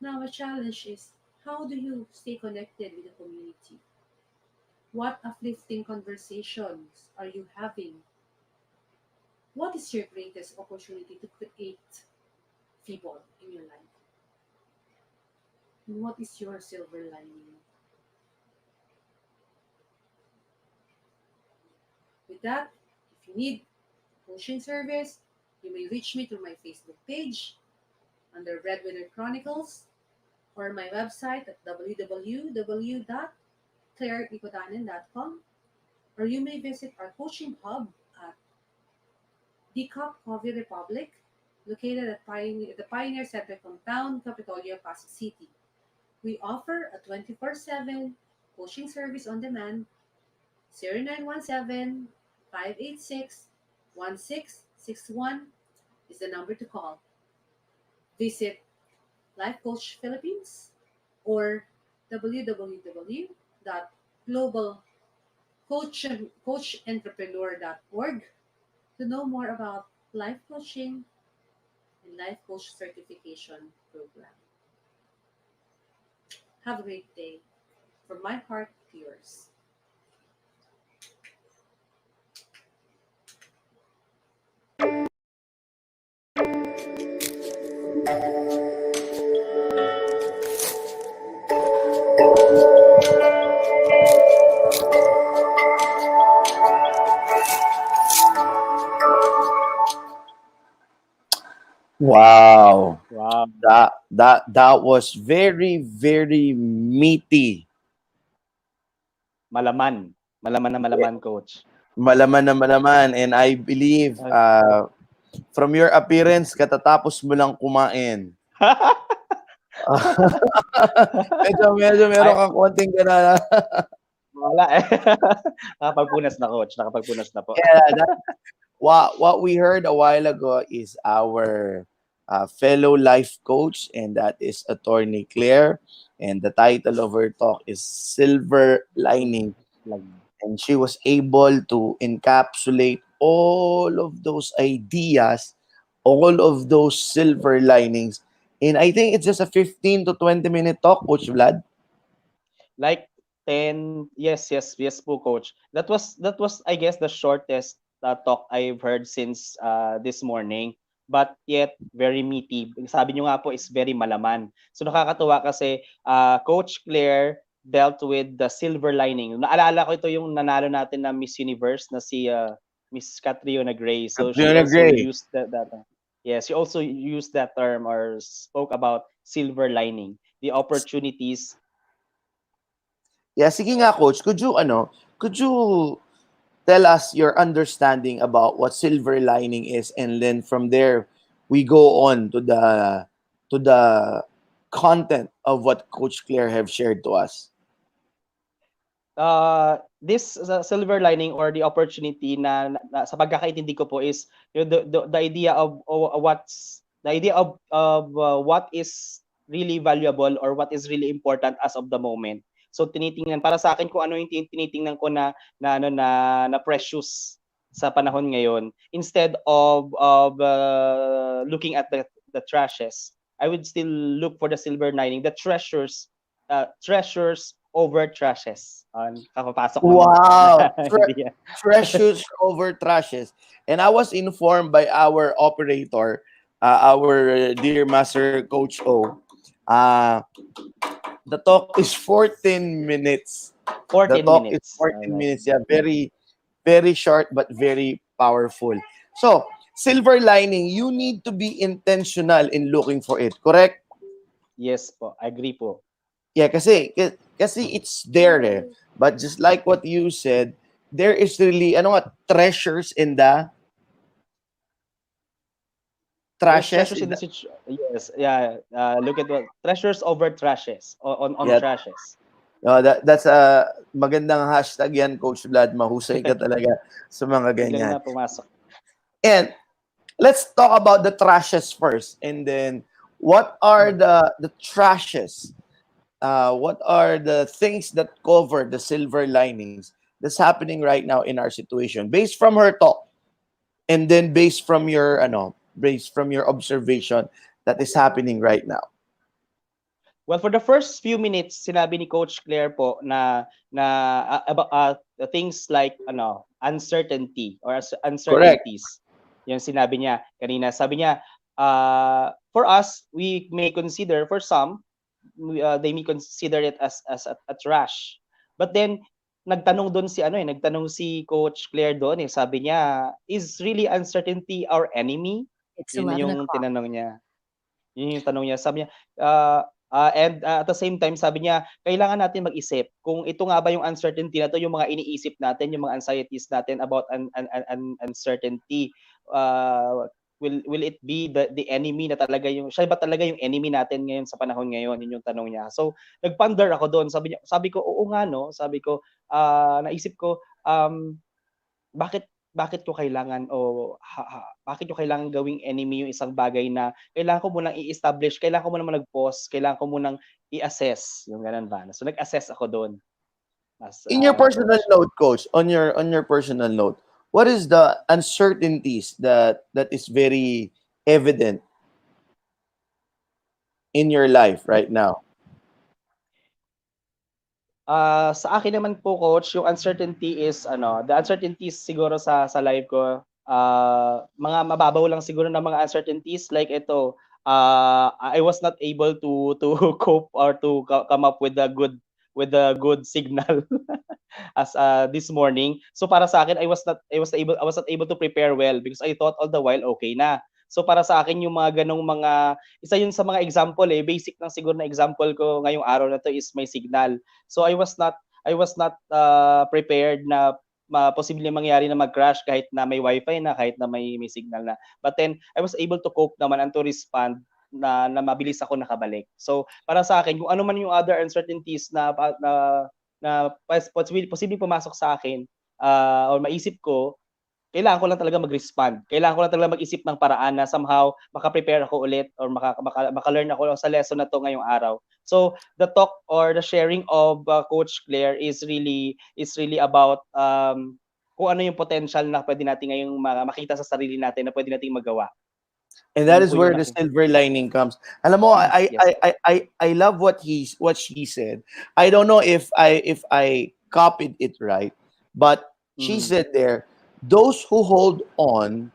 Now, a challenge is, how do you stay connected with the community? What uplifting conversations are you having? What is your greatest opportunity to create people in your life? And what is your silver lining? With that, if you need coaching service, you may reach me through my Facebook page under Breadwinner Chronicles or my website at www.claireikodanen.com, or you may visit our coaching hub at Decop Coffee Republic, located at the Pioneer Center compound, Capitolio, Pasig City. We offer a 24/7 coaching service on demand. 0917-586-1661 is the number to call. Visit Life Coach Philippines or www.globalcoachentrepreneur.org to know more about life coaching and life coach certification program. Have a great day. From my heart to yours. Wow. Wow, That was very meaty. malaman. Malaman na malaman, coach. Malaman na malaman, and I believe Ah, from your appearance katatapos mo lang kumain. medyo meron Ay, kang konting gana. Wala eh. Nakapagpunas na coach, nakapagpunas na po. Yeah, what we heard a while ago is our fellow life coach, and that is Attorney Claire. And the title of her talk is Silver Lining. And she was able to encapsulate all of those ideas, all of those silver linings. And I think it's just a 15 to 20-minute talk, Coach Vlad. Like 10, yes po coach. That was I guess the shortest talk I've heard since this morning, but yet very meaty. Sabi niyo nga po is very malaman. So nakakatuwa kasi Coach Claire dealt with the silver lining. Naalala ko ito yung nanalo natin na Miss Universe na si Miss Catriona Gray. So she Catriona also Gray. used that yes, she also used that term or spoke about silver lining, the opportunities. Yeah, sige nga, Coach. Could you tell us your understanding about what silver lining is, and then from there we go on to the content of what Coach Claire have shared to us. This silver lining or the opportunity na sa pagkakaintindi ko po is the idea of what is really valuable or what is really important as of the moment. So tinitingnan para sa akin kung ano yung tinitingnan ko na precious sa panahon ngayon, instead of looking at the trashes. I would still look for the silver lining, the treasures over trashes. Kakapasok ng Wow, idea. treasures over trashes. And I was informed by our operator, our dear master Coach O. The talk is 14 minutes. The 14 talk is minutes. 14 Alright. minutes. Yeah, very, very short but very powerful. So, silver lining, you need to be intentional in looking for it, correct? Yes po, I agree po. Yeah, kasi it's there eh. But just like what you said, there is really treasures in the There's trashes treasures in in the the, yes, yeah. Look at what treasures over trashes on yeah. trashes. That's a magandang hashtag yan, Coach Vlad. Mahusay ka talaga sa mga Biglang ganyan. na pumasok. And let's talk about the trashes first, and then what are the trashes? What are the things that cover the silver linings that's happening right now in our situation, based from her talk, and then based from your observation that is happening right now. Well, for the first few minutes, sinabi ni Coach Claire po na about things like uncertainty or Correct. uncertainties. Yung sinabi niya kanina. Sabi niya, for us, we may consider, for some, they may consider it as a trash. But then nagtanong doon nagtanong si Coach Claire doon Sabi niya, is really uncertainty our enemy? It's Yun 11 yung o'clock. tinanong niya. Yun yung tanong niya. Sabi niya, and at the same time, sabi niya, kailangan natin mag-isip kung ito nga ba yung uncertainty na to, yung mga iniisip natin, yung mga anxieties natin about uncertainty. Will it be the enemy na talaga siya ba talaga yung enemy natin ngayon sa panahon ngayon? Yun yung tanong niya. So, nagponder ako doon. Sabi ko, oo nga no. Sabi ko, naisip ko, bakit bakit ko kailangan bakit ko kailangan gawing enemy yung isang bagay na kailangan ko munang i-establish, kailangan ko munang mag-pause, kailangan ko munang i-assess, yung ganun ba. So nag-assess ako doon as In your personal coach. note, Coach, on your personal note, what is the uncertainties that is very evident in your life right now? Sa akin naman po coach, yung uncertainty is the uncertainties siguro sa life ko, mga mababaw lang siguro na mga uncertainties like ito, I was not able to cope or to come up with a good signal as this morning. So para sa akin I was not able to prepare well because I thought all the while okay na. So para sa akin yung mga ganong isa yun sa mga example basic lang siguro na example ko ngayong araw na to is may signal. So I was not prepared na posibleng mangyari na mag-crash kahit na may wifi na, kahit na may signal na. But then I was able to cope naman and to respond na mabilis ako nakabalik. So para sa akin kung ano man yung other uncertainties na na posibleng pumasok sa akin, or maisip ko, kailangan ko lang talaga mag-respond. Kailangan ko lang talaga mag-isip ng paraan na somehow maka-prepare ako ulit or maka-learn ako sa lesson na 'to ngayong araw. So, the talk or the sharing of Coach Claire is really about kung ano yung potential na pwede natin ngayong makita sa sarili natin na pwede nating magawa. And that Yun is po yung where the silver lining comes. Alam mo, yes. I love what she said. I don't know if I copied it right, but she Mm. said there, those who hold on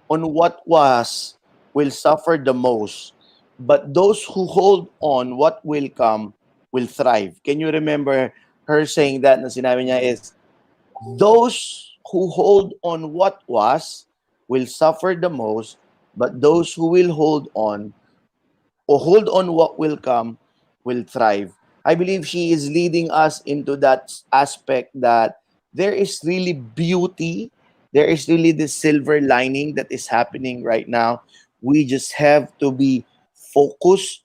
what was will suffer the most, but those who hold on what will come will thrive. Can you remember her saying that? Na sinabi niya is, those who hold on what was will suffer the most, but those who will hold on or hold on what will come will thrive. I believe she is leading us into that aspect that there is really beauty, there is really this silver lining that is happening right now. We just have to be focused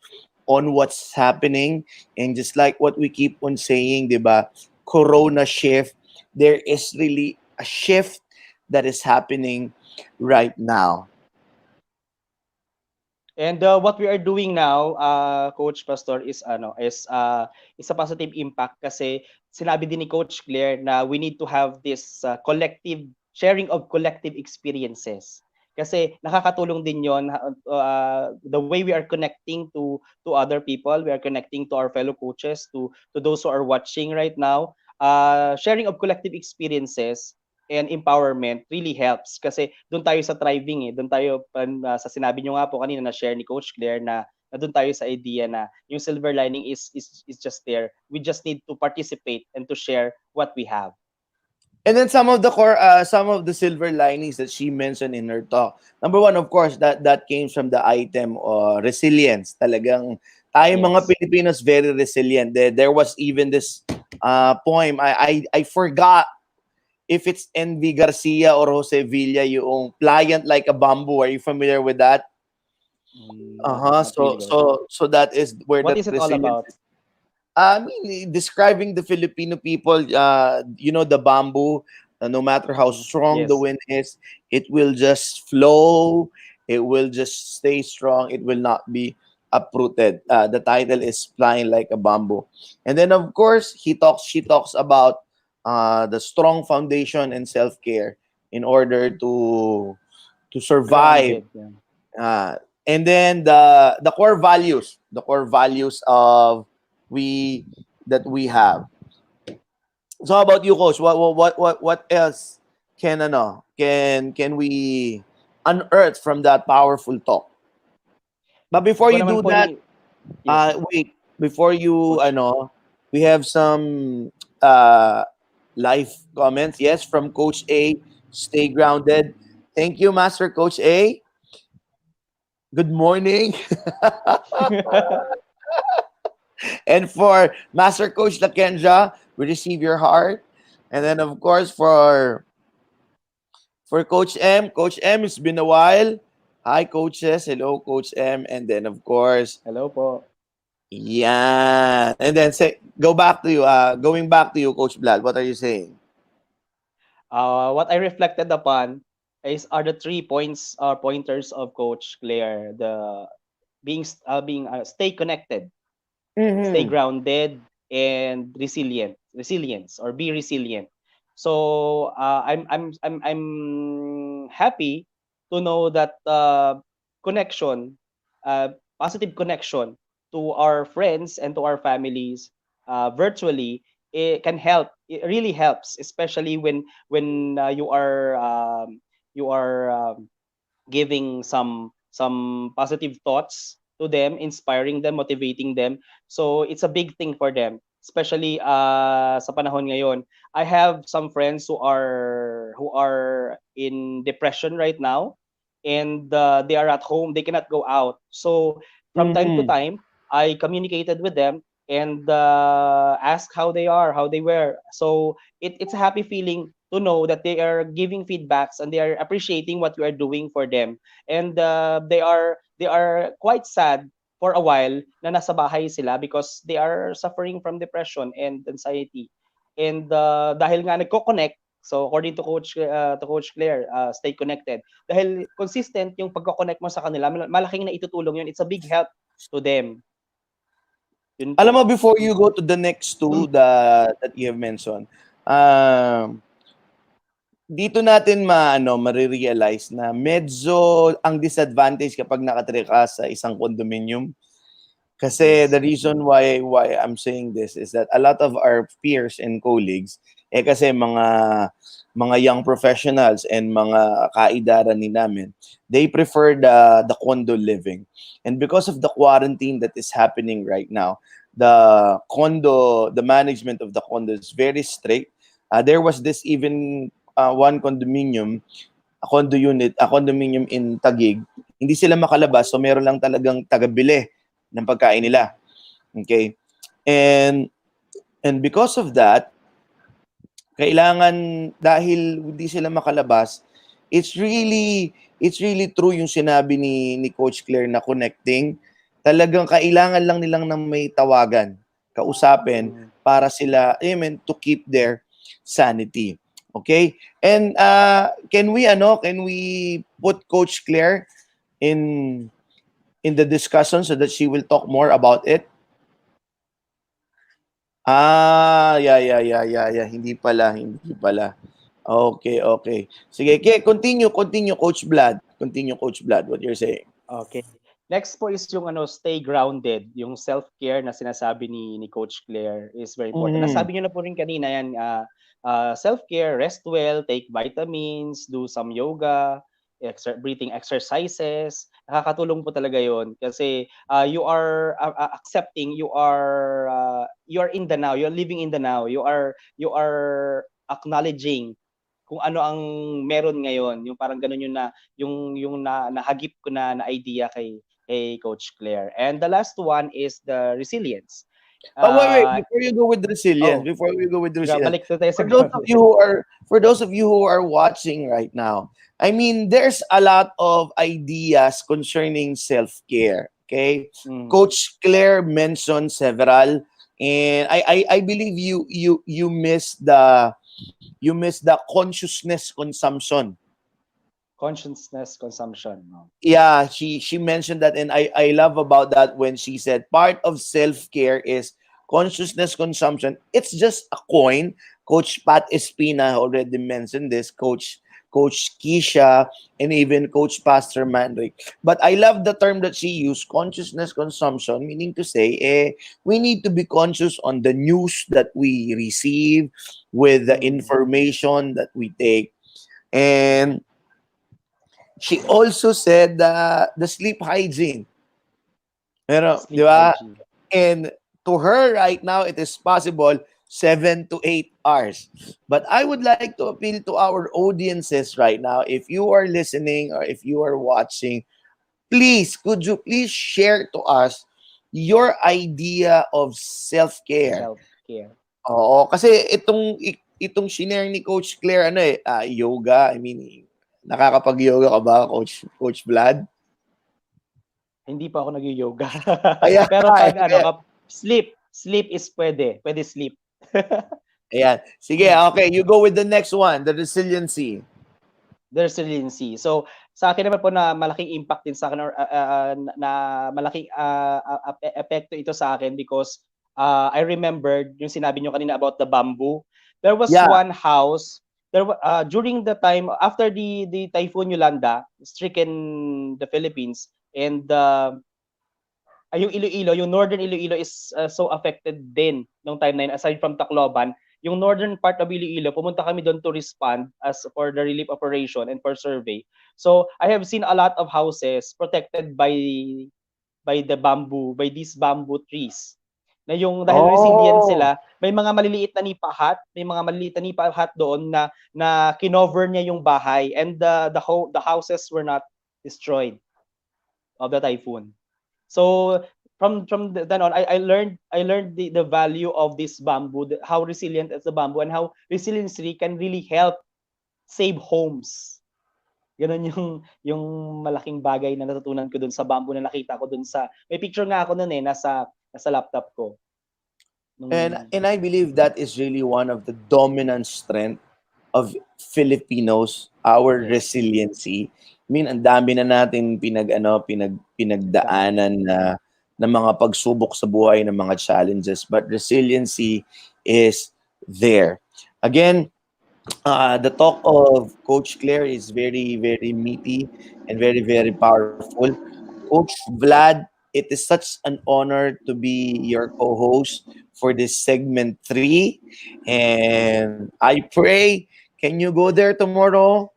on what's happening, and just like what we keep on saying, 'di ba? Corona shift, there is really a shift that is happening right now. And what we are doing now, Coach Pastor, is a positive impact kasi sinabi din ni Coach Claire na we need to have this collective sharing of collective experiences. Kasi nakakatulong din 'yon, the way we are connecting to other people, we are connecting to our fellow coaches, to those who are watching right now. Sharing of collective experiences and empowerment really helps kasi doon tayo sa thriving, doon tayo sa sinabi niyo nga po kanina na share ni Coach Claire na doon tayo sa idea na yung silver lining is just there. We just need to participate and to share what we have. And then some of the silver linings that she mentioned in her talk. Number one, of course, that came from the item resilience. Talagang tayo mga Yes. Filipinos very resilient. There was even this poem. I forgot if it's Envy Garcia or Jose Villa, yung pliant like a bamboo. Are you familiar with that? Uh-huh. Not really, So Coach. so so that is where What that is it all resilience. about? I mean, describing the Filipino people, the bamboo, no matter how strong the Yes. wind is, it will just flow. It will just stay strong. It will not be uprooted. The title is Flying Like a Bamboo. And then, of course, she talks about the strong foundation and self care in order to survive. Grounded. Yeah. uh, and then the core values of we that we have. So how about you, coach? What else can we unearth from that powerful talk? But before Ako you naman do po that, yes, wait, before you Coach. we have some uh live comments. Yes, from Coach A. Stay grounded. Thank you, Master Coach A. Good morning. And for Master Coach Lakenja, we receive your heart. And then, of course, for Coach M, it's been a while. Hi, coaches. Hello, Coach M. And then, of course, Hello po. yeah. And then say, going back to you, Coach Blad. What are you saying? What I reflected upon are the 3 points or pointers of Coach Claire. The being stay connected, stay Mm-hmm. grounded, and resilience or be resilient. So I'm happy to know that connection, positive connection to our friends and to our families virtually, it can help. It really helps, especially when you are giving some positive thoughts to them, inspiring them, motivating them. So it's a big thing for them, especially sa panahon ngayon. I have some friends who are in depression right now, and they are at home. They cannot go out. So from time to Mm-hmm. time, I communicated with them and asked how they are, how they were. So it's a happy feeling to know that they are giving feedbacks and they are appreciating what you are doing for them, and they are quite sad for a while na nasa bahay sila because they are suffering from depression and anxiety. And dahil nga nagko-connect, so according to Coach Claire, stay connected. Dahil consistent yung pagko-connect mo sa kanila, malaking naitutulong yun. It's a big help to them. Yun Alam mo, po. before you go to the next two that you have mentioned, dito natin marirealize na medyo ang disadvantage kapag nakatira ka sa isang condominium. Kasi Yes. the reason why I'm saying this is that a lot of our peers and colleagues, kasi mga young professionals and mga kaidaran ni namin, they prefer the condo living. And because of the quarantine that is happening right now, the management of the condo is very strict. There was this even one condominium, a condominium in Taguig, hindi sila makalabas, so meron lang talagang tagabili ng pagkain nila. Okay? And because of that, kailangan, dahil hindi sila makalabas, it's really true yung sinabi ni Coach Claire na connecting. Talagang kailangan lang nilang ng may tawagan, kausapin, para sila, to keep their sanity. Okay? And can we put Coach Claire in the discussion so that she will talk more about it? Yeah. Hindi pala. Okay. Sige, continue, Coach Vlad. Continue, Coach Vlad, what you're saying. Okay. Next po is yung stay grounded, yung self-care na sinasabi ni Coach Claire is very important. Nasabi niyo na po rin kanina yan, self-care, rest well, take vitamins, do some yoga, breathing exercises. Nakakatulong po talaga yon kasi you are accepting, you are in the now, you're living in the now, you are acknowledging kung ano ang meron ngayon, yung parang ganun yung nahagip ko na idea kay Coach Claire. And the last one is the resilience. Wait, before you go with resilience, Balik to tayo sa for those of you who are watching right now, I mean, there's a lot of ideas concerning self-care. Okay, Coach Claire mentioned several, and I believe you missed the consciousness consumption. No? Yeah, she mentioned that, and I love about that when she said part of self-care is consciousness consumption. It's just a coin. Coach Pat Espina already mentioned this, Coach Keisha, and even Coach Pastor Manrick. But I love the term that she used, consciousness consumption, meaning to say, we need to be conscious on the news that we receive, with the information that we take. And she also said the sleep hygiene. Pero, di ba? And to her right now, it is possible 7 to 8 hours. But I would like to appeal to our audiences right now. If you are listening or if you are watching, please, could you please share to us your idea of self-care? Self-care. Oo, kasi itong shinare ni Coach Claire, yoga. I mean, nakakapag-yoga ka ba, Coach Vlad? Hindi pa ako nag-yoga. Ayan, Pero pag sleep is pwede sleep. Ayan. Sige, okay, you go with the next one, the resiliency. So, sa akin naman po na malaking impact din sa akin, or na malaking epekto ito sa akin because I remembered yung sinabi nyo kanina about the bamboo. There was one house during the time after the Typhoon Yolanda stricken the Philippines, and yung Iloilo, yung northern Iloilo is so affected din nung time na yun. Aside from Tacloban, yung northern part of Iloilo, pumunta kami doon to respond as for the relief operation and for survey. So I have seen a lot of houses protected by these bamboo trees. Na yung dahil resilient sila, may mga maliliit na nipahat doon na kinover niya yung bahay, and the houses were not destroyed of the typhoon. So from then on, I learned the value of this bamboo, how resilient is the bamboo, and how resiliency can really help save homes. Ganun yung malaking bagay na natutunan ko dun sa bamboo na nakita ko dun sa, may picture nga ako nun nasa laptop ko. Mm, And I believe that is really one of the dominant strength of Filipinos, our yes, resiliency. I mean, ang dami na natin daan. pinagdaanan na mga pagsubok sa buhay, ng mga challenges, but resiliency is there. Again, the talk of Coach Claire is very, very meaty and very, very powerful. Coach Vlad, it is such an honor to be your co-host for this segment 3. And I pray, can you go there tomorrow?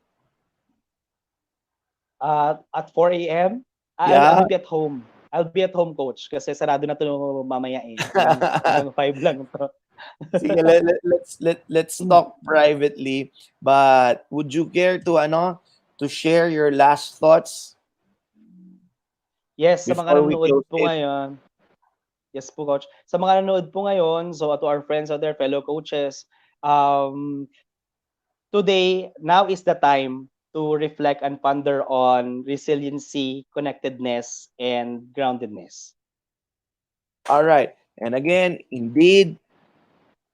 At 4 a.m., Yeah. I'll be at home. I'll be at home, coach, kasi sarado na 'to mamaya, eh. Hanggang 5 lang 'to. Sige, let's talk privately. But would you care to share your last thoughts Yes, sa mga before we nanonood close po it? ngayon, yes po, coach. Sa mga nanonood po ngayon, so to our friends out there, fellow coaches, um, today, now is the time to reflect and ponder on resiliency, connectedness, and groundedness. All right. And again, indeed,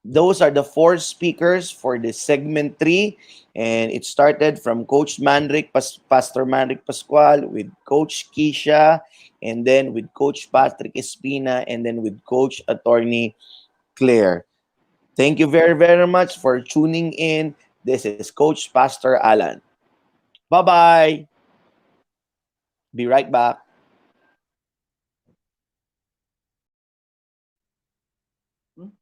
those are the four speakers for this segment 3. And it started from Coach Pastor Manric Pascual, with Coach Keisha, and then with Coach Patrick Espina, and then with Coach Attorney Claire. Thank you very, very much for tuning in. This is Coach Pastor Alan. Bye bye. Be right back. Hmm?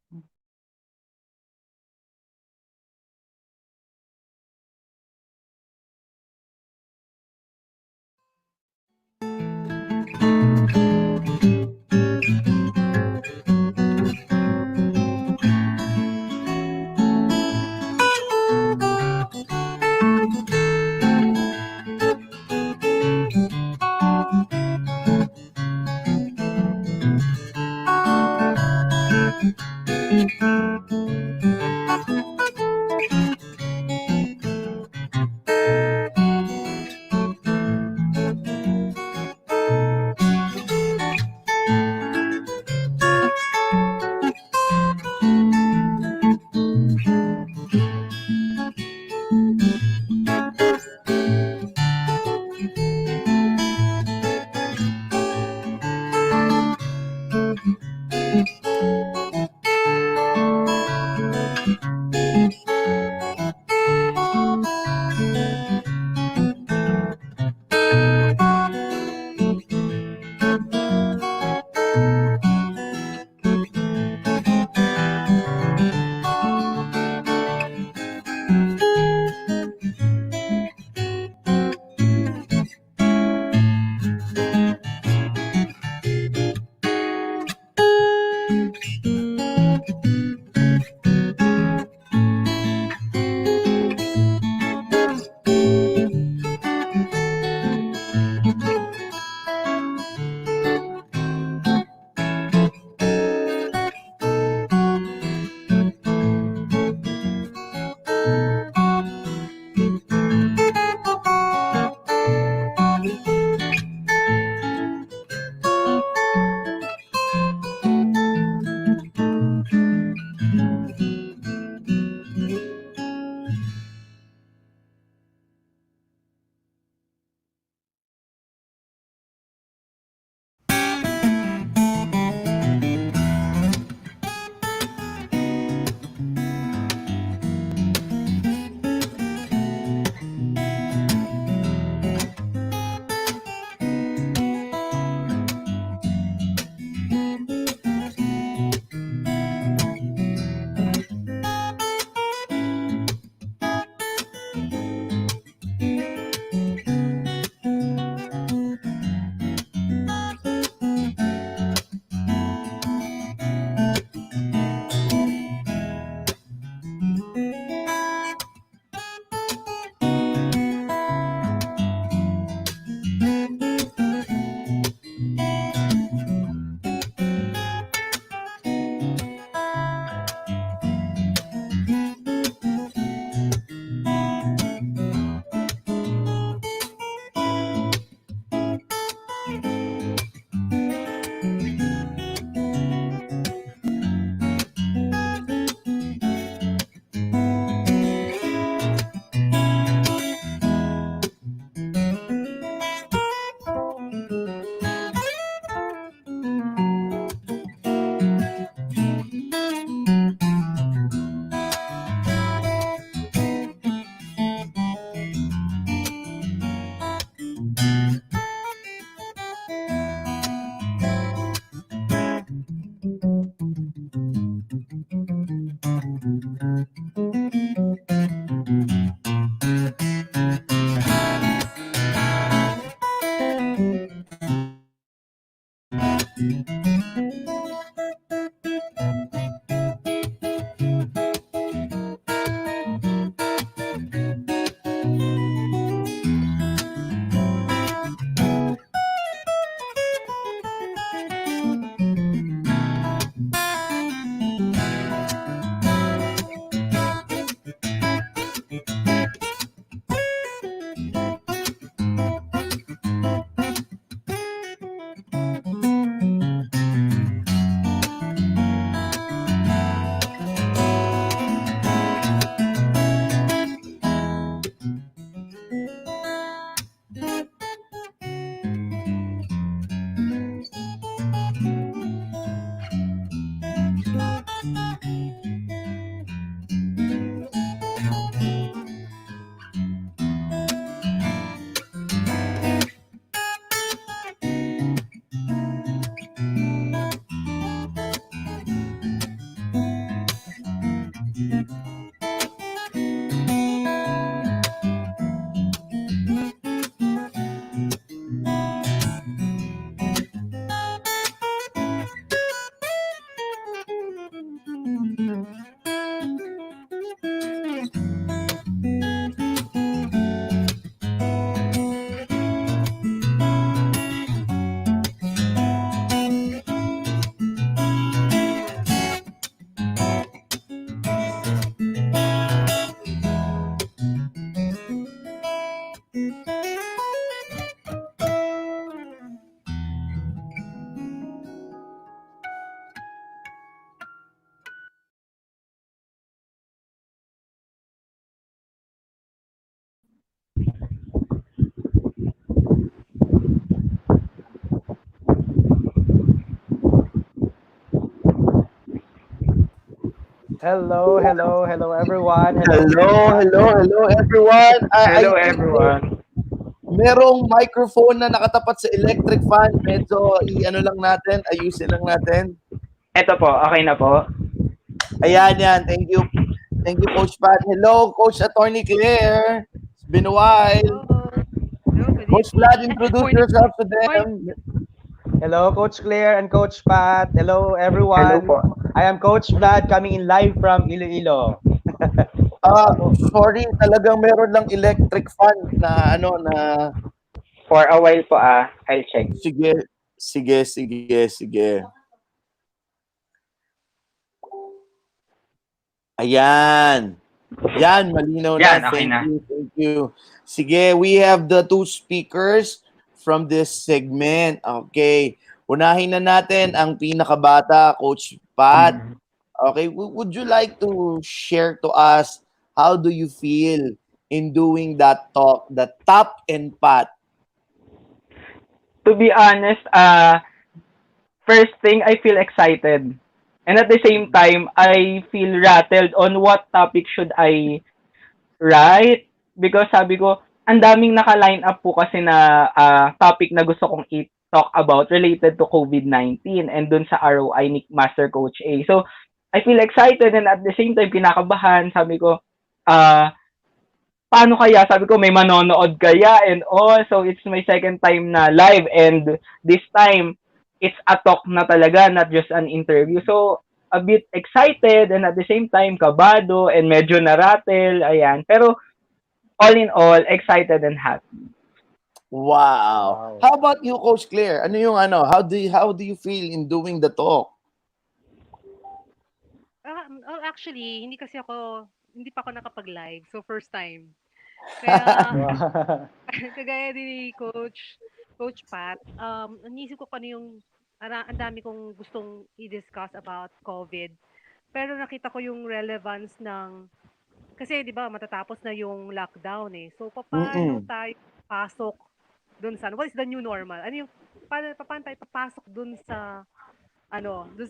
Hello everyone. Hello, Hello, Coach Pat. hello, hello everyone. I Hello think everyone. merong microphone na nakatapat sa electric fan. Medyo i-ano lang natin, ayusin lang natin. Ito po, okay na po. Ayan yan. Thank you. Thank you, Coach Pat. Hello, Coach Attorney Claire. It's been a while. Hello. Hello, good Coach Vlad, evening. introduce Morning. yourself to Morning. them. Hello, Coach Claire and Coach Pat. Hello, Hello everyone. po. I am Coach Vlad coming in live from Iloilo. Sorry, talagang meron lang electric fan na ano na For a while po I'll check. sige, sige. Ayan. Yan, malinaw na. Yan, okay na. Thank you. Sige, we have the two speakers from this segment. Okay. Unahin na natin ang pinakabata, Coach Pat. Okay, would you like to share to us how do you feel in doing that talk, the top and Pat? To be honest, first thing I feel excited. And at the same time, I feel rattled on what topic should I write because sabi ko, ang daming naka-line up po kasi na topic na gusto kong i-talk about related to COVID-19 and dun sa ROI ni Master Coach A. So, I feel excited and at the same time, kinakabahan. Sabi ko, paano kaya? Sabi ko, may manonood kaya and all. So, it's my second time na live and this time, it's a talk na talaga, not just an interview. So, a bit excited and at the same time, kabado and medyo naratel. Ayan. Pero, all in all, excited and happy. Wow. Wow. How about you, Coach Claire? Ano yung ano? How do you feel in doing the talk? Actually, hindi pa ako nakapag-live. So, first time. Kaya, kagaya din ni Coach Pat, naisip ko ano yung, ang dami kong gustong i-discuss about COVID. Pero nakita ko yung relevance kasi di ba matatapos na yung lockdown eh. So, paano Mm-mm. tayo pasok dun sa, what is the new normal? Ano yung, paano tayo papasok dun sa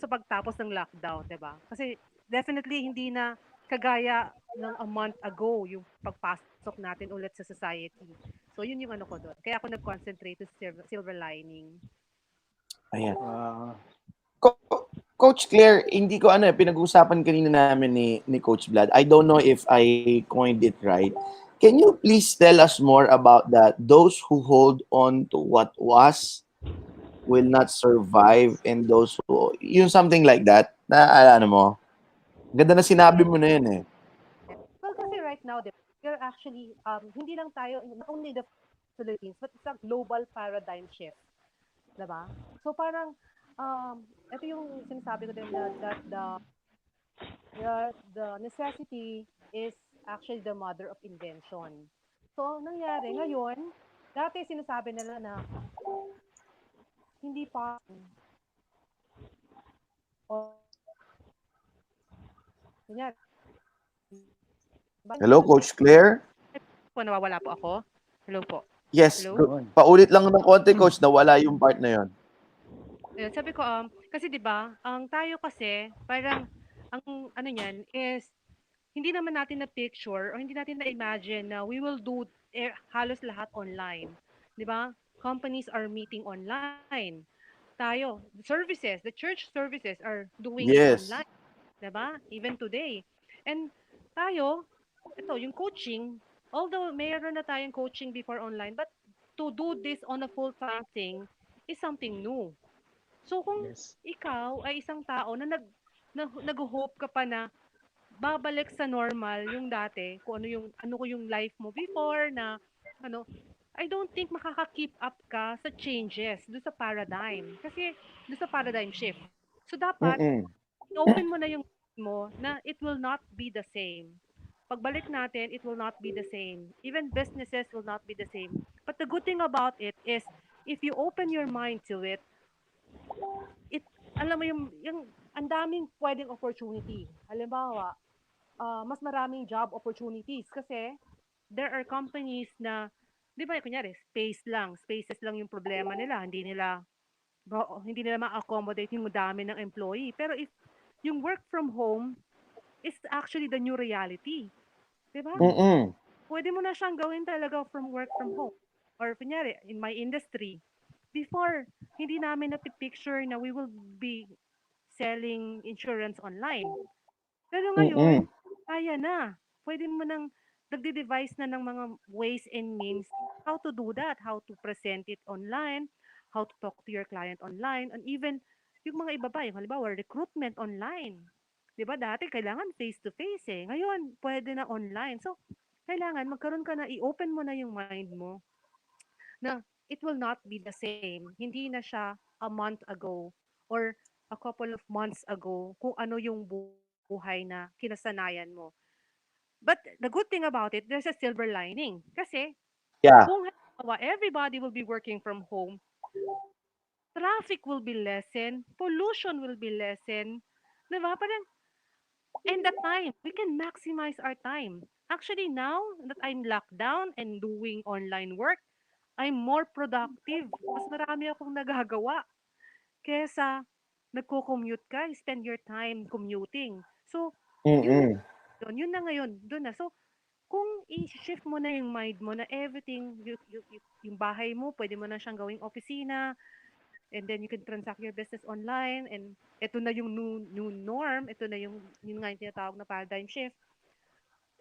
pagtapos ng lockdown, 'di ba? Kasi definitely hindi na kagaya ng a month ago yung pagpasok natin ulit sa society. So yun yung ano ko doon. Kaya ako nag-concentrate to silver lining. Ayan. Wow. Coach Claire, hindi ko pinag-usapan kanina namin ni Coach Vlad. I don't know if I coined it right. Can you please tell us more about that? Those who hold on to what was will not survive and those who, yung something like that, na ano mo, ganda na sinabi mo na yun eh. Well, kasi right now, we're actually, hindi lang tayo, not only the Philippines, but it's a global paradigm shift. Diba? So parang, ito yung sinasabi ko din na that the necessity is actually the mother of invention. So, nangyari ngayon, dati sinasabi nila na hindi pa o kunyari, Hello, Coach Claire? po nawawala po ako. Hello po. Yes, Hello? paulit lang ng konti, Coach, nawala yung part na yun. Ayun, sabi ko, kasi 'di ba, ang tayo kasi parang ang ano niyan is hindi naman natin na picture or hindi natin na imagine na we will do halos lahat online. 'Di ba? Companies are meeting online. Tayo, the church services are doing it Yes. online, 'di ba? Even today. And tayo, ito yung coaching, although mayroon na tayong coaching before online, but to do this on a full-time thing is something new. So kung Yes. ikaw ay isang tao na nag-hope ka pa na babalik sa normal yung dati, kung ano ko yung life mo before na ano, I don't think makaka-keep up ka sa changes do sa paradigm. Kasi do sa paradigm shift. So dapat Mm-mm. open mo na yung mo na it will not be the same. Pagbalik natin, it will not be the same. Even businesses will not be the same. But the good thing about it is if you open your mind to it, it alam mo yung ang daming pwedeng opportunity. Halimbawa, mas maraming job opportunities kasi there are companies na 'di ba kunyari spaces lang yung problema nila, hindi nila ma-accommodate yung dami ng employee. Pero if yung work from home is actually the new reality. 'Di ba? Mm-mm. Pwede mo na siyang gawin talaga from work from home. Or kunyari, in my industry, before, hindi namin napipicture na we will be selling insurance online. Pero ngayon, Mm-mm. kaya na. Pwede mo nang nagde-devise na ng mga ways and means how to do that, how to present it online, how to talk to your client online, and even yung mga iba pa, yung halimbawa, recruitment online. 'Di ba dati kailangan face-to-face eh. Ngayon, pwede na online. So, kailangan magkaroon ka na, i-open mo na yung mind mo na it will not be the same. Hindi na siya a month ago or a couple of months ago kung ano yung buhay na kinasanayan mo. But the good thing about it, there's a silver lining. Kasi Yeah. kung halimbawa, everybody will be working from home, traffic will be lessened, pollution will be lessened. Diba? Parang, and the time, we can maximize our time. Actually, now that I'm locked down and doing online work, I'm more productive. Mas marami akong nagagawa kesa nagko-commute ka, you spend your time commuting. So, yun na Mm-mm. yun na ngayon, doon na. So, kung i-shift mo na yung mind mo na everything, yung bahay mo, pwede mo na siyang gawing opisina, and then you can transact your business online, and ito na yung new norm, ito na yung nga yung tinatawag na paradigm shift,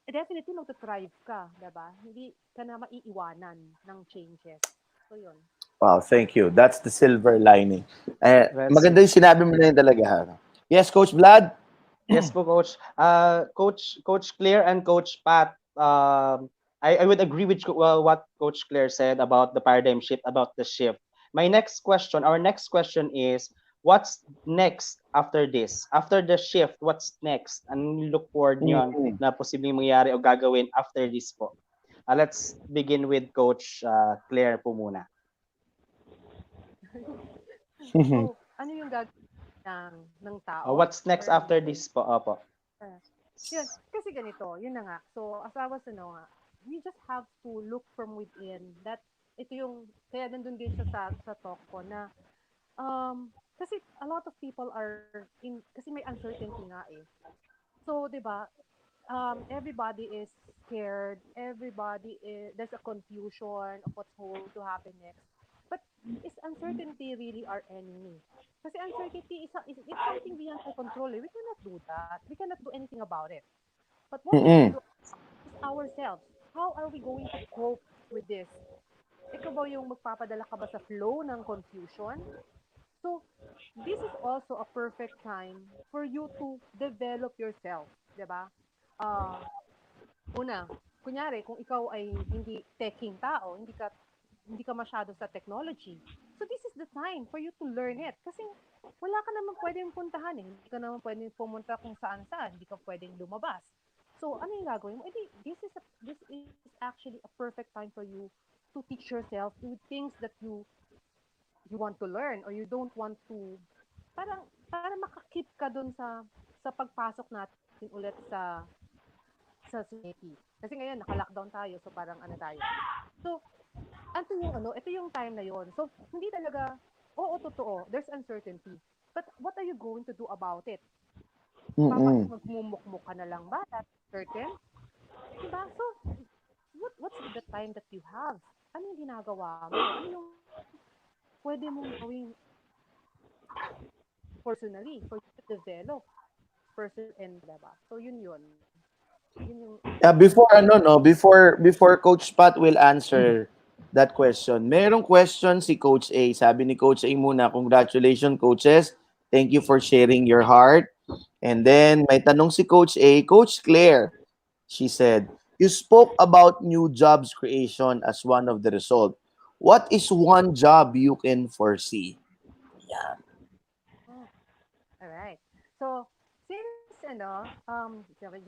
definitely magta-thrive ka, diba? Hindi ka na maiiwanan ng changes. So, yun. Wow, thank you. That's the silver lining. That's Maganda it. yung sinabi mo na yun talaga. Ha? Yes, Coach Vlad? Yes po, Coach. Coach Claire and Coach Pat, I would agree with what Coach Claire said about the paradigm shift, about the shift. Our next question is, what's next after this? After the shift, what's next? Anong look forward niyon Mm-mm. na posibleng mangyari o gagawin after this po? Let's begin with Coach Claire po muna. So, ano yung gagawin ng tao? What's next Or after this po? Opo. ah, yun, kasi ganito, yun na nga. So, as I was, nga, we just have to look from within. That, ito yung, kaya nandun din sa talk ko na, kasi a lot of people are in, kasi may uncertainty nga eh. So, di ba, everybody is scared. Everybody is, there's a confusion of what's going to happen next. But is uncertainty really our enemy? Kasi uncertainty is it's something beyond our control. Eh. We cannot do that. We cannot do anything about it. But what we can Mm-mm. do is ourselves. How are we going to cope with this? Ikaw ba yung magpapadala ka ba sa flow ng confusion? So, this is also a perfect time for you to develop yourself, 'di ba? Ah, una, kunyari kung ikaw ay hindi teching tao, hindi ka masyado sa technology. So this is the time for you to learn it kasi wala ka naman pwedeng puntahan eh. Hindi ka naman pwedeng pumunta kung saan-saan, hindi ka pwedeng lumabas. So ano yung gagawin mo? This is actually a perfect time for you to teach yourself with things that you want to learn or you don't want to, parang para makakip ka dun sa pagpasok natin ulit sa society. Kasi ngayon naka-lockdown tayo so parang ano tayo. So ito yung time na yon. So hindi talaga, oo, totoo, there's uncertainty. But what are you going to do about it? Mm-mm. Magmumukmuk ka na lang ba? That's certain? Diba? So, what's the time that you have? Ano yung ginagawa mo? Ano yung pwede mong gawing personally for you to develop personal and diba? So, yun. Yun yung Before ano no, before Coach Pat will answer that question. Merong question si Coach A. Sabi ni Coach A muna, congratulations coaches. Thank you for sharing your heart. And then may tanong si Coach A, Coach Claire. She said, you spoke about new jobs creation as one of the result. What is one job you can foresee? oh, all right. So, since sabi,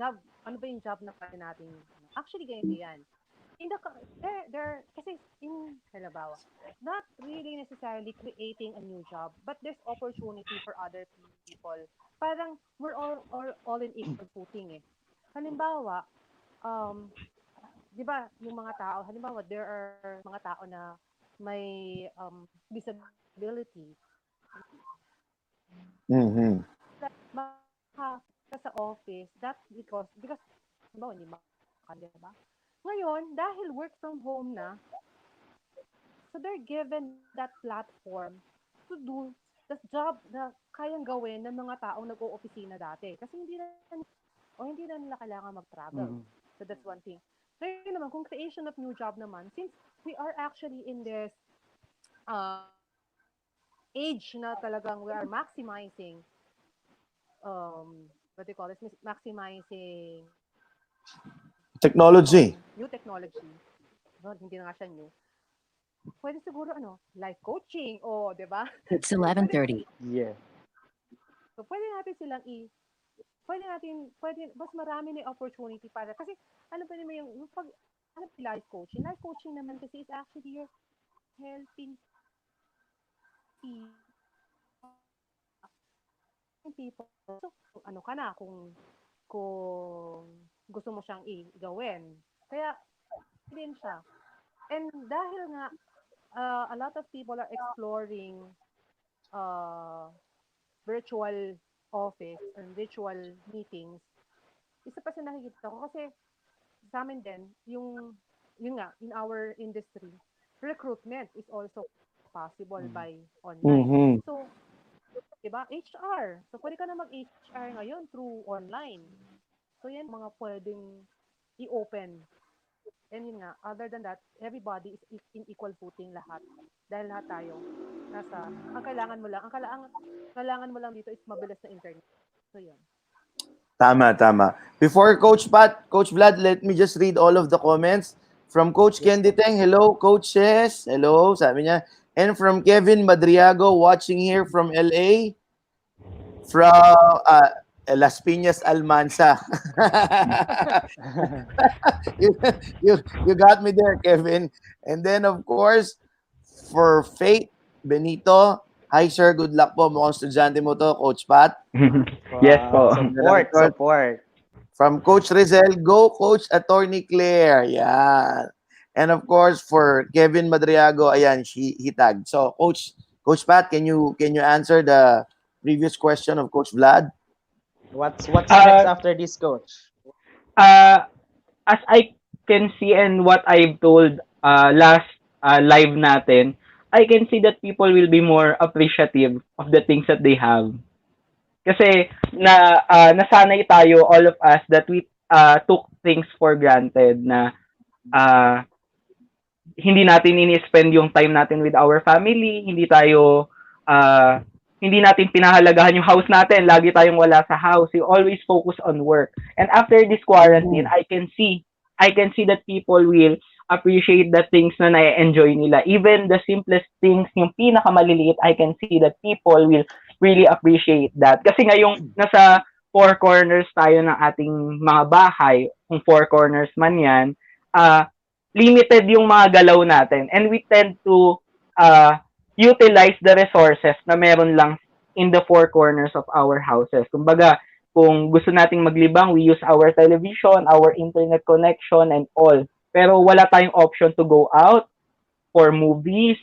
ano ba yung job na pwede nating actually ganito 'yan. In the there kasi in halimbawa, not really necessarily creating a new job, but there's opportunity for other people. Parang we're all in equal footing eh. Halimbawa, um, 'di ba, yung mga tao, halimbawa there are mga tao na may disability, Mm-hmm. maka sa office, that because halimbawa hindi makakali, di ba? Ngayon, dahil work from home na, so they're given that platform to do the job na kayang gawin ng mga taong nag-o-opisina dati. Kasi hindi na nila kailangan mag-travel. Mhm. So that's one thing. Ngayon naman, kung creation of new job naman, since we are actually in this age na talagang we are maximizing what do you call this, maximizing Technology. new technology. No, hindi na nga siya new. Pwede siguro life coaching o, 'di ba? It's Pwede 11:30. Yeah. so pwede mas marami na opportunity para kasi ano pa naman yung pag life coaching. Life coaching naman kasi is actually you're helping people. So, ano ka na kung gusto mo siyang gawin. Kaya din siya. And dahil nga a lot of people are exploring virtual office and virtual meetings, isa pa sa nakikita ko kasi sa amin din, yun nga, in our industry, recruitment is also possible by online. Mm-hmm. So, diba, HR. So, pwede ka na mag-HR ngayon through online. So, yan mga pwedeng i-open. And yun nga, other than that, everybody is in equal footing lahat. Dahil lahat tayo ang kailangan mo lang dito is mabilis na internet. So, yun. Tama. Before Coach Pat, Coach Vlad, let me just read all of the comments. From Coach Yes, Candy Teng, hello, coaches. Hello, sabi niya. And from Kevin Madriago, watching here from LA. From Las Piñas, Almansa. you, you got me there, Kevin. And then, of course, for Faith Benito, hi, sir. Good luck po. Mukhang estudyante mo to, Coach Pat. Yes po. Support. From Coach Rizel, go Coach Attorney Claire. Yeah. And of course for Kevin Madriago, ayan, he tagged. So Coach Pat, can you answer the previous question of Coach Vlad? What's next Uh, after this, coach? uh, as I can see and what I've told last live natin, I can see that people will be more appreciative of the things that they have. Kasi nasanay tayo, all of us, that we took things for granted na uh, hindi natin ini-spend yung time natin with our family, uh, hindi natin pinahalagahan yung house natin, lagi tayong wala sa house, we always focus on work. And after this quarantine, I can see that people will appreciate the things na na-enjoy nila. Even the simplest things, yung pinakamaliliit, I can see that people will really appreciate that. Kasi ngayong nasa four corners tayo ng ating mga bahay, kung four corners man yan, limited yung mga galaw natin. And we tend to utilize the resources na meron lang in the four corners of our houses. Kumbaga, kung gusto nating maglibang, we use our television, our internet connection, and all. Pero wala tayong option to go out for movies,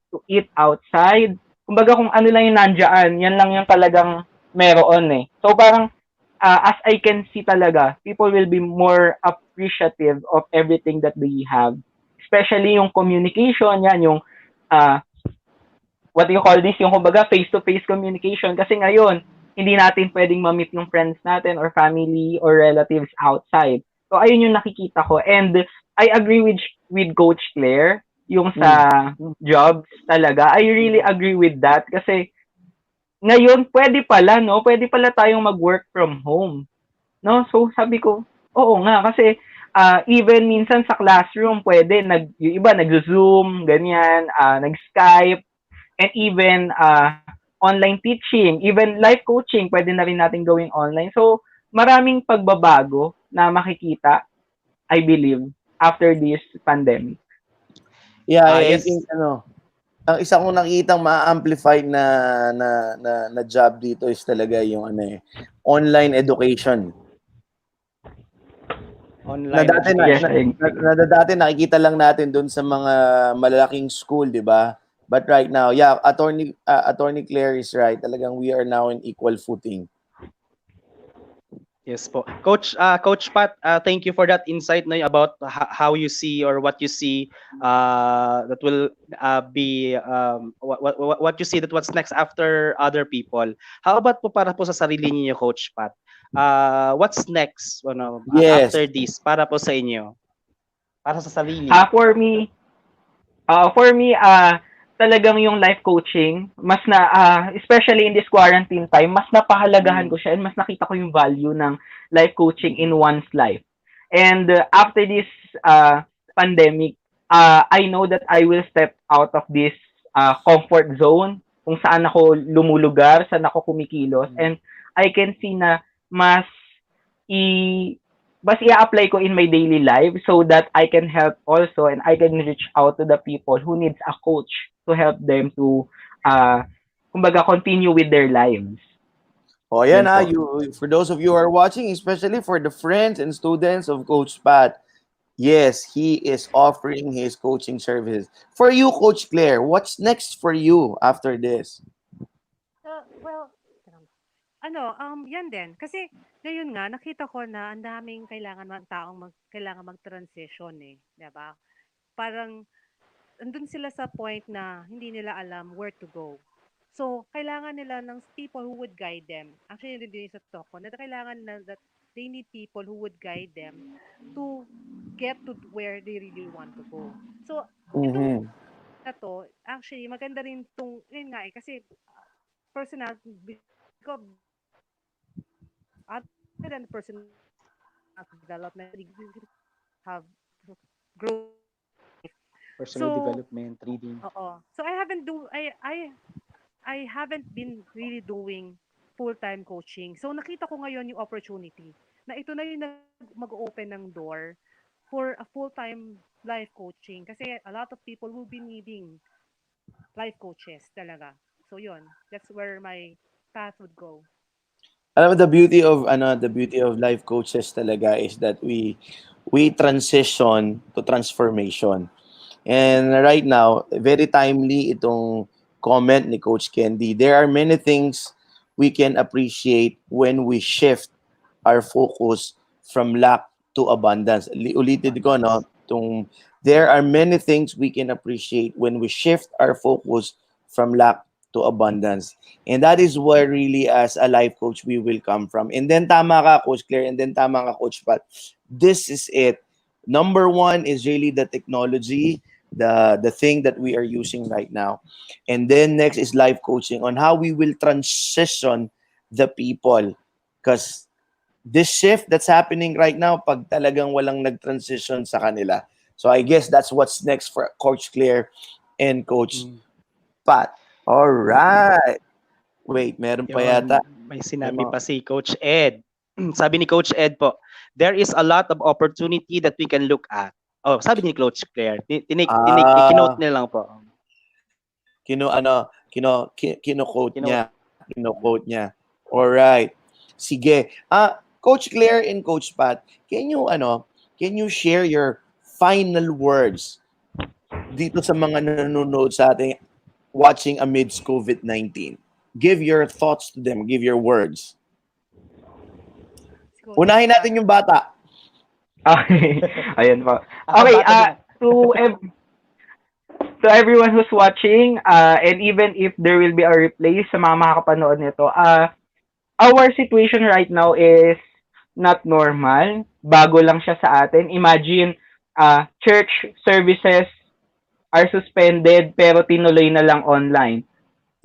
to eat outside. Kumbaga, kung ano lang yung nandyan, yan lang yung talagang meron eh. So parang, as I can see talaga, people will be more appreciative of everything that they have. Especially yung communication, yan, yung what do you call this, yung kumbaga face-to-face communication. Kasi ngayon, hindi natin pwedeng ma-meet yung friends natin or family or relatives outside. So, ayun yung nakikita ko. And I agree with Coach Claire, yung sa jobs talaga. I really agree with that kasi ngayon, pwede pala, no? Pwede pala tayong mag-work from home. No? So, sabi ko, oo nga, kasi even minsan sa classroom, pwede, yung iba nag-Zoom, ganyan, nag-Skype, and even online teaching, even life coaching, pwede na rin natin gawing online. So, maraming pagbabago na makikita, I believe, after this pandemic. Yeah, I Yes. think ang isa kong nakitang ma-amplify na job dito is talaga yung online education. Online education. Dati nakikita lang natin doon sa mga malalaking school, 'di ba? But right now, yeah, Attorney Claire is right. Talagang we are now in equal footing. Yes po. Coach Pat, thank you for that insight na about how you see or what you see that will be what you see that what's next after other people. How about po para po sa sarili niyo, Coach Pat? What's next Yes. after this para po sa inyo? Para sa sarili. Ah, for me, for me, talagang yung life coaching, especially in this quarantine time, mas napahalagahan Mm. ko siya and mas nakita ko yung value ng life coaching in one's life. And after this pandemic, I know that I will step out of this comfort zone kung saan ako lumulugar, saan ako kumikilos, Mm. and I can see na mas i mas i-apply ko in my daily life so that I can help also and I can reach out to the people who needs a coach to help them to kumbaga continue with their lives. Oh, yan Yun po. for those of you who are watching, especially for the friends and students of Coach Pat, yes, he is offering his coaching services. For you, Coach Claire, what's next for you after this? Well, yan din. Kasi ngayon nga, nakita ko na ang daming kailangan ng taong kailangan mag-transition eh. 'Di ba? Parang andun sila sa point na hindi nila alam where to go. So, kailangan nila ng people who would guide them. Actually, yun din yung sa talk ko, na kailangan na that they need people who would guide them to get to where they really want to go. So, itong Mm-hmm. na to, actually, maganda rin itong, yun nga eh, kasi personal, because other than personal development, you have growth in your life. Personal So, development, reading. So I haven't been really doing full-time coaching. So nakita ko ngayon yung opportunity na ito na yung mag-open ng door for a full-time life coaching kasi a lot of people will be needing life coaches talaga. So yun, that's where my path would go. Alam mo, the beauty of life coaches talaga is that we transition to transformation. And right now, very timely itong comment ni Coach Candy. There are many things we can appreciate when we shift our focus from lack to abundance. Ulitin ko, no? Abundance. There are many things we can appreciate when we shift our focus from lack to abundance. And that is where really as a life coach we will come from. And then tama ka, Coach Claire, and then tama ka, Coach Pat. This is it. Number one is really the technology, the thing that we are using right now. And then next is life coaching on how we will transition the people. Because this shift that's happening right now, pag talagang walang nag-transition sa kanila. So I guess that's what's next for Coach Claire and Coach Mm. Pat. All Mm. right. Wait, meron pa yata. Yun, may May sinabi mga- pa si Coach Ed. Sabi ni Coach Ed po, there is a lot of opportunity that we can look at. Oh, sabi ni Coach Claire. Kinote Ah, niya lang po. kino-quote Kinote. niya. Kino-quote niya. All right. Sige. Coach Claire and Coach Pat, can you share your final words dito sa mga nanonood sa ating watching amidst COVID-19? Give your thoughts to them. Give your words. Si Coach Unahin Pat. natin yung bata. Okay. Ayun po. Ako Okay, bata din. to everyone who's watching, and even if there will be a replay sa mga makakapanood nito, our situation right now is not normal. Bago lang siya sa atin. Imagine, church services are suspended pero tinuloy na lang online.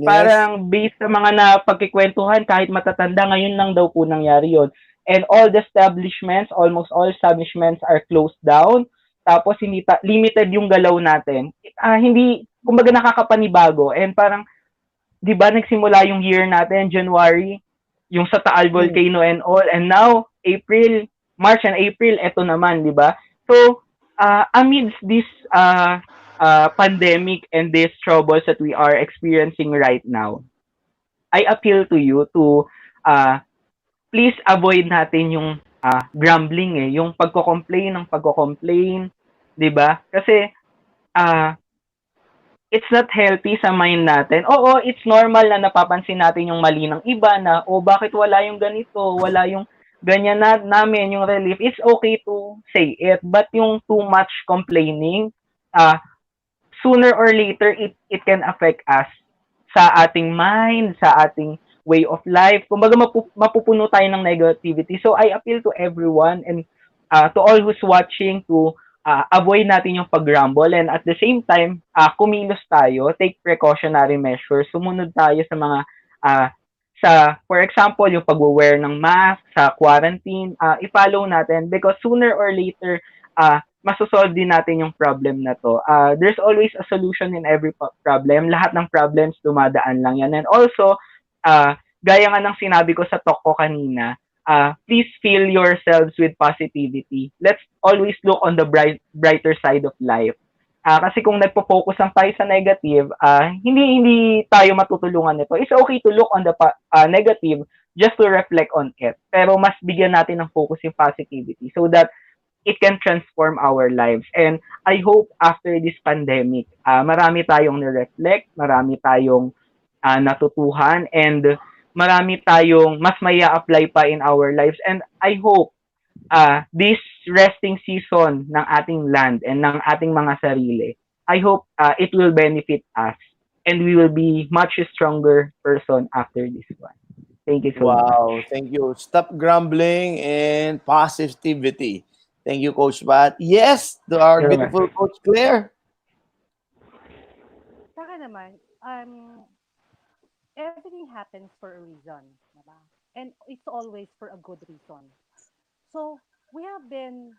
Yes. Parang based sa mga napagkikwentuhan, kahit matatanda, ngayon lang daw po nangyari yon. And all the establishments, almost all establishments are closed down. Tapos limited yung galaw natin. Hindi, kumbaga nakakapanibago. And parang 'di ba nagsimula yung year natin January, yung sa Taal volcano and all, and now March and April eto naman, 'di ba? So, amidst this pandemic and these troubles that we are experiencing right now, I appeal to you to uh, please avoid natin yung grumbling yung pagko-complain, 'di ba? Kasi uh, it's not healthy sa mind natin. Oo, it's normal na napapansin natin yung mali ng iba na, bakit wala yung ganito, wala yung ganyan na namin yung relief, it's okay to say it. But yung too much complaining, ah sooner or later it can affect us sa ating mind, sa ating way of life. Kumbaga mapupuno tayo ng negativity. So I appeal to everyone and to all who's watching to avoid natin yung pag-grumble and at the same time, kumilos tayo, take precautionary measures, sumunod tayo sa mga uh, for example, yung pag-wear ng mask sa quarantine, i-follow natin because sooner or later, masosolve din natin yung problem na to. There's always a solution in every problem. Lahat ng problems dumadaan lang yan. And also, gaya nga ng sinabi ko sa talk ko kanina, please fill yourselves with positivity. Let's always look on the brighter side of life. Kasi kung nagpo-focus lang tayo sa negative, hindi tayo matutulungan nito. It's okay to look on the negative just to reflect on it. Pero mas bigyan natin ng focus yung positivity so that it can transform our lives. And I hope after this pandemic, marami tayong na-reflect, marami tayong natutuhan, and marami tayong mas maya apply pa in our lives. And I hope this resting season ng ating land and ng ating mga sarili, I hope it will benefit us and we will be much stronger person after this one. Thank you so much. Wow, thank you. Stop grumbling and positivity. Thank you, Coach Pat. Yes, to our You're welcome. beautiful Coach Claire. Saka naman, everything happens for a reason, diba? And it's always for a good reason. So, we have been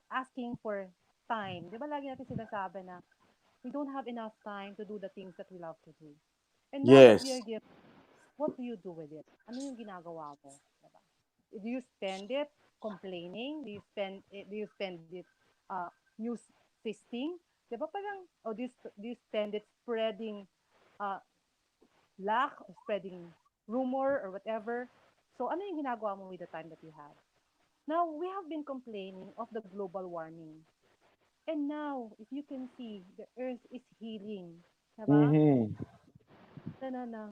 asking for time. Di ba lagi natin sinasabi na we don't have enough time to do the things that we love to do. And now that we are Yes. given, what do you do with it? Ano yung ginagawa mo? Diba? Do you spend it complaining? Do you spend it news feasting? Diba parang, or do you spend it spreading uh, lack or spreading rumor or whatever? So ano yung ginagawa mo with the time that you have? Now, we have been complaining of the global warming. And now, if you can see, the earth is healing. Diba? Mm-hmm. Ganda na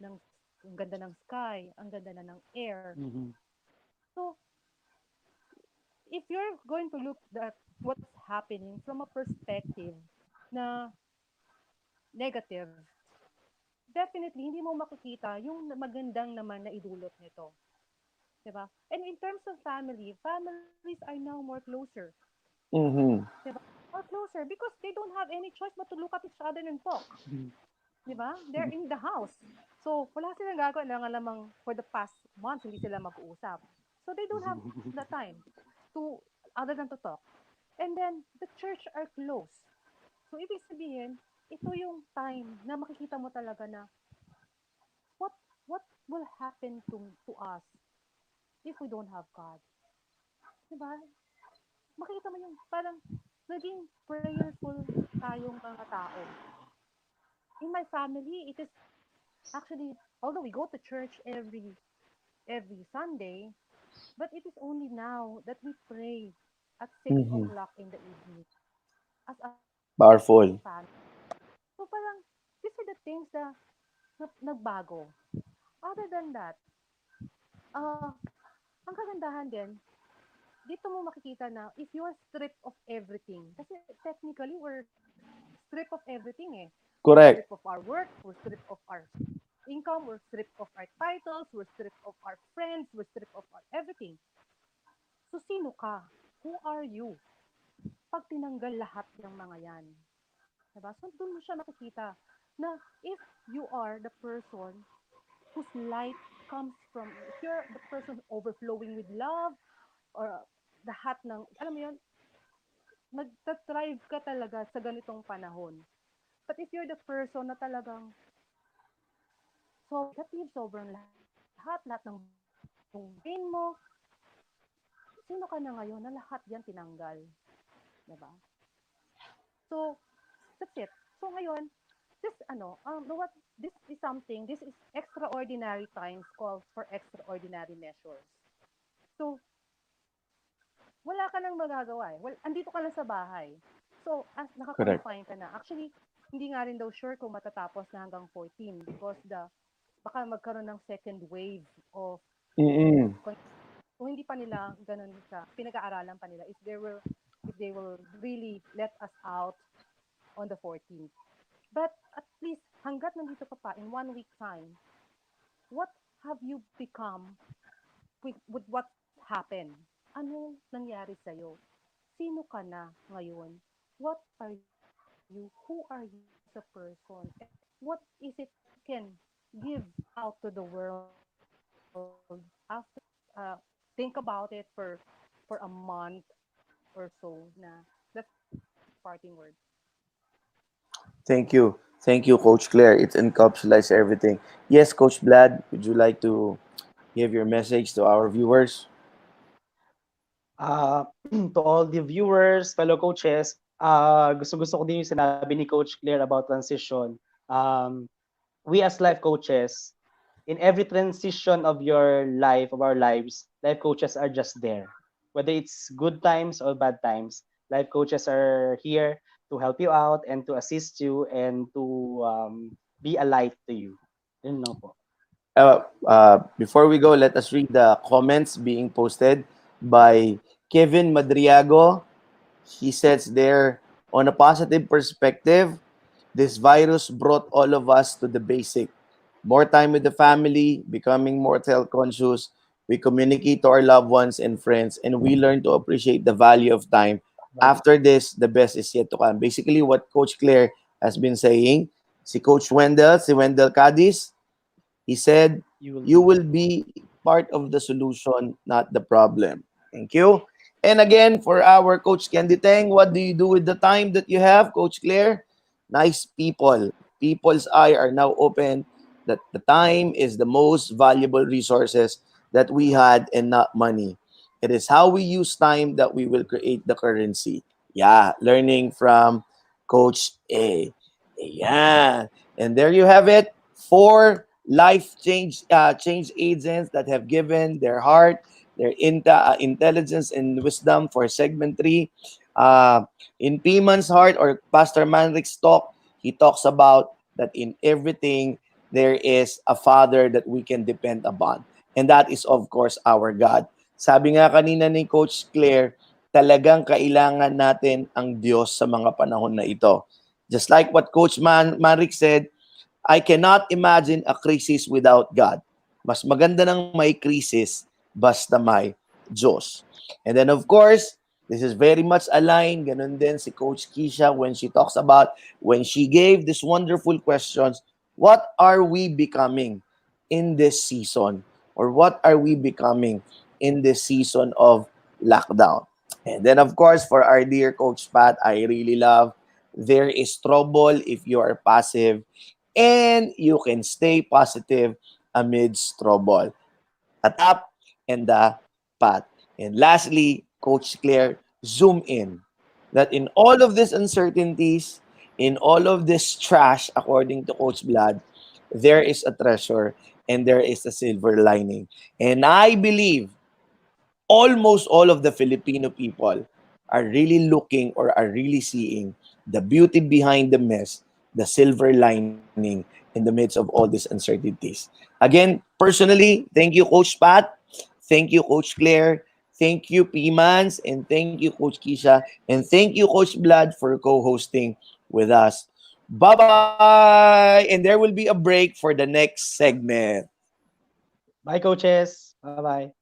ng, ang ganda ng sky, ang ganda na ng air. Mhm. So, if you're going to look at what's happening from a perspective na negative, definitely hindi mo makikita yung magandang naman na idulot nito. Diba? And in terms of family, families are now more closer. Mm-hmm. Diba? More closer because they don't have any choice but to look at each other and talk. Diba? They're in the house. So, wala silang gagawin lang alamang for the past months, hindi sila mag-uusap. So, they don't have the time to, other than to talk. And then, the church are closed. So, ibig sabihin, ito yung time na makikita mo talaga na what what will happen to us if we don't have God. Diba? Makikita mo yung parang naging prayerful tayong mga tao. In my family, it is actually, although we go to church every Sunday, but it is only now that we pray at six Mm-hmm. o'clock in the evening as a family. Powerful. So parang these are the things na nagbago. Other than that, ang kagandahan din, dito mo makikita na if you are stripped of everything, kasi technically we're stripped of everything eh. We're stripped of Correct. our work, we're stripped of our income, we're stripped of our titles, we're stripped of our friends, we're stripped of our everything. So sino ka? Who are you? Pag tinanggal lahat ng mga yan. Diba? So doon mo siya makikita na if you are the person whose light comes from, if you're the person overflowing with love, or lahat ng, alam mo yun, magta-thrive ka talaga sa ganitong panahon. But if you're the person na talagang sobrang negative, sobrang lahat ng brain mo, sino ka na ngayon na lahat yan tinanggal? Diba? So, that's it. So ngayon, this what this is something, this is extraordinary times calls for extraordinary measures. So, wala ka nang magagawa eh. Well, andito ka lang sa bahay. So, as Correct. naka-confine ka na. Actually, hindi nga rin daw sure kung matatapos na hanggang 14 because baka magkaroon ng second wave of Mm-mm. kung hindi pa nila ganun siya, pinag-aaralan pa nila if they will really let us out on the 14th. But at least hanggat nandito ka pa in 1 week time, what have you become with what's happened? Ano nangyari sa'yo? Sino ka na ngayon? What are you? Who are you as a person? And what is it that you can give out to the world after think about it for a month or so na that's my parting words. Thank you. Thank you, Coach Claire. It encapsulates everything. Yes, Coach Blad, would you like to give your message to our viewers? To all the viewers, fellow coaches, gusto-gusto ko din yung sinabi ni Coach Claire about transition. Um, we as life coaches, in every transition of your life, of our lives, life coaches are just there. Whether it's good times or bad times, life coaches are here to help you out and to assist you and to be a light to you. Yun lang po. Before we go, let us read the comments being posted by Kevin Madriago. He says there, on a positive perspective, this virus brought all of us to the basic. More time with the family, becoming more health conscious. We communicate to our loved ones and friends, and we learn to appreciate the value of time. After this, the best is yet to come. Basically, what Coach Claire has been saying, si Wendell Cadiz, he said, You will you be. will be part of the solution, not the problem. Thank you. And again, for our Coach Candy Tang, what do you do with the time that you have, Coach Claire? Nice people. People's eye are now open that the time is the most valuable resources that we had and not money. It is how we use time that we will create the currency. Yeah, learning from Coach A. Yeah. And there you have it. Four change agents that have given their heart, their intelligence and wisdom for segment three. Uh, in Piman's heart or Pastor Manrick's talk, he talks about that in everything there is a Father that we can depend upon. And that is of course our God. Sabi nga kanina ni Coach Claire, talagang kailangan natin ang Diyos sa mga panahon na ito. Just like what Coach Manrick said, I cannot imagine a crisis without God. Mas maganda ng may crisis basta may Diyos. And then of course, this is very much aligned. Ganun din si Coach Keisha when she talks about, when she gave these wonderful questions, what are we becoming in this season? Or what are we becoming in this season of lockdown? And then of course, for our dear Coach Pat, I really love, there is trouble if you are passive and you can stay positive amidst trouble. The tap and the pat. And lastly, Coach Claire, zoom in that in all of these uncertainties, in all of this trash, according to Coach Blood, there is a treasure and there is a silver lining. And I believe almost all of the Filipino people are really looking or are really seeing the beauty behind the mess, the silver lining in the midst of all these uncertainties. Again, personally, thank you, Coach Pat. Thank you, Coach Claire. Thank you, Pimans. And thank you, Coach Kisha. And thank you, Coach Blood, for co-hosting with us. Bye-bye! And there will be a break for the next segment. Bye, coaches. Bye-bye.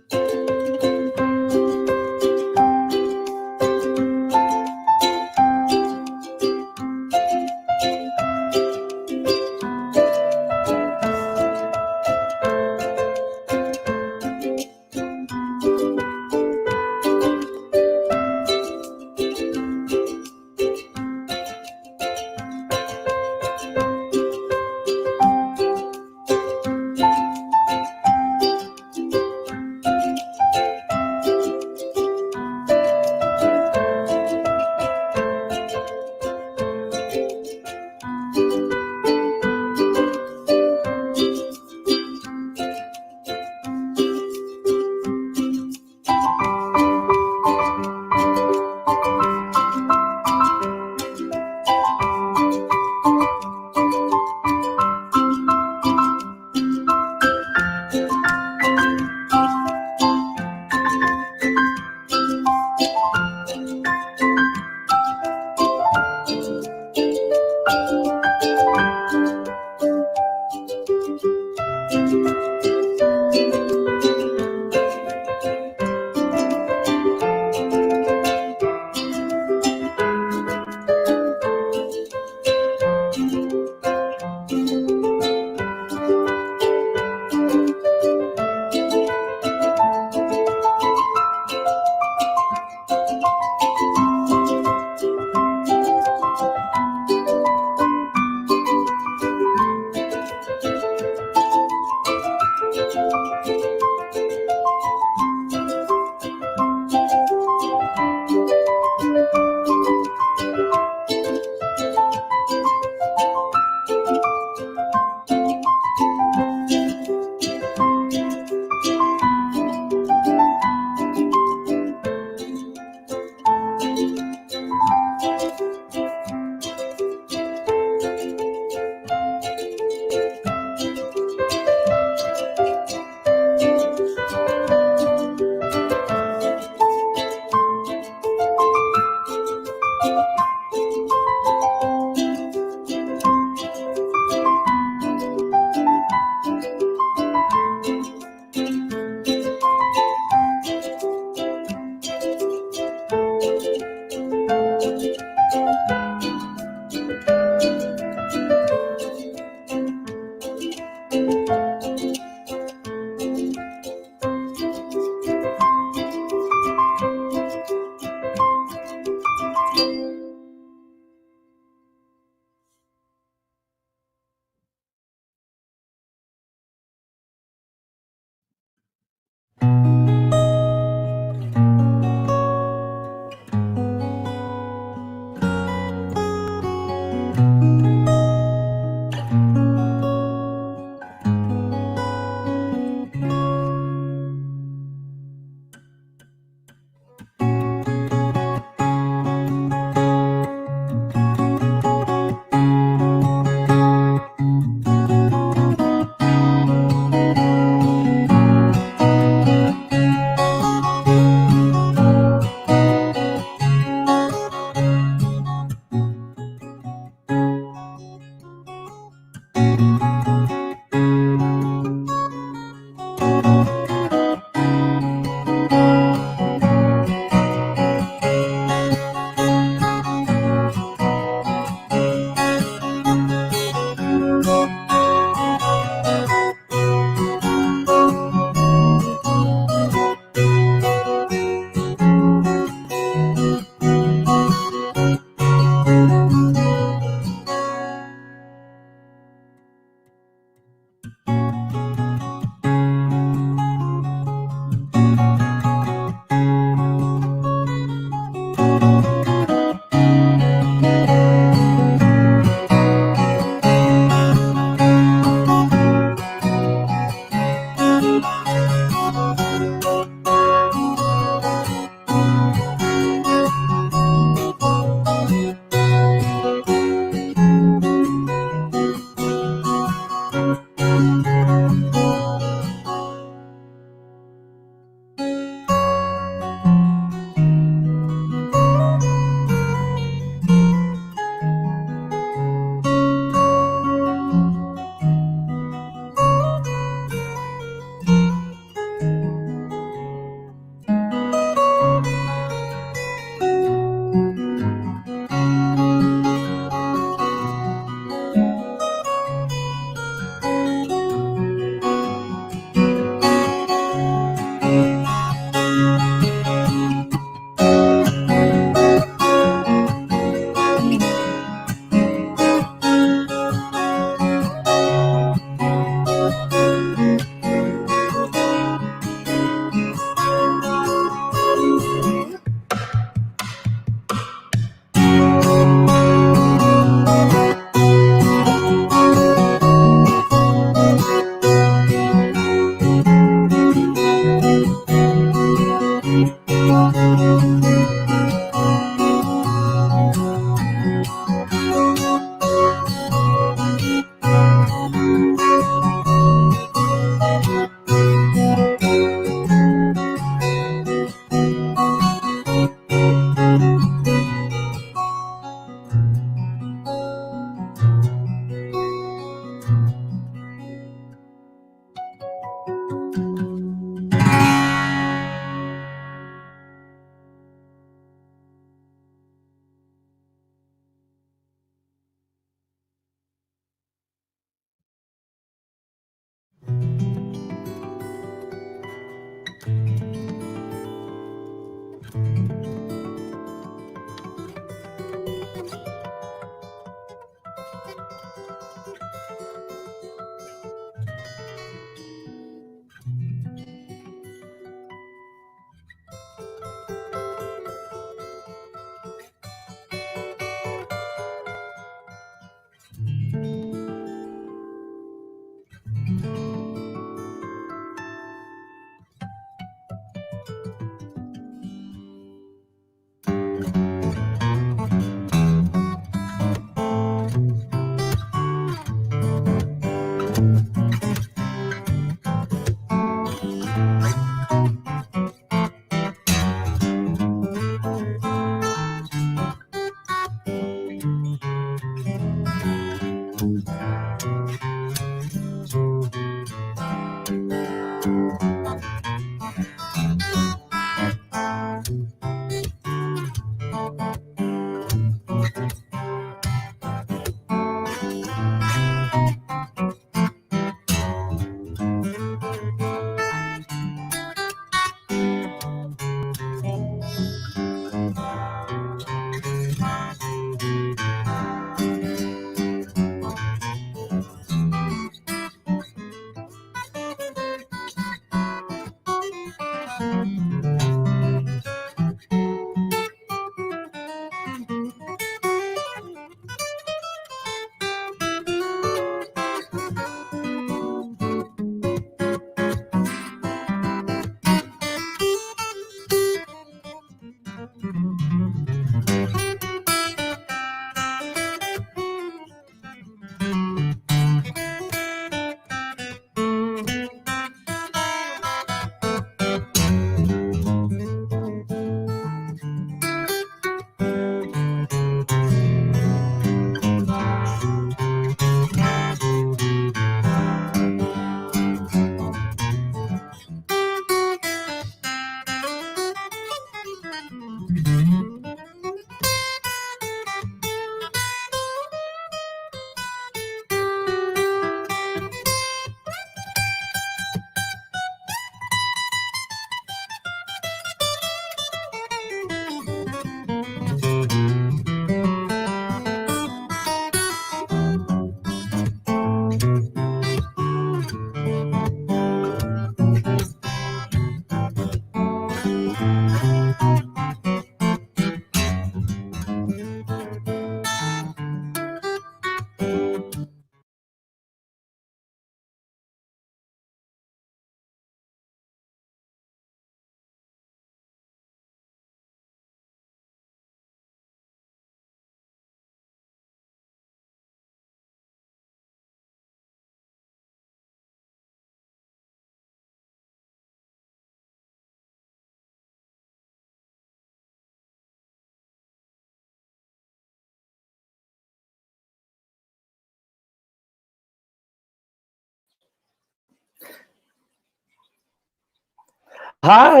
Hi,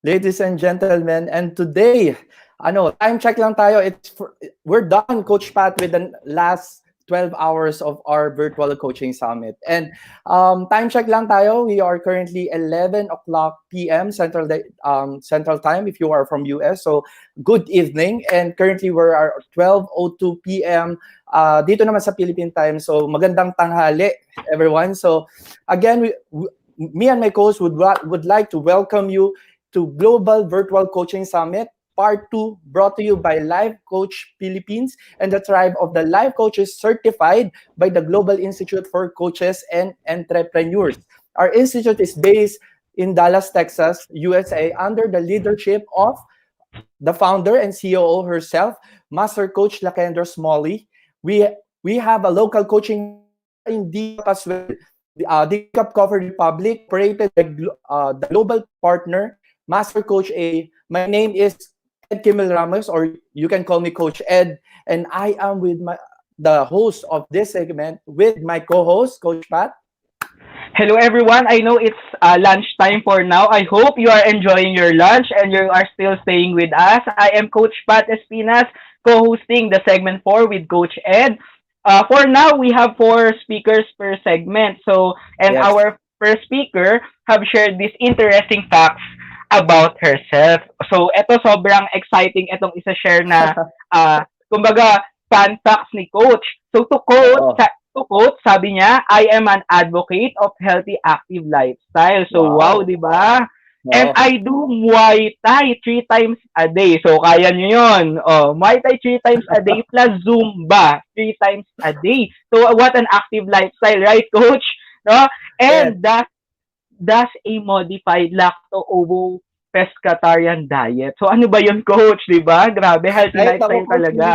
ladies and gentlemen, and today, time check lang tayo. We're done, Coach Pat, with the last 12 hours of our virtual coaching summit. And time check lang tayo. We are currently 11 o'clock p.m. Central Time if you are from US. So good evening. And currently we're at 12:02 p.m. Dito naman sa Philippine time. So magandang tanghali, everyone. So again, me and my co-host would like to welcome you to Global Virtual Coaching Summit, Part 2, brought to you by Life Coach Philippines and the Tribe of the Life Coaches, certified by the Global Institute for Coaches and Entrepreneurs. Our institute is based in Dallas, Texas, USA, under the leadership of the founder and COO herself, Master Coach Lakendra Smalley. We we have a local coaching hub here in DCAP as well. DCAP Covered Republic, operated by the global partner, Master Coach A. My name is Ed Kimel Ramos, or you can call me Coach Ed, and I am with the host of this segment with my co-host, Coach Pat. Hello everyone. I know it's lunchtime for now. I hope you are enjoying your lunch and you are still staying with us. I am Coach Pat Espinas, co-hosting the segment 4 with Coach Ed. For now, we have four speakers per segment. So, and Yes. first speaker have shared these interesting facts about herself. So, eto sobrang exciting itong isa-share na, kumbaga, fun facts ni Coach. So, Oo. to quote, sabi niya, I am an advocate of healthy active lifestyle. So, wow, Wow. di ba? And Oo. I do Muay Thai 3 times a day. So, kaya nyo yun. Oh, Muay Thai 3 times a day plus Zumba 3 times a day. So, what an active lifestyle, right, Coach? No? Yes. And that's a modified lacto-ovo pescatarian diet. So, ano ba yun, Coach? Di ba? Grabe, healthy Right, ako lifestyle coach, talaga.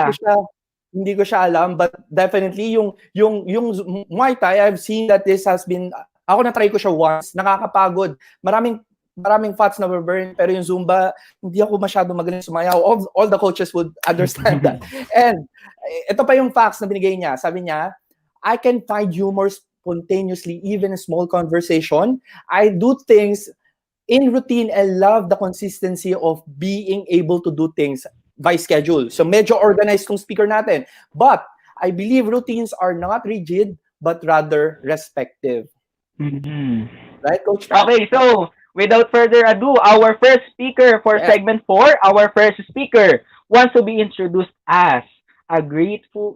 hindi ko siya alam, but definitely yung Muay Thai, I've seen that this has been, ako na try ko siya once, nakakapagod. Maraming fats na burn, pero yung Zumba, hindi ako masyado magaling sumayaw. All the coaches would understand that. And ito pa yung facts na binigay niya. Sabi niya, I can find humor spontaneously, even in small conversation. I do things in routine and love the consistency of being able to do things by schedule. So medyo organized tong speaker natin. But I believe routines are not rigid, but rather respective. Mhm. Right, Coach Pat? Okay, so without further ado, our first speaker for Yes. segment 4, our first speaker wants to be introduced as a grateful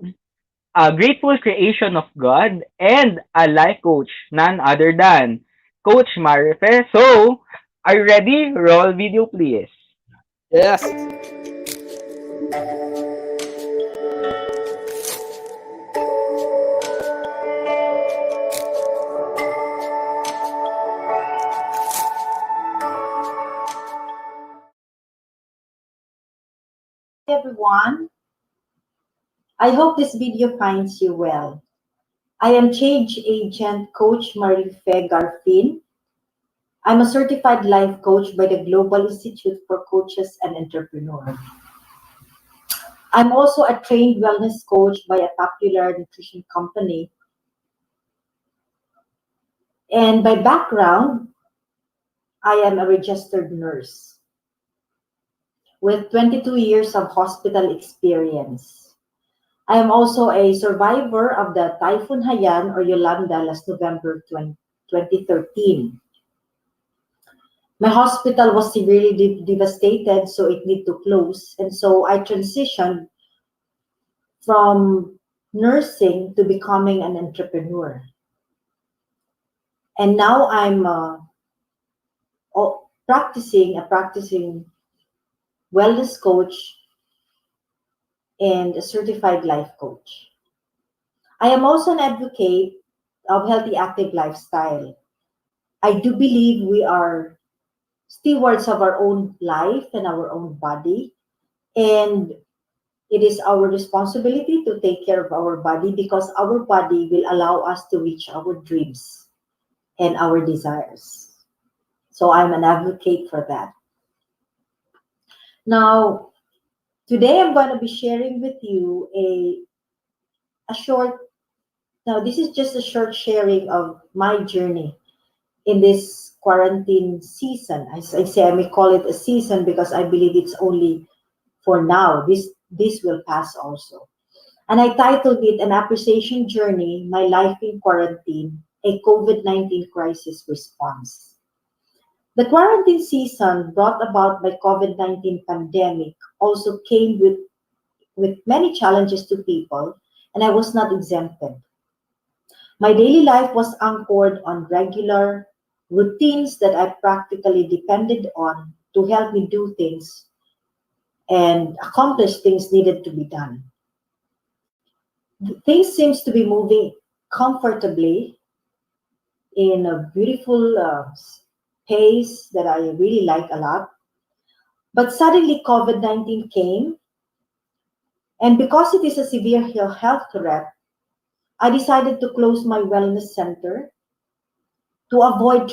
creation of God and a life coach, none other than Coach Marife. So, are you ready? Roll video, please. Yes. Everyone. I hope this video finds you well. I am change agent coach Marife Garfin. I'm a certified life coach by the Global Institute for Coaches and Entrepreneurs. I'm also a trained wellness coach by a popular nutrition company. And by background, I am a registered nurse with 22 years of hospital experience. I am also a survivor of the Typhoon Haiyan or Yolanda last November 2013. My hospital was severely devastated, so it needed to close. And so I transitioned from nursing to becoming an entrepreneur. And now I'm practicing wellness coach and a certified life coach. I am also an advocate of healthy active lifestyle. I do believe we are stewards of our own life and our own body. And it is our responsibility to take care of our body because our body will allow us to reach our dreams and our desires. So I'm an advocate for that. Now, today I'm going to be sharing with you a short, now this is just a short sharing of my journey in this quarantine season. I say I may call it a season because I believe it's only for now. This will pass also. And I titled it An Appreciation Journey, My Life in Quarantine, a COVID-19 Crisis Response. The quarantine season brought about by COVID-19 pandemic also came with many challenges to people, and I was not exempted. My daily life was anchored on regular routines that I practically depended on to help me do things and accomplish things needed to be done. Things seems to be moving comfortably in a beautiful pace that I really like a lot. But suddenly COVID-19 came, and because it is a severe health threat, I decided to close my wellness center to avoid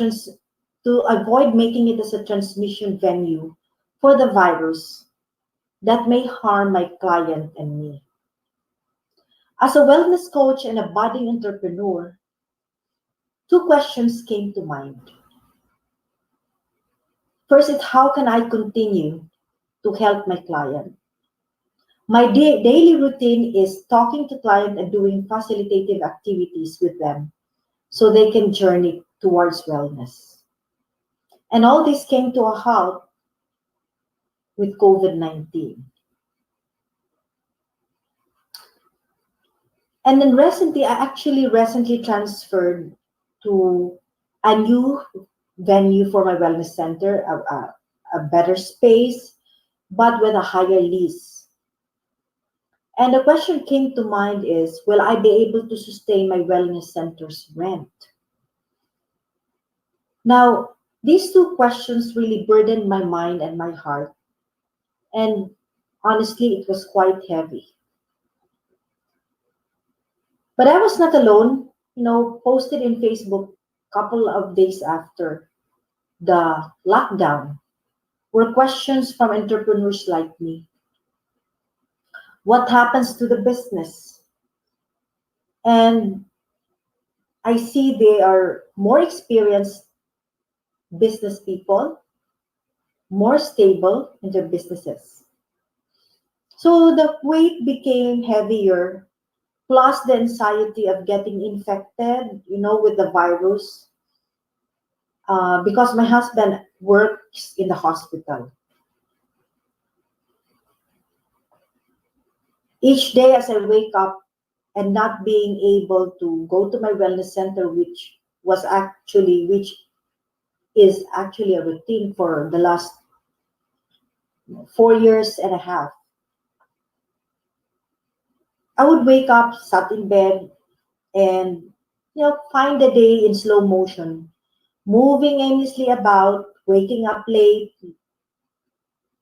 making it as a transmission venue for the virus that may harm my client and me. As a wellness coach and a budding entrepreneur, two questions came to mind. First is how can I continue to help my client? My daily routine is talking to client and doing facilitative activities with them so they can journey towards wellness. And all this came to a halt with COVID-19. And then I actually recently transferred to a new venue for my wellness center, a better space, but with a higher lease. And the question came to mind is, will I be able to sustain my wellness center's rent? Now, these two questions really burdened my mind and my heart. And honestly, it was quite heavy. But I was not alone, posted in Facebook a couple of days after the lockdown were questions from entrepreneurs like me. What happens to the business? And I see they are more experienced business people, more stable in their businesses. So the weight became heavier, plus the anxiety of getting infected, with the virus, because my husband works in the hospital. Each day as I wake up and not being able to go to my wellness center, which is actually a routine for the last 4 years and a half. I would wake up, sat in bed, and find the day in slow motion, moving aimlessly about, waking up late,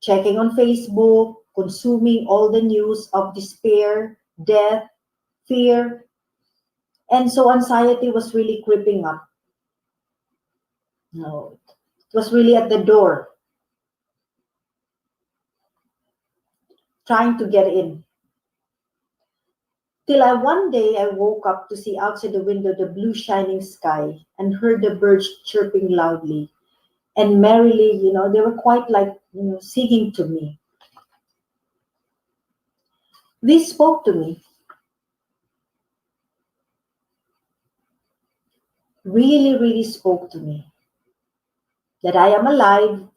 checking on Facebook, consuming all the news of despair, death, fear, and so anxiety was really creeping up. No, it was really at the door, trying to get in. Till one day I woke up to see outside the window the blue shining sky and heard the birds chirping loudly and merrily, they were quite like, singing to me. This spoke to me, really, really spoke to me, that I am alive.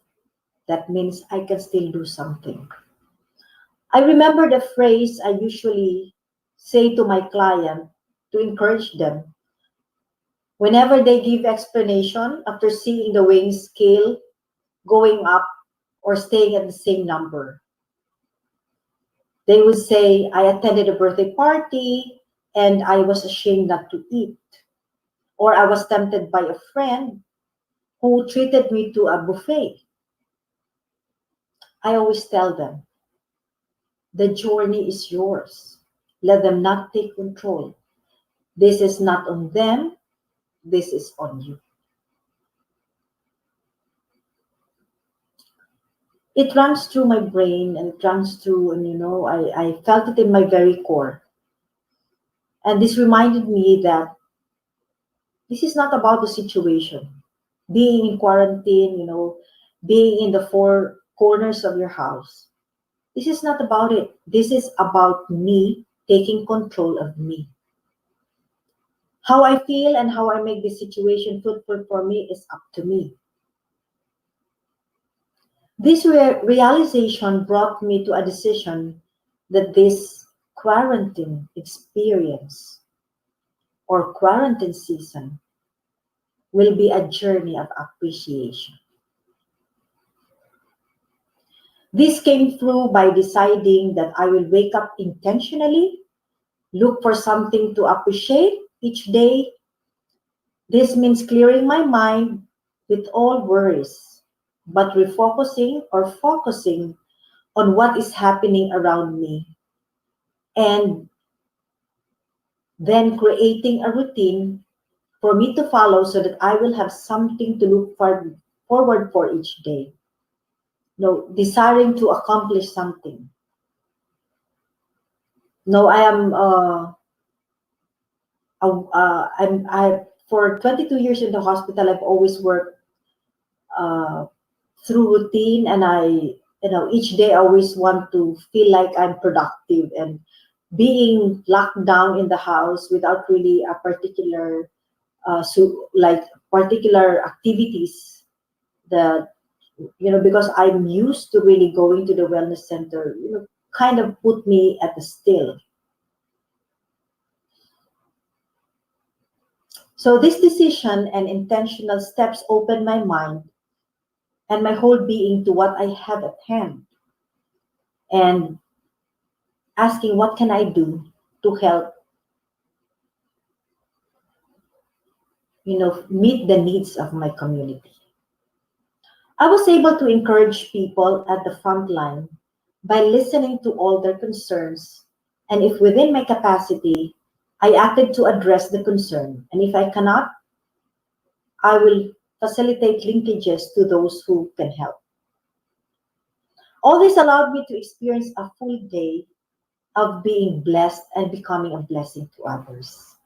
That means I can still do something. I remember the phrase I usually say to my client to encourage them whenever they give explanation after seeing the weighing scale going up or staying at the same number. They would say, I attended a birthday party and I was ashamed not to eat. Or I was tempted by a friend who treated me to a buffet. I always tell them, the journey is yours. Let them not take control. This is not on them. This is on you. It runs through my brain and it runs through, and I felt it in my very core. And this reminded me that this is not about the situation. Being in quarantine, being in the four corners of your house. This is not about it. This is about me taking control of me. How I feel and how I make this situation fruitful for me is up to me. This realization brought me to a decision that this quarantine experience or quarantine season will be a journey of appreciation. This came through by deciding that I will wake up intentionally, look for something to appreciate each day. This means clearing my mind with all worries, but refocusing or focusing on what is happening around me, and then creating a routine for me to follow so that I will have something to look forward for each day. No, desiring to accomplish something. No, I am. For 22 years in the hospital. I've always worked uh, through routine, and each day I always want to feel like I'm productive. And being locked down in the house without really a particular so like particular activities that, because I'm used to really going to the wellness center, kind of put me at the still. So this decision and intentional steps open my mind and my whole being to what I have at hand, and asking what can I do to help, meet the needs of my community. I was able to encourage people at the front line by listening to all their concerns, and if within my capacity, I acted to address the concern, and if I cannot, I will facilitate linkages to those who can help. All this allowed me to experience a full day of being blessed and becoming a blessing to others.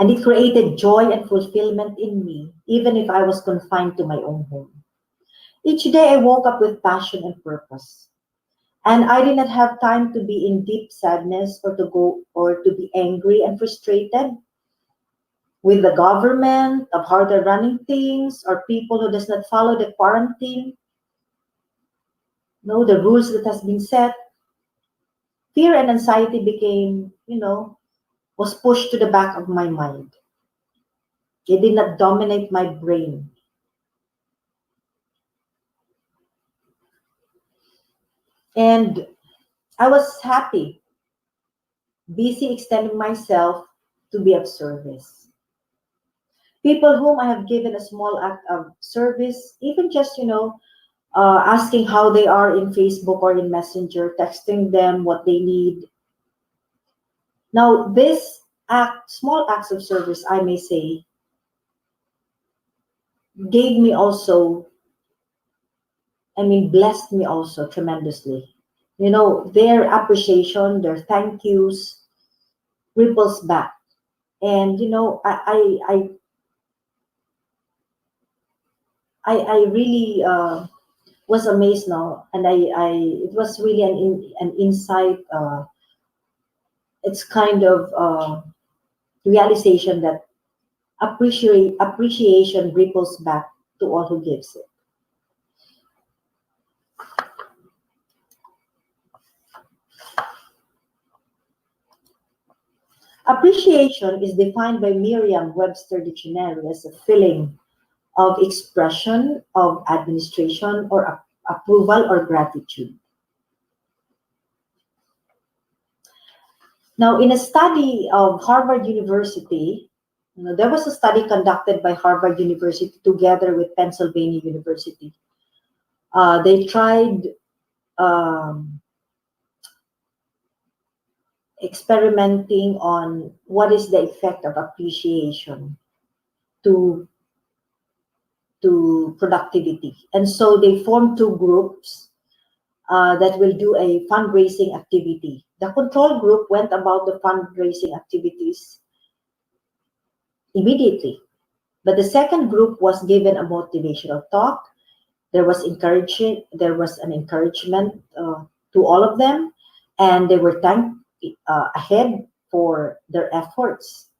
And it created joy and fulfillment in me, even if I was confined to my own home. Each day I woke up with passion and purpose. And I did not have time to be in deep sadness or to be angry and frustrated with the government of how they're running things, or people who does not follow the quarantine, the rules that has been set. Fear and anxiety became, was pushed to the back of my mind. It did not dominate my brain. And I was happy, busy extending myself to be of service. People whom I have given a small act of service, even just, asking how they are in Facebook or in Messenger, texting them what they need. Now, this small acts of service, I may say, gave me also, blessed me also tremendously. Their appreciation, their thank yous ripples back. And, I really was amazed now. And it was really an insight. It's kind of realization that appreciation ripples back to all who gives it. Appreciation is defined by Merriam-Webster Dictionary as a feeling of expression, of administration, or approval or gratitude. Now, in a study of Harvard University, there was a study conducted by Harvard University together with Pennsylvania University. They tried experimenting on what is the effect of appreciation to productivity. And so they formed two groups that will do a fundraising activity. The control group went about the fundraising activities immediately, but the second group was given a motivational talk. There was an encouragement to all of them, and they were thanked ahead for their efforts.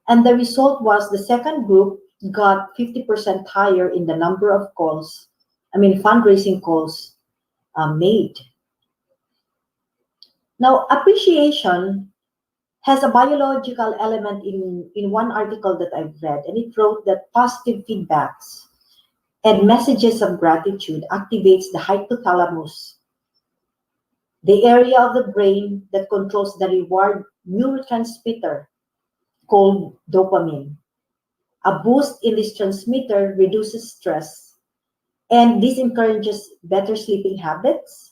And the result was the second group got 50% higher in the number of calls, fundraising calls made. Now, appreciation has a biological element in one article that I've read, and it wrote that positive feedbacks and messages of gratitude activates the hypothalamus, the area of the brain that controls the reward neurotransmitter called dopamine. A boost in this transmitter reduces stress, and this encourages better sleeping habits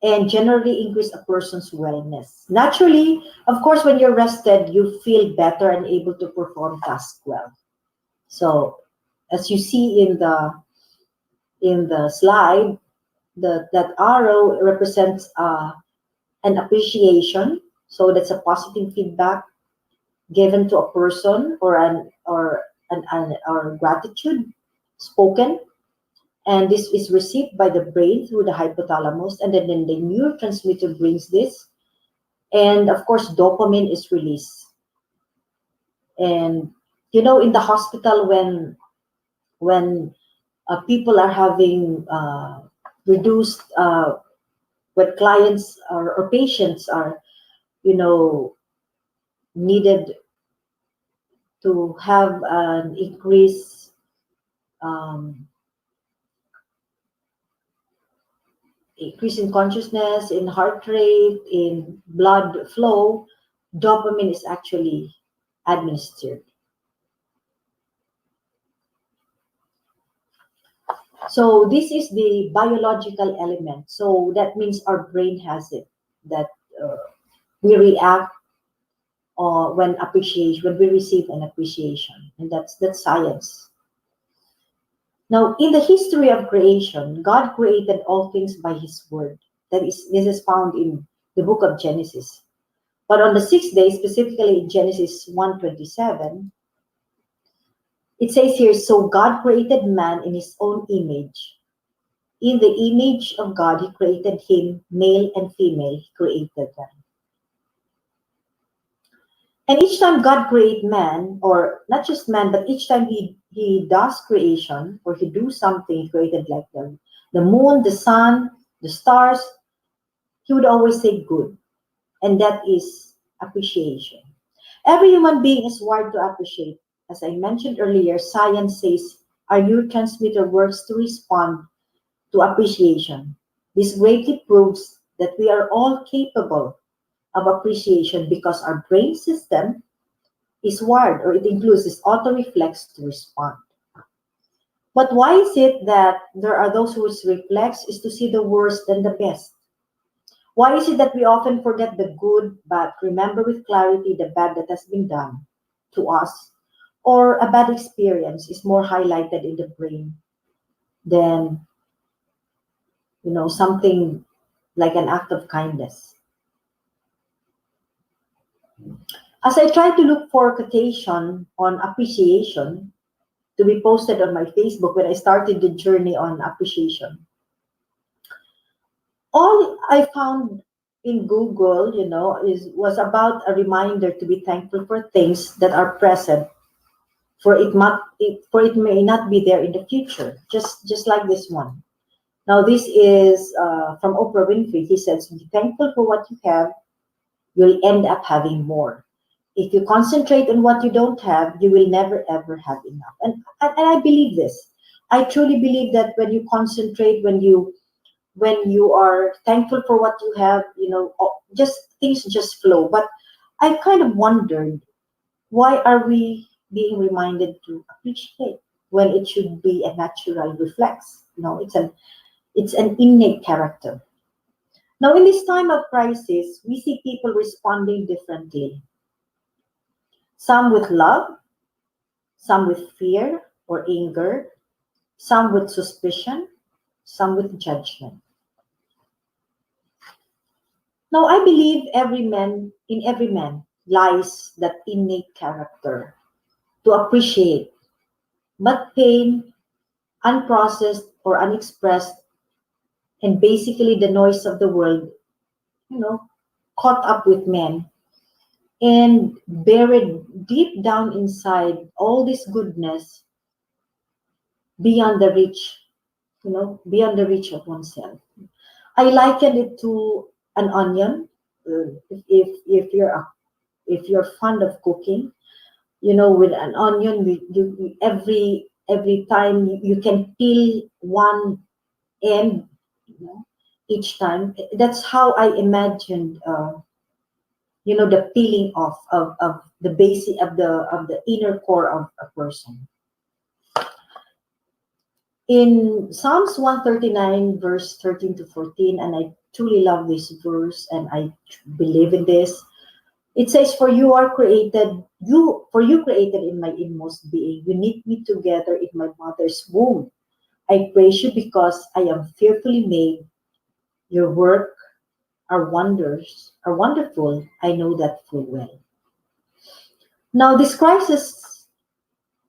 and generally increase a person's wellness. Naturally, of course, when you're rested, you feel better and able to perform tasks well. So, as you see in the slide, that arrow represents an appreciation. So that's a positive feedback given to a person or gratitude spoken, and this is received by the brain through the hypothalamus, and then the neurotransmitter brings this, and of course dopamine is released. And in the hospital, when people are having reduced, when clients or patients are, you know, needed to have an um, increase in consciousness, in heart rate, in blood flow, dopamine is actually administered. So this is the biological element. So that means our brain has it, that uh, we react when we receive an appreciation, and that's science. Now, in the history of creation, God created all things by His word. This is found in the book of Genesis. But on the sixth day, specifically in Genesis 1:27, it says here, so God created man in His own image. In the image of God, He created him, male and female, He created them. And each time God creates man, or not just man, but each time he does creation, or He do something, He created like the moon, the sun, the stars, He would always say good. And that is appreciation. Every human being is wired to appreciate. As I mentioned earlier, science says our neurotransmitter works to respond to appreciation. This greatly proves that we are all capable of appreciation because our brain system is wired, or it includes this auto reflex to respond. But why is it that there are those whose reflex is to see the worst than the best? Why is it that we often forget the good but remember with clarity the bad that has been done to us? Or a bad experience is more highlighted in the brain than, something like an act of kindness. As I try to look for quotation on appreciation to be posted on my Facebook when I started the journey on appreciation, all I found in Google, was about a reminder to be thankful for things that are present, for it may not be there in the future. Just like this one. Now this is from Oprah Winfrey. He says, "Be thankful for what you have. You'll end up having more. If you concentrate on what you don't have, you will never ever have enough." And I believe this. I truly believe that when you concentrate, when you are thankful for what you have, just things just flow. But I kind of wondered, why are we being reminded to appreciate when it should be a natural reflex? It's an innate character. Now, in this time of crisis, we see people responding differently. Some with love, some with fear or anger, some with suspicion, some with judgment. Now, I believe in every man lies that innate character to appreciate, but pain, unprocessed or unexpressed, and basically the noise of the world, you know, caught up with men and buried deep down inside all this goodness beyond the reach, beyond the reach of oneself. I liken it to an onion. If you're fond of cooking, with an onion, every time you can peel one end, each time. That's how I imagined, the peeling off of the basic of the inner core of a person. In Psalms 139, verse 13 to 14, and I truly love this verse and I believe in this. It says, For you created in my inmost being. You knit me together in my mother's womb. I praise you because I am fearfully made. Your work are wonderful. I know that full well. Now, this crisis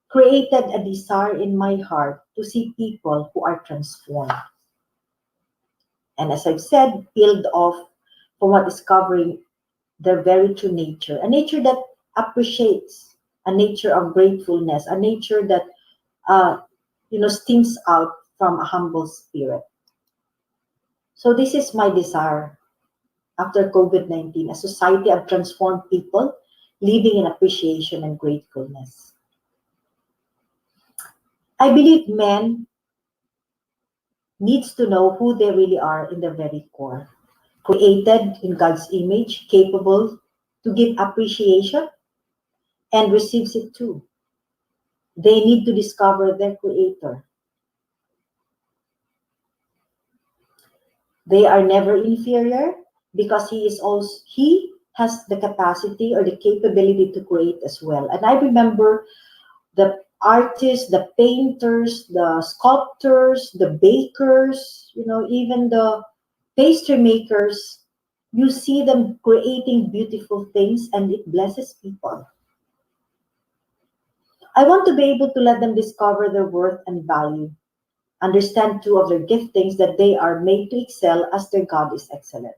created a desire in my heart to see people who are transformed. And as I've said, peeled off from what is covering their very true nature, a nature that appreciates, a nature of gratefulness, a nature that uh, steams out from a humble spirit. So this is my desire after COVID-19, a society of transformed people living in appreciation and gratefulness. I believe men needs to know who they really are in their very core. Created in God's image, capable to give appreciation and receives it too. They need to discover their creator. They are never inferior because he has the capacity or the capability to create as well. And I remember the artists, the painters, the sculptors, the bakers, even the pastry makers, you see them creating beautiful things and it blesses people. I want to be able to let them discover their worth and value, understand too of their giftings that they are made to excel as their God is excellent.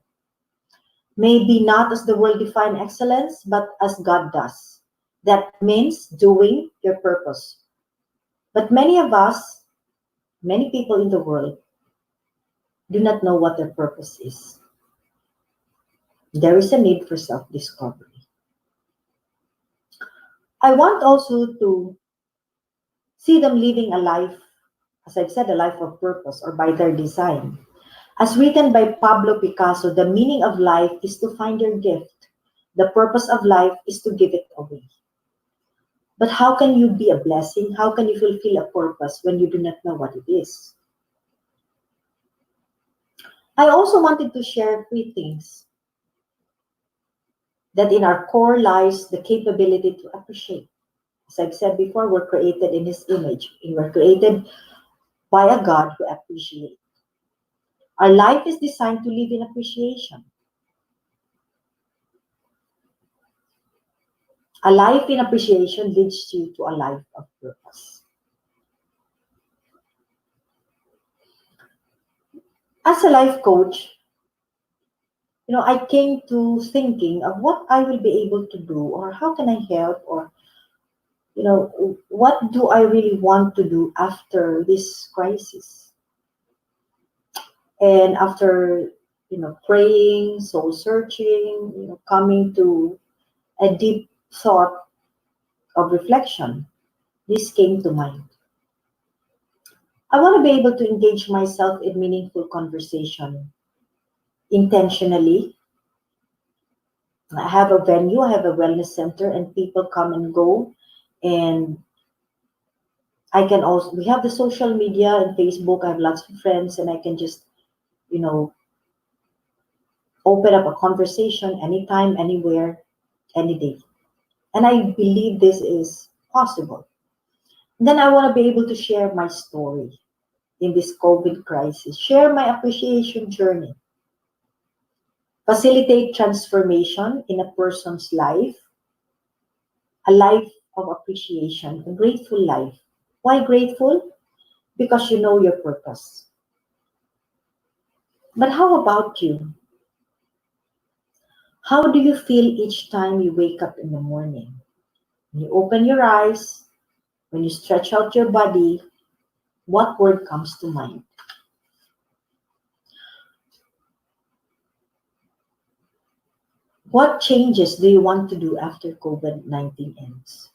Maybe not as the world define excellence, but as God does. That means doing your purpose. But many of us, many people in the world, do not know what their purpose is. There is a need for self-discovery. I want also to see them living a life, as I've said, a life of purpose or by their design. As written by Pablo Picasso, the meaning of life is to find your gift. The purpose of life is to give it away. But how can you be a blessing? How can you fulfill a purpose when you do not know what it is? I also wanted to share three things that in our core lies the capability to appreciate. As I've said before, we're created in His image. And we're created by a God who appreciates. Our life is designed to live in appreciation. A life in appreciation leads you to a life of purpose. As a life coach, I came to thinking of what I will be able to do or how can I help or, what do I really want to do after this crisis? And after, praying, soul searching, coming to a deep thought of reflection, this came to mind. I want to be able to engage myself in meaningful conversation intentionally. I have a venue, I have a wellness center, and people come and go. And I can also, we have the social media and Facebook. I have lots of friends, and I can just, open up a conversation anytime, anywhere, any day. And I believe this is possible. Then I want to be able to share my story in this COVID crisis, share my appreciation journey, facilitate transformation in a person's life, a life of appreciation, a grateful life. Why grateful? Because you know your purpose. But how about you? How do you feel each time you wake up in the morning? When you open your eyes, when you stretch out your body, what word comes to mind? What changes do you want to do after COVID-19 ends?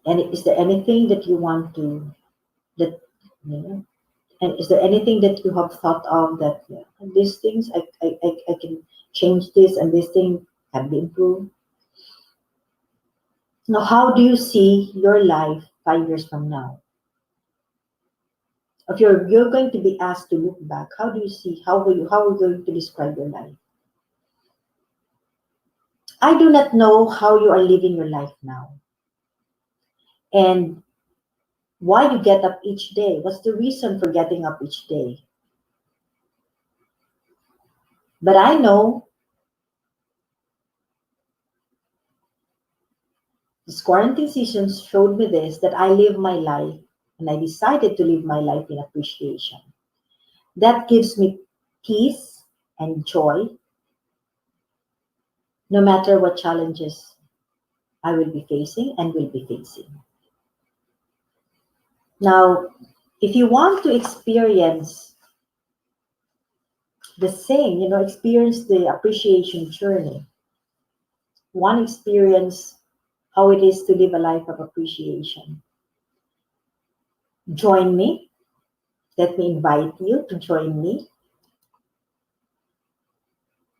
And is there anything that you want to, that, and is there anything that you have thought of that these things, I can change this and this thing can be improved? Now, how do you see your life 5 years from now? If you're going to be asked to look back, how do you see, how are you going to describe your life? I do not know how you are living your life now and why you get up each day. What's the reason for getting up each day? But I know this quarantine season showed me this, that I live my life and I decided to live my life in appreciation. That gives me peace and joy. no matter what challenges I will be facing and will be facing. Now, if you want to experience the same, experience the appreciation journey, one experience how it is to live a life of appreciation. Join me. Let me invite you to join me.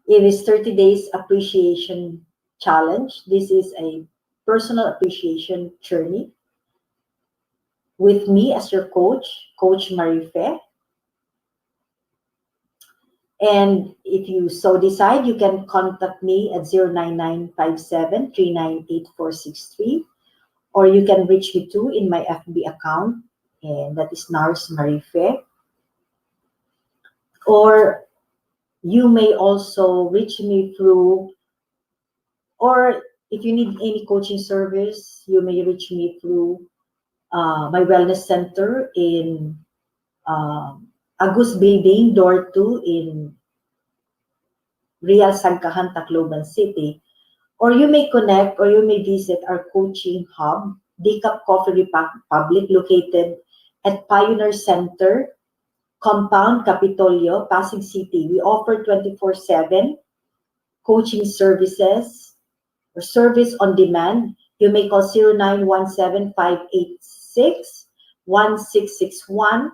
It is 30 days appreciation challenge. This is a personal appreciation journey with me as your coach, Coach Marife. And if you so decide, you can contact me at 09957398463, or you can reach me too in my FB account, and that is Nars Marife. Or you may also reach me through, or if you need any coaching service, you may reach me through my wellness center in Agus Building, Door 2 in Real Sagkahan, Tacloban City. Or you may connect or you may visit our coaching hub, Decap Coffee Republic, located at Pioneer Center, Compound, Capitolio, Pasig City. We offer 24/7 coaching services or service on demand. You may call 0917-586-1661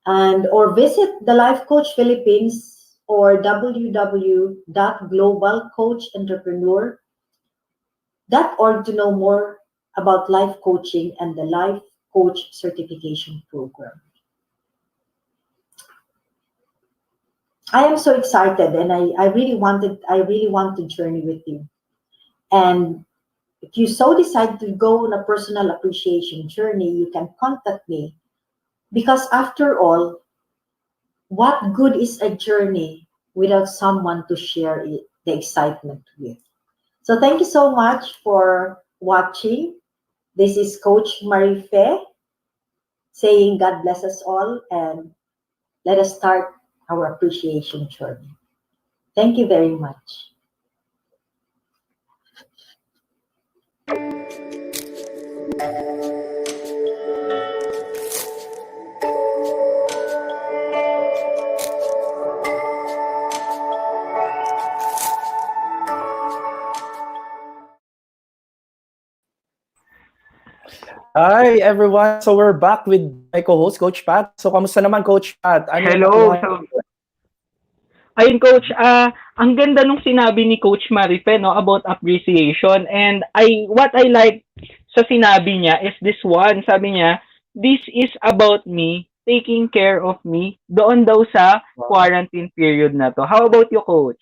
and or visit the Life Coach Philippines or www.globalcoachentrepreneur.org to know more about life coaching and the Life Coach Certification Program. I am so excited, and I really want to journey with you. And if you so decide to go on a personal appreciation journey, you can contact me, because after all, what good is a journey without someone to share the excitement with? So thank you so much for watching. This is Coach Marife saying God bless us all, and let us start our appreciation journey. Thank you very much. Hi everyone. So we're back with my co-host Coach Pat. So kamusta naman Coach Pat? Ano yung Hello. nakuha? Ayun, Coach, ang ganda nung sinabi ni Coach Marife, no, about appreciation. And what I like sa sinabi niya is this one. Sabi niya, this is about me, taking care of me, doon daw sa quarantine period na to. How about you, Coach?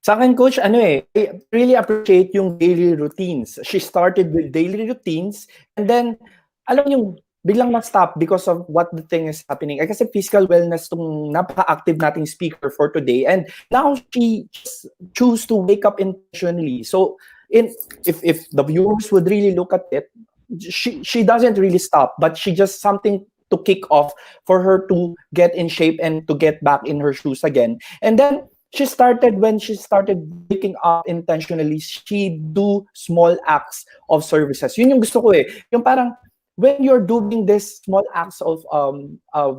Sa akin, Coach, I really appreciate yung daily routines. She started with daily routines, and then, alam yung biglang na-stop because of what the thing is happening. Kasi physical wellness tong napaka-active nating speaker for today, and now she just choose to wake up intentionally. So, if the viewers would really look at it, she doesn't really stop, but she just something to kick off for her to get in shape and to get back in her shoes again. And then, when she started waking up intentionally, she do small acts of services. Yun yung gusto ko eh. Yung parang, when you're doing this small acts of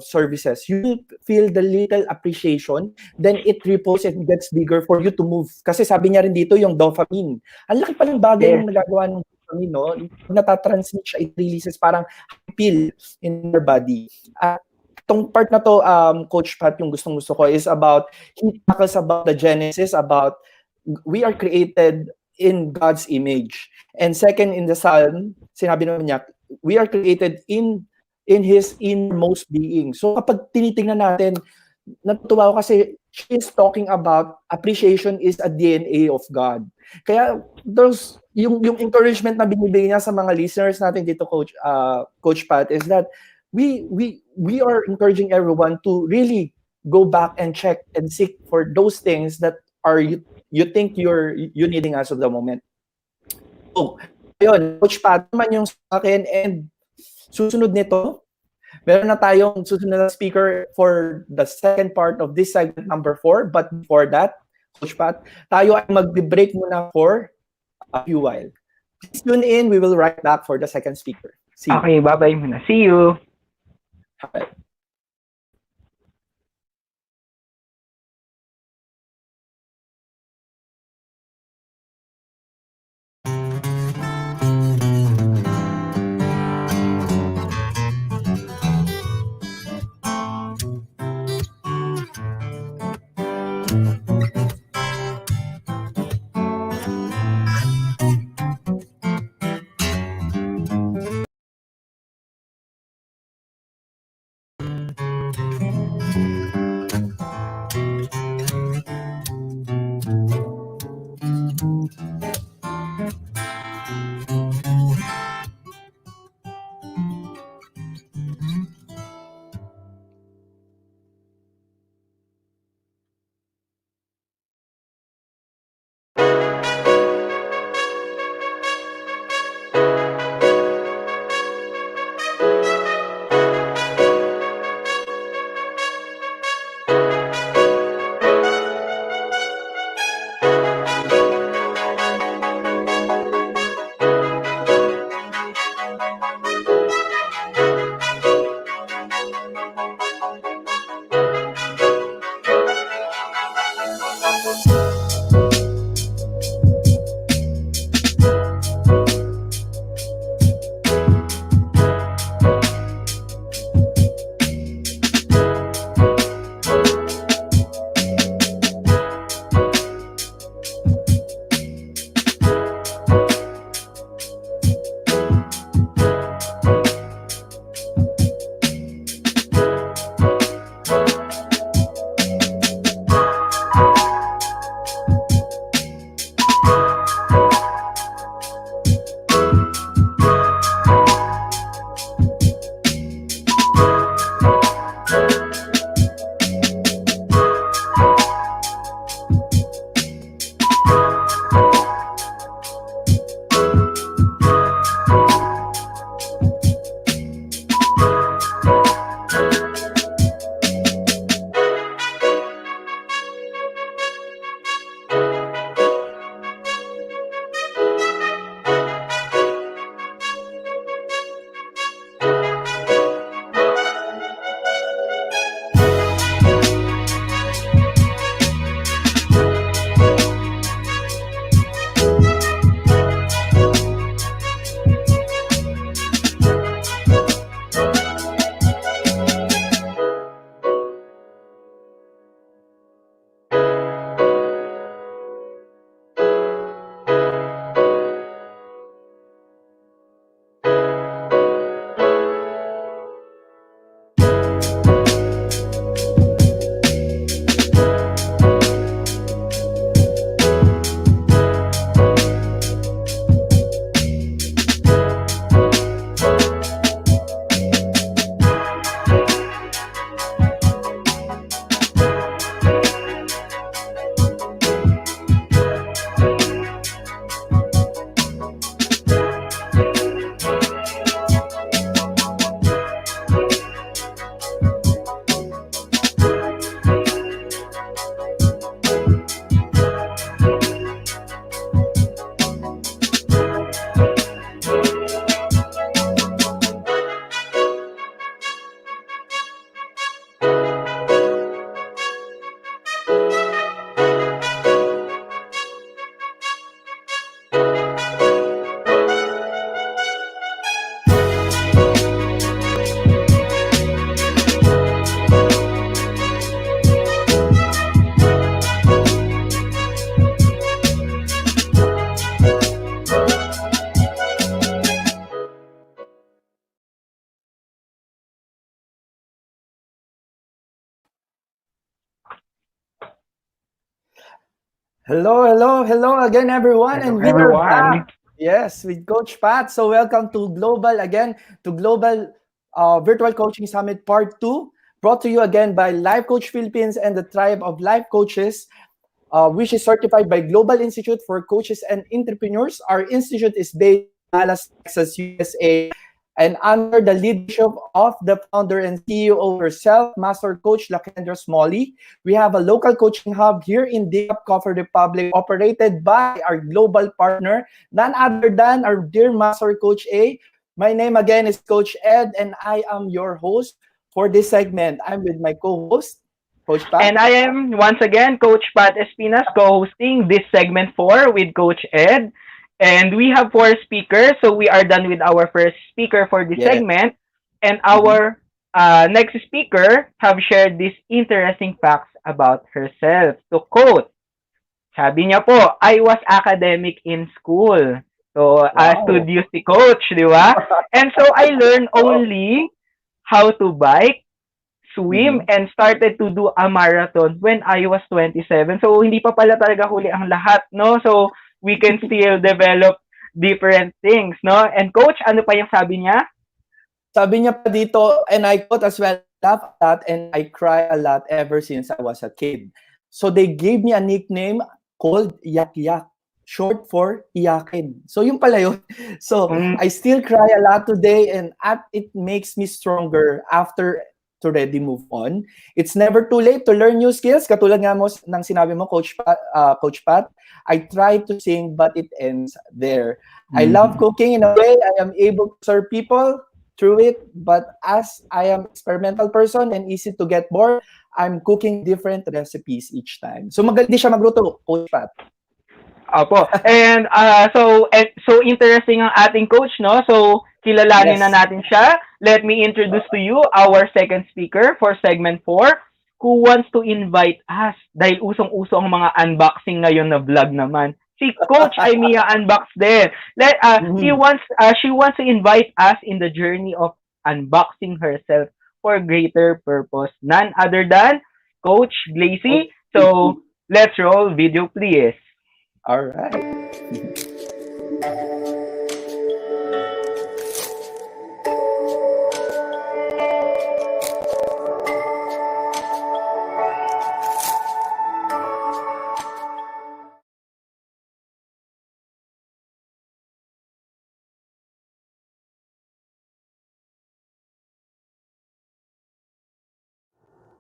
services, you feel the little appreciation, then it ripples, it gets bigger for you to move. Kasi sabi niya rin dito yung dopamine. Ang laki palang bagay yung nagagawa ng dopamine, no? Pag natatransmit siya, it releases parang feel in your body. At tong part na to, Coach Pat, yung gustong-gusto ko is about, he tackles about the genesis, about we are created in God's image. And second, in the Psalm, sinabi naman niya, we are created in His innermost being. So kapag tinitingnan natin, natutuwa ko kasi she is talking about appreciation is a DNA of God. Kaya yung encouragement na binibigay niya sa mga listeners natin dito, Coach Pat, is that we are encouraging everyone to really go back and check and seek for those things that are you think you needing as of the moment. So, ayun, Coach Pat naman yung sa akin, and susunod nito, meron na tayong susunod na speaker for the second part of this segment number 4. But before that, Coach Pat. Tayo ay mag-break muna for a few while. Please tune in. We will right back for the second speaker. See you. Okay, bye-bye muna. See you. Bye. Hello again, everyone, Hello, and we are back. everyone. Yes, with Coach Pat. So welcome to Global Virtual Coaching Summit Part 2, brought to you again by Life Coach Philippines and the Tribe of Life Coaches, which is certified by Global Institute for Coaches and Entrepreneurs. Our institute is based in Dallas, Texas, USA. And under the leadership of the founder and CEO herself, Master Coach Lakendra Smalley, we have a local coaching hub here in Digap, Coffee Republic, operated by our global partner, none other than our dear Master Coach A. My name again is Coach Ed, and I am your host for this segment. I'm with my co-host, Coach Pat. And I am once again Coach Pat Espinas co-hosting this segment 4 with Coach Ed. And we have four speakers, so we are done with our first speaker for this Yes. segment. And Mhm. our next speaker have shared these interesting facts about herself. To quote, sabi niya po, I was academic in school. So, Wow. studious si Coach, di ba? And so, I learned only how to bike, swim, Mhm. and started to do a marathon when I was 27. So, hindi pa pala talaga huli ang lahat, no? So, we can still develop different things, no? And Coach, ano pa yung sabi niya? Sabi niya pa dito, and I quote as well, I laugh a lot and I cry a lot ever since I was a kid. So they gave me a nickname called Yak Yak, short for Iyakin. So yung pala yun. So Mm, I still cry a lot today, and it makes me stronger after to ready move on. It's never too late to learn new skills. Katulad nga mo ng sinabi mo, Coach Pat, I try to sing but it ends there. I love mhm. cooking in a way I am able to serve people through it, but as I am experimental person and easy to get bored, I'm cooking different recipes each time. So magaling din siya magluto, Coach Pat. Opo. And so interesting ang ating coach, no? So kilalanin na Yes. natin siya. Let me introduce to you our second speaker for segment 4 who wants to invite us dahil usong-uso ang mga unboxing ngayon na vlog naman. Si Coach Aimia unbox din. Mhm. She wants to invite us in the journey of unboxing herself for greater purpose. None other than Coach Glacy. So let's roll video please. All right.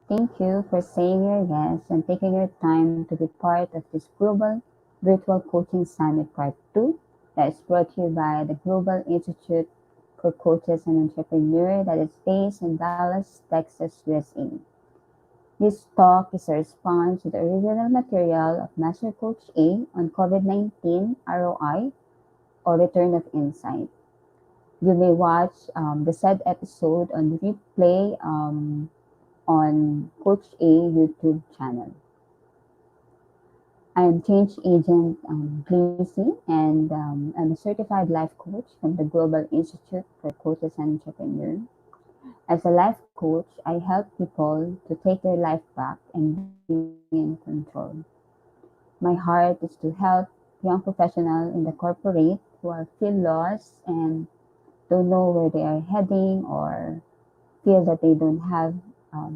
Thank you for saying your yes and taking your time to be part of this global virtual coaching summit part 2 that is brought to you by the Global Institute for Coaches and Entrepreneurs that is based in Dallas, Texas, USA. This talk is a response to the original material of Master Coach A on COVID-19 ROI or Return of Insight. You may watch the said episode on replay on Coach A YouTube channel. I am change agent Gracie, and I'm a certified life coach from the Global Institute for Coaches and Entrepreneurs. As a life coach, I help people to take their life back and be in control. My heart is to help young professionals in the corporate who are feel lost and don't know where they are heading or feel that they don't have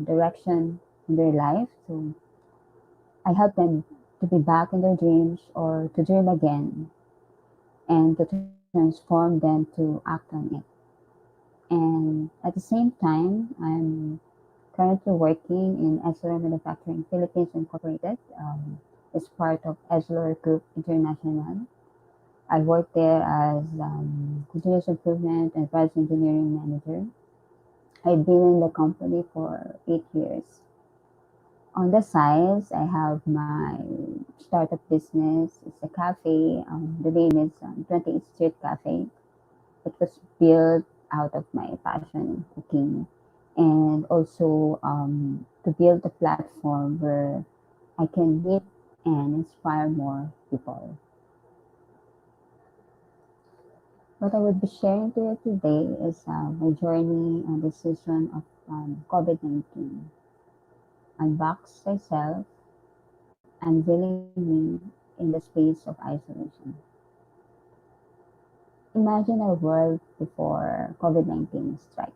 direction in their life. So I help them to be back in their dreams or to dream again and to transform them to act on it. And at the same time, I'm currently working in Essilor Manufacturing Philippines Incorporated. It's part of Essilor Group International. I work there as continuous improvement and process engineering manager. I've been in the company for 8 years. On the sides, I have my startup business. It's a cafe. The name is 28th Street Cafe. It was built out of my passion in cooking and also to build a platform where I can meet and inspire more people. What I would be sharing to you today is my journey and decision of COVID-19. Unbox thyself, unveiling me in the space of isolation. Imagine a world before COVID-19 strike.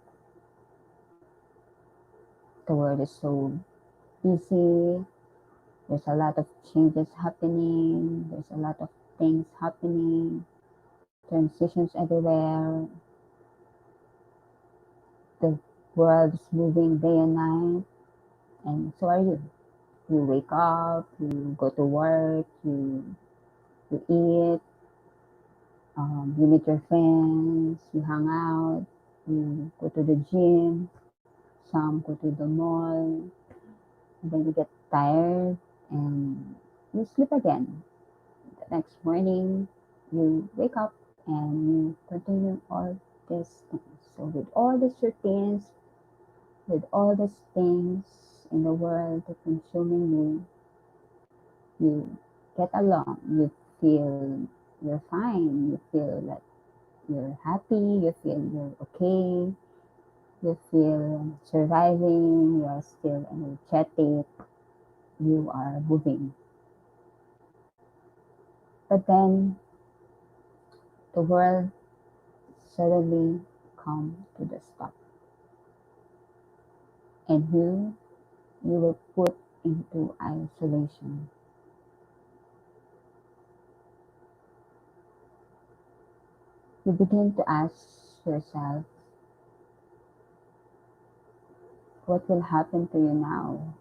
The world is so busy, there's a lot of changes happening, there's a lot of things happening, transitions everywhere. The world is moving day and night, and so are you. You wake up, you go to work, you eat, you meet your friends, you hang out, you go to the gym, some go to the mall, then you get tired and you sleep again. The next morning, you wake up and you continue all these things. So, with all these routines, with all these things in the world that consuming you get along, you feel you're fine, you feel like you're happy, you feel you're okay, you feel surviving, you are still energetic, you are moving. But then the world suddenly come to the stop, and you were put into isolation. You begin to ask yourself, what will happen to you now?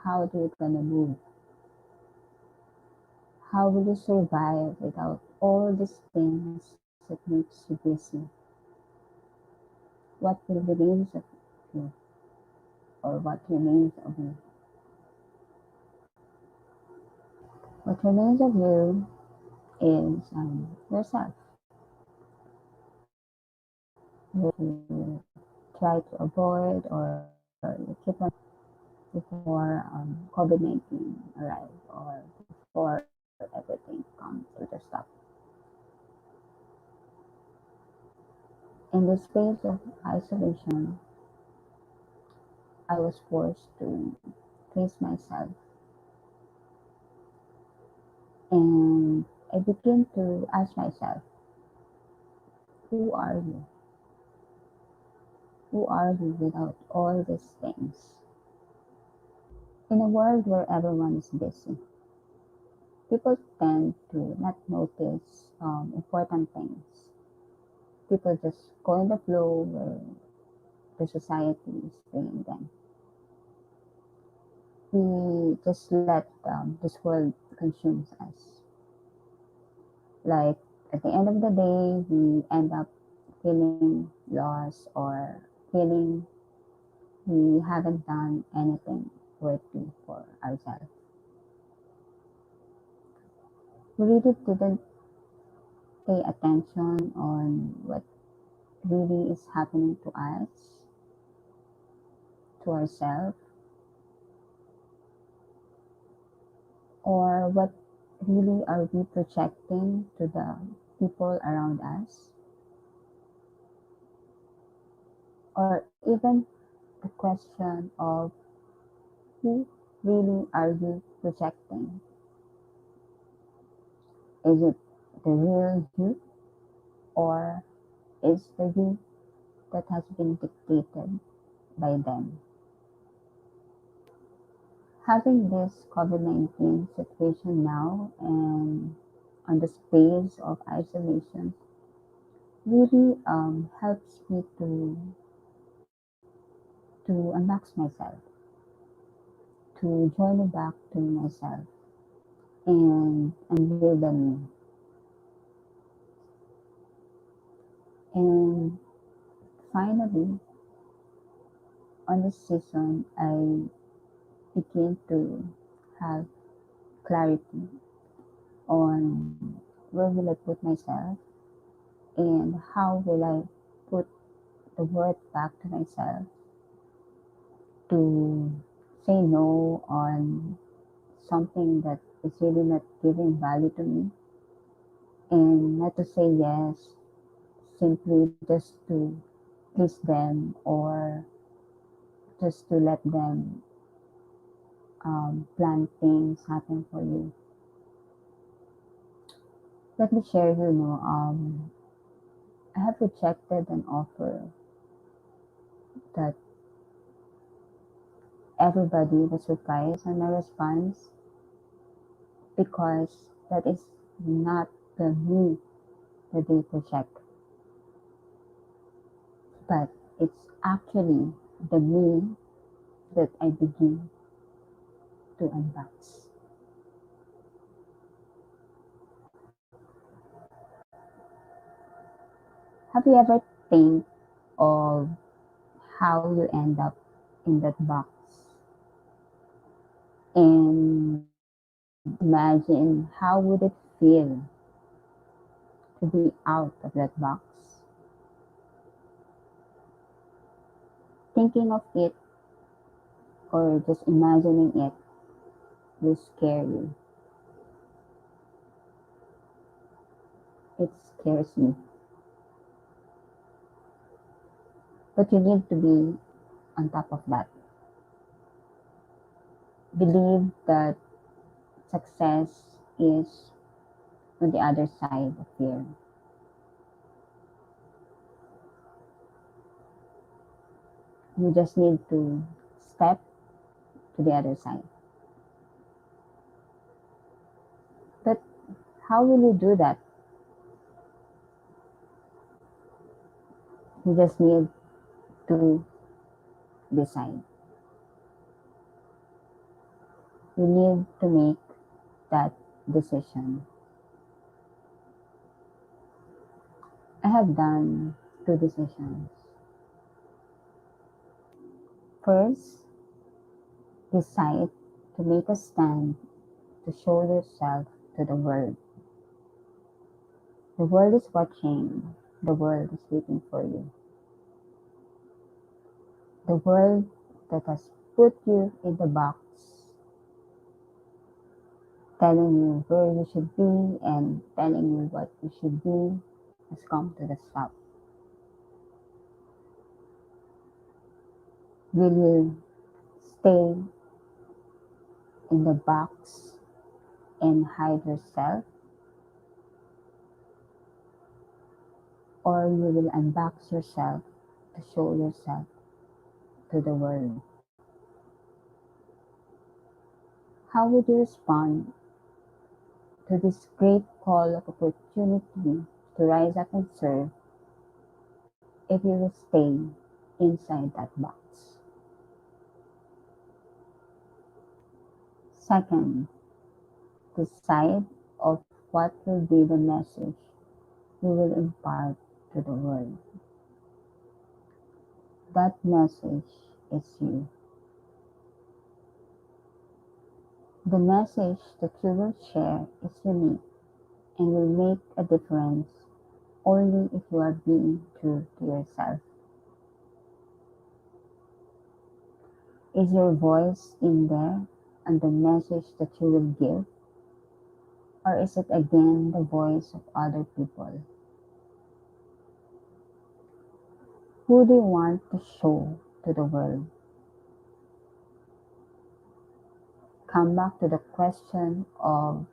How do you gonna move? How will you survive without all these things that makes you busy? What will remain of you, or what remains of you? What remains of you is yourself. You try to avoid or you keep on before COVID-19 arrived or before everything comes to the stop. In this phase of isolation, I was forced to face myself, and I began to ask myself, who are you? Who are you without all these things? In a world where everyone is busy, people tend to not notice important things. People just go in the flow where the society is bringing them. We just let this world consumes us. Like at the end of the day, we end up feeling lost or feeling we haven't done anything worthy for ourselves. We really didn't pay attention on what really is happening to us, to ourselves, or what really are we projecting to the people around us, or even the question of who really are you projecting? Is it the real you, or is the you that has been dictated by them? Having this COVID-19 situation now and on the space of isolation really helps me to unbox myself, to journey back to myself and unveil the me. And finally, on this season, I began to have clarity on where will I put myself and how will I put the word back to myself to say no on something that is really not giving value to me, and not to say yes simply just to please them or just to let them plan things happen for you. Let me share, I have rejected an offer that everybody was surprised on my response because that is not the me that they project, but It's actually the me that I begin to unbox. Have you ever think of how you end up in that box and imagine how would it feel to be out of that box? Thinking of it or just imagining it will scare you. It scares me. But you need to be on top of that. Believe that success is on the other side of fear. You just need to step to the other side. But how will you do that? You just need to decide. You need to make that decision. I have done two decisions. First, decide to make a stand to show yourself to the world. The world is watching. The world is waiting for you. The world that has put you in the box, telling you where you should be and telling you what you should be, has come to the stop. Will you stay in the box and hide yourself, or you will unbox yourself to show yourself to the world? How would you respond to this great call of opportunity to rise up and serve if you will stay inside that box? Second, decide of what will be the message you will impart to the world. That message is you. The message that you will share is unique and will make a difference only if you are being true to yourself. Is your voice in there and the message that you will give? Or is it again the voice of other people? Who do you want to show to the world? Come back to the question of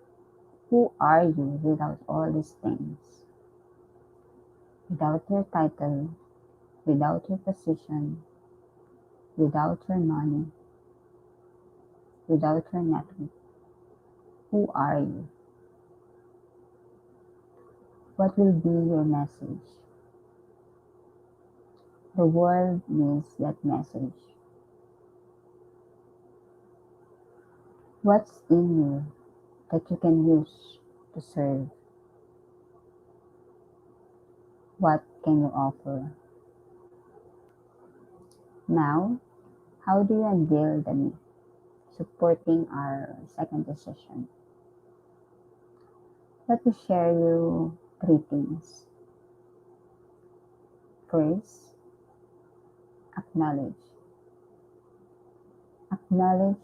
who are you without all these things? Without your title, without your position, without your money, without your network. Who are you? What will be your message? The world needs that message. What's in you that you can use to serve? What can you offer? Now, how do you unveil the me? Supporting our second decision. Let me share you three things. First, acknowledge. Acknowledge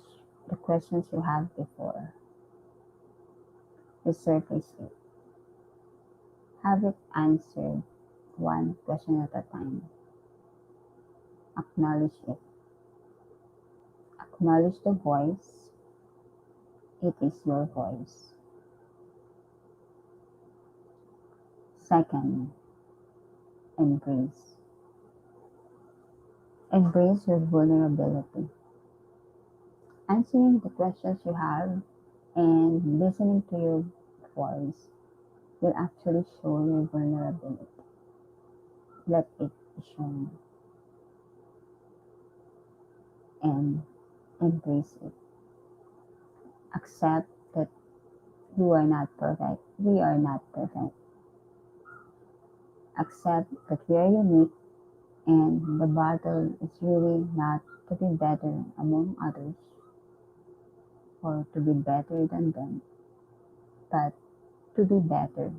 the questions you have before. Resurface it. Have it answered one question at a time. Acknowledge it. Acknowledge the voice. It is your voice. Second, embrace. Embrace your vulnerability. Answering the questions you have and listening to your voice will actually show your vulnerability. Let it be shown. and embrace it. Accept that you are not perfect. We are not perfect. Accept that we are unique and the battle is really not to be better among others or to be better than them, but to be better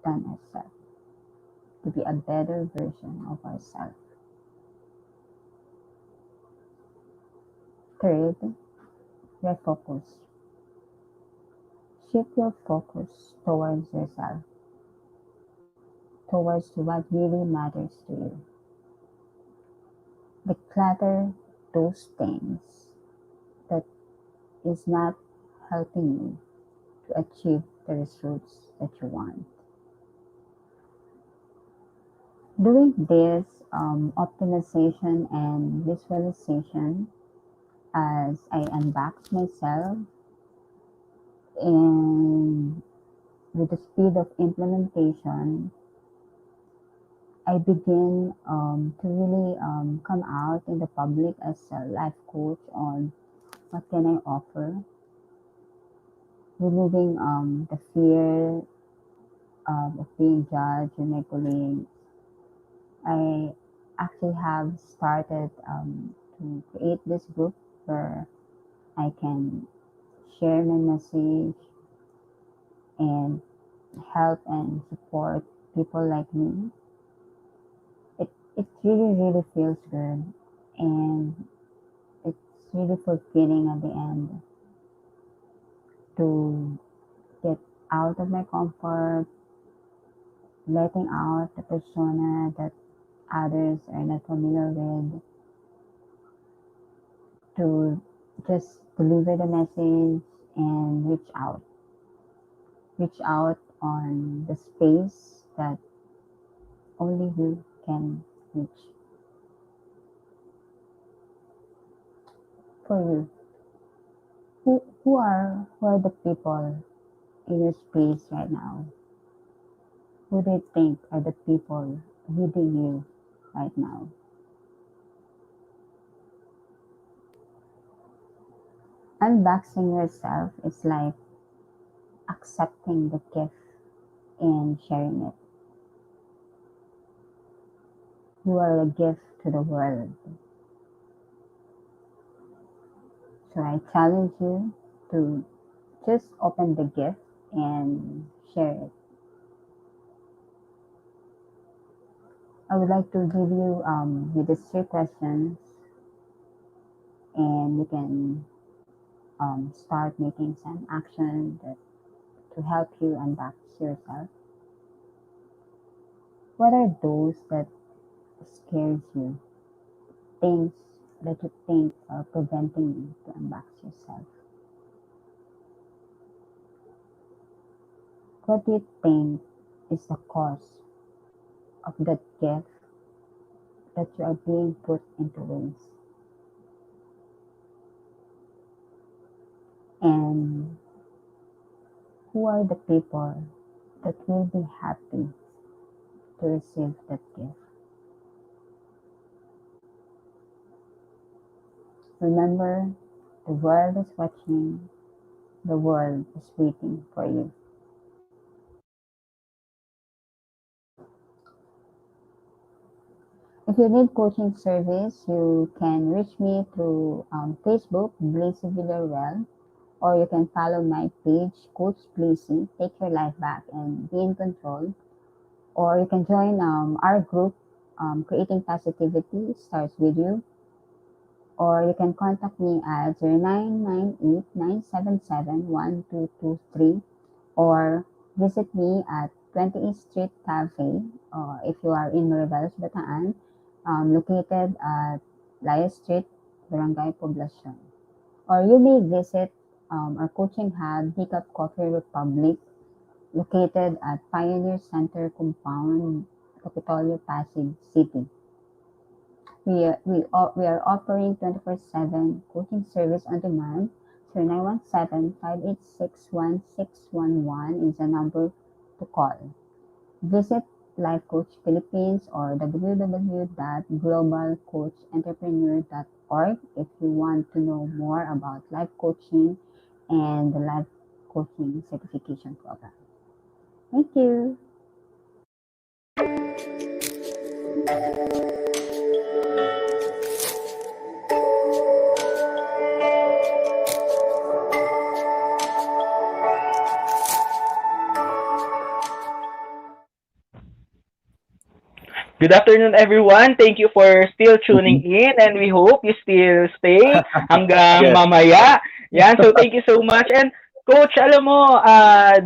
than ourselves, to be a better version of ourselves. Third, refocus. Shift your focus towards yourself, towards what really matters to you. Declutter those things that is not helping you to achieve the results that you want. Doing this optimization and visualization as I unbox myself and with the speed of implementation, I begin to really come out in the public as a life coach on what can I offer, removing the fear of being judged and my colleagues. I actually have started to create this group where I can share my message and help and support people like me. It really, really feels good. And it's really fulfilling at the end to get out of my comfort, letting out the persona that others are not familiar with, to just deliver the message and reach out on the space that only you can reach. For you, who are the people in your space right now? Who do you think are the people leading you right now? Unboxing yourself is like accepting the gift and sharing it. You are a gift to the world. So I challenge you to just open the gift and share it. I would like to give you with these three questions, and you can start making some action to help you unbox yourself. What are those that scares you? Things that you think are preventing you to unbox yourself? What do you think is the cause of that gift that you are being put into waste? And who are the people that will be happy to receive that gift? Remember, the world is watching, the world is waiting for you. If you need coaching service, you can reach me through Facebook, Blazy Villarreal, or you can follow my page, Coach Blazy, Take Your Life Back and Be in Control. Or you can join our group, Creating Positivity Starts With You. Or you can contact me at 0998-977-1223 or visit me at 28th Street Cafe if you are in Mariveles, Bataan, located at Laya Street, Barangay Poblacion. Or you may visit our coaching hub, Hiccup Coffee Republic, located at Pioneer Center Compound, Capitolio, Pasig City. We are offering 24/7 coaching service on demand. 0917-586-1611 is the number to call. Visit Life Coach Philippines or www.globalcoachentrepreneur.org if you want to know more about life coaching and the life coaching certification program. Thank you. Good afternoon, everyone. Thank you for still tuning Mhm. in, and we hope you still stay hanggang Yes. mamaya. Yan, so thank you so much. And Coach, alam mo,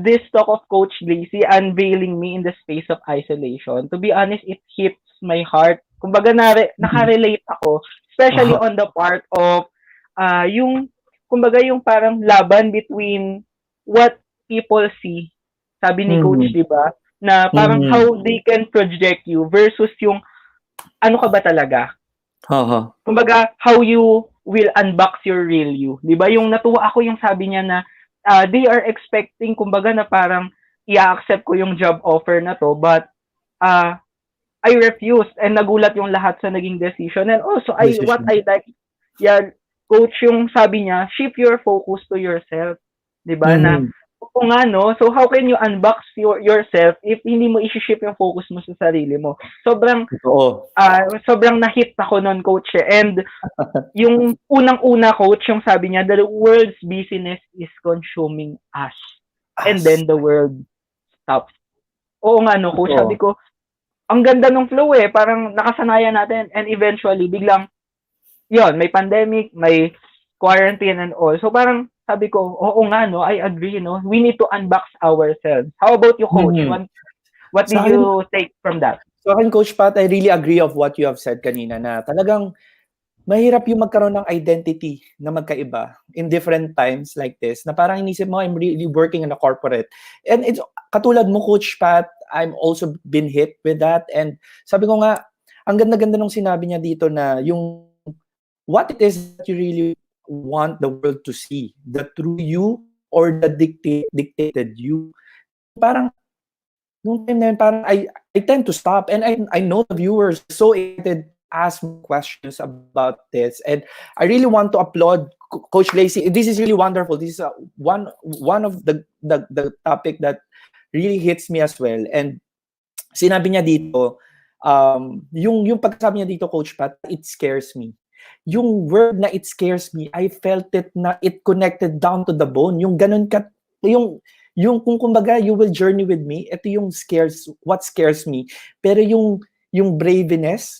this talk of Coach Lacey unveiling me in the space of isolation. To be honest, it hits my heart. Kumbaga, Mhm. nakarelate ako, especially Uh-huh. on the part of yung, kumbaga, yung parang laban between what people see. Sabi ni Coach, Mhm. di ba? Na parang Mhm. how they can project you versus yung ano ka ba talaga. Uh-huh. Kumbaga, how you will unbox your real you. Di ba? Yung natuwa ako yung sabi niya na they are expecting, kumbaga na parang i-accept ko yung job offer na to, but uh, I refused and nagulat yung lahat sa naging decision. And also, what Decision. I like, yeah, coach yung sabi niya, shift your focus to yourself. Di ba? Na, Mhm. kung nga, no? So, how can you unbox yourself if hindi mo isi-shift yung focus mo sa sarili mo? Totoo. Sobrang na-hit ako nun, coach. And yung unang-una, coach, yung sabi niya, the world's busyness is consuming us. And As. then the world stops. Oo nga, no, coach. Sabi Totoo. ko, ang ganda ng flow eh. Parang nakasanayan natin. And eventually, biglang, yon may pandemic, may quarantine and all. So parang sabi ko, oo nga, no, I agree, no. We need to unbox ourselves. How about you, coach? Mhm. What Sa did akin, you take from that? Coach Pat, I really agree of what you have said kanina na talagang mahirap yung magkaroon ng identity na magkaiba in different times like this na parang inisip mo, I'm really working in a corporate. And it's katulad mo, Coach Pat, I'm also been hit with that. And sabi ko nga, ang ganda-ganda nung sinabi niya dito na yung what it is that you really want the world to see, the true you or the dictated you. Parang nung time na yun, parang I tend to stop and I know the viewers are so excited to ask me questions about this and I really want to applaud Coach Lacey. This is really wonderful. This is one of the topic that really hits me as well. And sinabi niya dito, yung pagsabi niya dito, Coach Pat, it scares me. Yung word na it scares me, I felt it na it connected down to the bone. Yung ganun ka, yung kung kumbaga, you will journey with me, ito yung what scares me. Pero yung braveness,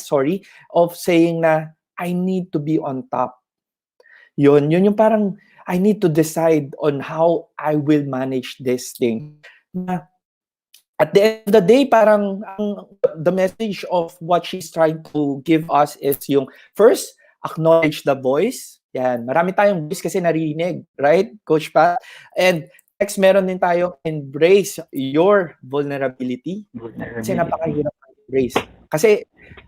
sorry, of saying na, I need to be on top. Yun yung parang, I need to decide on how I will manage this thing. Na, at the end of the day, parang the message of what she's trying to give us is yung first, acknowledge the voice. Yan, marami tayong voice kasi narinig, right, Coach Pat? And next, meron din tayo embrace your vulnerability. Kasi napakahirap embrace. Kasi,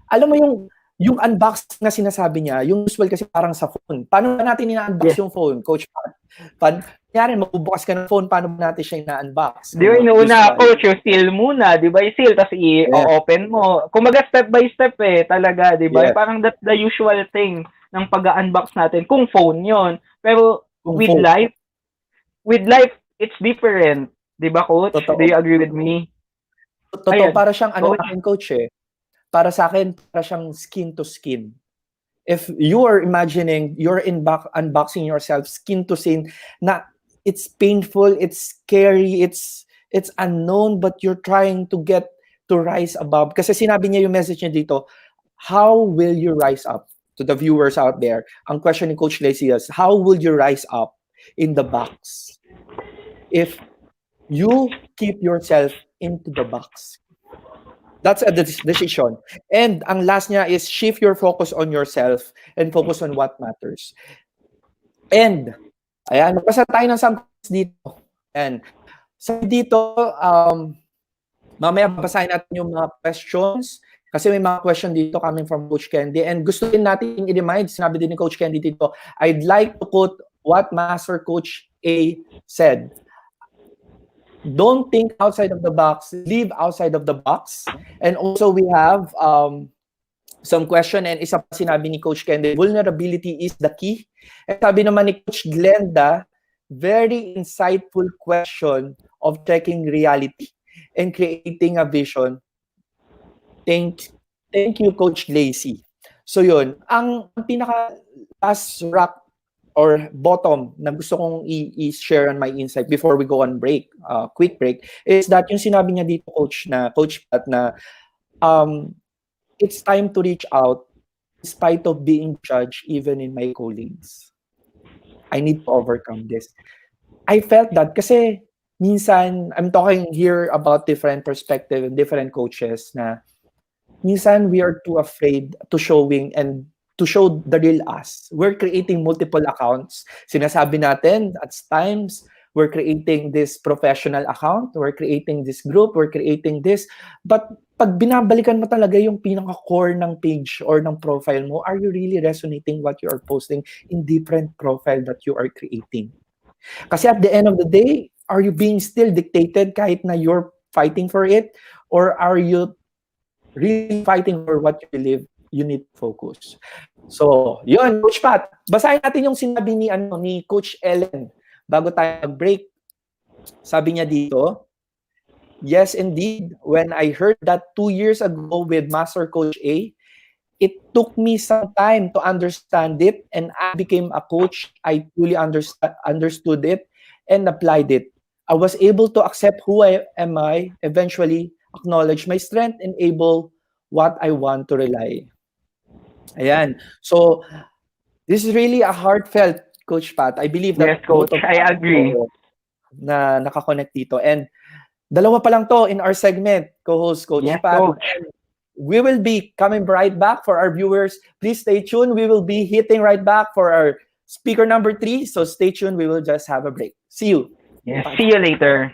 alam mo yung unbox na sinasabi niya, yung usual kasi parang sa phone. Paano ba natin ina-unbox yung phone, Coach Pat? Kanyari, magbubukas ka ng phone, paano ba natin siya ina-unbox? Di ba, inuuna, Usual. coach, yung seal muna, di ba? I-seal, tapos Yes. i-open mo. Kumbaga, step by step eh, talaga, di ba? Yes. Parang that's the usual thing ng pag-unbox natin. Kung phone yon. Pero Kung with phone. life, it's different. Di ba, coach? Totoo. Do you agree with me? Totoo, Ayan. para siyang ano Coach? sa akin, Coach eh. Para sa akin, para siyang skin to skin. If you are imagining you're unboxing yourself skin to skin, na it's painful, it's scary, it's unknown, but you're trying to get to rise above. Kasi sinabi niya yung message niya dito, how will you rise up? To the viewers out there, ang question ni Coach Lacey is, how will you rise up in the box if you keep yourself into the box? That's a decision. And ang last niya is shift your focus on yourself and focus on what matters. And, ayan, magbasa tayo ng some dito. And, sabi dito, mamaya babasahin natin yung mga questions kasi may mga question dito coming from Coach Candy. And gusto din natin i-remind, sinabi din ni Coach Candy dito, I'd like to quote what Master Coach A said. don't think outside of the box, live outside of the box. And also we have some question, and isa pa sinabi ni Coach Kende, vulnerability is the key. And sabi naman ni Coach Glenda, very insightful question of checking reality and creating a vision. Thank you, Coach Lacey. So yun, ang pinaka last rock or bottom na gusto kong i-share on my insight before we go on break, quick break, is that yung sinabi niya dito, Coach Pat, na it's time to reach out in spite of being judged even in my callings. I need to overcome this. I felt that kasi minsan, I'm talking here about different perspective and different coaches na minsan we are too afraid to showing and to show the real us. We're creating multiple accounts. Sinasabi natin at times, we're creating this professional account, we're creating this group, we're creating this. But pag binabalikan mo talaga yung pinaka-core ng page or ng profile mo, are you really resonating what you are posting in different profile that you are creating? Kasi at the end of the day, are you being still dictated kahit na you're fighting for it? Or are you really fighting for what you believe? You need to focus. So, yun, Coach Pat, basahin natin yung sinabi ni Coach Ellen bago tayo mag-break. Sabi niya dito, yes, indeed, when I heard that 2 years ago with Master Coach A, it took me some time to understand it, and I became a coach. I truly understood it and applied it. I was able to accept who I am, eventually acknowledge my strength, and able what I want to rely. Ayan. So, this is really a heartfelt, Coach Pat. I believe that Yes, Coach. both of I us agree. na nakakonect dito. And dalawa pa lang to in our segment, co-host Coach Yes, Pat. Coach. And we will be coming right back for our viewers. Please stay tuned. We will be hitting right back for our speaker number 3. So stay tuned. We will just have a break. See you. Yes, Bye. see you later.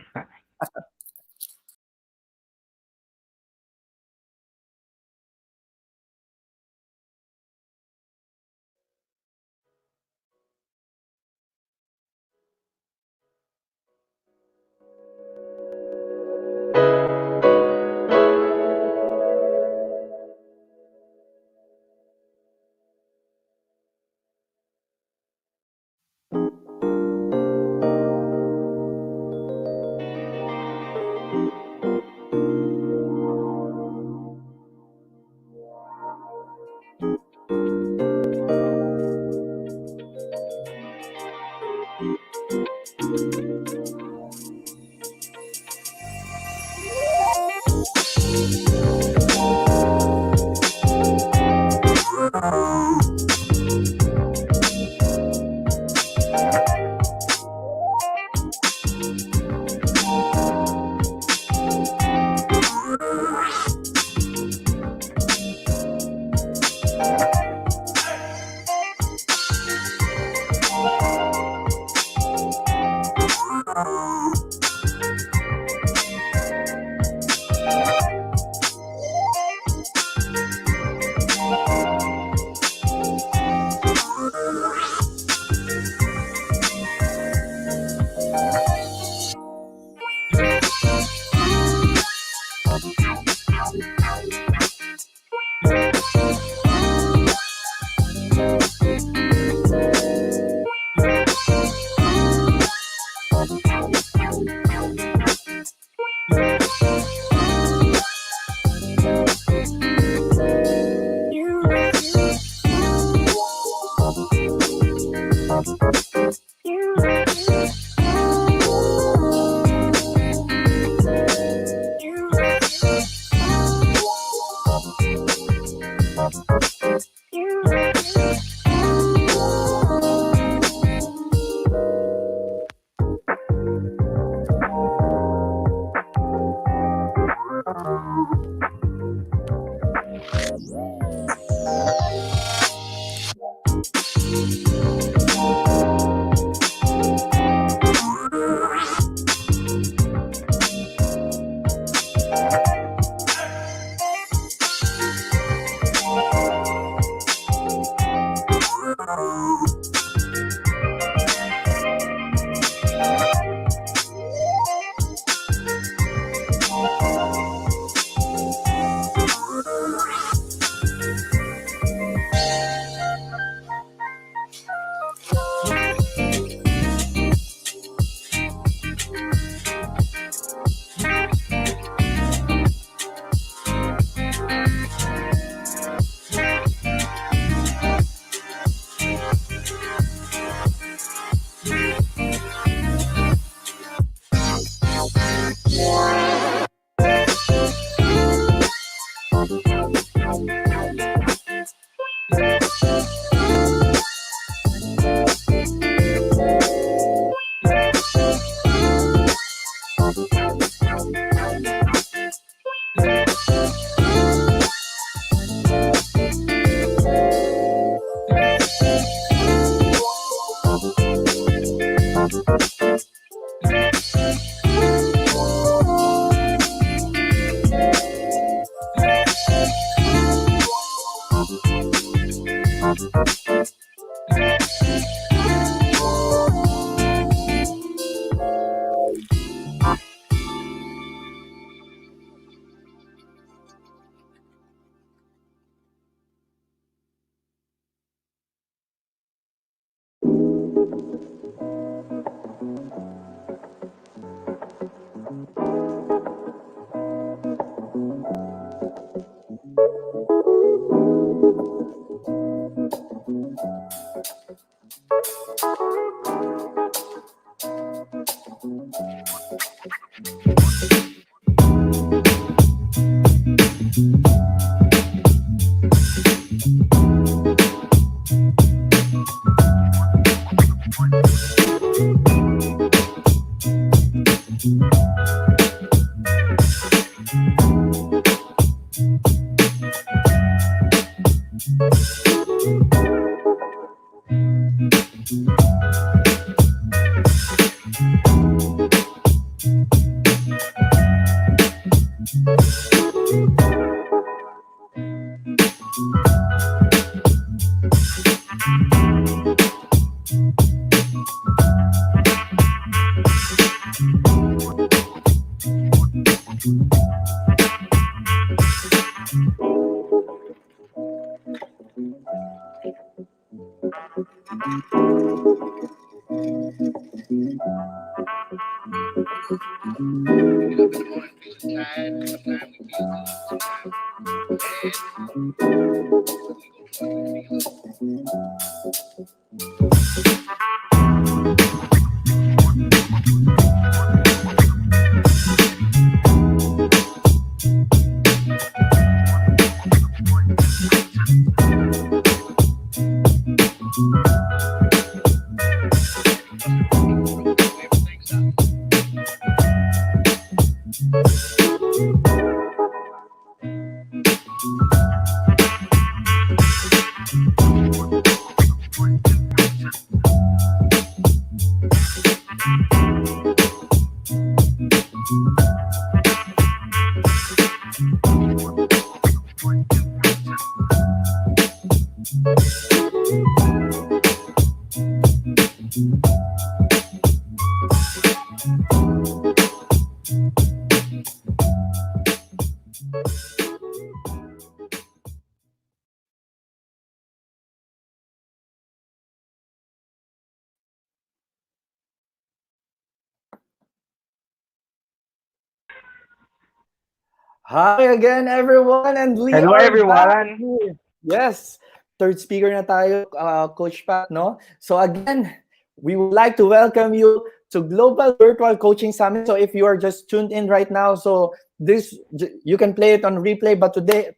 Hi again, everyone, and we Hello are back everyone. here. Yes, third speaker na tayo, Coach Pat, no? So again, we would like to welcome you to Global Virtual Coaching Summit. So if you are just tuned in right now, so you can play it on replay, but today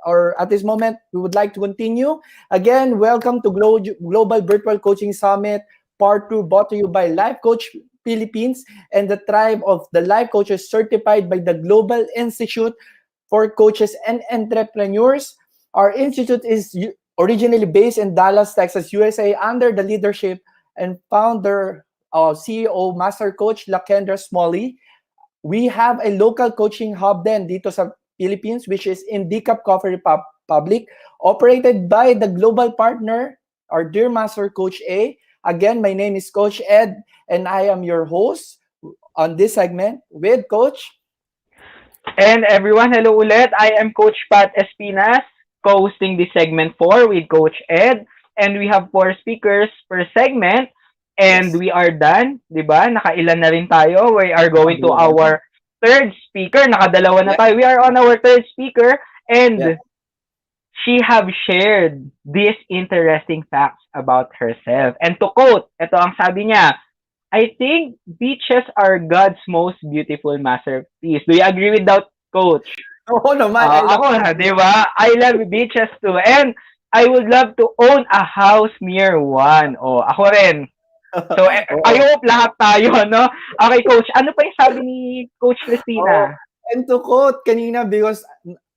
or at this moment, we would like to continue. Again, welcome to Global Virtual Coaching Summit, Part 2, brought to you by Life Coach Philippines and the tribe of the life coaches certified by the Global Institute for Coaches and Entrepreneurs. Our institute is originally based in Dallas, Texas, USA, under the leadership and founder, CEO, Master Coach Lakendra Smalley. We have a local coaching hub then dito sa Philippines, which is in Decaf Coffee Republic, operated by the global partner, our dear Master Coach A. Again, my name is Coach Ed, and I am your host on this segment with Coach. And everyone, hello ulit. I am Coach Pat Espinas, co-hosting this segment 4 with Coach Ed. And we have 4 speakers per segment. And Yes. we are done, di ba? Nakailan na rin tayo. We are going to Nakadalawa na. our third speaker. Nakadalawa na Yeah. tayo. We are on our third speaker. Yeah. And she have shared these interesting facts about herself. And to quote, ito ang sabi niya, I think beaches are God's most beautiful masterpiece. Do you agree with that, Coach? Oo naman, I Ako, love di ba? I love beaches too. And I would love to own a house near one. Oh, ako rin. So, I Oo. hope lahat tayo, no? Okay, Coach. Ano pa yung sabi ni Coach Oh, Christina? and to quote kanina, because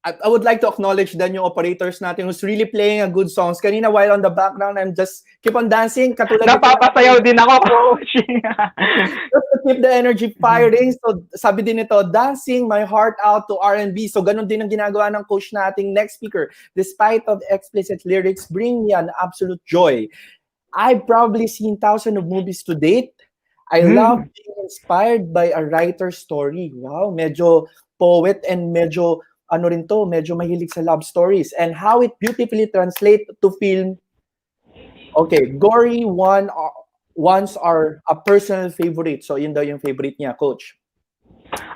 I would like to acknowledge then yung operators natin who's really playing a good songs. Kanina, while on the background, I'm just keep on dancing. Katulad nito Napapasayaw din ako, Coach. just to keep the energy firing. So, sabi din nito, dancing my heart out to R&B. So, ganun din ang ginagawa ng coach nating next speaker. Despite of explicit lyrics, bring me an absolute joy. I've probably seen thousands of movies to date. I love being inspired by a writer's story. Wow, medyo poet and medyo ano rin to, medyo mahilig sa love stories and how it beautifully translate to film. Okay, gory ones are a personal favorite. So yun daw yung favorite niya, coach.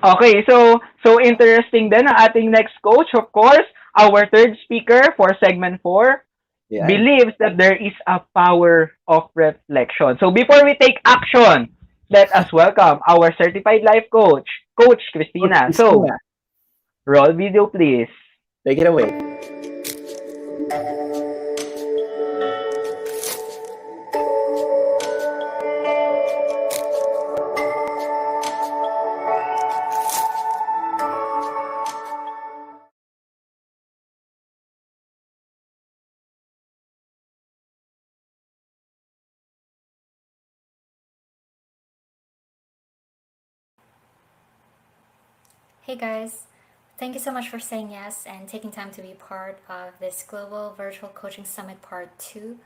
Okay, so interesting din ang ating next coach. Of course, our third speaker for segment 4 Yan. believes that there is a power of reflection. So before we take action, let us welcome our certified life coach, Coach Christina. Coach So, Christina, roll video please. take it away. Hey guys, thank you so much for saying yes and taking time to be part of this Global Virtual Coaching Summit Part 2,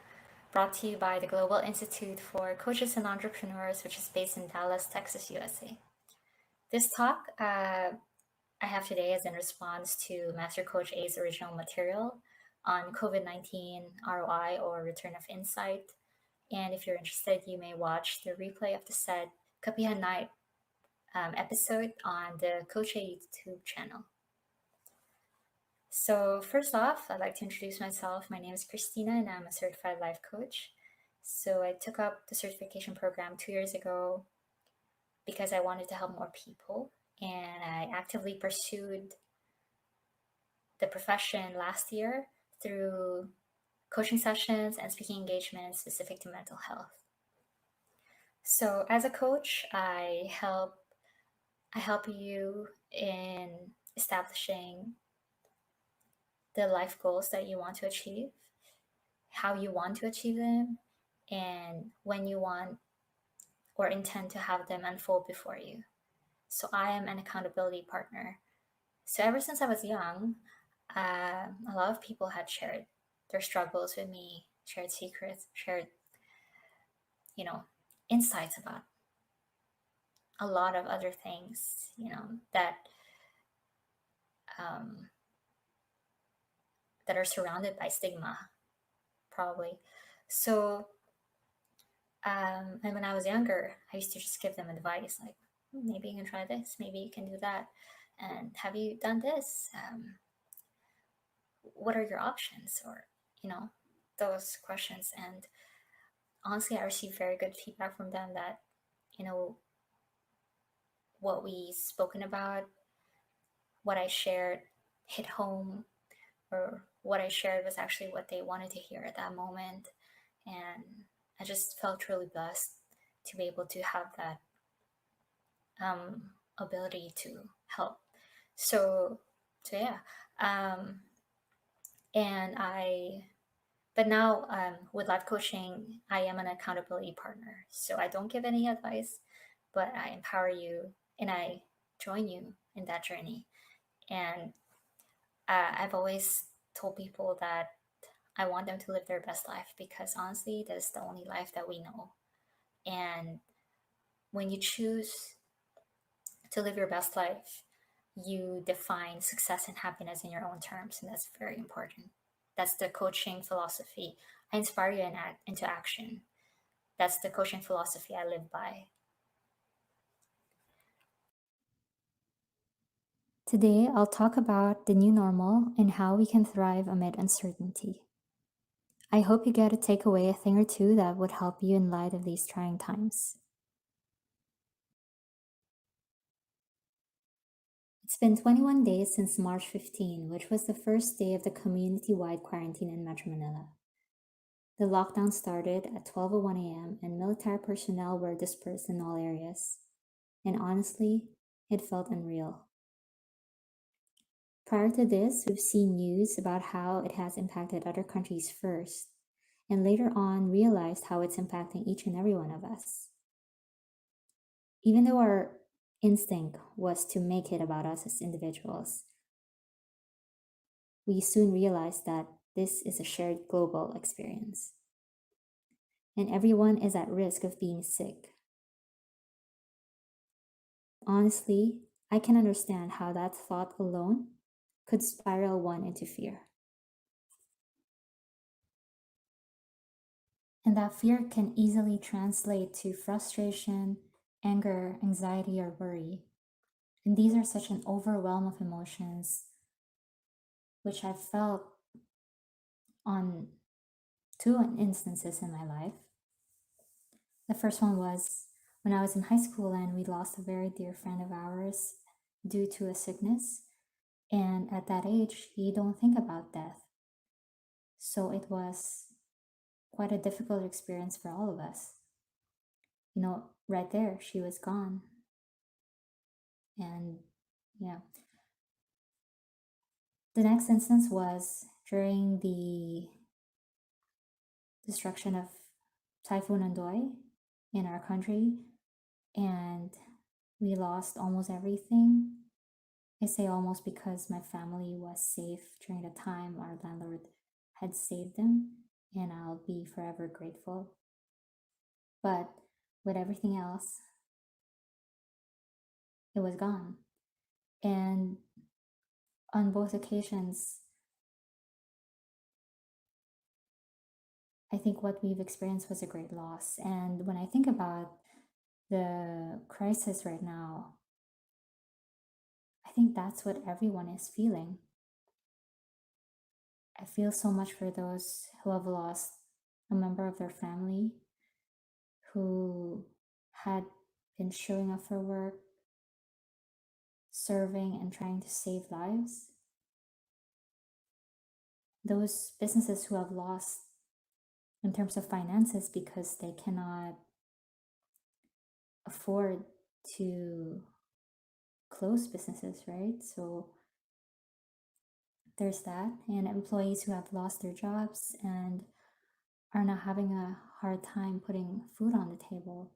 brought to you by the Global Institute for Coaches and Entrepreneurs, which is based in Dallas, Texas, USA. This talk I have today is in response to Master Coach A's original material on COVID-19 ROI or Return of Insight. And if you're interested, you may watch the replay of the said Kapihan Night episode on the Coach A YouTube channel. So first off, I'd like to introduce myself. My name is Christina and I'm a certified life coach. So I took up the certification program 2 years ago because I wanted to help more people, and I actively pursued the profession last year through coaching sessions and speaking engagements specific to mental health. So as a coach, I help you in establishing the life goals that you want to achieve, how you want to achieve them, and when you want or intend to have them unfold before you. So I am an accountability partner. So ever since I was young, a lot of people had shared their struggles with me, shared secrets, shared, insights about a lot of other things, that that are surrounded by stigma, probably. So, and when I was younger, I used to just give them advice like, maybe you can try this, maybe you can do that, and have you done this? What are your options? Or, those questions. And honestly, I received very good feedback from them that, what we spoken about, what I shared hit home, or what I shared was actually what they wanted to hear at that moment. And I just felt really blessed to be able to have that ability to help. So yeah. And but now with life coaching, I am an accountability partner. So I don't give any advice, but I empower you and I join you in that journey. And I've always told people that I want them to live their best life because honestly, that's the only life that we know. And when you choose to live your best life, you define success and happiness in your own terms. And that's very important. That's the coaching philosophy. I inspire you into action. That's the coaching philosophy I live by. Today, I'll talk about the new normal and how we can thrive amid uncertainty. I hope you get to take away a thing or two that would help you in light of these trying times. It's been 21 days since March 15, which was the first day of the community-wide quarantine in Metro Manila. The lockdown started at 12:01 a.m. and military personnel were dispersed in all areas. And honestly, it felt unreal. Prior to this, we've seen news about how it has impacted other countries first, and later on realized how it's impacting each and every one of us. Even though our instinct was to make it about us as individuals, we soon realized that this is a shared global experience. And everyone is at risk of being sick. Honestly, I can understand how that thought alone could spiral one into fear. And that fear can easily translate to frustration, anger, anxiety, or worry. And these are such an overwhelm of emotions, which I've felt on two instances in my life. The first one was when I was in high school and we lost a very dear friend of ours due to a sickness. And at that age, you don't think about death. So it was quite a difficult experience for all of us. You know, right there, she was gone. And yeah. The next instance was during the destruction of Typhoon Ondoy in our country, and we lost almost everything. I say almost because my family was safe during the time our landlord had saved them, and I'll be forever grateful. But with everything else, it was gone. And on both occasions, I think what we've experienced was a great loss. And when I think about the crisis right now, I think that's what everyone is feeling. I feel so much for those who have lost a member of their family, who had been showing up for work, serving, and trying to save lives. Those businesses who have lost in terms of finances because they cannot afford to close businesses, right? So there's that. And employees who have lost their jobs and are now having a hard time putting food on the table,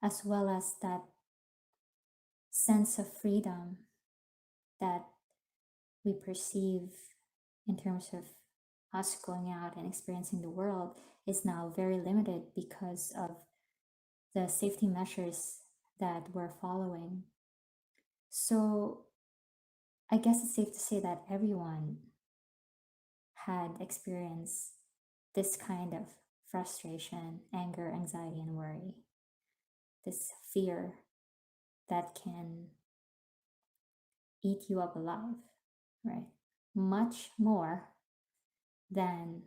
as well as that sense of freedom that we perceive in terms of us going out and experiencing the world is now very limited because of the safety measures that we're following. So I guess it's safe to say that everyone had experienced this kind of frustration, anger, anxiety, and worry. This fear that can eat you up alive, right? Much more than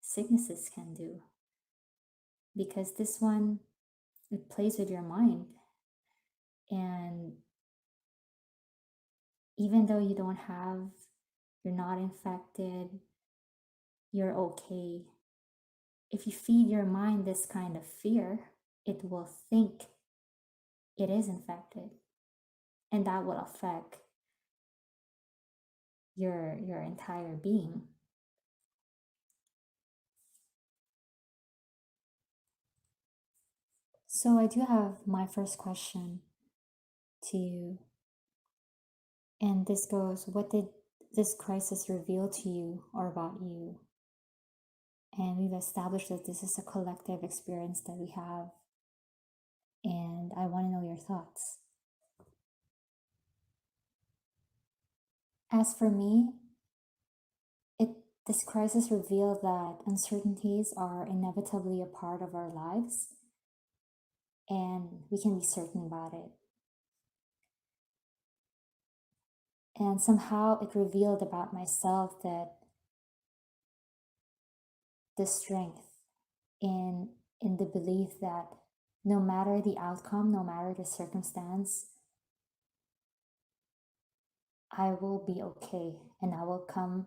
sicknesses can do. Because this one, it plays with your mind. And even though you're not infected, you're okay. If you feed your mind this kind of fear, it will think it is infected. And that will affect your entire being. So I do have my first question to you. And this goes, what did this crisis reveal to you or about you? And we've established that this is a collective experience that we have. And I want to know your thoughts. As for me, this crisis revealed that uncertainties are inevitably a part of our lives, and we can be certain about it. And somehow it revealed about myself that the strength in the belief that no matter the outcome, no matter the circumstance, I will be okay and I will come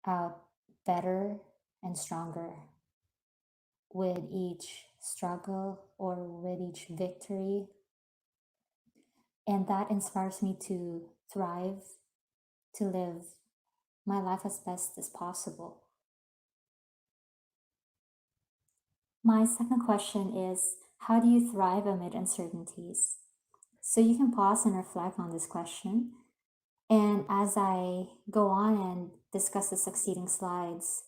out better and stronger with each struggle or with each victory. And that inspires me to thrive, to live my life as best as possible. My second question is, how do you thrive amid uncertainties? So you can pause and reflect on this question. And as I go on and discuss the succeeding slides,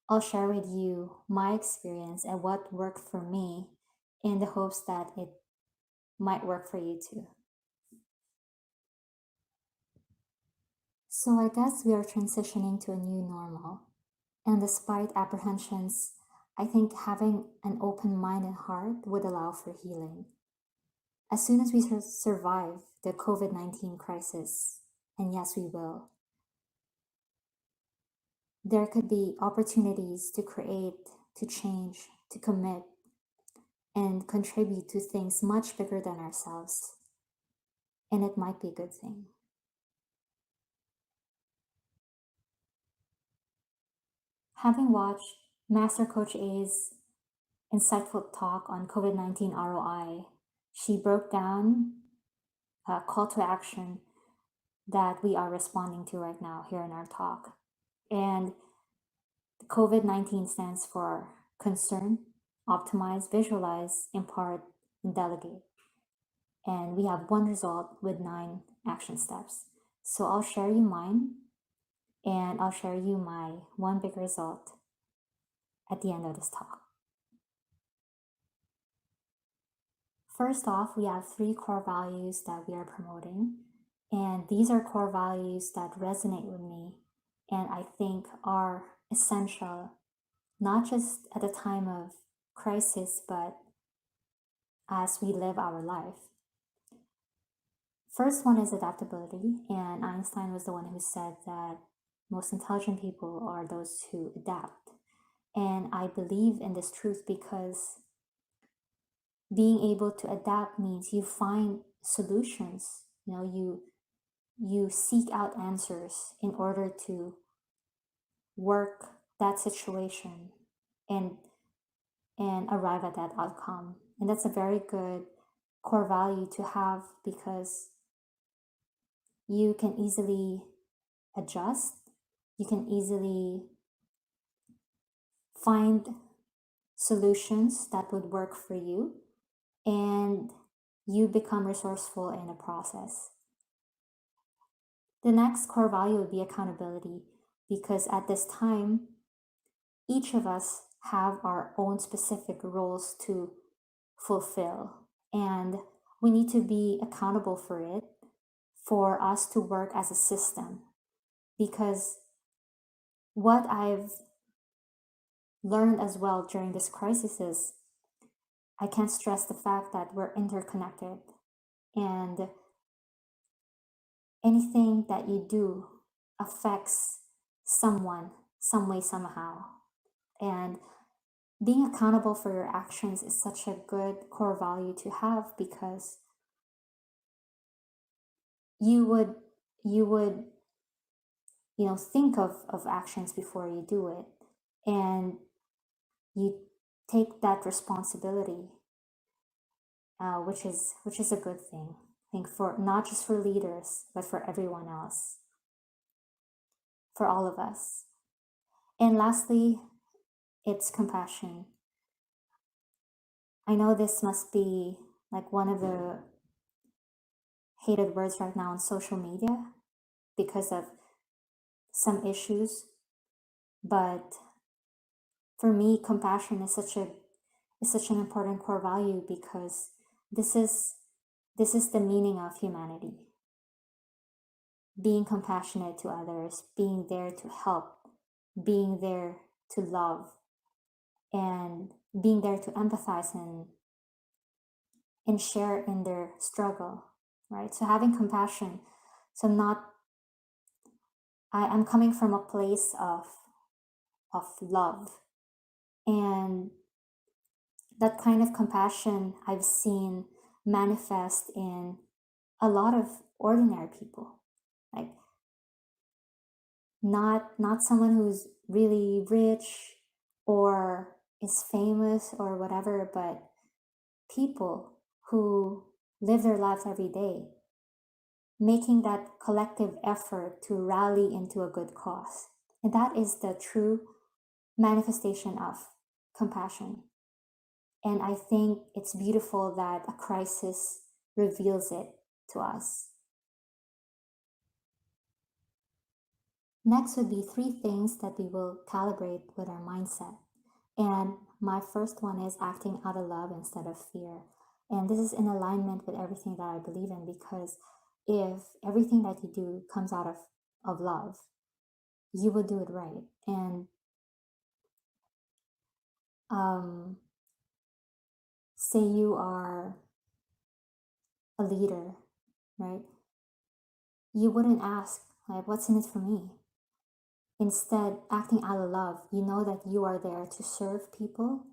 I'll share with you my experience and what worked for me in the hopes that it might work for you too. So I guess we are transitioning to a new normal. And despite apprehensions, I think having an open mind and heart would allow for healing. As soon as we survive the COVID-19 crisis, and yes, we will, there could be opportunities to create, to change, to commit, and contribute to things much bigger than ourselves. And it might be a good thing. Having watched Master Coach A's insightful talk on COVID-19 ROI, she broke down a call to action that we are responding to right now here in our talk. And COVID-19 stands for concern, optimize, visualize, impart, and delegate. And we have one result with 9 action steps. So I'll share you mine, and I'll share you my one big result at the end of this talk. First off, we have 3 core values that we are promoting. And these are core values that resonate with me and I think are essential, not just at a time of crisis, but as we live our life. First one is adaptability, and Einstein was the one who said that most intelligent people are those who adapt. And I believe in this truth because being able to adapt means you find solutions. You seek out answers in order to work that situation and arrive at that outcome. And that's a very good core value to have because you can easily adjust, you can easily find solutions that would work for you, and you become resourceful in the process. The next core value would be accountability, because at this time, each of us have our own specific roles to fulfill, and we need to be accountable for it, for us to work as a system. Because what I've learned as well during this crisis is I can't stress the fact that we're interconnected, and anything that you do affects someone, some way, somehow. And being accountable for your actions is such a good core value to have because you would think of actions before you do it, and you take that responsibility, which is a good thing. I think for not just for leaders but for everyone else, for all of us. And lastly, it's compassion. I know this must be like one of the hated words right now on social media because of some issues, but for me, compassion is such an important core value because this is the meaning of humanity. Being compassionate to others, being there to help, being there to love, and being there to empathize and share in their struggle, right? So having compassion. So I'm coming from a place of love, and that kind of compassion I've seen manifest in a lot of ordinary people. Like not someone who's really rich or is famous or whatever, but people who live their lives every day, making that collective effort to rally into a good cause. And that is the true manifestation of compassion. And I think it's beautiful that a crisis reveals it to us. Next would be 3 things that we will calibrate with our mindset. And my first one is acting out of love instead of fear. And this is in alignment with everything that I believe in, because if everything that you do comes out of love, you will do it right. And say you are a leader, right? You wouldn't ask, like, what's in it for me? Instead, acting out of love, you know that you are there to serve people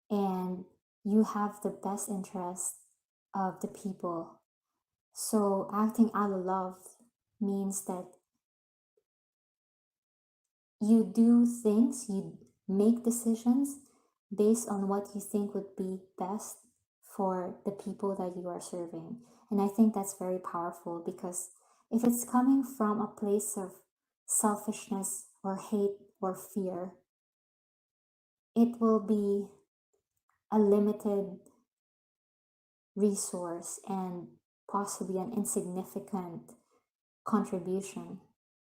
and you have the best interest of the people. So acting out of love means that you do things, you make decisions based on what you think would be best for the people that you are serving. And I think that's very powerful, because if it's coming from a place of selfishness or hate or fear, it will be a limited resource and possibly an insignificant contribution,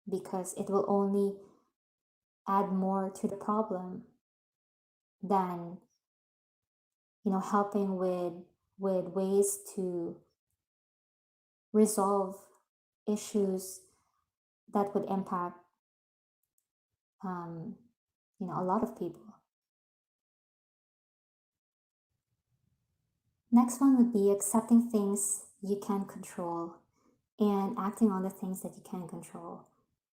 because it will only add more to the problem than helping with ways to resolve issues that would impact a lot of people. Next one would be accepting things you can control and acting on the things that you can control,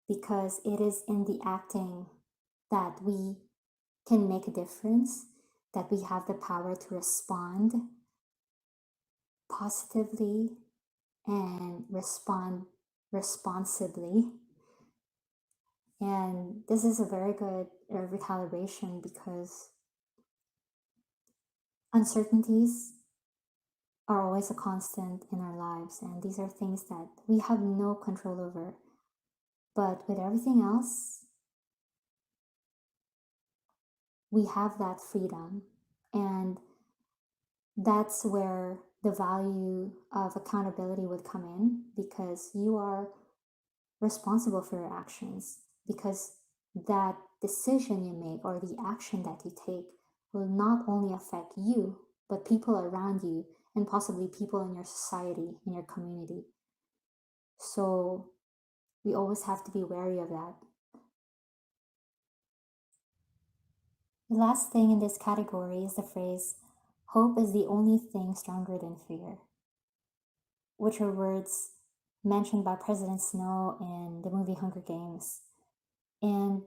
because it is in the acting that we can make a difference, that we have the power to respond positively and respond responsibly. And this is a very good recalibration, because uncertainties are always a constant in our lives, and these are things that we have no control over. But with everything else, we have that freedom, and that's where the value of accountability would come in, because you are responsible for your actions, because that decision you make or the action that you take will not only affect you, but people around you and possibly people in your society, in your community. So we always have to be wary of that. The last thing in this category is the phrase, hope is the only thing stronger than fear, which are words mentioned by President Snow in the movie Hunger Games. And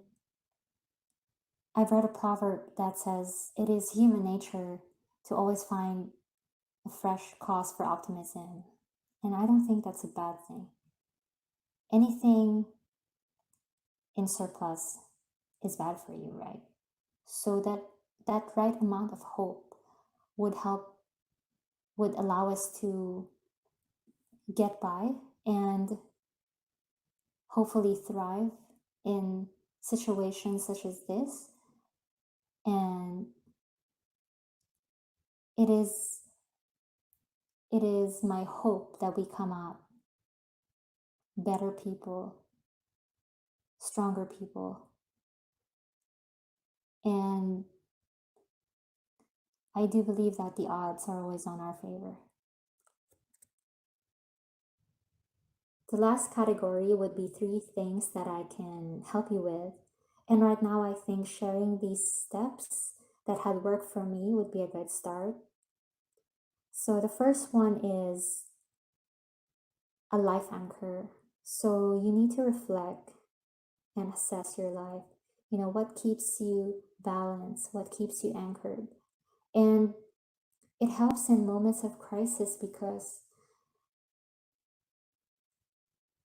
I've read a proverb that says it is human nature to always find a fresh cause for optimism. And I don't think that's a bad thing. Anything in surplus is bad for you, right? So that right amount of hope would allow us to get by and hopefully thrive in situations such as this. And it is my hope that we come out better people, stronger people. And I do believe that the odds are always on our favor. The last category would be 3 things that I can help you with. And right now, I think sharing these steps that had worked for me would be a good start. So the first one is a life anchor. So you need to reflect and assess your life. What keeps you balanced? What keeps you anchored? And it helps in moments of crisis because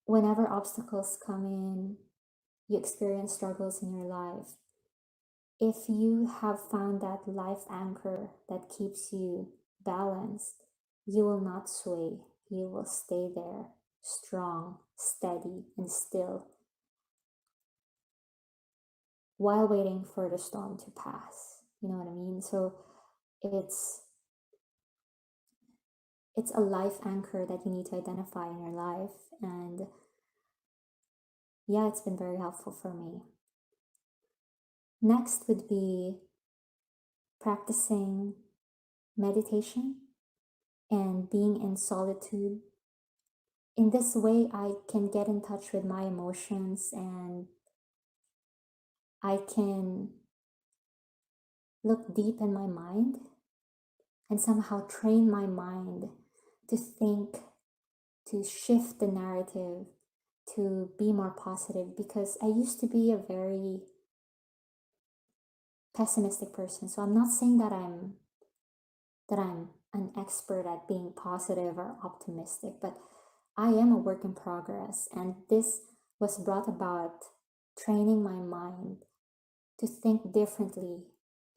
whenever obstacles come in, you experience struggles in your life. If you have found that life anchor that keeps you balanced, you will not sway. You will stay there, strong, steady, and still, while waiting for the storm to pass. You know what I mean? So it's a life anchor that you need to identify in your life. And yeah, it's been very helpful for me. Next would be practicing meditation and being in solitude. In this way, I can get in touch with my emotions and I can look deep in my mind and somehow train my mind to think, to shift the narrative, to be more positive, because I used to be a very pessimistic person. So I'm not saying that I'm an expert at being positive or optimistic, but I am a work in progress, and this was brought about training my mind to think differently,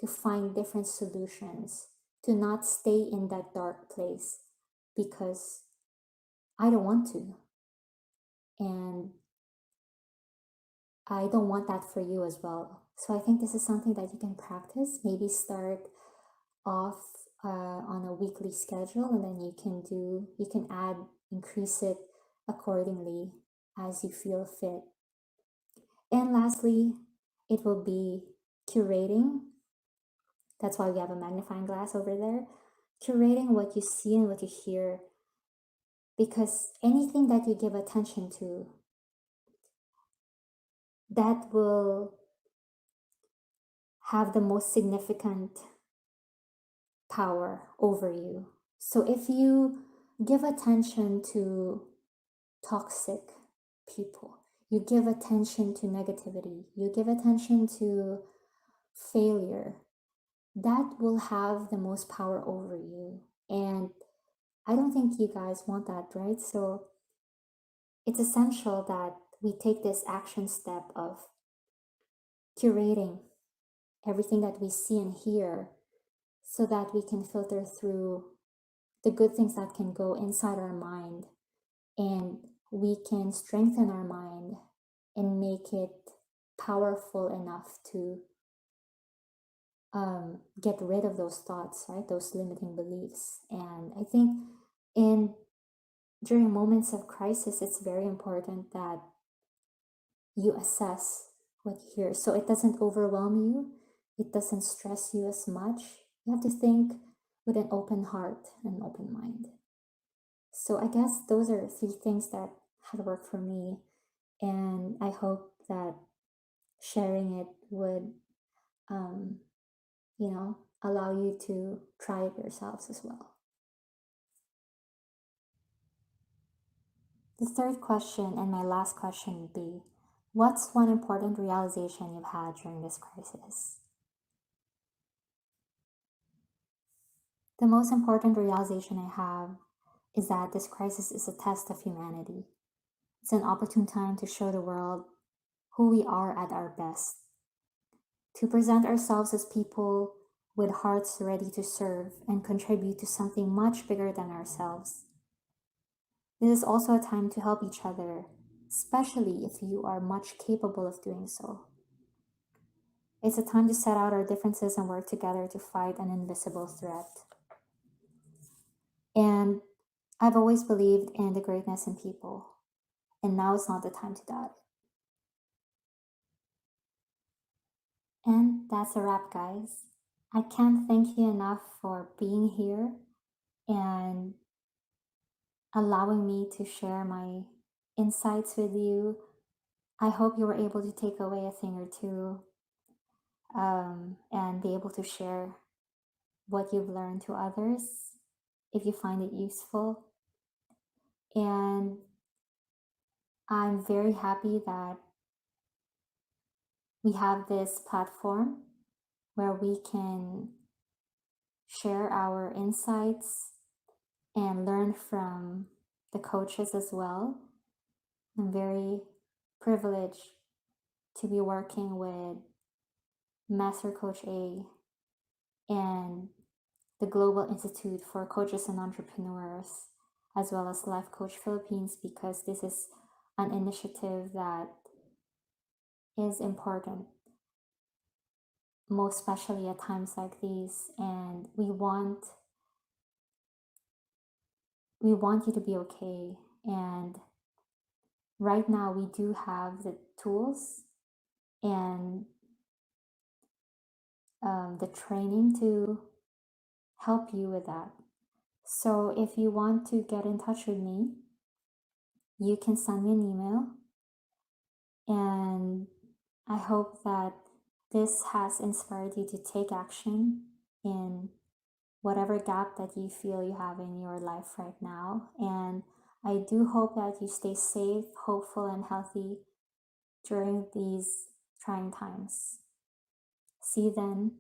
to find different solutions, to not stay in that dark place because I don't want to. And I don't want that for you as well. So I think this is something that you can practice. Maybe start off on a weekly schedule, and then you can increase it accordingly as you feel fit. And lastly, it will be curating. That's why we have a magnifying glass over there. Curating what you see and what you hear, because anything that you give attention to, that will have the most significant power over you. So if you give attention to toxic people, you give attention to negativity, you give attention to failure, that will have the most power over you. And I don't think you guys want that, right? So it's essential that we take this action step of curating everything that we see and hear so that we can filter through the good things that can go inside our mind, and we can strengthen our mind and make it powerful enough to get rid of those thoughts, right? Those limiting beliefs. And I think in during moments of crisis, it's very important that you assess what you hear so it doesn't overwhelm you, it doesn't stress you as much. You have to think with an open heart and open mind. So I guess those are three things that had worked for me, and I hope that sharing it would, um, allow you to try it yourselves as well. The third question and my last question would be, what's one important realization you've had during this crisis? The most important realization I have is that this crisis is a test of humanity. It's an opportune time to show the world who we are at our best, to present ourselves as people with hearts ready to serve and contribute to something much bigger than ourselves. This is also a time to help each other, especially if you are much capable of doing so. It's a time to set out our differences and work together to fight an invisible threat. And I've always believed in the greatness in people, and now is not the time to doubt it. And that's a wrap, guys. I can't thank you enough for being here and allowing me to share my insights with you. I hope you were able to take away a thing or two, and be able to share what you've learned to others if you find it useful. And I'm very happy that we have this platform where we can share our insights, and learn from the coaches as well. I'm very privileged to be working with Master Coach A and the Global Institute for Coaches and Entrepreneurs, as well as Life Coach Philippines, because this is an initiative that is important, most especially at times like these. And we want you to be okay. And right now, we do have the tools and the training to help you with that. So if you want to get in touch with me, you can send me an email. And I hope that this has inspired you to take action in whatever gap that you feel you have in your life right now. And I do hope that you stay safe, hopeful, and healthy during these trying times. See you then.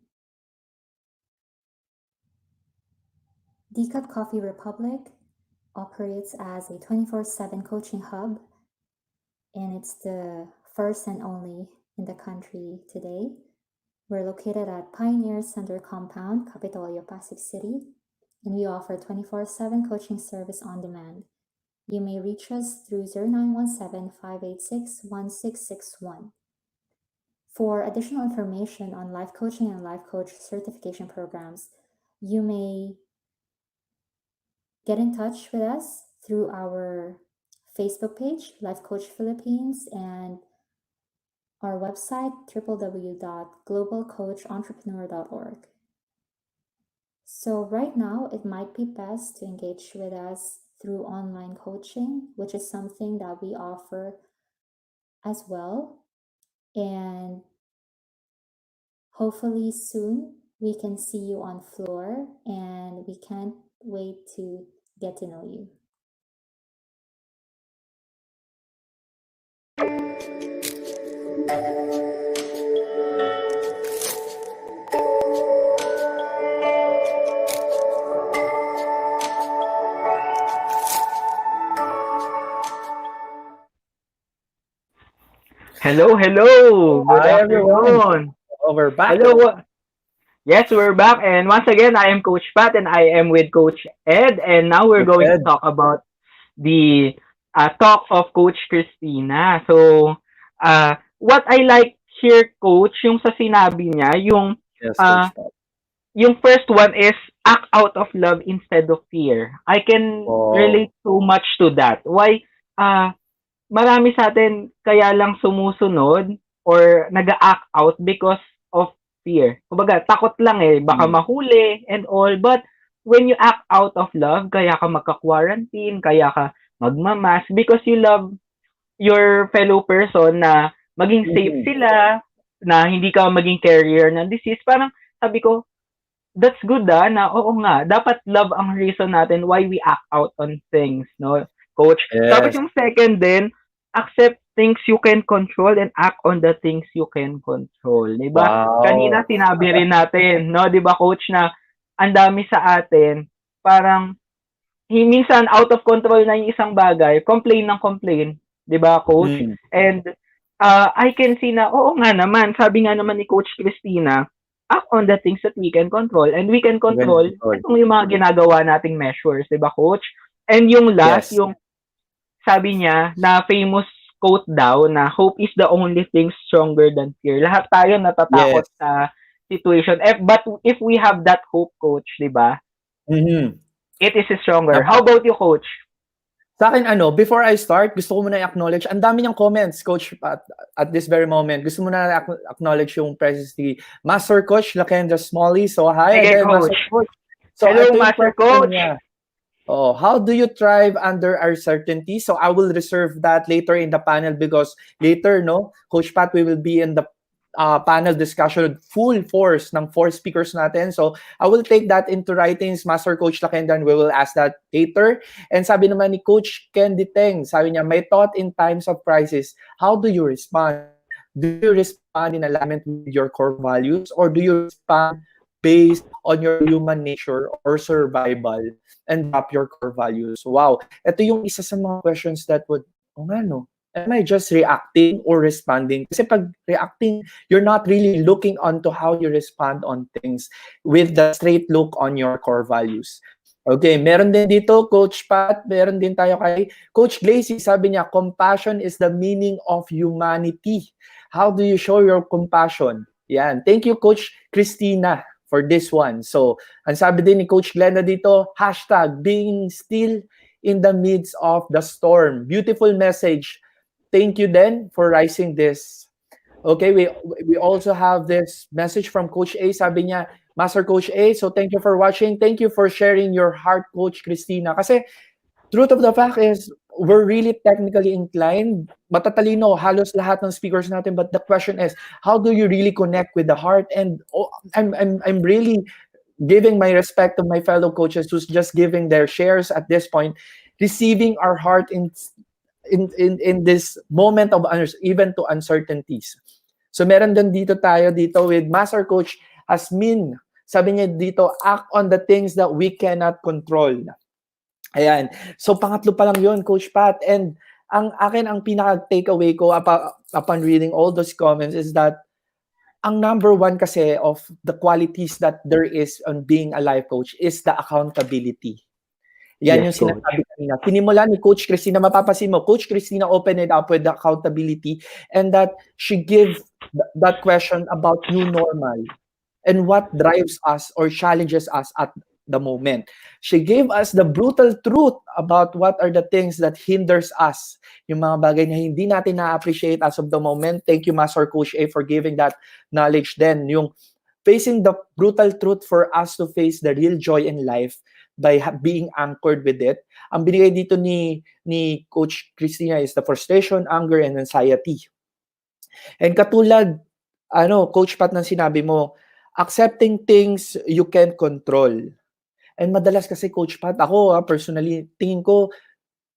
Decaf Coffee Republic operates as a 24/7 coaching hub, and it's the first and only in the country today. We're located at Pioneer Center Compound, Capitolio, Pasig City, and we offer 24/7 coaching service on demand. You may reach us through 0917-586-1661. For additional information on life coaching and life coach certification programs, you may get in touch with us through our Facebook page, Life Coach Philippines, and our website, www.globalcoachentrepreneur.org. So right now, it might be best to engage with us through online coaching, which is something that we offer as well. And hopefully soon we can see you on floor, and we can't wait to get to know you. Hello, hello. Good Hi, everyone. afternoon. Oh, we're back. Hello. Yes, we're back. And once again, I am Coach Pat and I am with Coach Ed. And now we're Coach going to Ed. talk about the talk of Coach Christina. So, what I like here, Coach, yung sa sinabi niya, Yes, uh, Coach Pat. yung first one is act out of love instead of fear. I can Wow. relate so much to that. Why? Uh, marami sa atin kaya lang sumusunod or nag-act out because of fear. Kumbaga, takot lang eh, baka Mm. mahuli and all. But when you act out of love, kaya ka magka-quarantine, kaya ka magmamas because you love your fellow person na maging safe Mhm. sila, na hindi ka maging carrier ng disease. Parang sabi ko, that's good na oo nga, dapat love ang reason natin why we act out on things, no, coach? Tapos Yes. yung second din, accept things you can control and act on the things you can control. Di ba? Kanina Wow. sinabi rin natin, no, di ba coach, na ang dami sa atin, parang minsan out of control na yung isang bagay, complain ng complain, 'di ba, coach? Mm. And I can see na oo nga naman, sabi nga naman ni Coach Christina, act on the things that we can control and we can When control control. itong yung mga ginagawa nating measures, 'di ba, coach? And yung last, Yes. yung sabi niya na famous quote daw na hope is the only thing stronger than fear. Lahat tayo natatakot Yes. sa situation. But if we have that hope, coach, 'di ba? Mhm. It is stronger. Tama. How about you, coach? Sa akin, before I start, gusto ko muna i-acknowledge, ang dami niyang comments, Coach, at this very moment. Gusto muna acknowledge yung presence ni Master Coach Lakendra Smalley. So, hi Sige, again, Master coach. Coach. So, Hello, ito yung Master question Coach. niya. Oh, how do you thrive under uncertainty? So, I will reserve that later in the panel because later, no, Coach Pat, we will be in the panel discussion full force ng 4 speakers natin. So, I will take that into writings, Master Coach Lakenda, and we will ask that later. And sabi naman ni Coach Ken Diteng, sabi niya, my thought in times of crisis, how do you respond? Do you respond in alignment with your core values or do you respond based on your human nature or survival and drop your core values. Wow. Ito yung isa sa mga questions that would, oh nga no, am I just reacting or responding? Kasi pag reacting, you're not really looking onto how you respond on things with the straight look on your core values. Okay, meron din dito, Coach Pat, meron din tayo kay Coach Glacy, sabi niya, compassion is the meaning of humanity. How do you show your compassion? Yan. Thank you, Coach Christina, for this one. So, ang sabi din ni Coach Glenda dito, hashtag being still in the midst of the storm. Beautiful message. Thank you then for rising this. Okay, we also have this message from Coach A. Sabi niya, Master Coach A, so thank you for watching. Thank you for sharing your heart, Coach Christina. Kasi truth of the fact is, we're really technically inclined. Matatalino halos lahat ng speakers natin. But the question is, how do you really connect with the heart? And I'm really giving my respect to my fellow coaches who's just giving their shares at this point, receiving our heart in this moment of even to uncertainties. So meron din dito tayo dito with Master Coach Asmin. Sabi niya dito, act on the things that we cannot control. Ayan. So pangatlo pa lang yun, Coach Pat. And ang akin, ang pinaka-takeaway ko upon reading all those comments is that ang number one kasi of the qualities that there is on being a life coach is the accountability. Yan Yes, yung sinasabi kanina. Pinimula ni Coach Christina, mapapasin mo, Coach Christina opened it up with the accountability and that she gave that question about new normal and what drives us or challenges us at the moment. She gave us the brutal truth about what are the things that hinders us. Yung mga bagay na hindi natin na-appreciate as of the moment. Thank you, Master Coach A, for giving that knowledge then. Yung facing the brutal truth for us to face the real joy in life by being anchored with it. Ang binigay dito ni Coach Christina is the frustration, anger, and anxiety. And katulad, Coach Pat, nang sinabi mo, accepting things you can't control. And madalas kasi, Coach Pat, ako personally, tingin ko,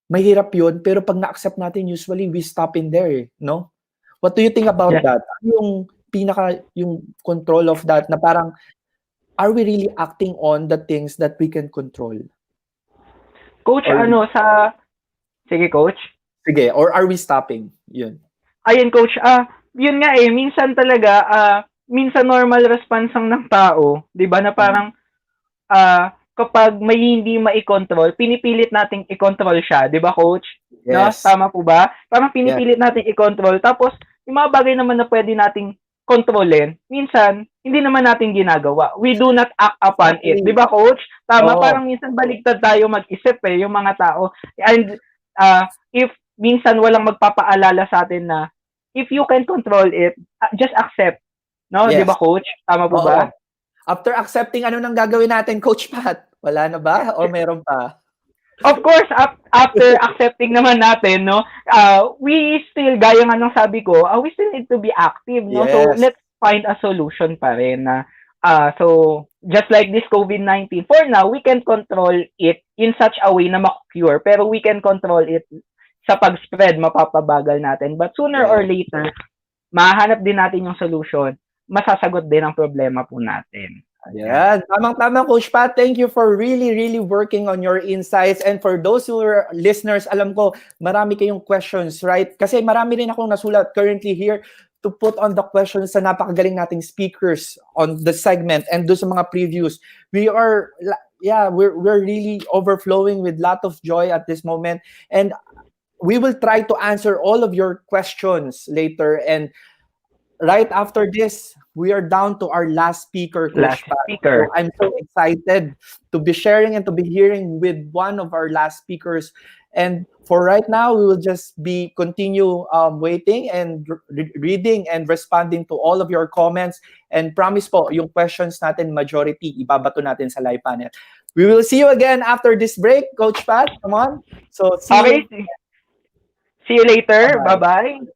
mahirap yun, pero pag na-accept natin, usually we stop in there, no? What do you think about that? Yung yung control of that, na parang, are we really acting on the things that we can control? Coach, sige, Coach. Sige, or are we stopping? Yun. Ayun, Coach. Yun nga minsan talaga, minsan normal response ng tao, di ba, na parang, kapag may hindi mai-control, pinipilit nating i-control siya, di ba, Coach? Yes. No? Tama po ba? Parang pinipilit nating i-control, tapos, yung mga bagay naman na pwede nating kontrolin, minsan, hindi naman natin ginagawa. We do not act upon it. Di ba, Coach? Tama, parang minsan baligtad tayo mag-isip yung mga tao. And if minsan walang magpapaalala sa atin na if you can control it, just accept. No? Yes. Di ba, Coach? Tama po ba? After accepting, ano nang gagawin natin, Coach Pat? Wala na ba? O meron pa? Of course, after accepting naman natin, no, we still, gaya nga ng sabi ko, we still need to be active, no? Yes. So, let's find a solution pa rin na, so, just like this COVID-19, for now, we can control it in such a way na ma-cure, pero we can control it sa pag-spread, mapapabagal natin. But sooner or later, mahanap din natin yung solution, masasagot din ang problema po natin. Yeah, tamang-tama, Coach Pat. Thank you for really, really working on your insights. And for those who are listeners, alam ko, marami kayong questions, right? Kasi marami rin akong nasulat currently here to put on the questions sa napakagaling nating speakers on the segment and do sa mga previews. We're really overflowing with lot of joy at this moment. And we will try to answer all of your questions later. And right after this, we are down to our last speaker, Coach Pat. So I'm so excited to be sharing and to be hearing with one of our last speakers. And for right now, we will just be continue waiting and reading and responding to all of your comments. And promise po, yung questions natin, majority, ibabato natin sa live panel. We will see you again after this break, Coach Pat. Come on. So see you later. Bye-bye.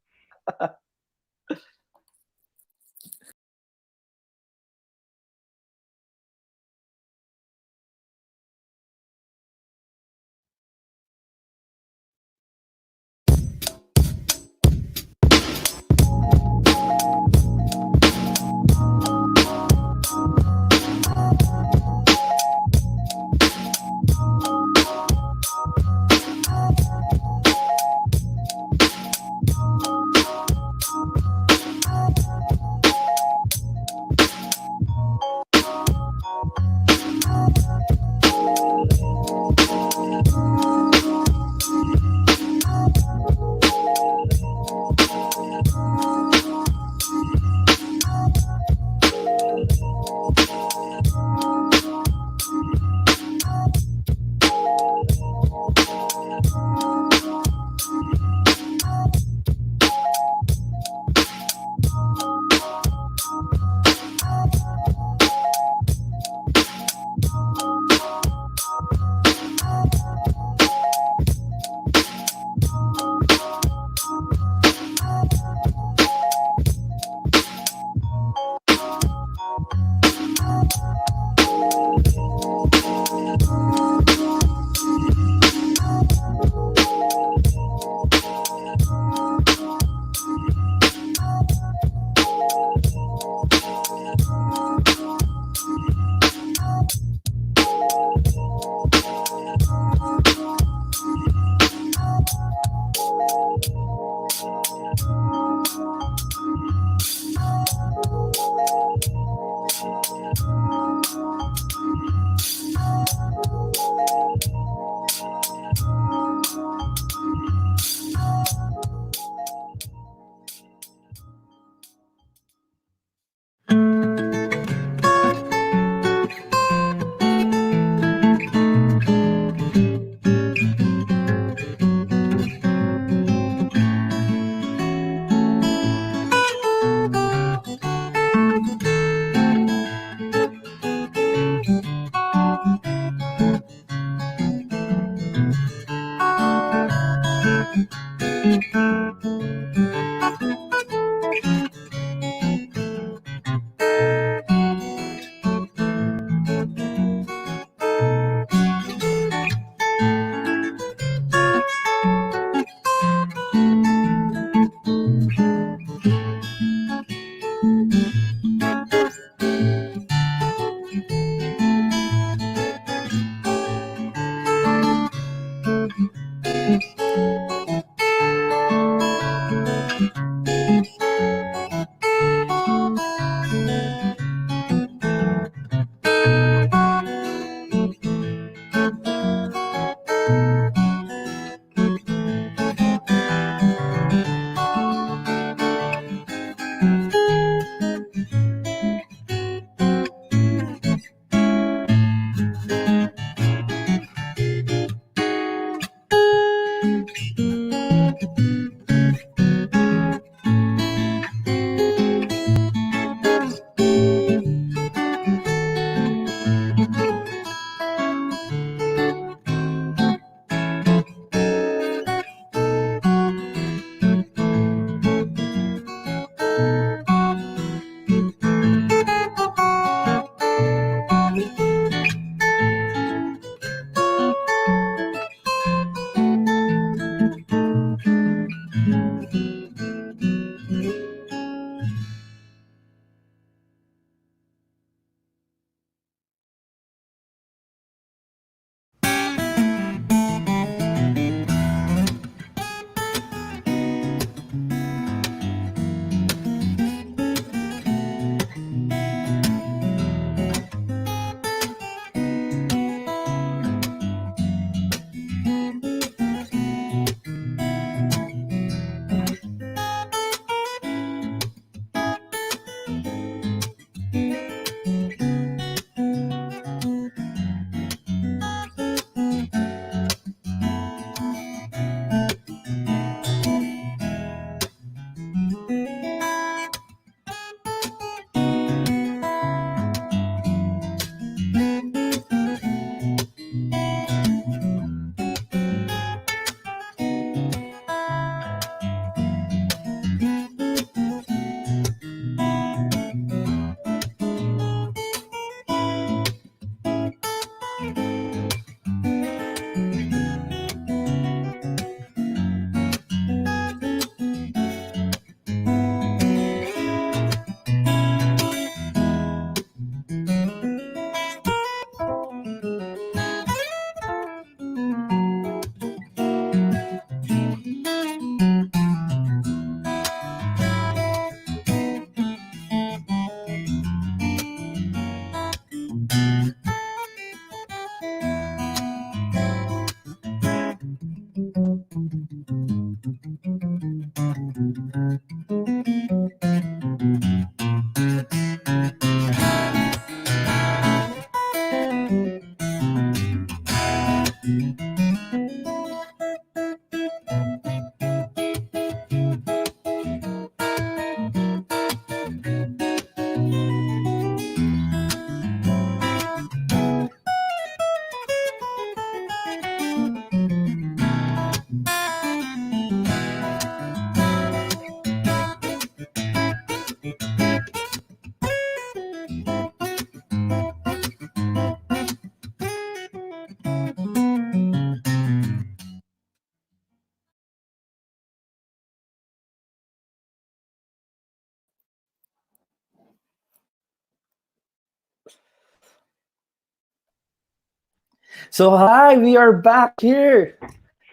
So hi, we are back here.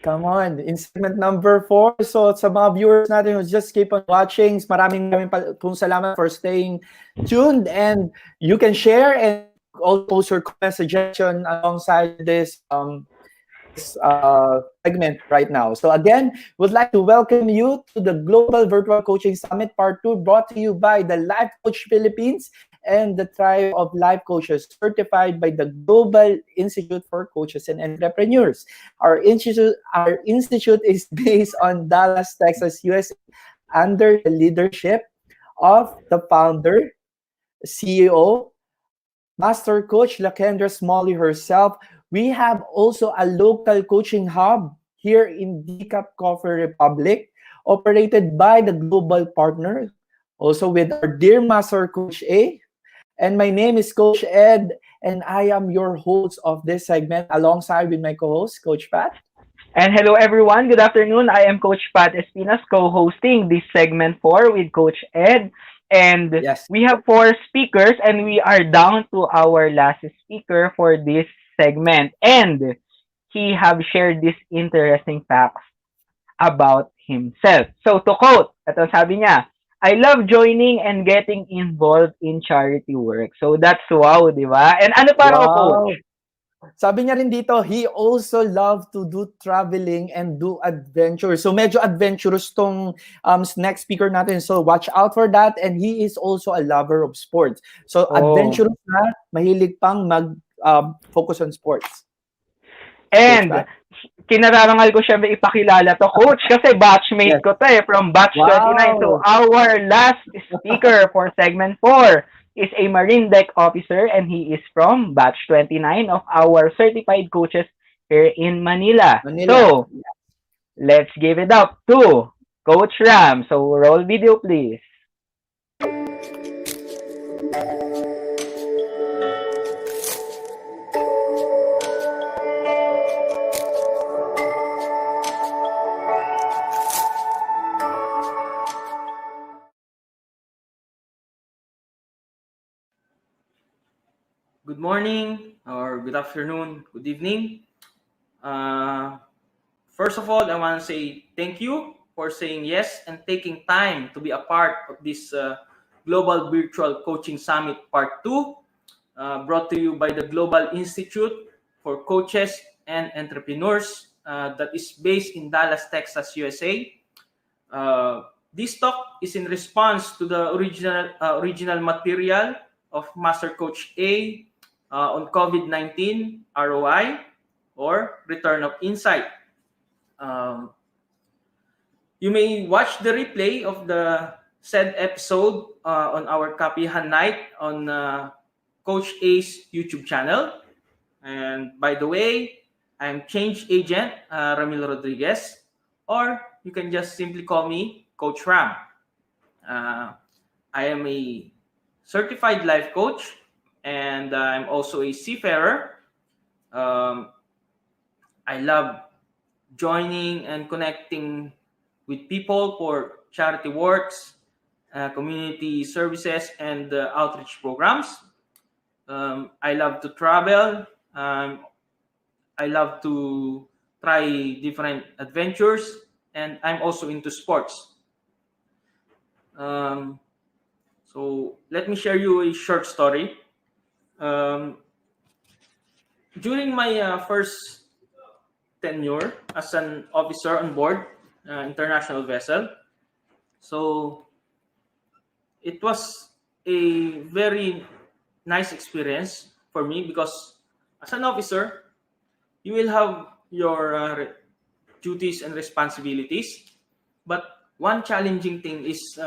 Come on, in segment number 4. So sa mga viewers natin who just keep on watching, maraming pong salamat for staying tuned, and you can share and also post your comment suggestion alongside this segment right now. So again, would like to welcome you to the Global Virtual Coaching Summit Part 2, brought to you by the Life Coach Philippines and the Tribe of Life Coaches, certified by the Global Institute for Coaches and Entrepreneurs. Our institute is based on Dallas, Texas, USA, under the leadership of the founder, CEO, Master Coach Lakendra Smalley herself. We have also a local coaching hub here in Decap Coffee Republic, operated by the global partner, also with our dear Master Coach A. And my name is Coach Ed, and I am your host of this segment alongside with my co-host, Coach Pat. And hello everyone, good afternoon. I am Coach Pat Espinas, co-hosting this segment 4 with Coach Ed. And Yes. we have 4 speakers and we are down to our last speaker for this segment. And he have shared these interesting facts about himself. So to quote, ito sabi niya, I love joining and getting involved in charity work. So that's wow, di ba? And ano pa raw, Coach? Wow. Sabi niya rin dito, he also love to do traveling and do adventure. So medyo adventurous tong next speaker natin. So watch out for that. And he is also a lover of sports. So Oh. adventurous na, mahilig pang mag focus on sports. Coach And Pat? kinararangal ko siyempre ipakilala to, Coach, kasi batchmate Yes. ko to from batch 29. So Wow. our last speaker for segment 4 is a Marine Deck officer and he is from batch 29 of our certified coaches here in Manila. Manila. So let's give it up to Coach Ram. So roll video please. Good morning, or good afternoon, good evening. Uh, First of all, I want to say thank you for saying yes and taking time to be a part of this Global Virtual Coaching Summit Part 2, brought to you by the Global Institute for Coaches and Entrepreneurs that is based in Dallas, Texas, USA. This talk is in response to the original material of Master Coach A on COVID-19 ROI, or Return of Insight. Um, you may watch the replay of the said episode on our Kapihan Night on Coach A's YouTube channel. And by the way, I'm change agent Ramil Rodriguez, or you can just simply call me Coach Ram. Uh, I am a certified life coach, and I'm also a seafarer. Um, I love joining and connecting with people for charity works, community services, and outreach programs. I love to travel. I love to try different adventures, and I'm also into sports. Um, so let me share you a short story. Um, During my first tenure as an officer on board international vessel, so it was a very nice experience for me because as an officer, you will have your duties and responsibilities. But one challenging thing is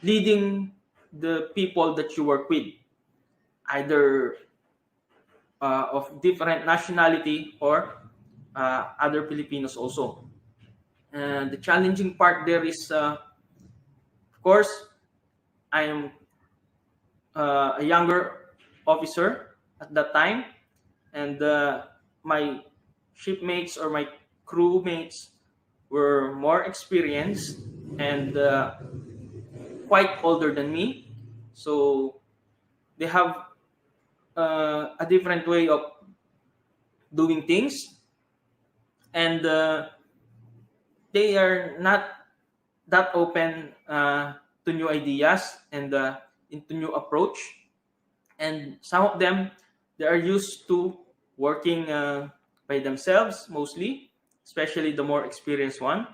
leading the people that you work with, either of different nationality or other Filipinos also. And the challenging part there is, of course, I am a younger officer at that time, and my shipmates or my crewmates were more experienced and quite older than me. So they have a different way of doing things, and they are not that open to new ideas and into new approach. And some of them, they are used to working by themselves mostly, especially the more experienced one.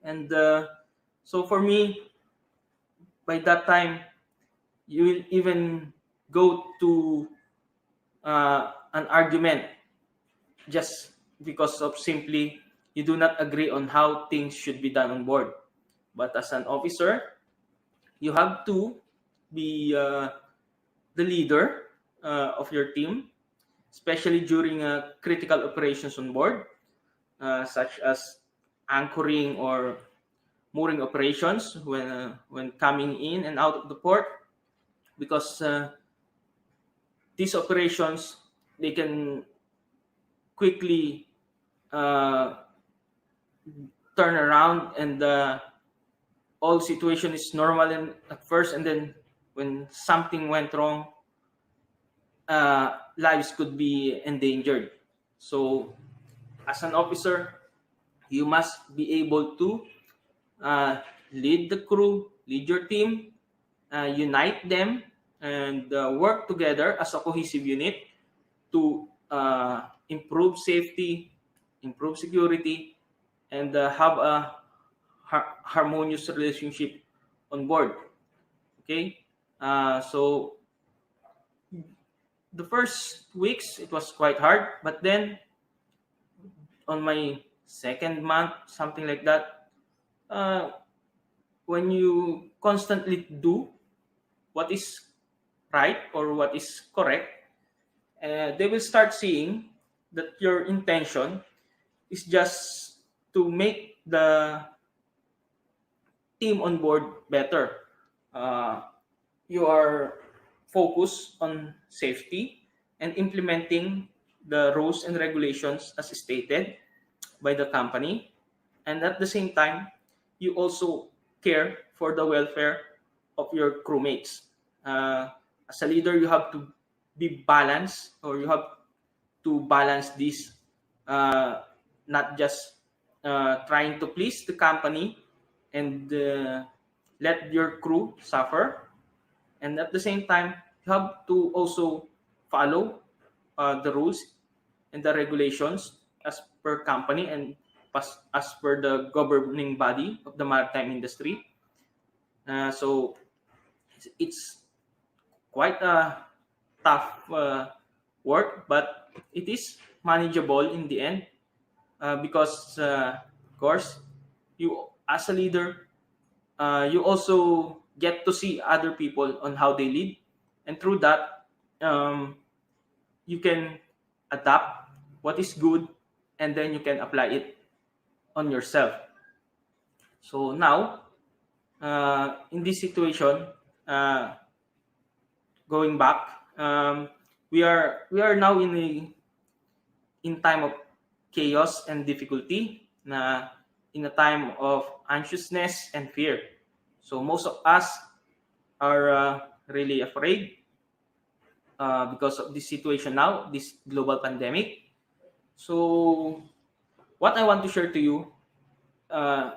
And so for me, by that time, you will even go to an argument just because of simply you do not agree on how things should be done on board. But as an officer, you have to be the leader of your team, especially during critical operations on board, such as anchoring or mooring operations when coming in and out of the port, because these operations, they can quickly uh, turn around, and all situation is normal at first, and then when something went wrong, lives could be endangered. So as an officer, you must be able to lead the crew, lead your team, unite them, and work together as a cohesive unit to improve safety, improve security, and have a harmonious relationship on board. Okay, so the first weeks it was quite hard, but then on my second month, something like that, uh, when you constantly do what is right or what is correct, they will start seeing that your intention is just to make the team on board better. Uh, you are focused on safety and implementing the rules and regulations as stated by the company. And at the same time, you also care for the welfare of your crewmates. As a leader, you have to be balanced, or you have to balance this, uh, not just trying to please the company and let your crew suffer, and at the same time you have to also follow the rules and the regulations as per company and as per the governing body of the maritime industry. So it's quite a tough work, but it is manageable in the end, because of course, you as a leader, you also get to see other people on how they lead, and through that, um, you can adapt what is good, and then you can apply it on yourself. So now, in this situation, uh, going back, we are now in time of chaos and difficulty, na in a time of anxiousness and fear. So most of us are really afraid because of this situation now, this global pandemic. So what I want to share to you,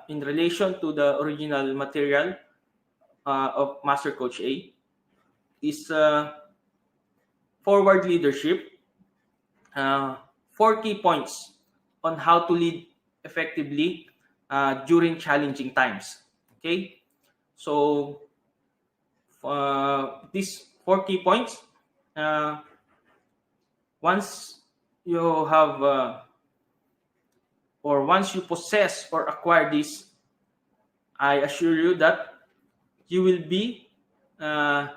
in relation to the original material of Master Coach A, is forward leadership, uh, 4 key points on how to lead effectively during challenging times. Okay, so these 4 key points, uh, once you have or once you possess or acquire this, I assure you that you will be uh,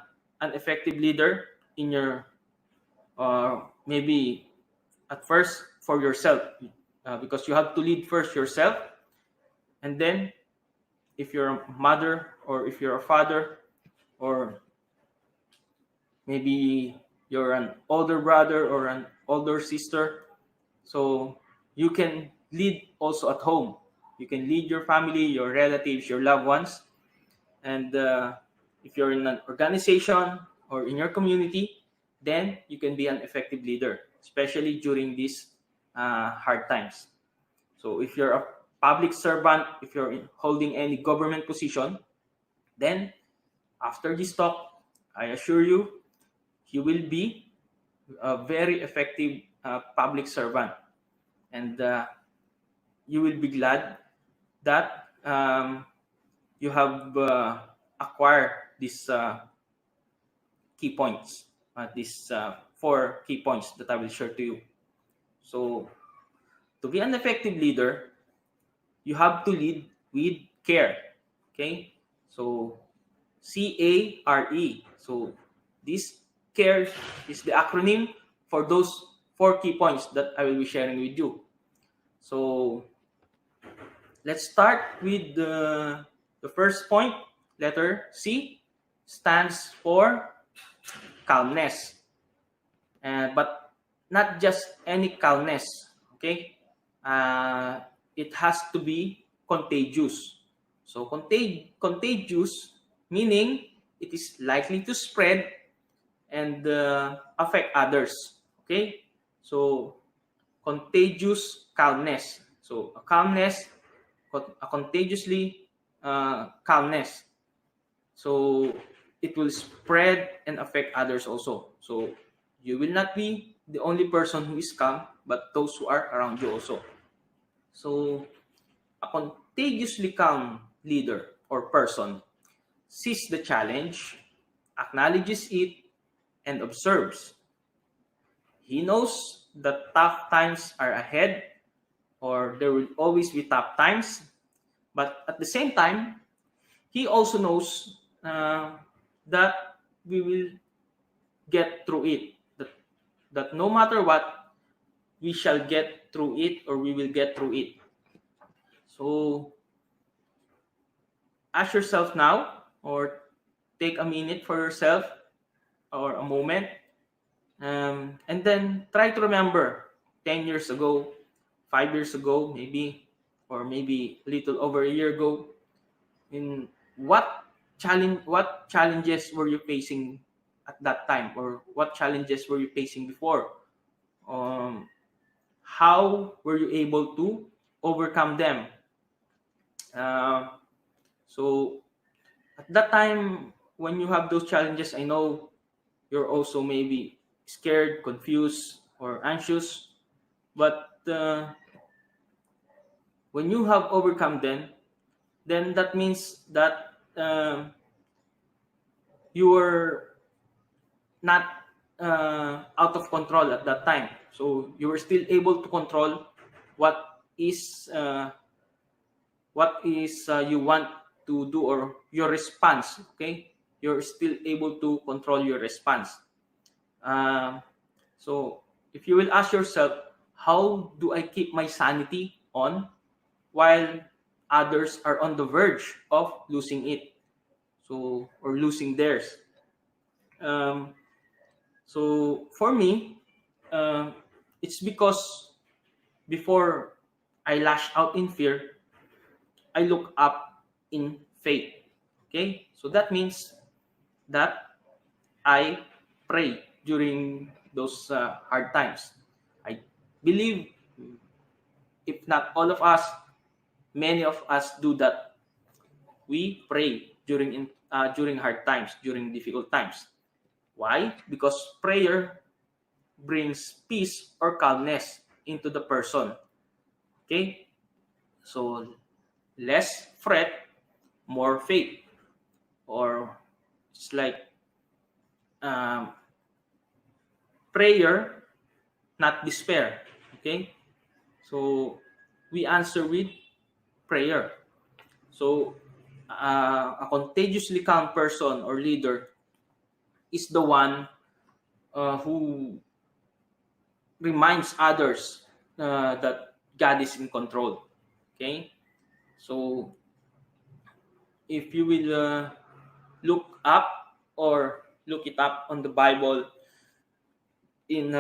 an effective leader in your, maybe at first for yourself, because you have to lead first yourself, and then if you're a mother or if you're a father, or maybe you're an older brother or an older sister, so you can lead also at home. You can lead your family, your relatives, your loved ones, and if you're in an organization or in your community, then you can be an effective leader, especially during these hard times. So if you're a public servant, if you're holding any government position, then after this talk, I assure you, you will be a very effective public servant, and you will be glad that you have acquired these key points, these 4 key points that I will share to you. So, to be an effective leader, you have to lead with care. Okay? So, CARE. So, this CARE is the acronym for those 4 key points that I will be sharing with you. So, let's start with the first point. Letter C stands for calmness. But not just any calmness, okay? It has to be contagious. So contagious meaning it is likely to spread and affect others, okay? So contagious calmness. So a contagiously calmness. So it will spread and affect others also. So you will not be the only person who is calm, but those who are around you also. So a contagiously calm leader or person sees the challenge, acknowledges it, and observes. He knows that tough times are ahead, or there will always be tough times, but at the same time, he also knows that we will get through it. That no matter what, we shall get through it, or we will get through it. So ask yourself now, or take a minute for yourself, or a moment, and then try to remember 10 years ago, 5 years ago, maybe, or maybe a little over a year ago, in what challenges were you facing at that time, or what challenges were you facing before? How were you able to overcome them? So at that time, when you have those challenges, I know you're also maybe scared, confused, or anxious. But when you have overcome them, then that means that you were not out of control at that time. So you were still able to control what is you want to do, or your response. Okay, you're still able to control your response. So if you will ask yourself, how do I keep my sanity on while others are on the verge of losing it, so, or losing theirs? So for me, it's because before I lash out in fear, I look up in faith. Okay, so that means that I pray during those hard times. I believe, if not all of us, many of us do that. We pray during hard times, during difficult times. Why? Because prayer brings peace or calmness into the person. Okay, so less fret, more faith, or it's like um, prayer, not despair. Okay, so we answer with prayer. So a contagiously calm person or leader is the one who reminds others that God is in control. Okay, so if you will look up or look it up on the Bible, in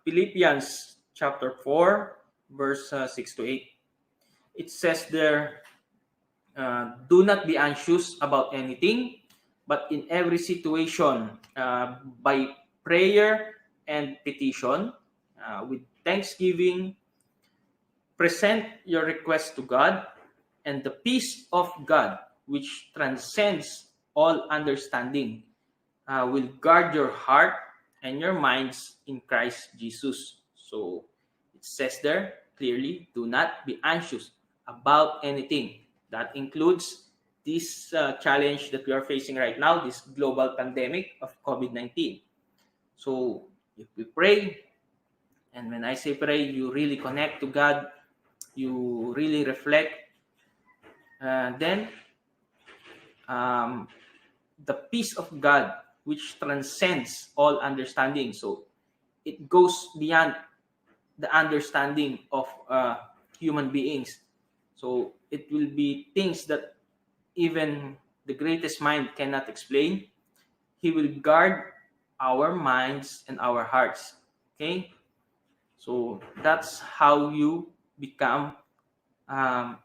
Philippians chapter 4, verse 6 to 8, it says there, do not be anxious about anything, but in every situation, by prayer and petition, with thanksgiving, present your request to God, and the peace of God, which transcends all understanding, will guard your heart and your minds in Christ Jesus. So it says there clearly, do not be anxious about anything. That includes this challenge that we are facing right now, this global pandemic of COVID-19. So if we pray, and when I say pray, you really connect to God, you really reflect, then um, the peace of God, which transcends all understanding. So it goes beyond the understanding of human beings. So it will be things that even the greatest mind cannot explain. He will guard our minds and our hearts. Okay? So that's how you become um,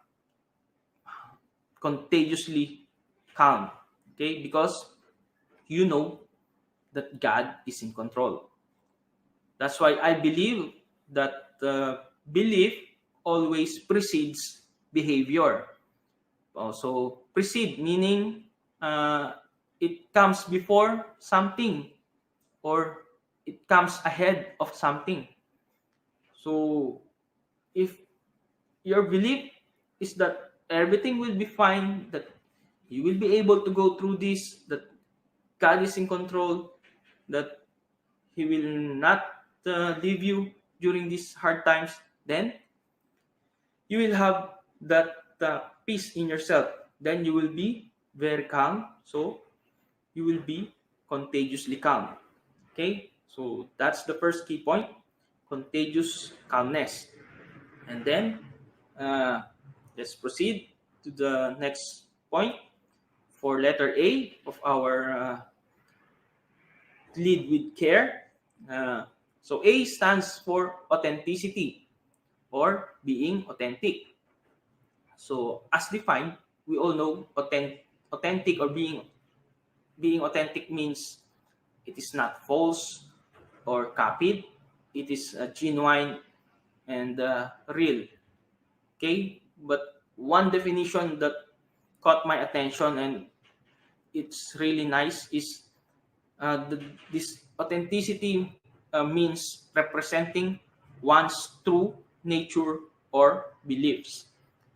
contagiously calm. Okay? Because you know that God is in control. That's why I believe that belief always precedes behavior. So precede meaning uh, it comes before something, or it comes ahead of something. So if your belief is that everything will be fine, that you will be able to go through this, that God is in control, that He will not leave you during these hard times, then you will have that peace in yourself. Then you will be very calm. So you will be contagiously calm. Okay? So that's the first key point, contagious calmness. And then uh, let's proceed to the next point for letter A of our lead with care. Uh, so A stands for authenticity or being authentic. So as defined, we all know authentic or being authentic means it is not false or copied. It is genuine and real. Okay, but one definition that caught my attention and it's really nice is this authenticity means representing one's true nature or beliefs.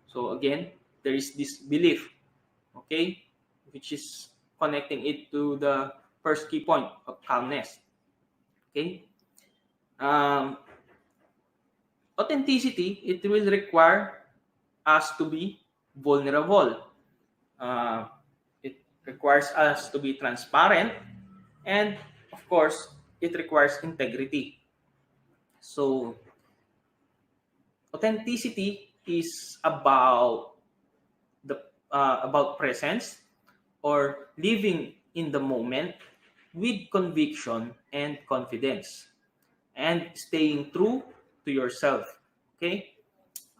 So again, there is this belief, okay, which is connecting it to the first key point of calmness. Okay, um, authenticity, it will require us to be vulnerable. Uh, it requires us to be transparent, and of course, it requires integrity. So, authenticity is the about presence or living in the moment with conviction and confidence, and staying true to yourself. Okay,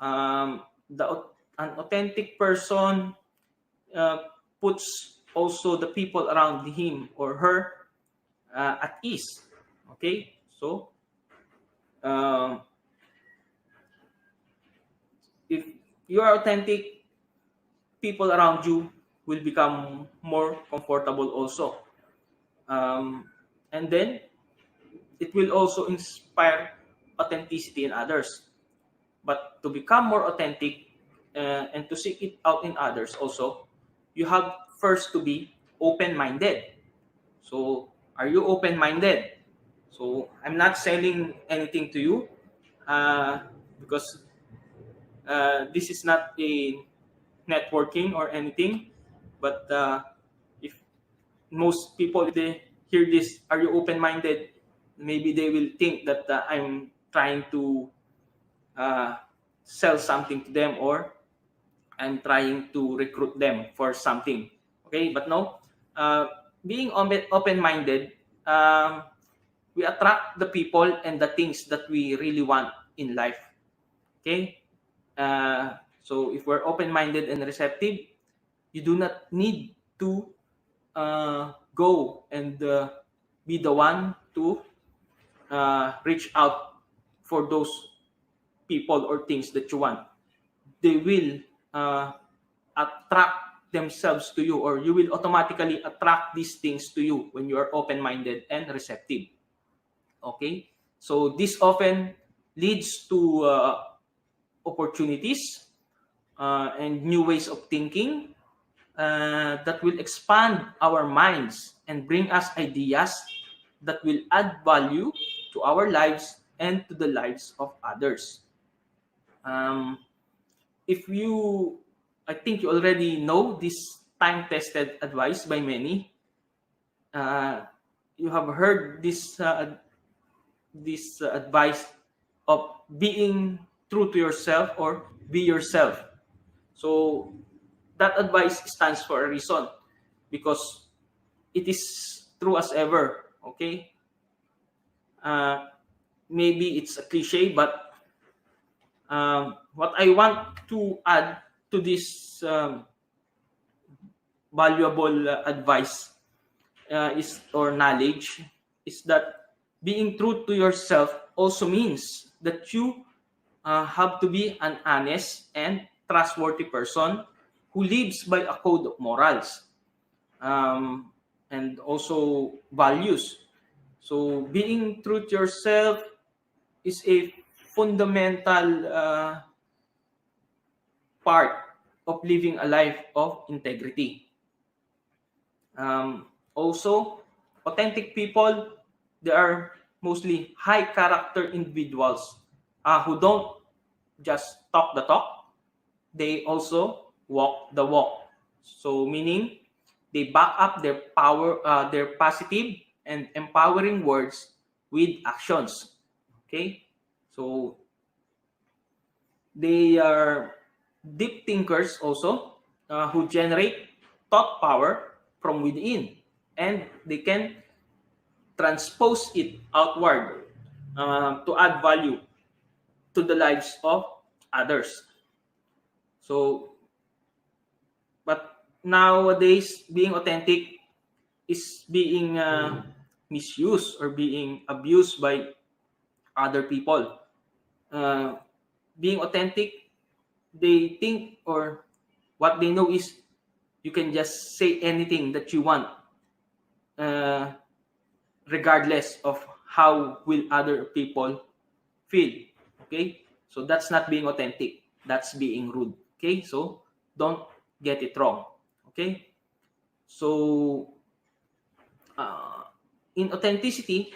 an authentic person puts also the people around him or her at ease. Okay, so um, if you are authentic, people around you will become more comfortable also. Um, and then it will also inspire authenticity in others. But to become more authentic and to seek it out in others also, you have first to be open minded. So, are you open minded? So, I'm not selling anything to you because this is not a networking or anything. But if most people, if they hear this, are you open minded? Maybe they will think that I'm trying to uh, sell something to them, or I'm trying to recruit them for something. Okay, but no, uh, being open-minded, um, we attract the people and the things that we really want in life. Okay, so if we're open-minded and receptive, you do not need to go and be the one to reach out for those people or things that you want. They will attract themselves to you, or you will automatically attract these things to you when you are open-minded and receptive. Okay, so this often leads to opportunities and new ways of thinking that will expand our minds and bring us ideas that will add value to our lives and to the lives of others. Um, if you, I think you already know this time-tested advice by many. Uh, you have heard this advice of being true to yourself or be yourself. So that advice stands for a reason, because it is true as ever. Okay, uh, maybe it's a cliche, but what I want to add to this valuable advice is or knowledge is that being true to yourself also means that you have to be an honest and trustworthy person who lives by a code of morals and also values. So being true to yourself is a fundamental part of living a life of integrity. Also, authentic people, they are mostly high character individuals who don't just talk the talk, they also walk the walk. So, meaning they back up their positive and empowering words with actions. Okay, so they are deep thinkers also who generate thought power from within, and they can transpose it outward to add value to the lives of others. So, but nowadays, being authentic is being misused or being abused by other people. Uh, Being authentic, they think or what they know is you can just say anything that you want, uh, regardless of how will other people feel. Okay, so that's not being authentic, that's being rude. Okay, so don't get it wrong. Okay, so uh, in authenticity,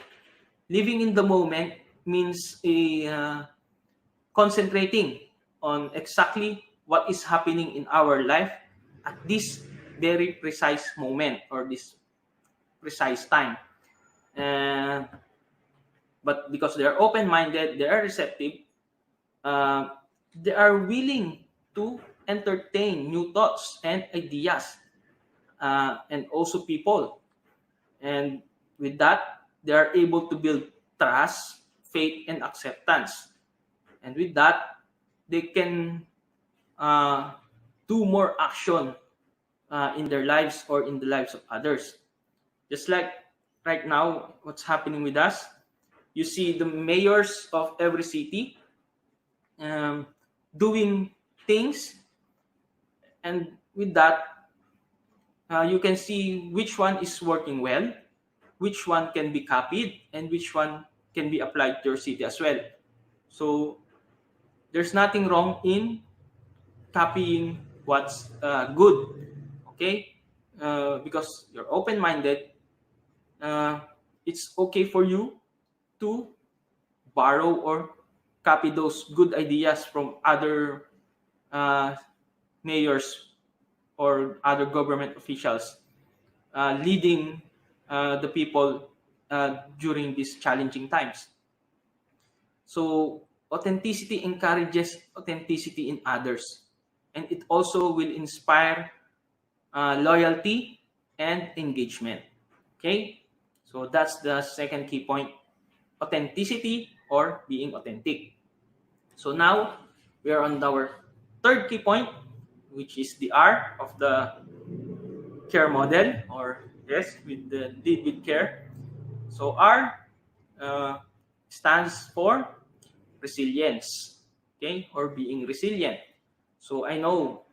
living in the moment means concentrating on exactly what is happening in our life at this very precise moment or this precise time. Uh, but because they are open-minded, they are receptive, uh, they are willing to entertain new thoughts and ideas, and also people. And with that, they are able to build trust, faith, and acceptance. And with that, they can uh, do more action in their lives or in the lives of others. Just like right now, what's happening with us, you see the mayors of every city um, doing things, and with that, you can see which one is working well, which one can be copied, and which one can be applied to your city as well. So there's nothing wrong in copying what's good, okay? Because you're open-minded, uh, it's okay for you to borrow or copy those good ideas from other uh, mayors or other government officials leading the people during these challenging times. So authenticity encourages authenticity in others, and it also will inspire loyalty and engagement. Okay, so that's the second key point: authenticity or being authentic. So now we are on our third key point, which is the R of the care model, or yes, with the lead with care. So R uh, stands for resilience, okay, or being resilient. So I know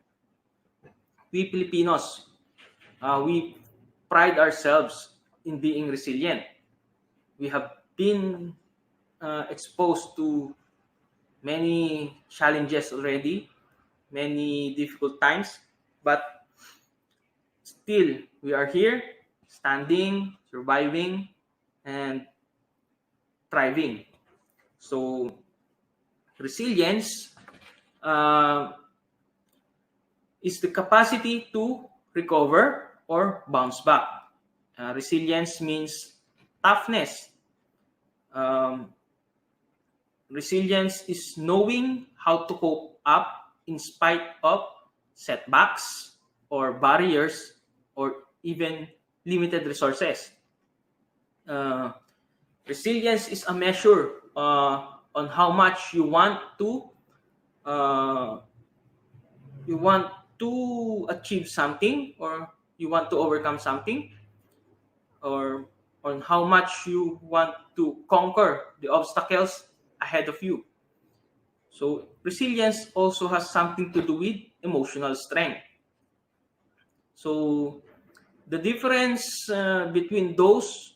we Filipinos, we pride ourselves in being resilient. We have been exposed to many challenges already, many difficult times, but still we are here, standing, surviving, and thriving. So resilience uh, is the capacity to recover or bounce back. Resilience means toughness. Um, Resilience is knowing how to cope up in spite of setbacks or barriers or even limited resources. Uh, Resilience is a measure on how much uh, you want to achieve something, or you want to overcome something, or on how much you want to conquer the obstacles ahead of you. So resilience also has something to do with emotional strength. So the difference between those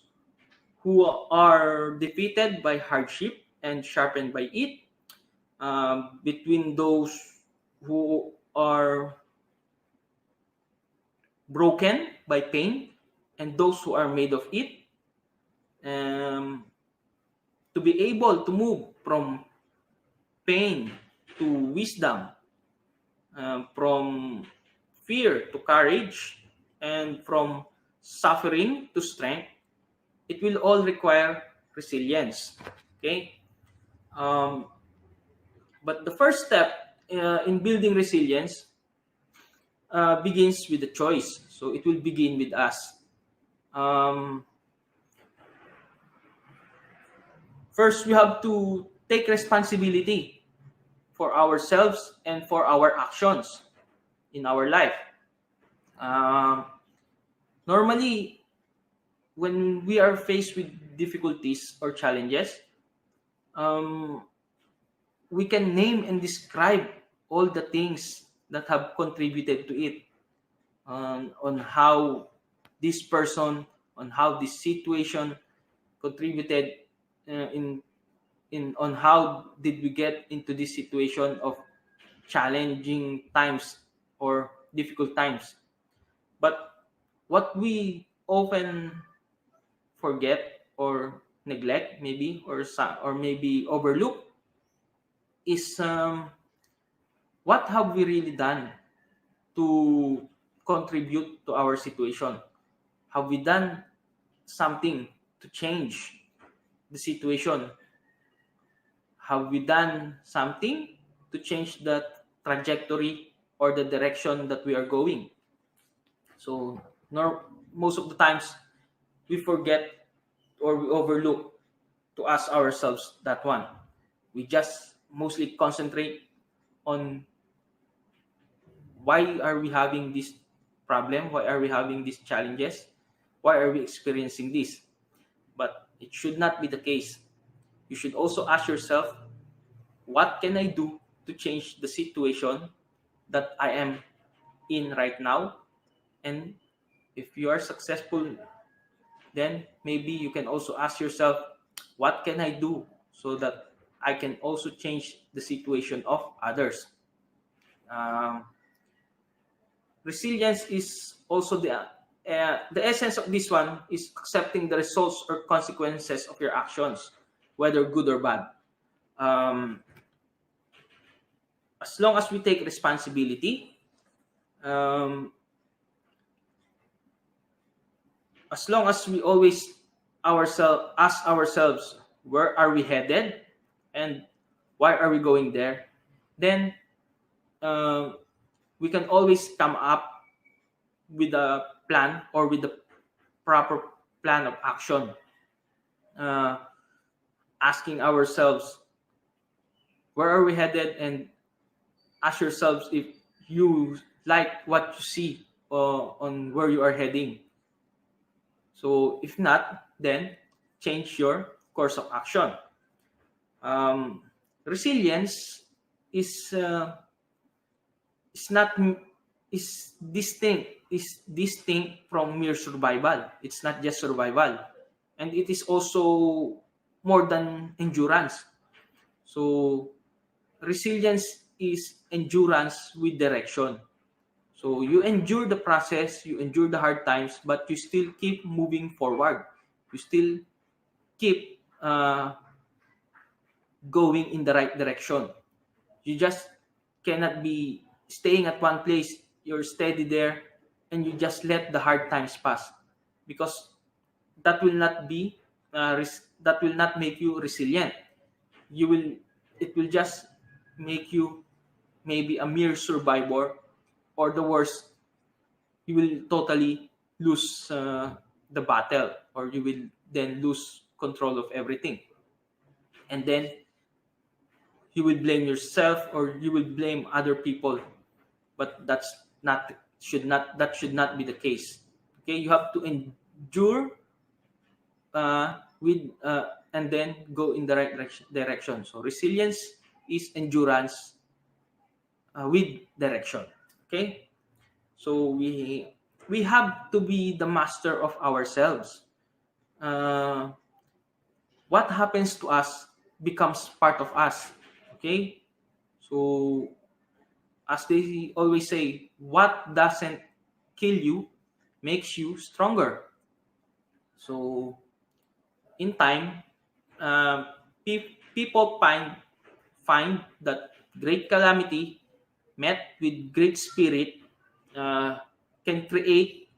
who are defeated by hardship and sharpened by it, between those who are broken by pain and those who are made of it, um, to be able to move from pain to wisdom, from fear to courage, and from suffering to strength, it will all require resilience. Okay. Um, but the first step in building resilience begins with a choice. So it will begin with us. Um, First, we have to take responsibility for ourselves and for our actions in our life. Um, Normally, when we are faced with difficulties or challenges, um, we can name and describe all the things that have contributed to it, on how this person, on how this situation contributed, in on how did we get into this situation of challenging times or difficult times. But what we often forget or neglect, maybe, or maybe overlook, is what have we really done to contribute to our situation? Have we done something to change the situation? Have we done something to change the trajectory or the direction that we are going? So, most of the times we forget or we overlook to ask ourselves that one. We just mostly concentrate on why are we having this problem? Why are we having these challenges? Why are we experiencing this? But it should not be the case. You should also ask yourself, what can I do to change the situation that I am in right now? And if you are successful, then maybe you can also ask yourself, what can I do so that I can also change the situation of others? Um, Resilience is also the essence of this one is accepting the results or consequences of your actions, whether good or bad. Um, as long as we take responsibility, um, as long as we always ask ourselves, where are we headed and why are we going there, then uh, we can always come up with a plan or with the proper plan of action, uh, asking ourselves where are we headed, and ask yourselves if you like what you see on where you are heading. So if not, then change your course of action. Um, resilience is not is distinct from mere survival. It's not just survival, and it is also more than endurance. So resilience is endurance with direction. So you endure the process, you endure the hard times, but you still keep moving forward. You still keep going in the right direction. You just cannot be staying at one place. You're steady there, and you just let the hard times pass, because that will not be that will not make you resilient. You will It will just make you maybe a mere survivor, or the worst, you will totally lose the battle, or you will then lose control of everything, and then you will blame yourself or you will blame other people. But that should not be the case. Okay, you have to endure with and then go in the right direction. So resilience is endurance with direction. Okay, so we have to be the master of ourselves. uh, what happens to us becomes part of us. Okay, so as they always say, what doesn't kill you makes you stronger. So in time, people find that great calamity met with great spirit uh, can create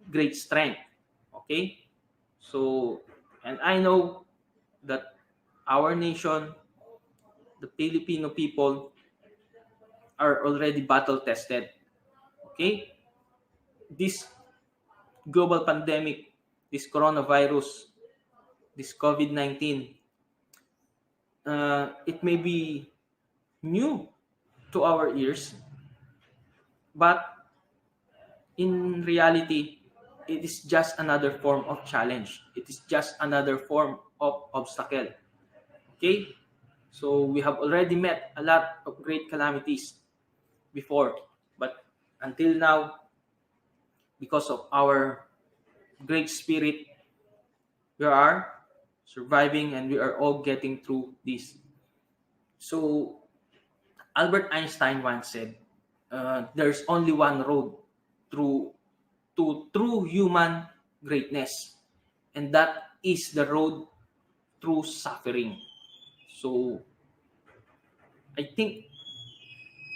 great strength. Okay, so and I know that our nation, the Filipino people, are already battle tested. Okay, this global pandemic, this coronavirus, this COVID-19, it may be new to our ears, but in reality, it is just another form of challenge. It is just another form of obstacle. Okay, so we have already met a lot of great calamities before, but until now, because of our great spirit, we are surviving and we are all getting through this. So Albert Einstein once said, "There's only one road through to true human greatness, and that is the road through suffering." So I think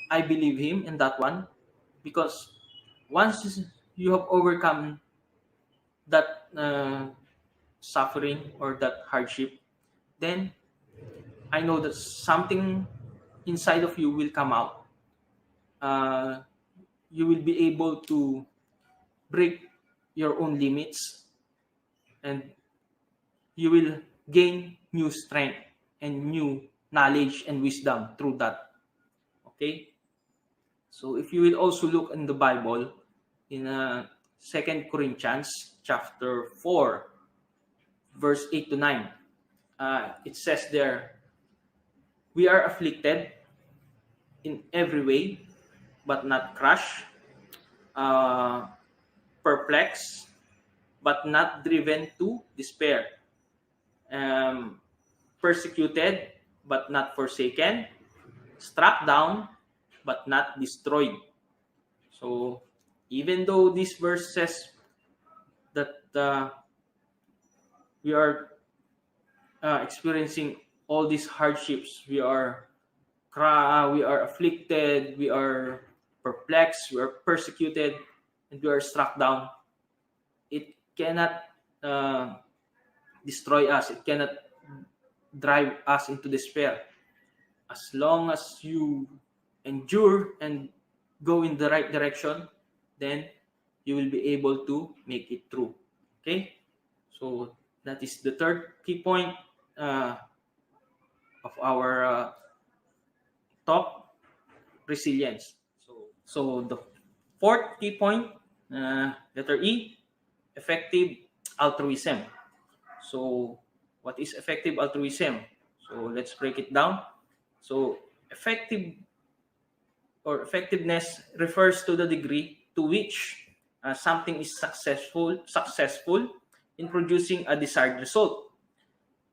I believe him in that one, because once you have overcome that suffering or that hardship, then I know that something inside of you will come out. Uh, you will be able to break your own limits, and you will gain new strength and new knowledge and wisdom through that. Okay, so if you will also look in the Bible, in 2 Corinthians chapter 4 verse 8 to 9, it says there, "We are afflicted in every way, but not crushed, uh, perplexed, but not driven to despair, um, persecuted, but not forsaken, struck down, but not destroyed." So, even though this verse says that we are experiencing all these hardships, we are afflicted, we are perplexed, we are persecuted, and we are struck down, it cannot uh, destroy us. It cannot drive us into despair. As long as you endure and go in the right direction, then you will be able to make it through. Okay, so that is the third key point uh, of our talk: resilience. So the fourth key point, letter E, effective altruism. So what is effective altruism? So let's break it down. So effectiveness refers to the degree to which something is successful in producing a desired result.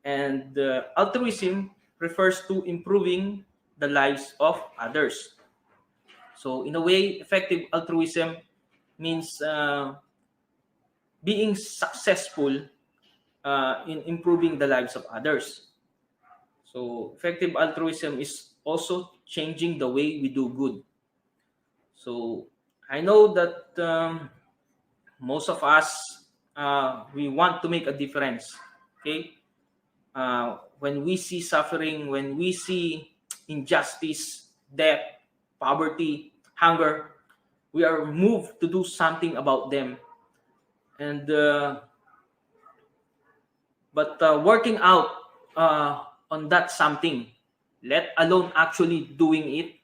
And altruism refers to improving the lives of others. So in a way, effective altruism means being successful in improving the lives of others. So effective altruism is also changing the way we do good. So I know that most of us, we want to make a difference. Okay, when we see suffering, when we see injustice, death, poverty, hunger, we are moved to do something about them. And but working out on that something, let alone actually doing it,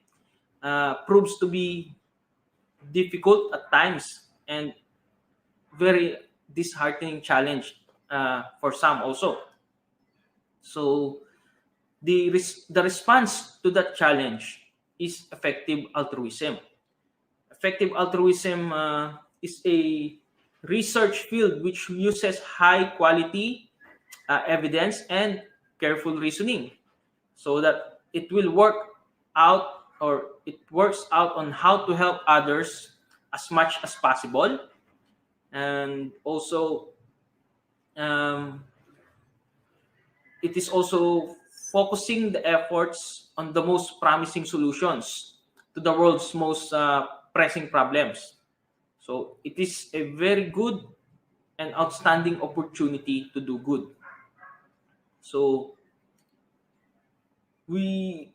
proves to be difficult at times and very disheartening challenge for some also. So the response to that challenge is effective altruism. Effective altruism is a research field which uses high quality evidence and careful reasoning, so that it will work out, or it works out on how to help others as much as possible. And also um, it is also focusing the efforts on the most promising solutions to the world's most pressing problems. So it is a very good and outstanding opportunity to do good. So we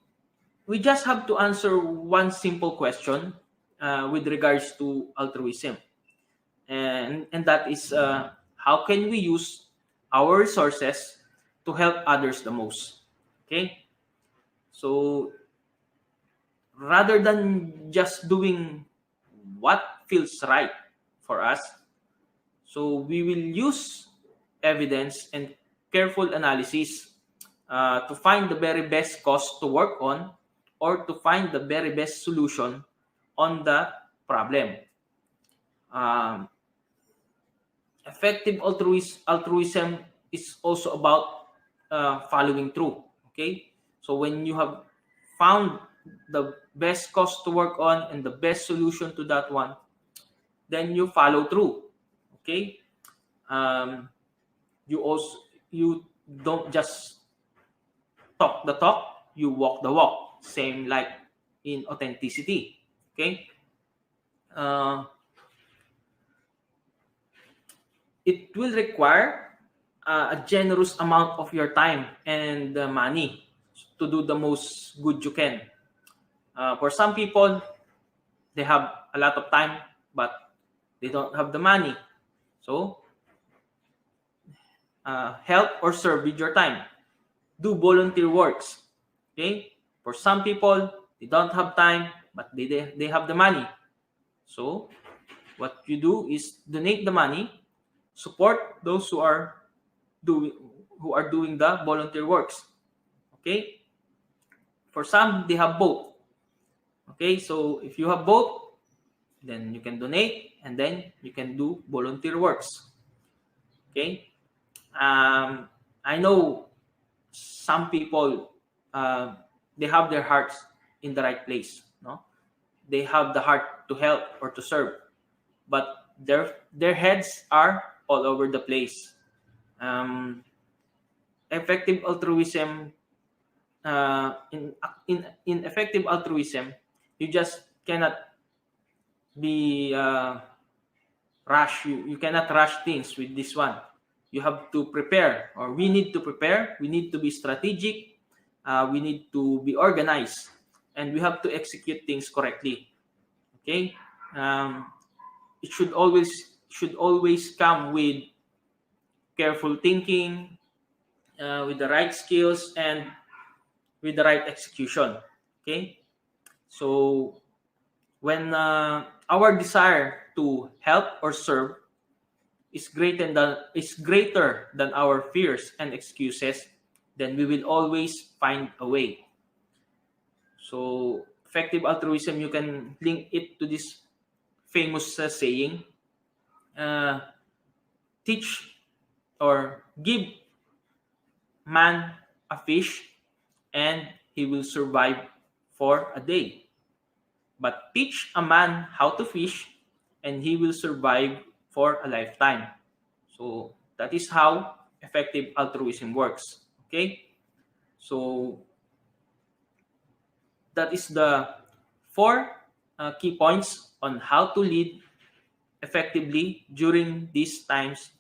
we just have to answer one simple question with regards to altruism, and that is, how can we use our resources to help others the most? Okay, so rather than just doing what feels right for us, so we will use evidence and careful analysis to find the very best cause to work on, or to find the very best solution on the problem. Um, Effective altruism is also about following through. Okay, so when you have found the best cause to work on and the best solution to that one, then you follow through. Okay, um, you don't just talk the talk, you walk the walk. Same like in authenticity. Okay, uh, it will require a generous amount of your time and money to do the most good you can. For some people, they have a lot of time, but they don't have the money. So, help or serve with your time. Do volunteer works. Okay? For some people, they don't have time, but they have the money. So, what you do is donate the money, support those doing who are doing the volunteer works. Okay? For some, they have both. Okay? So, if you have both, then you can donate and then you can do volunteer works. Okay? I know some people, they have their hearts in the right place. No, they have the heart to help or to serve, but their heads are all over the place. Effective altruism, in effective altruism, you just cannot be rush. You cannot rush things with this one. You have to prepare, or we need to prepare. We need to be strategic. We need to be organized, and we have to execute things correctly. Okay, um, it should always come with careful thinking, with the right skills, and with the right execution. Okay, so when our desire to help or serve is greater than our fears and excuses, then we will always find a way. So effective altruism, you can link it to this famous saying, uh, teach or give man a fish and he will survive for a day. But teach a man how to fish and he will survive for a lifetime. So that is how effective altruism works. Okay? So that is the four key points on how to lead effectively during these times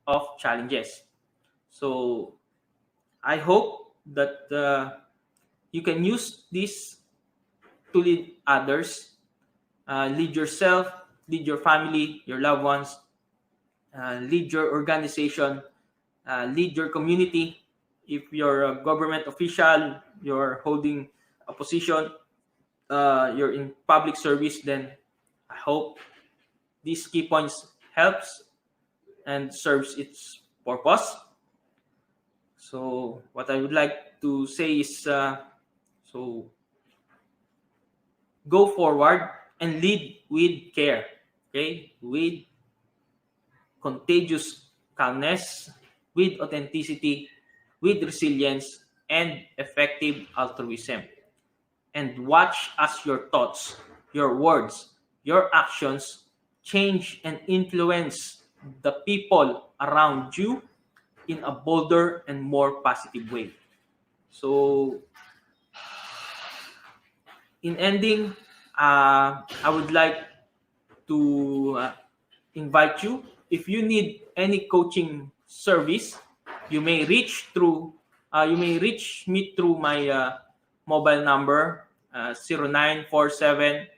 of challenges. So I hope that you can use this to lead others, lead yourself, lead your family, your loved ones, lead your organization, lead your community. If you're a government official, you're holding a position, you're in public service, then I hope these key points helps and serves its purpose. So what I would like to say is, so go forward and lead with care, okay, with contagious calmness, with authenticity, with resilience, and effective altruism. And watch as your thoughts, your words, your actions change and influence the people around you in a bolder and more positive way. So, in ending, I would like to invite you. If you need any coaching service, you may reach through. You may reach me through my mobile number 0947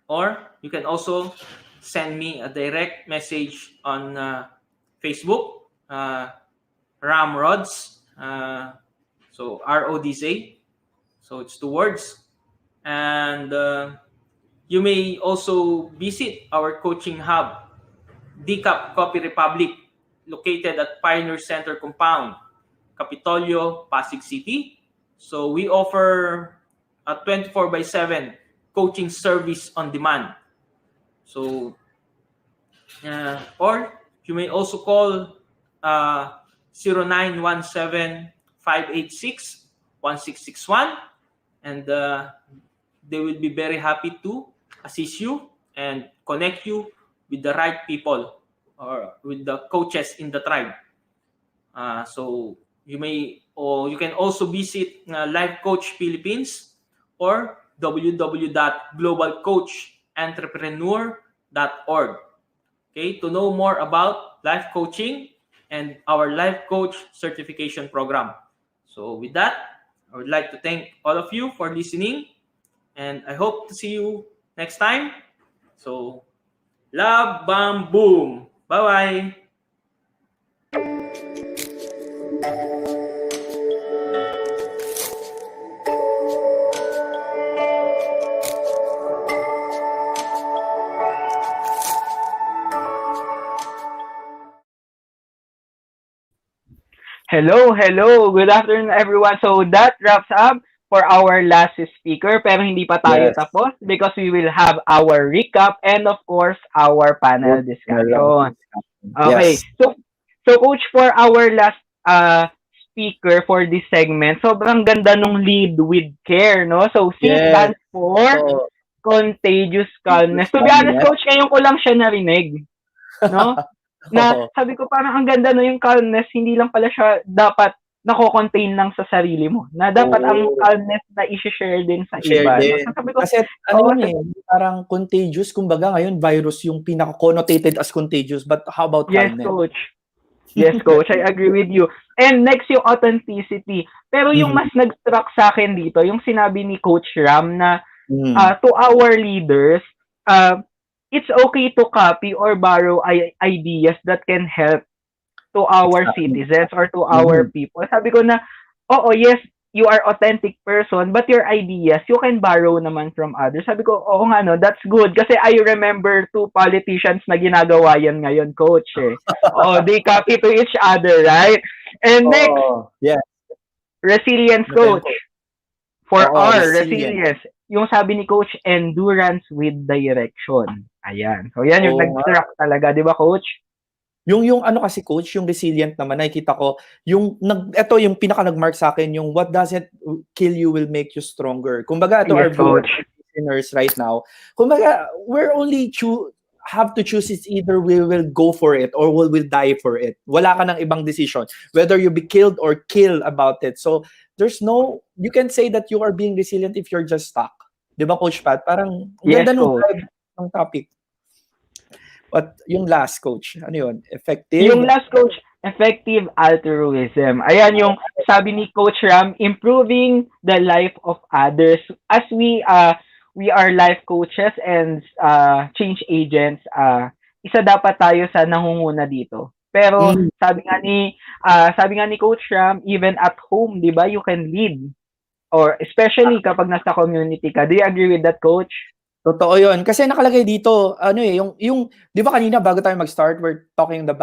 or you can also send me a direct message on Facebook, Ramrods, so RODZ, so it's two words. And you may also visit our coaching hub, DCAP Copy Republic, located at Pioneer Center Compound, Capitolio, Pasig City. So we offer a 24/7 coaching service on demand. So, or you may also call 0917 and they will be very happy to assist you and connect you with the right people or with the coaches in the tribe. So you can also visit Life Coach Philippines or www.globalcoachentrepreneur.org. Okay, to know more about life coaching and our life coach certification program. So with that, I would like to thank all of you for listening, and I hope to see you next time. So, love, bam, boom. Bye-bye. Hello, hello. Good afternoon, everyone. So that wraps up for our last speaker. Pero hindi pa tayo Yes. tapos because we will have our recap and of course our panel discussion. Okay. Yes. So coach, for our last speaker for this segment, sobrang ganda nung lead with care, no? So C Yes. stands for So, contagious calmness. To be honest, coach, ngayon ko lang siya narinig, no? Na Oo. sabi ko parang ang ganda no yung calmness, hindi lang pala siya dapat nako-contain lang sa sarili mo. Na dapat ang Oo. calmness na i-share din sa Share iba. No? din. So sabi ko, Kasi oo, yun parang contagious. Kumbaga ngayon, virus yung pinaka-connotated as contagious. But how about yes, calmness? coach. Yes, coach. I agree with you. And next, yung authenticity. Pero yung mas nag-struck sa akin dito, yung sinabi ni Coach Ram na to our leaders, it's okay to copy or borrow ideas that can help to our citizens or to our people. Sabi ko na, oo, yes, you are authentic person, but your ideas, you can borrow naman from others. Sabi ko, oo nga, no, that's good. Kasi I remember two politicians na ginagawa yan ngayon, coach. Eh. Oh, they copy to each other, right? And next, Oh, yeah. Resilience, Ano pa yung coach. coach? For Oo, our resilient. resilience. Yung sabi ni coach, endurance with direction. Ayan. So, yan yung Oo nga. nag-track talaga, di ba, coach? Yung ano kasi coach, yung resilient naman nakikita ko, yung eto yung pinaka nag-mark sa akin, yung what doesn't kill you will make you stronger. Kumbaga to our Yes, viewers coach. and listeners right now, kumbaga we're only have to choose is either we will go for it or we will die for it. Wala ka ng ibang decision whether you be killed or kill about it. So there's no, you can say that you are being resilient if you're just stuck. 'Di ba Coach Pat? Parang ang Yes, ganda nung coach. vibe ng topic. But yung last coach, ano yun? Effective. Yung last, coach, effective altruism. Ayan yung sabi ni Coach Ram, improving the life of others. As we are life coaches and change agents, isa dapat tayo sa nangunguna dito. Pero Mm, sabi nga ni Coach Ram, even at home, 'di ba, you can lead, or especially kapag nasa community ka. Do you agree with that, coach? totoo yun. Kasi nakalagay dito, ano eh, yung, di ba kanina bago tayo mag-start, we're talking the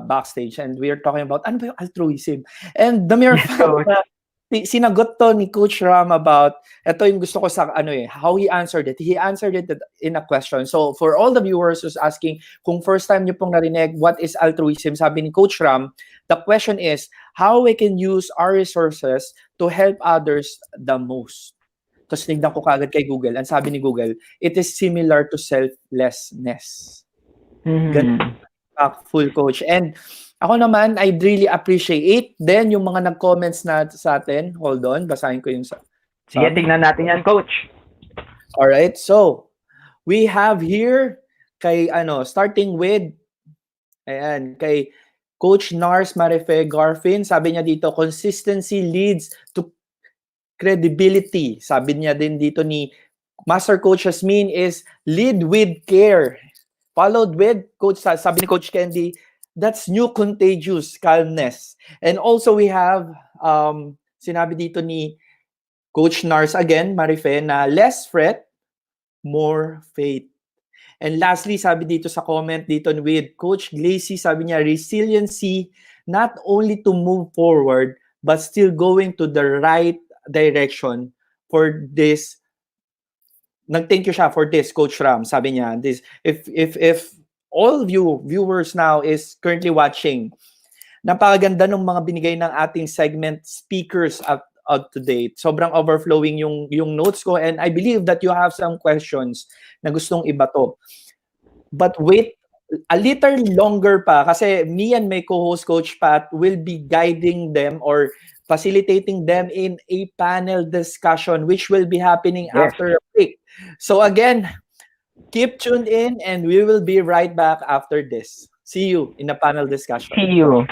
backstage and we're talking about, ano ba yung altruism? And the mere Yes, fact coach. na sinagot to ni Coach Ram about, ito yung gusto ko sa, ano eh, how he answered it. He answered it in a question. So, for all the viewers who's asking, kung first time nyo pong narinig, what is altruism? Sabi ni Coach Ram, the question is, how we can use our resources to help others the most. Tapos tinignan ko kagad kay Google. Ang sabi ni Google, it is similar to selflessness. Ganun Hmm. impactful, coach. And ako naman, I'd really appreciate then yung mga nag-comments na sa atin. Hold on, basahin ko yung Sige, some. tingnan natin yan, coach. Alright, so we have here kay starting with kay Coach Nars Marife Garfin, sabi niya dito, consistency leads to credibility. Sabi niya din dito ni Master Coach Yasmin is lead with care. Followed with, sabi ni Coach Candy, that's new contagious calmness. And also we have, sinabi dito ni Coach Nars again, Marife, na less fret, more faith. And lastly, sabi dito sa comment dito with Coach Glacy, sabi niya, resiliency, not only to move forward, but still going to the right direction for this. Nag-thank you siya for this, Coach Ram. Sabi niya, this, if all of you viewers now is currently watching, napakaganda ng mga binigay ng ating segment speakers up to date. Sobrang overflowing yung notes ko, and I believe that you have some questions na gustong ibato. But wait a little longer pa kasi me and my co-host Coach Pat will be guiding them or facilitating them in a panel discussion which will be happening Yes. after a break. So again, keep tuned in and we will be right back after this. See you in the panel discussion. See you.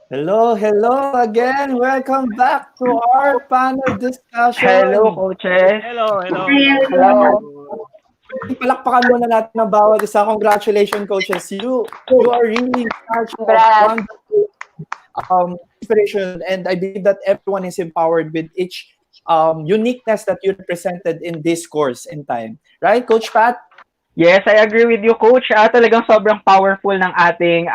Hello, hello again. Welcome back to our panel Hello, discussion. coaches. Hello, hello, Hi, hello. Hello. everyone. Pwedeng palakpakan muna natin ng bawat isa. Congratulations, coaches. You are really such a Congrats. wonderful inspiration, and I believe that everyone is empowered with each uniqueness that you represented in this course in time. Right, Coach Pat? Yes, I agree with you, coach. Talagang sobrang powerful ng ating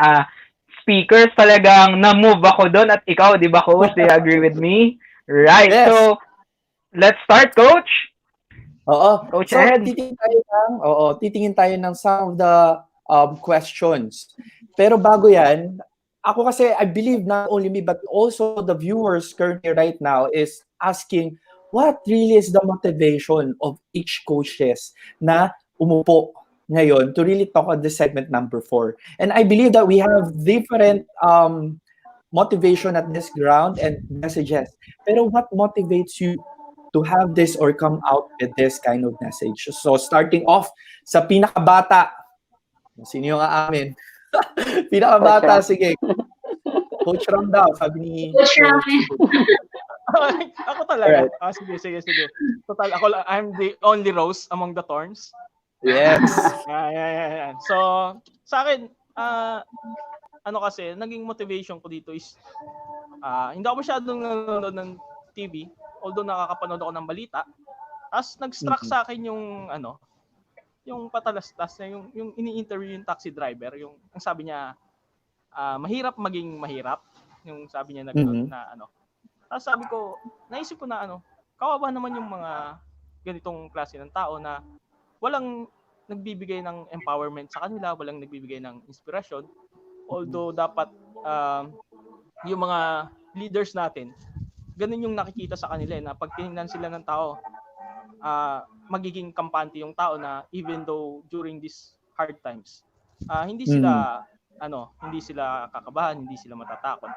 speakers. Talagang na-move ako doon at ikaw, di ba, coach? Do you agree with me? Right. Yes. So, let's start, coach. Oo. Coach So, Ed. titingin tayo ng some of the questions. Pero bago yan, ako kasi I believe not only me but also the viewers currently right now is asking what really is the motivation of each coaches na umupo ngayon to really talk on this segment number 4. And I believe that we have different motivation at this ground and messages. Pero what motivates you to have this or come out with this kind of message? So starting off sa pinakabata, sino yung aamin? Coach Pinakabata, Ram. sige. Coach Ram daw, sabi ni Coach Coach. Ramen. Ako talaga. Alright. Sige, sige, sige. Total, I'm the only rose among the thorns. Yes. Yan. So, sa akin, ano kasi, naging motivation ko dito is, hindi ako masyadong nanonood ng TV, although nakakapanood ako ng balita. Tapos, nag-struck sa akin yung patalastas na yung ini-interview yung taxi driver, yung ang sabi niya, mahirap maging mahirap, yung sabi niya na gano'n na Tapos sabi ko, naisip ko na kawawa naman yung mga ganitong klase ng tao na walang nagbibigay ng empowerment sa kanila, walang nagbibigay ng inspirasyon. Although dapat yung mga leaders natin, ganun yung nakikita sa kanila na pag tinignan sila ng tao, magiging kampante yung tao na even though during these hard times, hindi sila hindi sila kakabahan, hindi sila matatakot.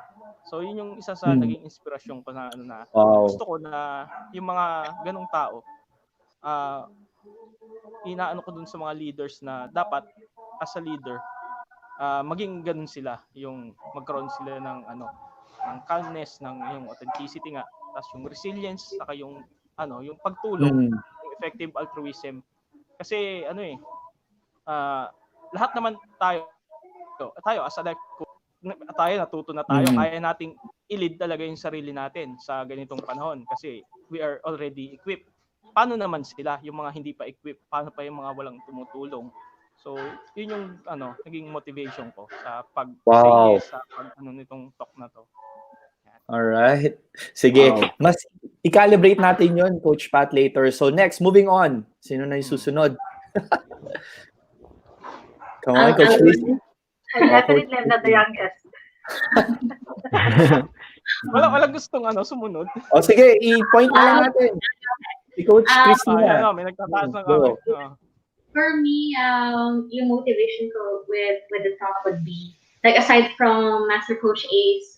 So yun yung isa sa naging inspirasyon ko na gusto ko na yung mga ganong tao inaano ko dun sa mga leaders na dapat as a leader maging ganun sila, yung magkaroon sila ng ng calmness, ng yung authenticity nga, tapos yung resilience, saka yung yung pagtulong, yung effective altruism. Kasi lahat naman tayo as a life coach, tayo natuto na tayo, kaya nating i-lead talaga yung sarili natin sa ganitong panahon kasi we are already equipped. Paano naman sila, yung mga hindi pa equipped? Paano pa yung mga walang tumutulong? So, yun yung naging motivation ko sa Wow. sa nitong talk na to. Alright. Sige. Wow. Mas i-calibrate natin yun, Coach Pat, later. So next, moving on. Sino na yung susunod? Come on, Coach Chris. Definitely, I'm not the youngest. Walang gustong sumunod. O sige, i-point na lang natin. Si Coach Christina. May nagtataas ng kamay. For me, yung motivation ko with the talk would be, like, aside from Master Coach A's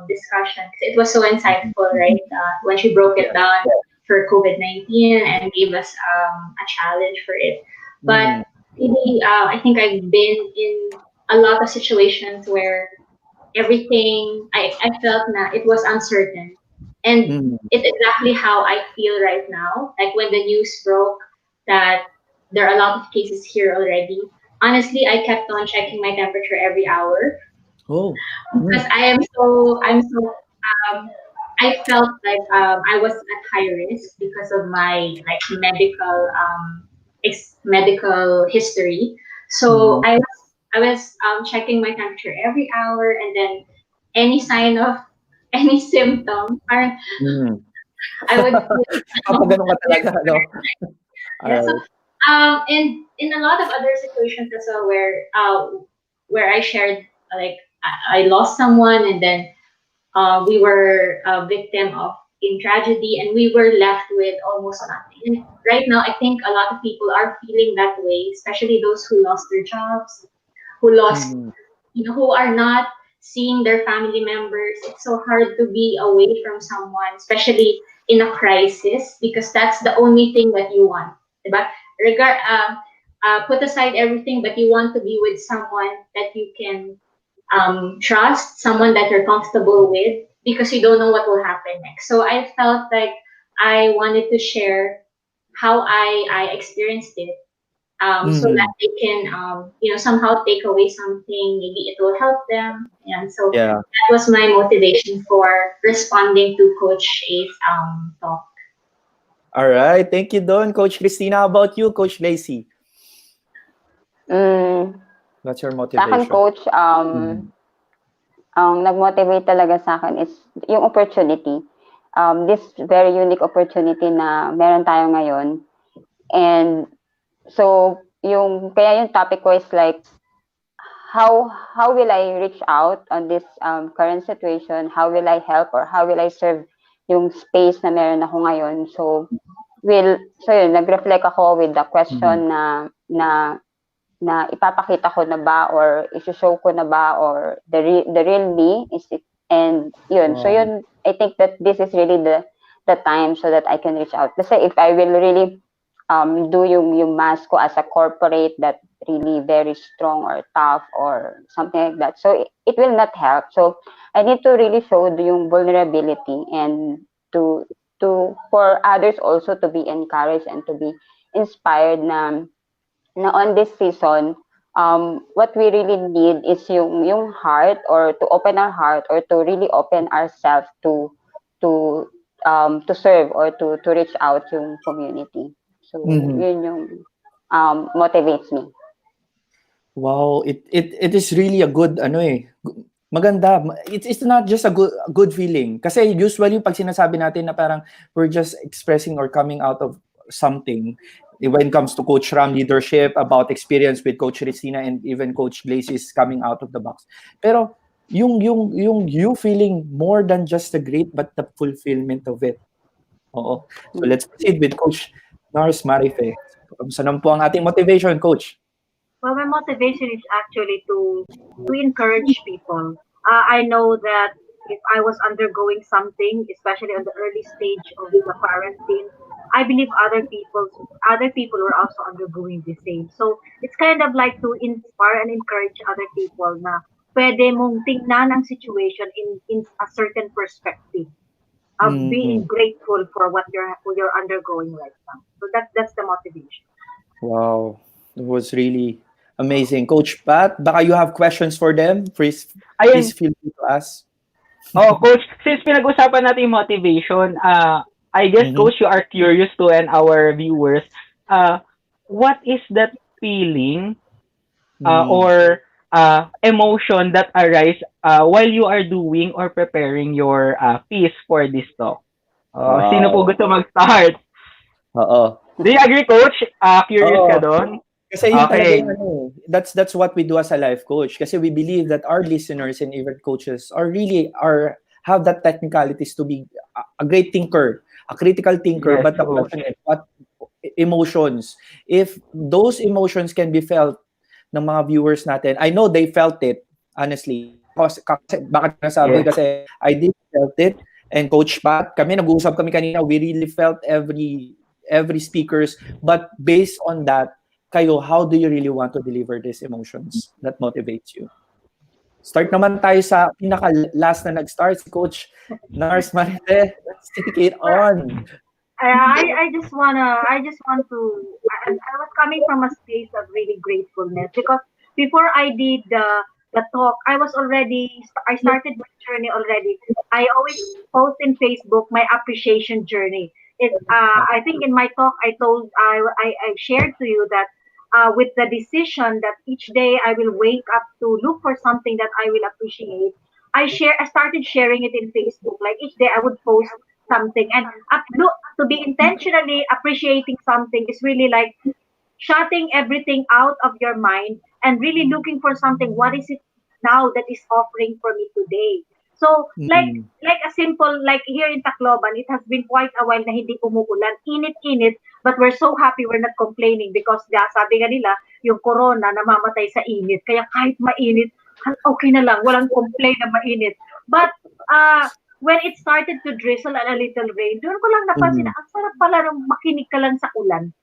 discussion, because it was so insightful, right? When she broke it down for COVID-19 and gave us a challenge for it. But really, I think I've been in a lot of situations where everything, I felt na it was uncertain. And it's exactly how I feel right now. Like when the news broke that there are a lot of cases here already. Honestly, I kept on checking my temperature every hour. Oh. Because I felt like I was at high risk because of my medical history. So I was checking my temperature every hour, and then any sign of any symptom, parang I would Ganun ka talaga, no? Yeah, so, and in a lot of other situations as well, where I shared, like, I lost someone, and then we were a victim of in tragedy, and we were left with almost nothing. And right now, I think a lot of people are feeling that way, especially those who lost their jobs, who lost, who are not seeing their family members. It's so hard to be away from someone, especially in a crisis, because that's the only thing that you want. Diba? Put aside everything, but you want to be with someone that you can trust, someone that you're comfortable with, because you don't know what will happen next. So I felt like I wanted to share how I experienced it, so that Mm-hmm. they can, somehow take away something. Maybe it will help them. And so Yeah. that was my motivation for responding to Coach A's talk. All right. Thank you, Don. Coach Christina, how about you, Coach Lacey? Mm, What's your sa akin, motivation? coach, Mm-hmm. ang nag-motivate talaga sa akin is yung opportunity. This very unique opportunity na meron tayo ngayon. And so, kaya yung topic ko is like, how will I reach out on this current situation? How will I help or how will I serve yung space na meron ako ngayon? So yun, nag-reflect ako with the Mm-hmm. question na ipapakita ko na ba or i-show ko na ba or the real me is it, and yun, so Wow. yun, I think that this is really the time so that I can reach out kasi if I will really do yung mask ko as a corporate that really very strong or tough or something like that, so it will not help. So I need to really show yung vulnerability and for others also to be encouraged and to be inspired na on this season, what we really need is yung heart or to open our heart or to really open ourselves to to serve or to reach out yung community. So Mm-hmm. yun yung motivates me. Wow, it is really a good ano maganda. It's not just a good feeling. Kasi usually pag sinasabi natin na parang we're just expressing or coming out of something when it comes to Coach Ram leadership, about experience with Coach Christina and even Coach Glaze is coming out of the box. Pero yung you feeling more than just the great but the fulfillment of it. Oo. So let's proceed with Coach Nars Marife. Kamusta naman po ang ating motivation, Coach? Well, my motivation is actually to encourage people. I know that if I was undergoing something, especially on the early stage of the quarantine, I believe other people were also undergoing the same. So it's kind of like to inspire and encourage other people na pwede mong tingnan ang situation in a certain perspective of Mm-hmm. being grateful for what you're undergoing right now. So that's the motivation. Wow. It was really amazing. Coach Pat, baka you have questions for them? Please Ayun, feel free to ask. coach, since pinag-usapan natin yung motivation, I guess, Mm-hmm. coach, you are curious to and our viewers, uh, what is that feeling Mm. or emotion that arise while you are doing or preparing your piece for this talk? Sino po Wow. gusto mag-start? Oo. Do you agree, coach? Curious ka Oo. doon? Kasi yun talaga Okay. yung ano, that's what we do as a life coach. Kasi we believe that our listeners and even coaches have that technicalities to be a great thinker, a critical thinker, Yes, but the coach. question is what emotions. If those emotions can be felt ng mga viewers natin, I know they felt it, honestly. Kasi bakit nasabi Yes. kasi I did felt it, and Coach Pat, nag-uusap kami kanina, we really felt every speakers, but based on that, kayo, how do you really want to deliver these emotions that motivates you? Start naman tayo sa pinaka-last na nag-start, si Coach Nars Marite. Let's take it Well, on. I was coming from a space of really gratefulness because before I did the talk, I started my journey already. I always post in Facebook my appreciation journey. I think in my talk I shared to you that with the decision that each day I will wake up to look for something that I will appreciate. I started sharing it in Facebook. Like each day I would post something, and look, to be intentionally appreciating something is really like shutting everything out of your mind and really looking for something. What is it now that is offering for me today? So Mm. like a simple, like here in Tacloban, it has been quite a while na hindi umuulan, init-init, but we're so happy we're not complaining because sabi nga nila, yung corona namamatay sa init. Kaya kahit mainit, okay na lang, walang complain na mainit. But when it started to drizzle and a little rain, doon ko lang napansin na Mm. ang sarap pala makinig ka lang sa ulan,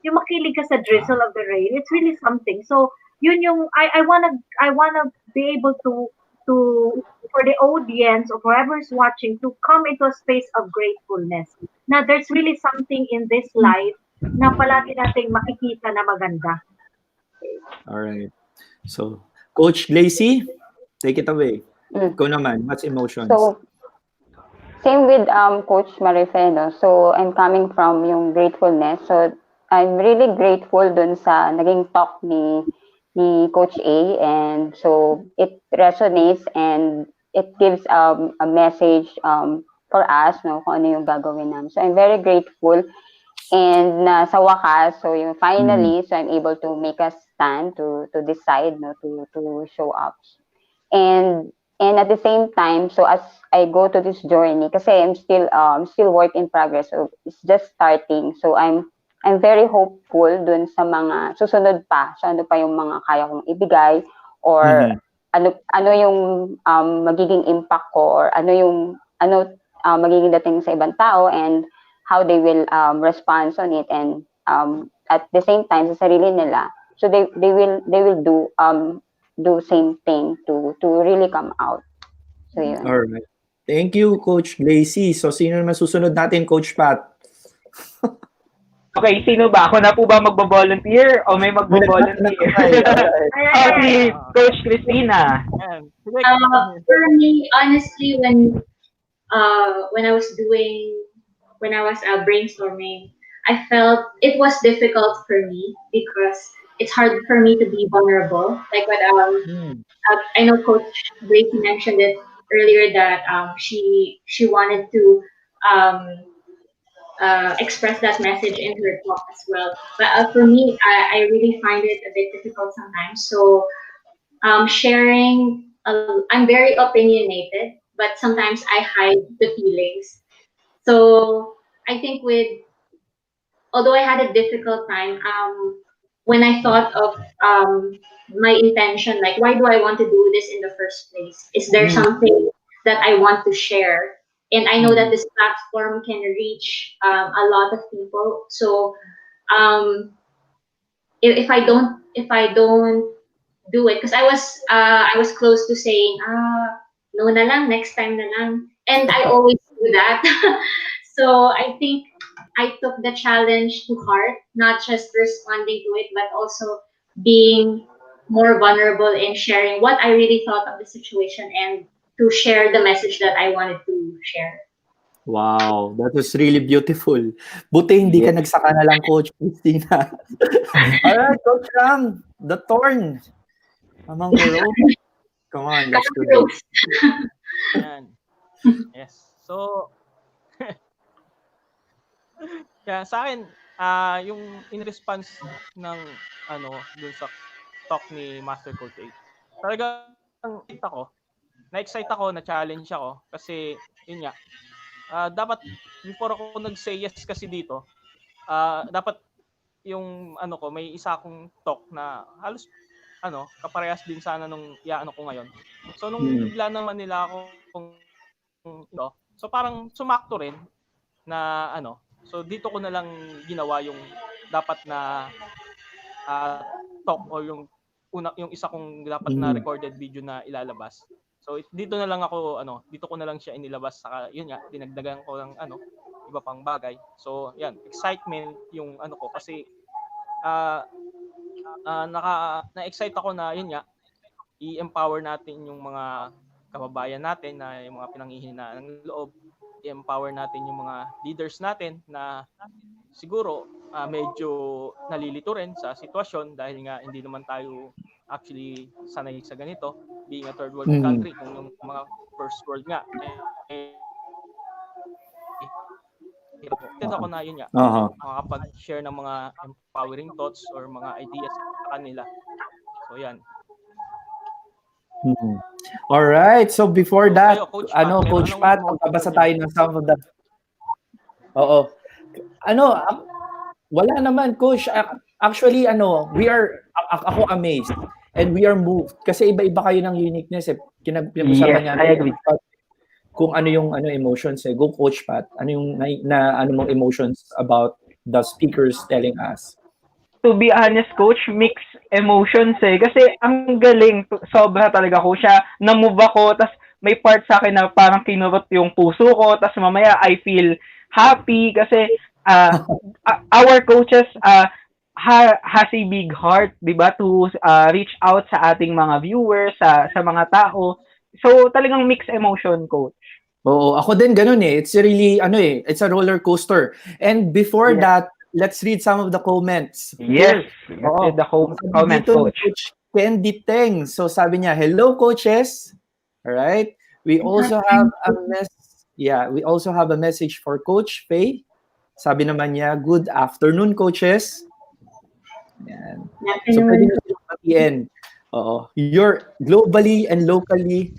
yung makinig ka sa drizzle of the rain, it's really something. So, yun yung I wanna be able to for the audience or whoever's watching to come into a space of gratefulness. Na there's really something in this life na palagi nating makikita na maganda. All right. So, Coach Glacy, take it away. Mm. Ikaw naman, what's emotions? So, same with Coach Marife, no? So, I'm coming from yung gratefulness. So, I'm really grateful dun sa naging talk ni Coach A. And so, it resonates and it gives a message for us, no? Kung ano yung gagawin namin. So, I'm very grateful. And sa wakas, so yung finally, so I'm able to make a stand to decide, no, to show up. And at the same time, so as I go to this journey, kasi I'm still work in progress, so it's just starting. So I'm very hopeful dun sa mga susunod pa, so ano pa yung mga kaya kong ibigay, or ano yung magiging impact ko, or ano magiging dating sa ibang tao, and how they will respond on it, and at the same time sa sarili nila, so they will do same thing to really come out. So yun. All right. Thank you, Coach Glacy. So, sino naman susunod natin, Coach Pat? Okay, sino ba? Ako na po ba magbo-volunteer o may magbo-volunteer? Si Coach Christina. For me, honestly, when I was brainstorming, I felt it was difficult for me because it's hard for me to be vulnerable. Like what I know Coach Gracie mentioned it earlier that she wanted to um, express that message in her talk as well. But for me, I really find it a bit difficult sometimes. So sharing, I'm very opinionated, but sometimes I hide the feelings. So I think although I had a difficult time, when I thought of my intention, like why do I want to do this in the first place? Is there something that I want to share? And I know that this platform can reach a lot of people. So um, if I don't do it, because I was close to saying no na lang, next time na lang, and I always do that. So I think I took the challenge to heart, not just responding to it, but also being more vulnerable in sharing what I really thought of the situation and to share the message that I wanted to share. Wow, that was really beautiful. Buti hindi ka nagsaka na lang, Coach Christina. Alright, Coach Ram, the thorn among the rope. Come on, let's do this. Yan. Yes. So, kaya sa akin, yung in response ng dun sa talk ni Master Coach 8, talagang na-excite ako, na-challenge ako kasi yun nga, dapat before ako nag-say yes kasi dito, dapat yung may isa akong talk na halos kaparehas din sana nung ko ngayon. So nung bigla naman nila akong so parang sumakto rin na so dito ko na lang ginawa yung dapat na talk or yung isa kong dapat na recorded video na ilalabas. So dito na lang ako dito ko na lang siya inilabas, saka yun nga dinagdagan ko ng iba pang bagay. So yan, excitement yung ko kasi na-excite ako na yun nga i-empower natin yung mga kababayan natin na yung mga pinanghihinaan ng loob, i-empower natin yung mga leaders natin na siguro medyo nalilito rin sa sitwasyon dahil nga hindi naman tayo actually sanay sa ganito, being a third world country, kung yung mga first world nga ako na yun nga makakapag-share ng mga empowering thoughts or mga ideas sa kanila. So yan. All right. So before that, Coach Pat, magbabasa tayo ng some of the wala naman, Coach. Actually, we are ako amazed and we are moved kasi iba-iba kayo ng uniqueness. Pinag-usapan niya. I agree. Kung ano yung emotions Go, Coach Pat. Ano yung mong emotions about the speakers telling us? to be honest, coach, mixed emotions eh. Kasi ang galing, sobra talaga ko siya. Na-move ako, tas may part sa akin na parang kinurot yung puso ko, tas mamaya I feel happy kasi uh, our coaches has a big heart, 'di ba, to reach out sa ating mga viewers, sa mga tao. So talagang mixed emotion, coach. Oo, ako din ganun eh. It's really, it's a roller coaster. And before Yes. that, let's read some of the comments. Yes, Here, let's oo. read the Sabi comments, dito ni coach. Coach Candy Teng. So sabi niya, hello coaches. All right. We also have a we also have a message for Coach Faye. Sabi naman niya, good afternoon coaches. Yan. So pwede Afternoon. nyo silang batiin. Oo. You're globally and locally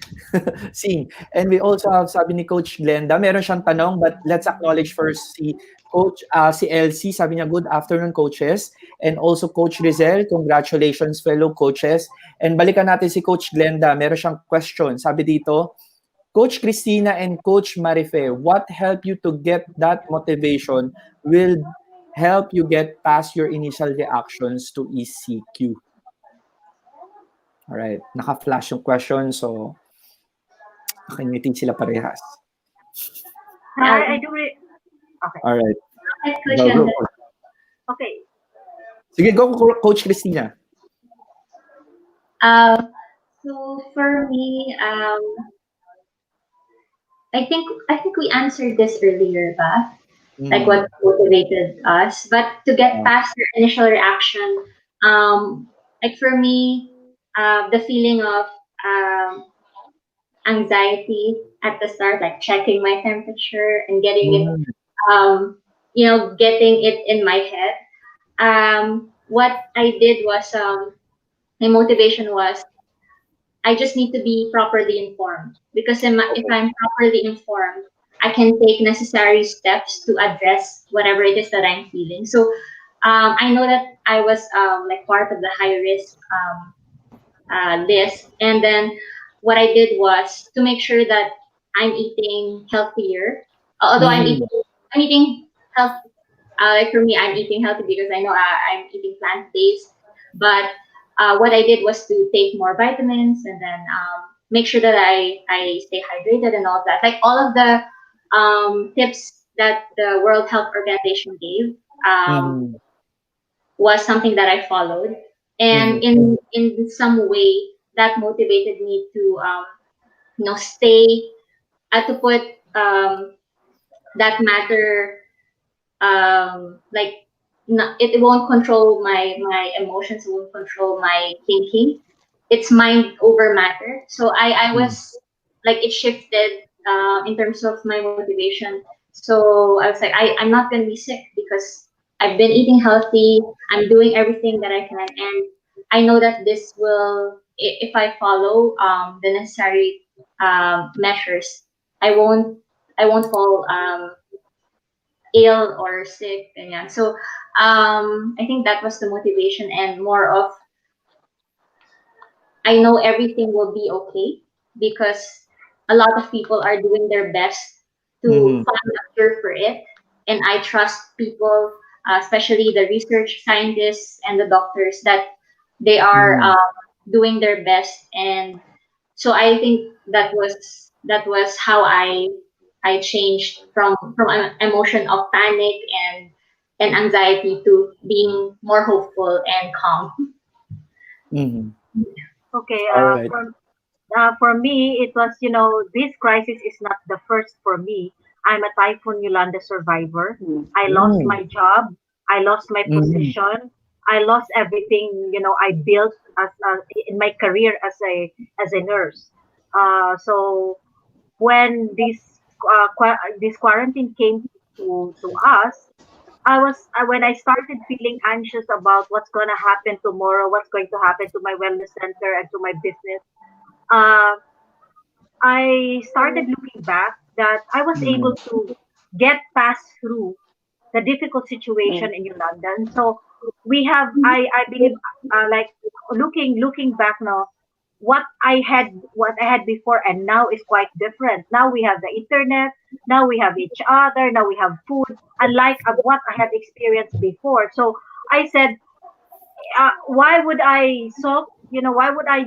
seen. And we also have, sabi ni Coach Glenda, meron siyang tanong, but let's acknowledge first si Elsie. Sabi niya, good afternoon, coaches. And also Coach Rizel, congratulations, fellow coaches. And balikan natin si Coach Glenda. Meron siyang question. Sabi dito, Coach Christina and Coach Marife, what helped you to get that motivation will help you get past your initial reactions to ECQ? Alright, naka-flash yung question, so nakangiti sila parehas. I do it. Okay. Alright, Coach go. Ganda. Okay. Sige, go Coach Christina. So for me, I think we answered this earlier, ba? Like what motivated us. But to get past your initial reaction, like for me, the feeling of anxiety at the start, like checking my temperature and getting it, getting it in my head. What I did was, my motivation was I just need to be properly informed because if I'm properly informed, I can take necessary steps to address whatever it is that I'm feeling. So I know that I was like part of the high risk list, and then what I did was to make sure that I'm eating healthier. Although I'm eating health. Like for me, I'm eating healthy because I know I'm eating plant based. But what I did was to take more vitamins and then make sure that I stay hydrated and all of that. Like all of the tips that the World Health Organization gave was something that I followed, and in some way that motivated me to stay to put that matter like it won't control my emotions, it won't control my thinking. It's mind over matter. So I was like, it shifted in terms of my motivation. So I was like, I'm not going to be sick because I've been eating healthy, I'm doing everything that I can, and I know that this will, if I follow the necessary measures, i won't I won't fall ill or sick, ganyan. So I think that was the motivation, and more of I know everything will be okay because a lot of people are doing their best to find a cure for it, and I trust people, especially the research scientists and the doctors, that they are doing their best. And so I think that was how I changed from an emotion of panic and anxiety to being more hopeful and calm. Okay. All right. For me, it was, this crisis is not the first for me. I'm a Typhoon Yolanda survivor. I lost my job. I lost my position. I lost everything, I built in my career as a nurse. So when this quarantine came to us, when I started feeling anxious about what's gonna happen tomorrow, what's going to happen to my wellness center and to my business. Uh, I started looking back that I was able to get past through the difficult situation in London. So I believe, like looking back now, what I had before and now is quite different. Now we have the internet, now we have each other, now we have food, unlike of what I had experienced before. So I said, why would I so why would I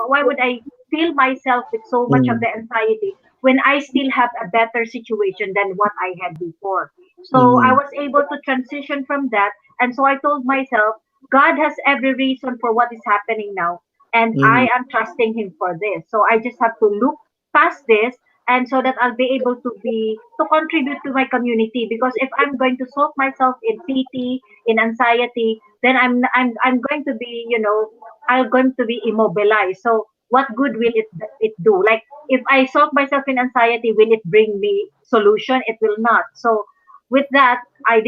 why would I fill myself with so much of Mm. the anxiety when I still have a better situation than what I had before. So I Mm. was able to transition from that, and so I told myself God has every reason for what is happening now, and I Mm. am trusting him for this. So I just have to look past this, and so that I'll be able to contribute to my community, because if I'm going to soak myself in pity, in anxiety, then I'm going to be, I'm going to be immobilized. So what good will it do? Like, if I soak myself in anxiety, will it bring me solution? It will not. So with that, I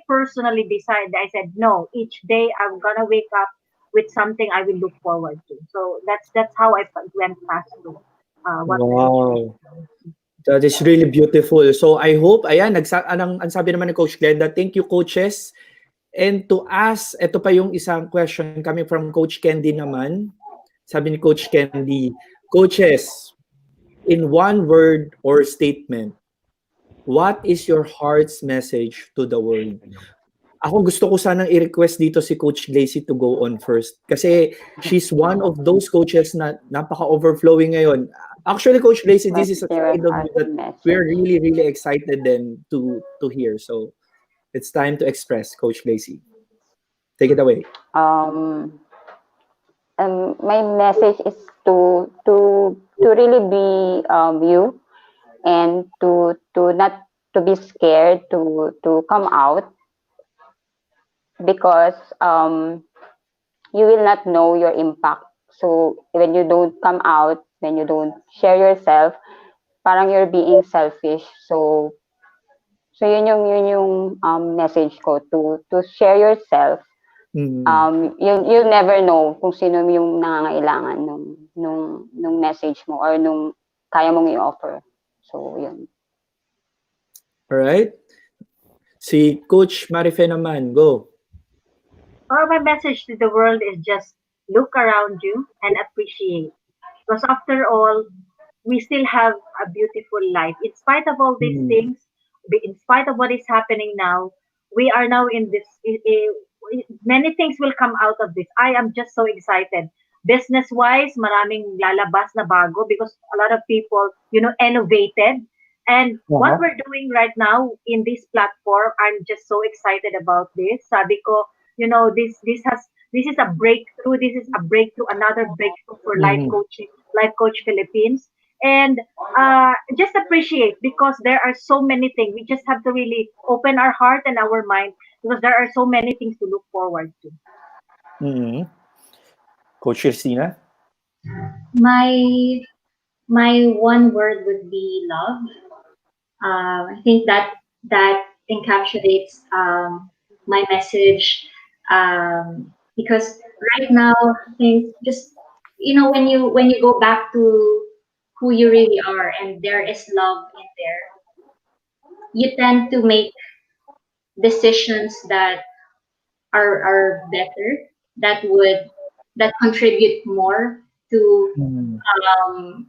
personally decided, I said, no, each day I'm gonna wake up with something I will look forward to. So that's how I went past to what the situation. Wow. That is really beautiful. So I hope, ayan, ang sabi naman ni Coach Glenda, thank you coaches. And to ask, ito pa yung isang question coming from Coach Candy naman. Sabi ni Coach Candy, coaches, in one word or statement, what is your heart's message to the world? Ako gusto ko sanang i-request dito si Coach Glacy to go on first. Kasi she's one of those coaches na napaka-overflowing ngayon. Actually, Coach Glacy, this is What's a your side of heart you that we're message? really, really excited then to hear. So it's time to express, Coach Glacy. Take it away. Um, my message is to really be you, and to not to be scared to come out, because you will not know your impact. So when you don't come out, when you don't share yourself, parang you're being selfish. So yun yung message ko, to share yourself. Mm. You'll never know kung sino yung nangangailangan nung message mo, or nung kaya mong i-offer. So yun. All right? Si Coach Marife naman, go. Or my message to the world is just look around you and appreciate. Because after all, we still have a beautiful life. In spite of all these Mm. things, in spite of what is happening now, we are now in this. Many things will come out of this. I am just so excited. Business wise, maraming lalabas na bago, because a lot of people, innovated. And what Uh-huh. we're doing right now in this platform, I'm just so excited about this. Sabi ko, this is a breakthrough. This is a breakthrough, another breakthrough for life Mm. coaching, Life Coach Philippines. And just appreciate, because there are so many things. We just have to really open our heart and our mind, because there are so many things to look forward to. Mm. Coach Christina? My my one word would be love. I think that encapsulates my message, because right now things just, when you go back to who you really are, and there is love in there, you tend to make decisions that are better, that contribute more to Mm. um,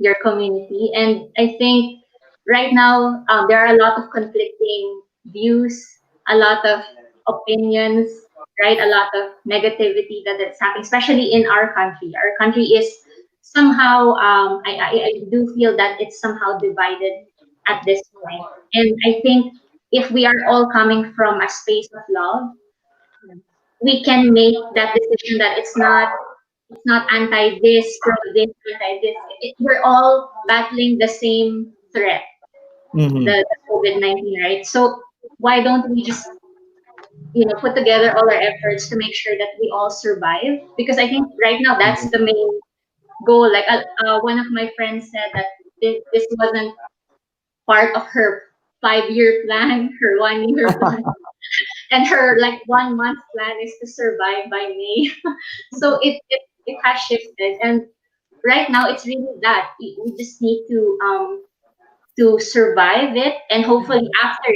your community. And I think right now, there are a lot of conflicting views, a lot of opinions, right? A lot of negativity that's happening, especially in our country. Our country is somehow, I do feel that it's somehow divided at this point. And I think if we are all coming from a space of love, we can make that decision that it's not anti this, pro this, anti this. We're all battling the same threat, Mm. the COVID-19, right? So why don't we just put together all our efforts to make sure that we all survive? Because I think right now that's the main goal. Like, one of my friends said that this wasn't part of her 5-year plan, her 1-year plan, and her like 1 month plan is to survive by May. So it has shifted, and right now it's really that we just need to survive it, and hopefully after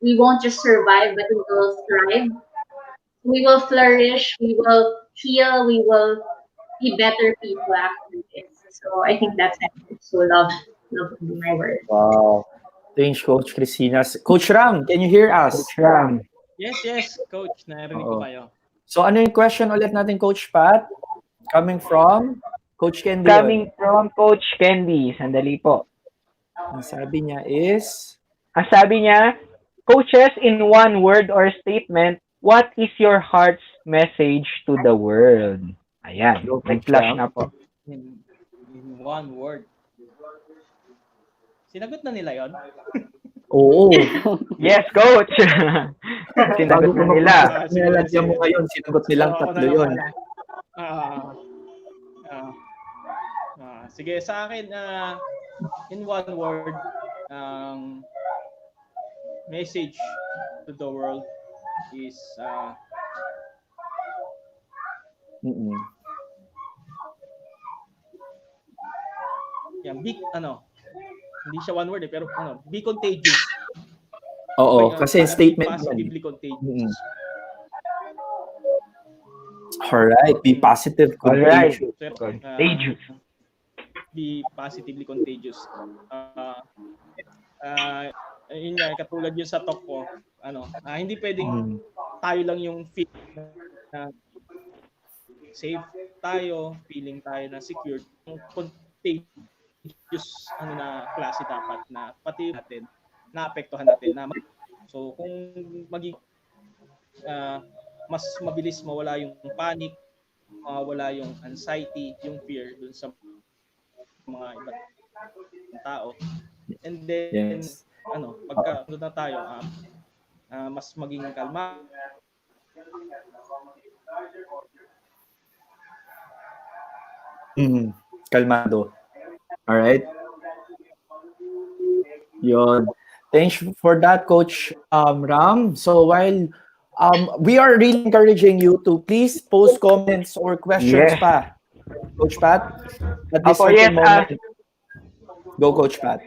we won't just survive, but we will thrive, we will flourish, we will heal, we will be better people after this. So I think that's it. So love would be my word. Wow. Thanks, Coach Christina. Coach Ram, can you hear us? Coach Ram. Yes, yes, coach. Narinig ko Oo. kayo. So ano yung question ulit natin, Coach Pat? Coming from Coach Candy yun. Coming from Coach Candy. Sandali po. Ang sabi niya is, Ang sabi niya, coaches, in one word or statement, what is your heart's message to the world? Ayan, go Coach nag-flash Ram. na po. In, in one word. Sinagot na nila yon. Oo. Yes, coach. Bago Sinagot ko na nila. mapasa, Sige, nilalagyan mo sige. ngayon, sinagot So, nilang ako tatlo na lang yun. muna. Ah, ah, sige, sa akin, in one word, message to the world is Mm-mm. yan, hindi siya one word pero be contagious. Oo, kasi Be statement naman eh. positively contagious. Mm-mm. Alright, be positive, Alright. contagious. Contagious. Be positively contagious. Yun nga, katulad yun sa talk ko, hindi pwedeng tayo lang yung feel na safe tayo, feeling tayo na secured. Yung contagious na klase dapat na pati natin, naapektuhan natin. So kung mas mabilis mawala yung panic, mawala yung anxiety, yung fear dun sa mga ibang tao. And then, Yes. pagka doon na tayo, mas maging kalma. Kalmado. Alright. Yun. Thanks for that, Coach Ram. So while we are really encouraging you to please post comments or questions Yes. pa, Coach Pat, at this Opo, yes, certain moment. Go, Coach Pat.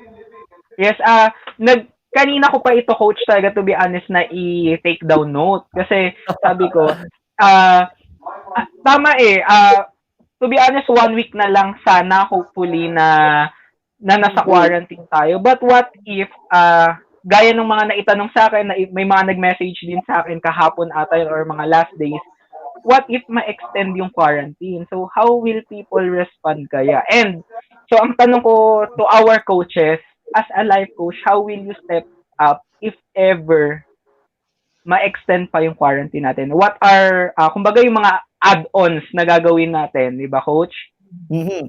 yes, kanina ko pa ito, coach, talaga, to be honest, na i-take down note. Kasi, sabi ko, tama to be honest, 1 week na lang sana, hopefully, na nasa quarantine tayo. But what if, gaya ng mga naitanong sa akin, na may mga nag-message din sa akin kahapon ata yun, or mga last days, what if ma-extend yung quarantine? So, how will people respond kaya? And, so, ang tanong ko to our coaches, as a life coach, how will you step up if ever ma-extend pa yung quarantine natin? What are, kumbaga yung mga add-ons na gagawin natin, di ba, coach? Mm-hmm.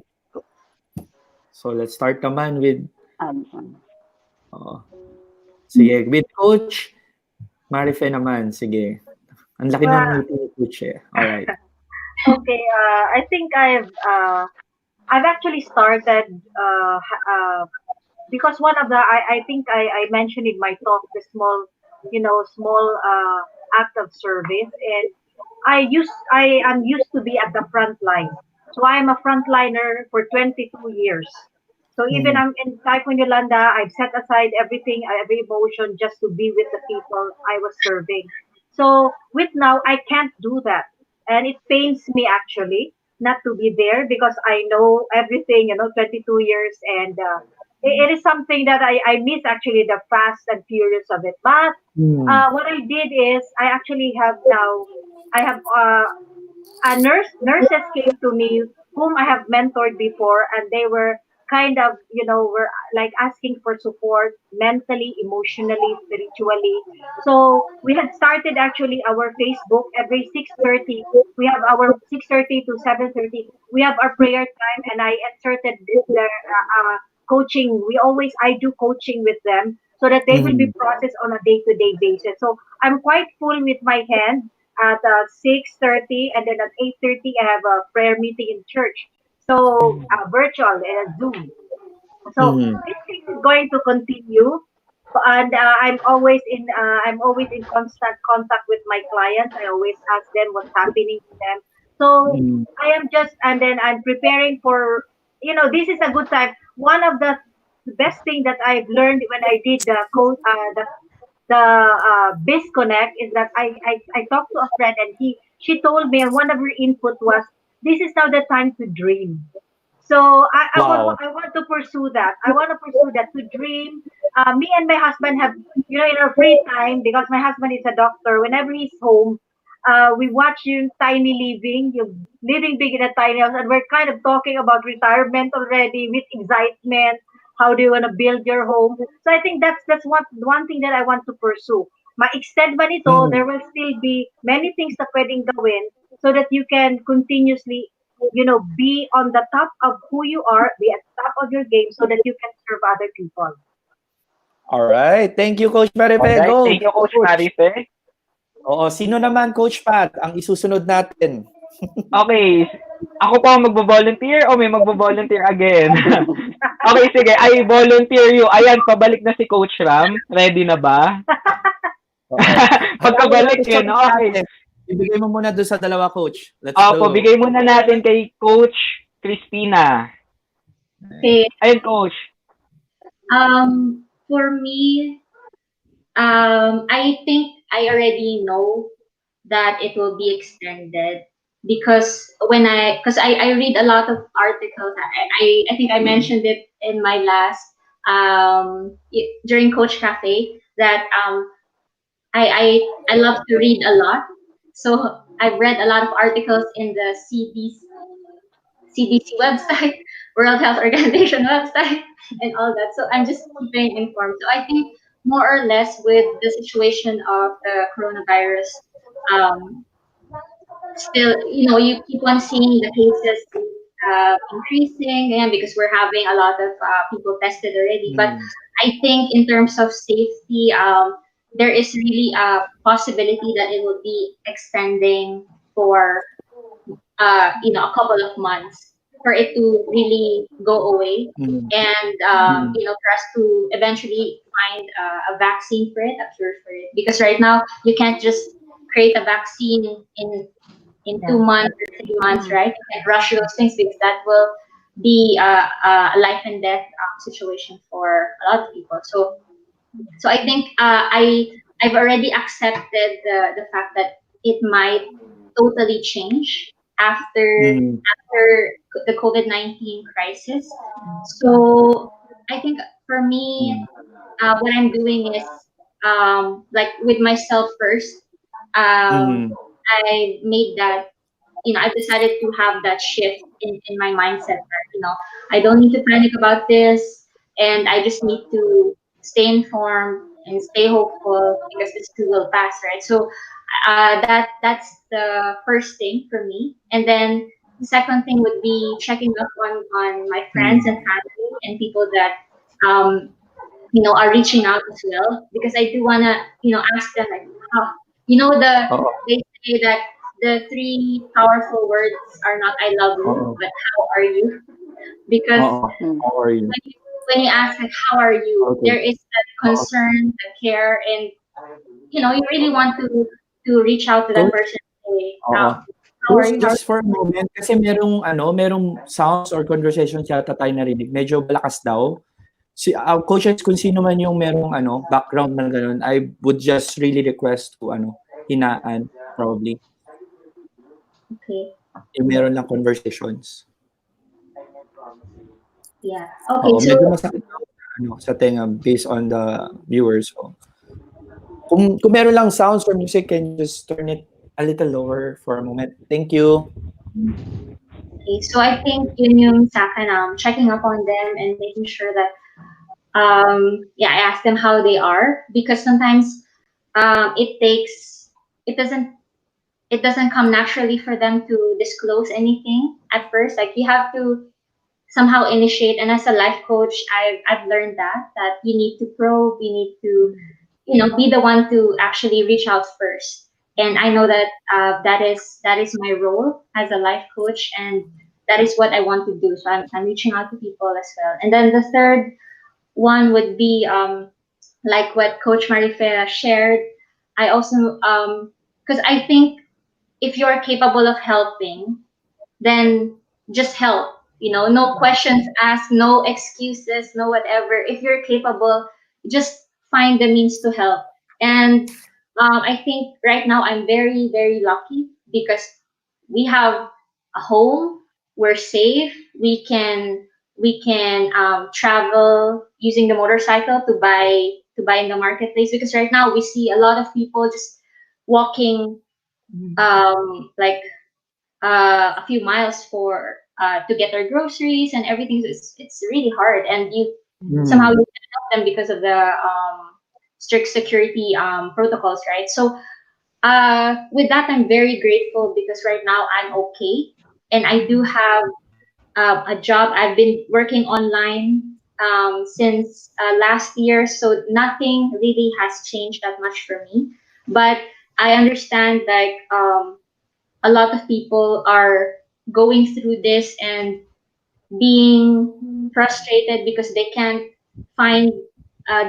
So, let's start naman with, sige, with Coach Marife naman, sige. Ang laki ng ngiti ni Coach eh. Alright. Okay, I think I've actually started because one of the I think I mentioned in my talk the small act of service, and I am used to be at the front line. So I am a frontliner for 22 years. So even I'm in Taekwondo Yolanda, I've set aside everything, every emotion just to be with the people I was serving. So with now, I can't do that. And it pains me actually not to be there because I know everything, 22 years. And it is something that I miss actually the fast and furious of it. But what I did is I actually have now, I have nurses came to me whom I have mentored before, and they were kind of, were like asking for support mentally, emotionally, spiritually. So we had started actually our Facebook every 6:30. We have our 6:30 to 7:30. We have our prayer time, and I inserted their coaching. I do coaching with them so that they will be processed on a day-to-day basis. So I'm quite full with my hand at 6:30, and then at 8:30 I have a prayer meeting in church. So virtual and Zoom. So this thing is going to continue, and I'm always in constant contact with my clients. I always ask them what's happening to them. So I am just, and then I'm preparing for, this is a good time. One of the best thing that I've learned when I did the disconnect is that I talked to a friend, and she told me, and one of her input was, this is now the time to dream. So I Wow. want to pursue that. I want to pursue that, to dream. Me and my husband have in our free time, because my husband is a doctor, whenever he's home, we watch yung Tiny Living, yung Living Big in a Tiny House, and we're kind of talking about retirement already with excitement. How do you want to build your home? So I think that's one thing that I want to pursue. Ma-extend man ito, Mm. there will still be many things na pwedeng gawin so that you can continuously, be on the top of who you are, be at the top of your game so that you can serve other people. All right. Thank you, Coach Marife. Alright, Go, thank you, Coach Coach. Marife. Oo, sino naman, Coach Pat, ang isusunod natin? Okay, ako pa ang magbo-volunteer o may magbo-volunteer again? Okay, sige, I volunteer you. Ayan, pabalik na si Coach Ram. Ready na ba? Oo. Pagkabalik yun, okay. Ibigay mo muna doon sa dalawa, Coach. Let's Opo, go. bigay muna natin kay Coach Christina. Okay. Ayun, Coach. For me, I think I already know that it will be extended because I read a lot of articles. I think I mentioned it in my last during Coach Cafe that I love to read a lot. So I've read a lot of articles in the CDC website, World Health Organization website, and all that. So I'm just keeping informed. So I think more or less with the situation of the coronavirus, um, still, you keep on seeing the cases increasing, and because we're having a lot of people tested already. But I think in terms of safety, there is really a possibility that it will be extending for a couple of months for it to really go away, and for us to eventually find a vaccine for it, a cure for it. Because right now you can't just create a vaccine in 2 months or 3 months, right? You can't rush those things because that will be a life and death situation for a lot of people. So I think I've already accepted the fact that it might totally change after the COVID-19 crisis. So I think for me, what I'm doing is like with myself first. I made that, I've decided to have that shift in my mindset that, I don't need to panic about this, and I just need to stay informed and stay hopeful because this too will pass, right? So that's the first thing for me. And then the second thing would be checking up on my friends and family and people that um, are reaching out as well, because I do wanna, ask them like, how, they say that the three powerful words are not "I love you," but "How are you?" Because How are you? when you ask like "How are you," Okay. there is that concern, the care, and you really want to reach out to that Coach? person and say, Oo. how are Coach, you? just for a moment, kasi merong sounds or conversations yata tayo narinig. Medyo malakas daw. Coaches, kung sino man yung merong background na ganun, I would just really request to hinaan, probably. Okay. Yung meron lang conversations. Yeah. Okay. Oo, So medyo masakit sa tenga based on the viewers. So, kung meron lang sounds or music, can you just turn it a little lower for a moment? Thank you. okay. So I think yun yung sa akin, checking up on them and making sure that I ask them how they are, because sometimes it doesn't come naturally for them to disclose anything at first. Like you have to somehow initiate, and as a life coach, I've learned that you need to probe, you need to be the one to actually reach out first. And I know that that is my role as a life coach, and that is what I want to do. So I'm reaching out to people as well. And then the third one would be like what Coach Marife shared. I also because I think if you're capable of helping, then just help. No questions asked, no excuses, no whatever. If you're capable, just find the means to help. And I think right now I'm very, very lucky because we have a home, we're safe, we can travel using the motorcycle to buy to buy in the marketplace, because right now we see a lot of people just walking like a few miles for to get their groceries and everything. So it's really hard, and you somehow you can help them because of the strict security protocols, right? So with that, I'm very grateful because right now I'm okay, and I do have a job. I've been working online since last year, so nothing really has changed that much for me. But I understand like a lot of people are going through this and being frustrated because they can't find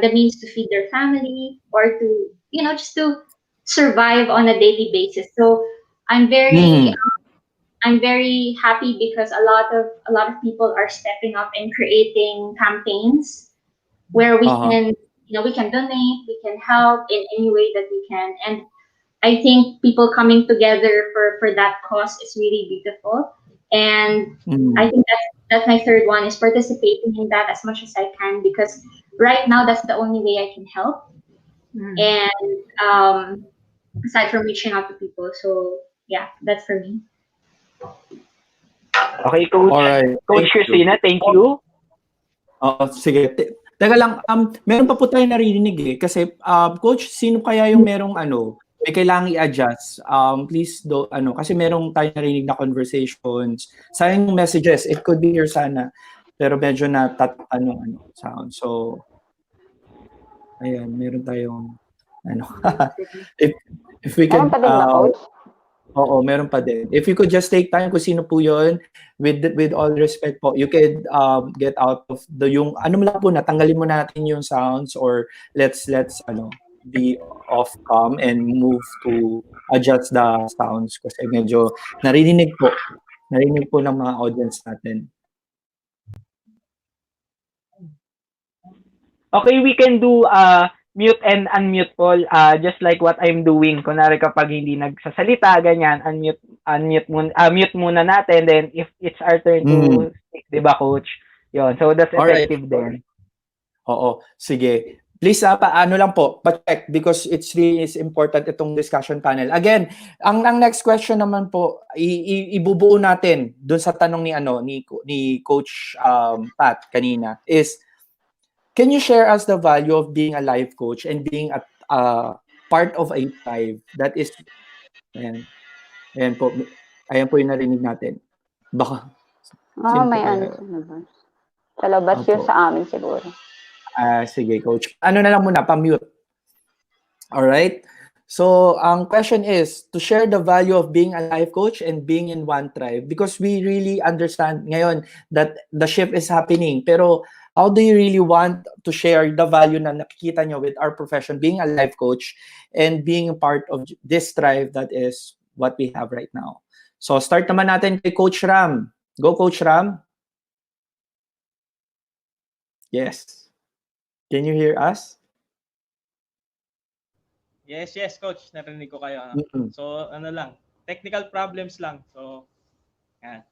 the means to feed their family or to just to survive on a daily basis. So I'm very Mm. I'm very happy because a lot of people are stepping up and creating campaigns where we Uh-huh. can we can donate, we can help in any way that we can. And I think people coming together for that cause is really beautiful. And I Mm. think that's my third one, is participating in that as much as I can, because right now that's the only way I can help. And aside from reaching out to people, so yeah, that's for me. Okay, Coach. All right. Coach Thank you. Christina, thank you. Oo, sige. Teka lang, meron pa po tayong narinig eh. Kasi, Coach, sino kaya yung merong may kailangang i-adjust? Please do, kasi merong tayong narinig na conversations. Sayang yung messages. It could be here sana. Pero medyo sound. So, ayan, meron tayong, ano, if, if we Meron could, pa din ba, Coach? oo, meron pa din. If you could just take time kung sino po yun, with all respect po, you could get out of yung lang po, natanggalin mo natin yung sounds, or let's be off cam and move to adjust the sounds kasi medyo narinig po ng mga audience natin. Okay, we can do mute and unmute poll, just like what I'm doing. Kunwari kapag hindi nagsasalita, ganyan, mute muna natin, then if it's our turn to speak, di ba, Coach? Yun, so that's Alright. effective din. Oo, sige. Please, paano lang po, pa-check because it's really is important itong discussion panel. Again, ang next question naman po, ibubuo natin dun sa tanong ni Coach Pat kanina is, can you share us the value of being a life coach and being a part of a tribe that is, ayan po yung narinig natin. Baka, sino po May kaya? sa labas. Sa labas yun Opo. sa amin siguro. Sige, Coach. Ano na lang muna, pa-mute. Alright? So, ang question is, to share the value of being a life coach and being in one tribe, because we really understand ngayon that the shift is happening. Pero, how do you really want to share the value na nakikita nyo with our profession, being a life coach and being a part of this tribe that is what we have right now? So, start naman natin kay Coach Ram. Go, Coach Ram. Yes. Can you hear us? Yes, Coach. Narinig ko kayo. So, lang, technical problems lang. So, yan.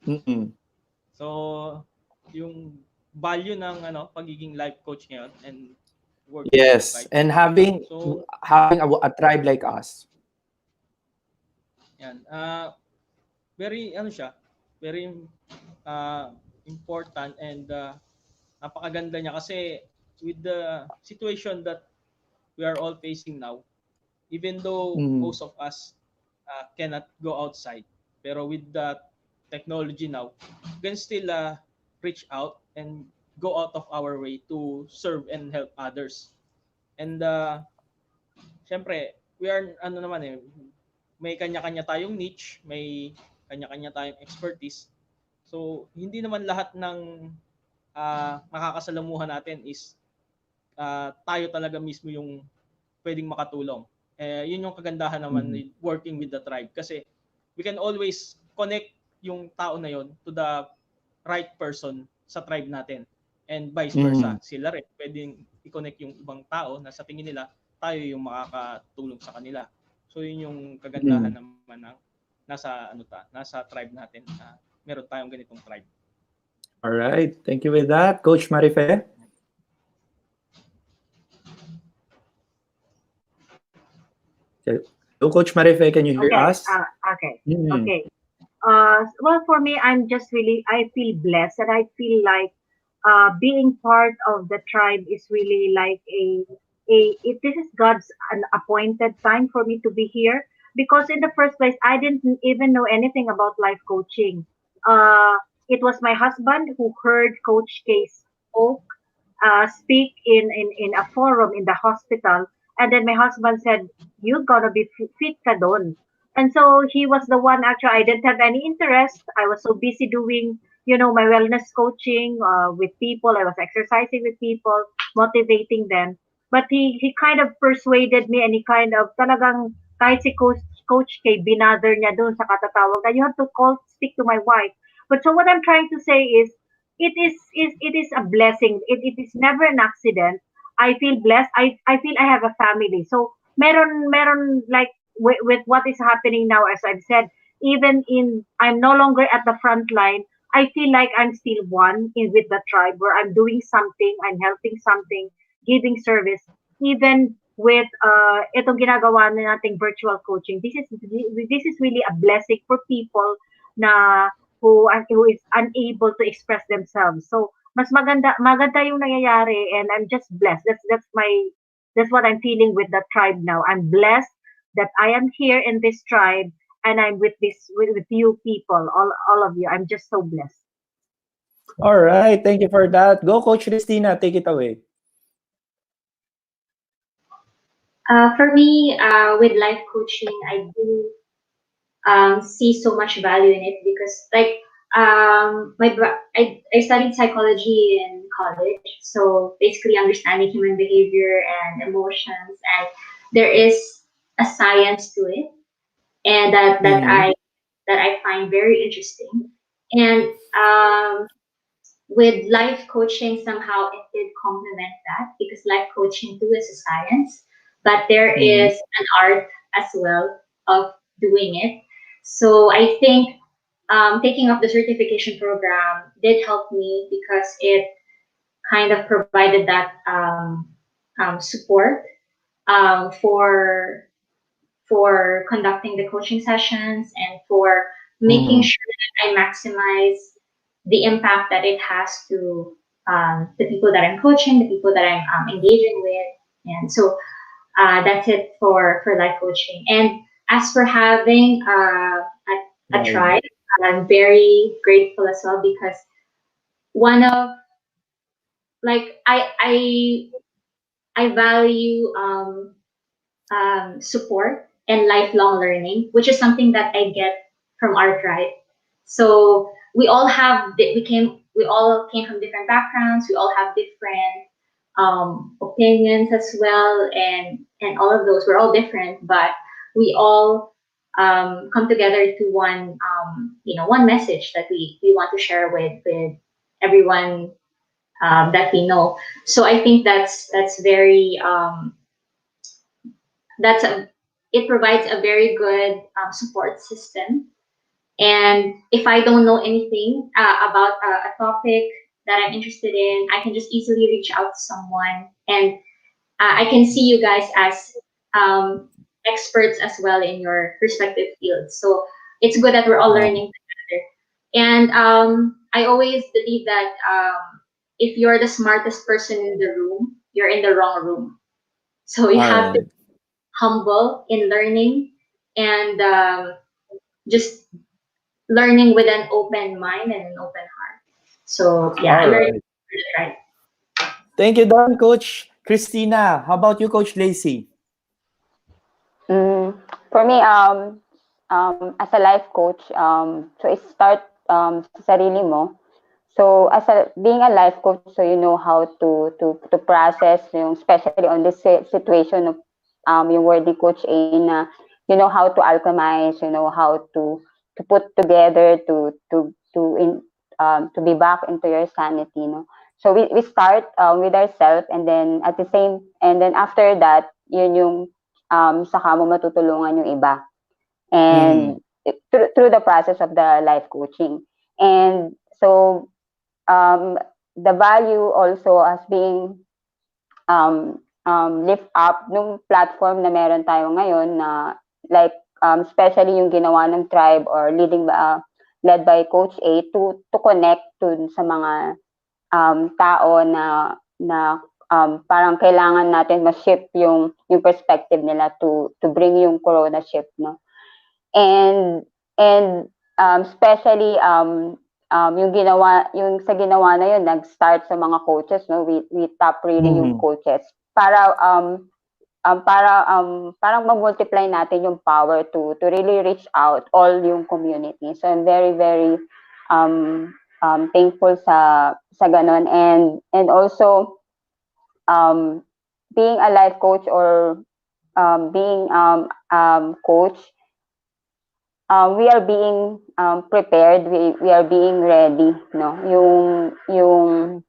So, yung value ng pagiging life coach ngayon and working yes, with tribe. and having a tribe like us. Yan. Very very important, and napakaganda niya kasi with the situation that we are all facing now, even though most of us cannot go outside, pero with the technology now, we can still reach out and go out of our way to serve and help others. And syempre, we are may kanya-kanya tayong niche, may kanya-kanya tayong expertise. So, hindi naman lahat ng makakasalamuhan natin is tayo talaga mismo yung pwedeng makatulong. Yun yung kagandahan naman working with the tribe, kasi we can always connect yung tao na yon to the right person sa tribe natin, and vice versa. Sila rin pwedeng i-connect yung ibang tao na sa tingin nila tayo yung makakatulong sa kanila. So yun yung kagandahan naman ng nasa tribe natin, meron tayong ganitong tribe. All right. Thank you with that, Coach Marife. Okay. So, Coach Marife, can you hear Okay. us? Okay. Mm. Okay. Well, for me, I'm just really, I feel blessed and I feel like being part of the tribe is really like this is God's an appointed time for me to be here because in the first place, I didn't even know anything about life coaching. Uh, it was my husband who heard Coach K's talk speak in a forum in the hospital. And then my husband said, "You're gonna be fit ka doon." And so he was the one actually, I didn't have any interest. I was so busy doing, my wellness coaching with people. I was exercising with people, motivating them. But he kind of persuaded me and he kind of talagang kahit si Coach K, binother niya doon sa katatawag na you have to speak to my wife. But so what I'm trying to say is, it is a blessing. It is never an accident. I feel blessed. I feel I have a family. So meron like with what is happening now, as I've said, even in I'm no longer at the front line. I feel like I'm still one in with the tribe where I'm doing something, I'm helping something, giving service, even with itong ginagawa na nating virtual coaching. This is really a blessing for people na who is unable to express themselves. So mas maganda yung nangyayari and I'm just blessed. That's what I'm feeling with the tribe now. I'm blessed that I am here in this tribe and I'm with you people, all of you. I'm just so blessed. All right. Thank you for that. Go, Coach Christina. Take it away. For me, with life coaching, I do see so much value in it because, like, I studied psychology in college, so basically understanding human behavior and emotions, and there is a science to it, and Mm-hmm. that I find very interesting. And with life coaching, somehow it did complement that because life coaching too is a science, but there Mm-hmm. is an art as well of doing it. So I think taking up the certification program did help me because it kind of provided that support for conducting the coaching sessions and for making Mm-hmm. sure that I maximize the impact that it has to the people that I'm coaching, the people that I'm engaging with. And so that's it for life coaching. And as for having a Right. tribe, I'm very grateful as well because one of like I value support and lifelong learning, which is something that I get from our tribe. So we all came from different backgrounds. We all have different opinions as well, and all of those. We're all different, but we all come together to one message that we want to share with everyone that we know. So I think that's very that's a it provides a very good support system. And if I don't know anything about a topic that I'm interested in, I can just easily reach out to someone, and I can see you guys as experts as well in your respective fields. So it's good that we're all Wow. learning together. And I always believe that if you're the smartest person in the room, you're in the wrong room. So you All have to right. humble in learning and just learning with an open mind and an open heart. So yeah, All learning right. right. Thank you, Don, Coach Christina. How about you, Coach Lacey? For me, as a life coach, so it start sa sarili mo. So as being a life coach, so you know how to process yung especially on this situation of yung word ni Coach A na you know how to alchemize, you know how to put together to be back into your sanity, no. So we start with ourselves, and then at the same, and then after that yun yung saka mo matutulungan yung iba, Mm-hmm. and through the process of the life coaching. And so the value also as being lift up nung platform na meron tayo ngayon na like especially yung ginawa ng tribe or led by Coach A to connect to sa mga tao na parang kailangan natin ma-shift yung perspective nila to bring yung corona shift, no? And especially yung sa ginawa na yun nag-start sa mga coaches, no? We tap really yung coaches para parang ma-multiply natin yung power to really reach out all yung community. So I'm very very thankful sa ganon, and also being a life coach or being coach, we are being prepared, we are being ready, no? Yung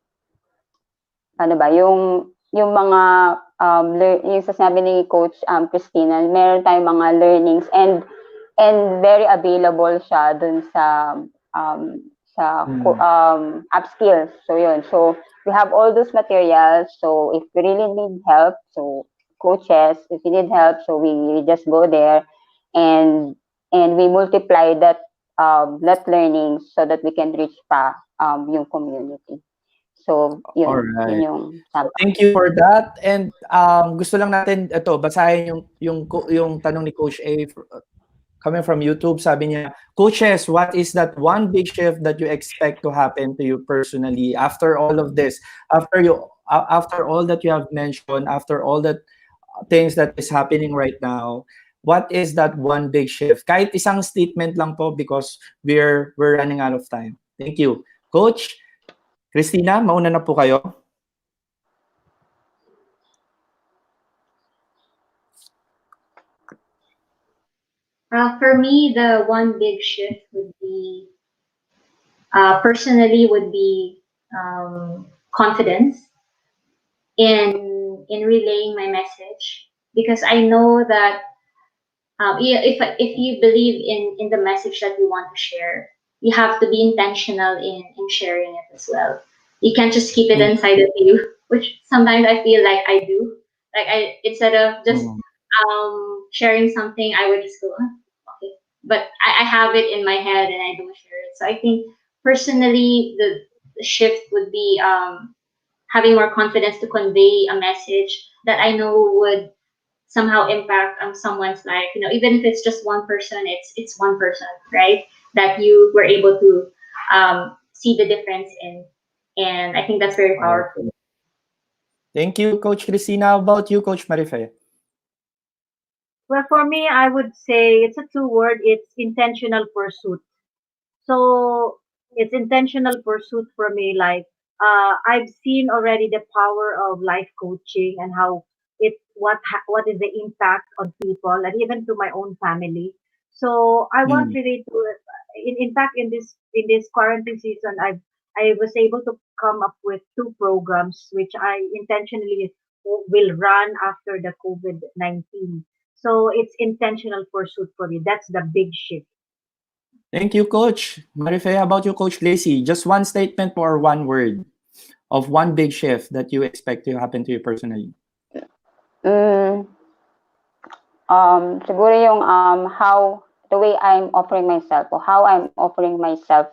ano ba, yung mga yung sasabi ni Coach Christina, meron tayong mga learnings and very available siya dun sa upskills. So yun. So we have all those materials. So if we really need help, so coaches, if you need help, so we just go there and we multiply that learning so that we can reach pa yung community. So, yun. Alright. Yun yung So, thank you for that. And gusto lang natin basahin yung tanong ni Coach A coming from YouTube. Sabi niya, coaches, what is that one big shift that you expect to happen to you personally after all of this? After all that you have mentioned, after all that things that is happening right now, what is that one big shift? Kahit isang statement lang po because we're running out of time. Thank you. Coach Christina, mauna na po kayo. For me, the one big shift would be personally would be confidence in relaying my message, because I know that if you believe in the message that you want to share, you have to be intentional in sharing it as well. You can't just keep it inside of you, which sometimes I feel like I do. Like instead of just sharing something, I would just go, "Oh, okay," but I have it in my head and I don't share it. So I think personally, the shift would be having more confidence to convey a message that I know would somehow impact someone's life. Even if it's just one person, it's one person, right? That you were able to see the difference in, and I think that's very powerful. Thank you, Coach Christina. How about you, Coach Marife? Well, for me, I would say it's a two-word. It's intentional pursuit. So it's intentional pursuit for me. Like I've seen already the power of life coaching and how what is the impact on people and even to my own family. So I want really to, in fact, in this quarantine season, I was able to come up with two programs which I intentionally will run after the COVID-19. So it's intentional pursuit for me. That's the big shift. Thank you, Coach. Marife, how about you, Coach Lacey? Just one statement or one word of one big shift that you expect to happen to you personally. Siguro yung how the way I'm offering myself or how I'm offering myself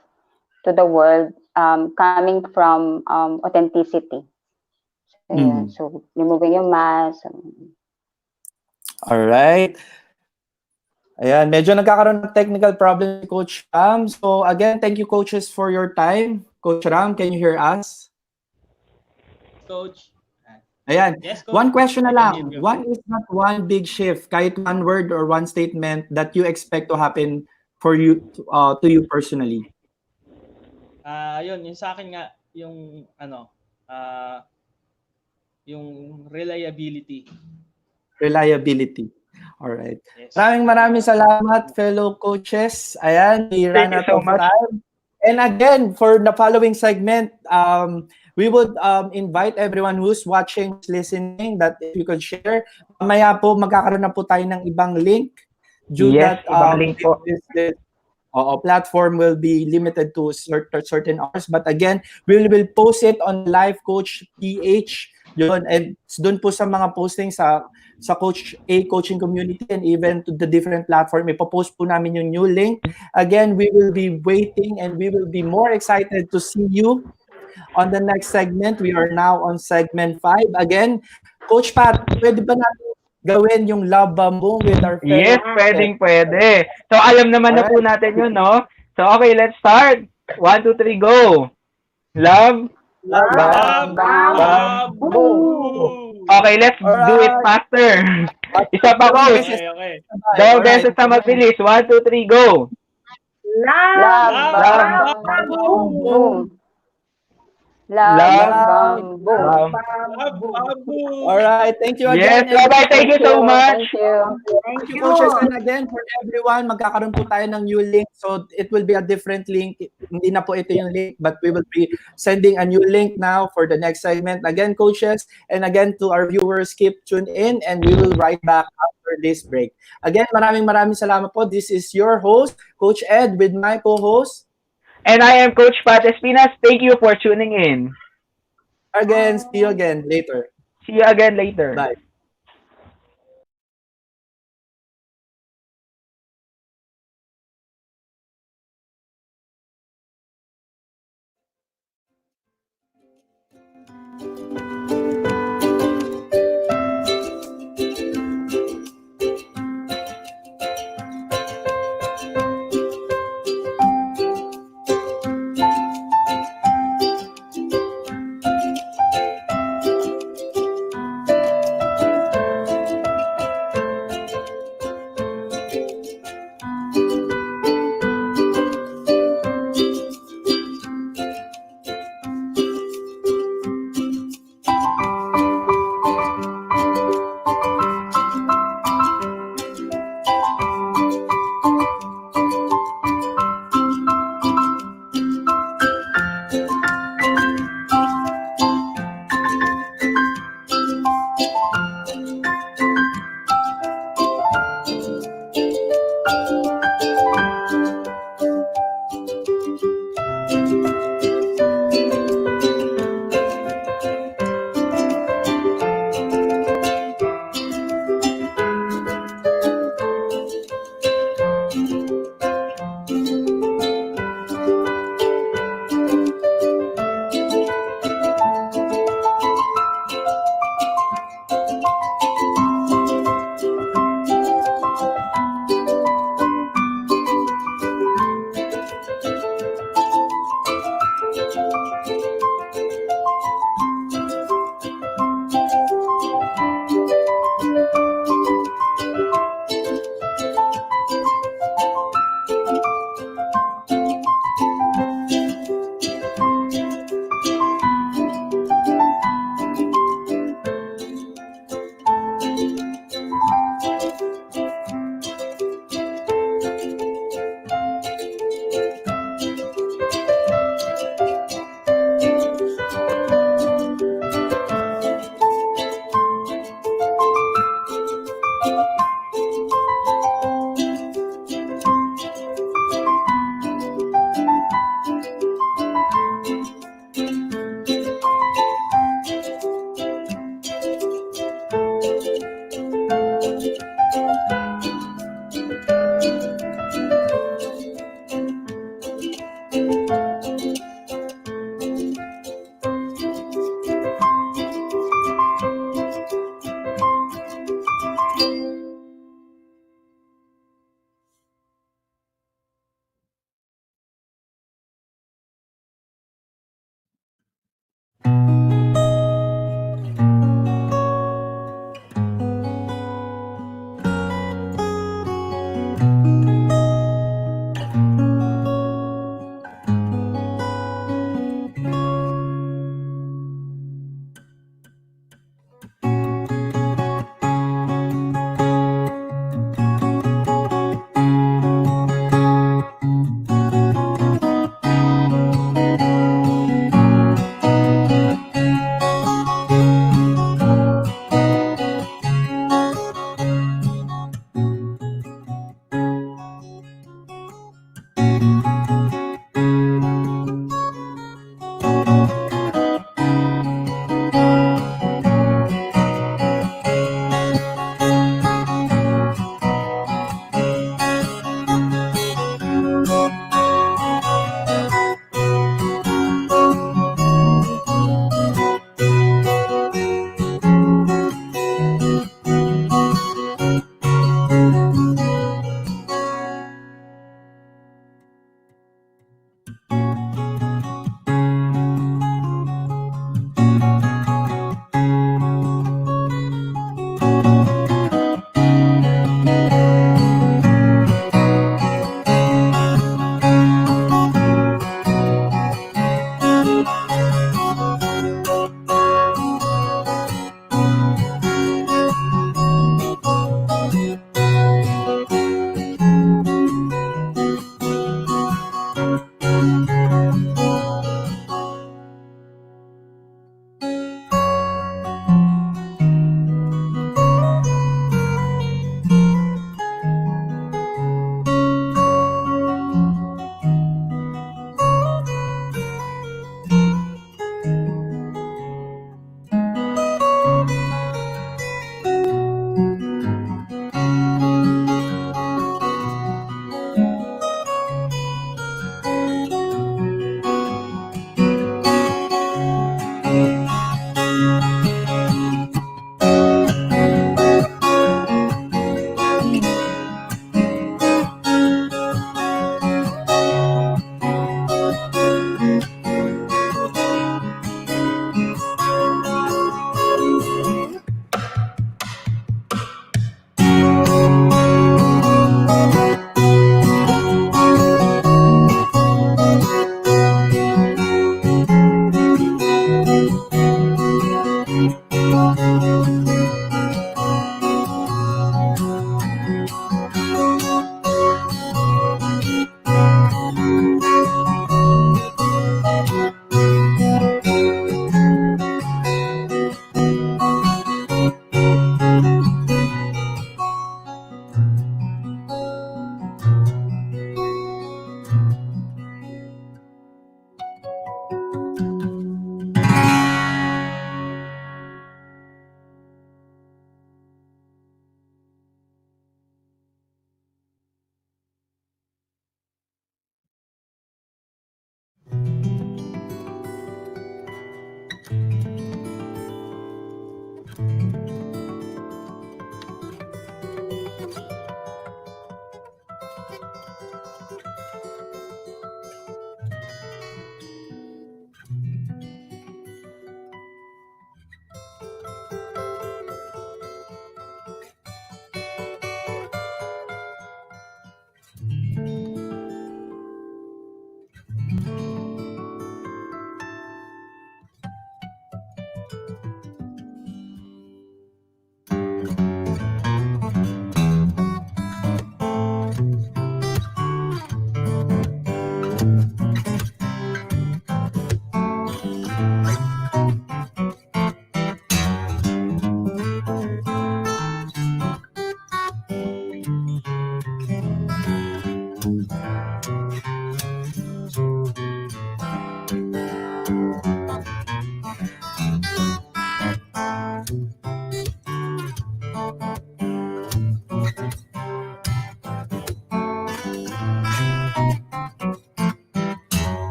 to the world coming from authenticity. So, yeah, so removing your mask. All right. Ayan, medyo nagkakaroon ng technical problem si Coach Ram. So again, thank you coaches for your time. Coach Ram, can you hear us? Coach. Ayan. Yes, Coach. One question na I can lang. hear you. What is that one big shift, kahit one word or one statement that you expect to happen for you to you personally? Yun, yung sa akin nga, yung yung reliability. Reliability. All right. Yes. Maraming salamat, fellow coaches. Ayan, we ran out of time. And again, for the following segment, we would invite everyone who's watching, who's listening, that if you could share. Mamaya po, magkakaroon na po tayo ng ibang link. Yes, ibang link po. platform will be limited to certain hours. But again, we will post it on Life Coach PH. Yun, and doon po sa mga posting sa Coach A coaching community and even to the different platform, ipopost po namin yung new link. Again, we will be waiting and we will be more excited to see you on the next segment. We are now on segment 5. Again, Coach Pat, pwede ba natin gawin yung love bombing with our fellow Yes, pwede. So, alam naman na po natin yun, no? So, okay, let's start. 1, 2, 3, go! Love, boom! Okay, let's do it faster. Isa pa, Coach. Okay. Dalawang beses na mabilis. 1, 2, 3, go! Love, boom. Love, boom. All right, thank you Yes, again. bye-bye. Thank you so much. Thank you, coaches. And again, for everyone, magkakaroon po tayo ng new link. So, it will be a different link. Hindi na po ito yung link, but we will be sending a new link now for the next segment. Again, coaches, and again, to our viewers, keep tuned in and we will right back after this break. Again, maraming salamat po. This is your host, Coach Ed, with my co-host. And I am Coach Pat Espinas. Thank you for tuning in. Again, see you again later. See you again later. Bye.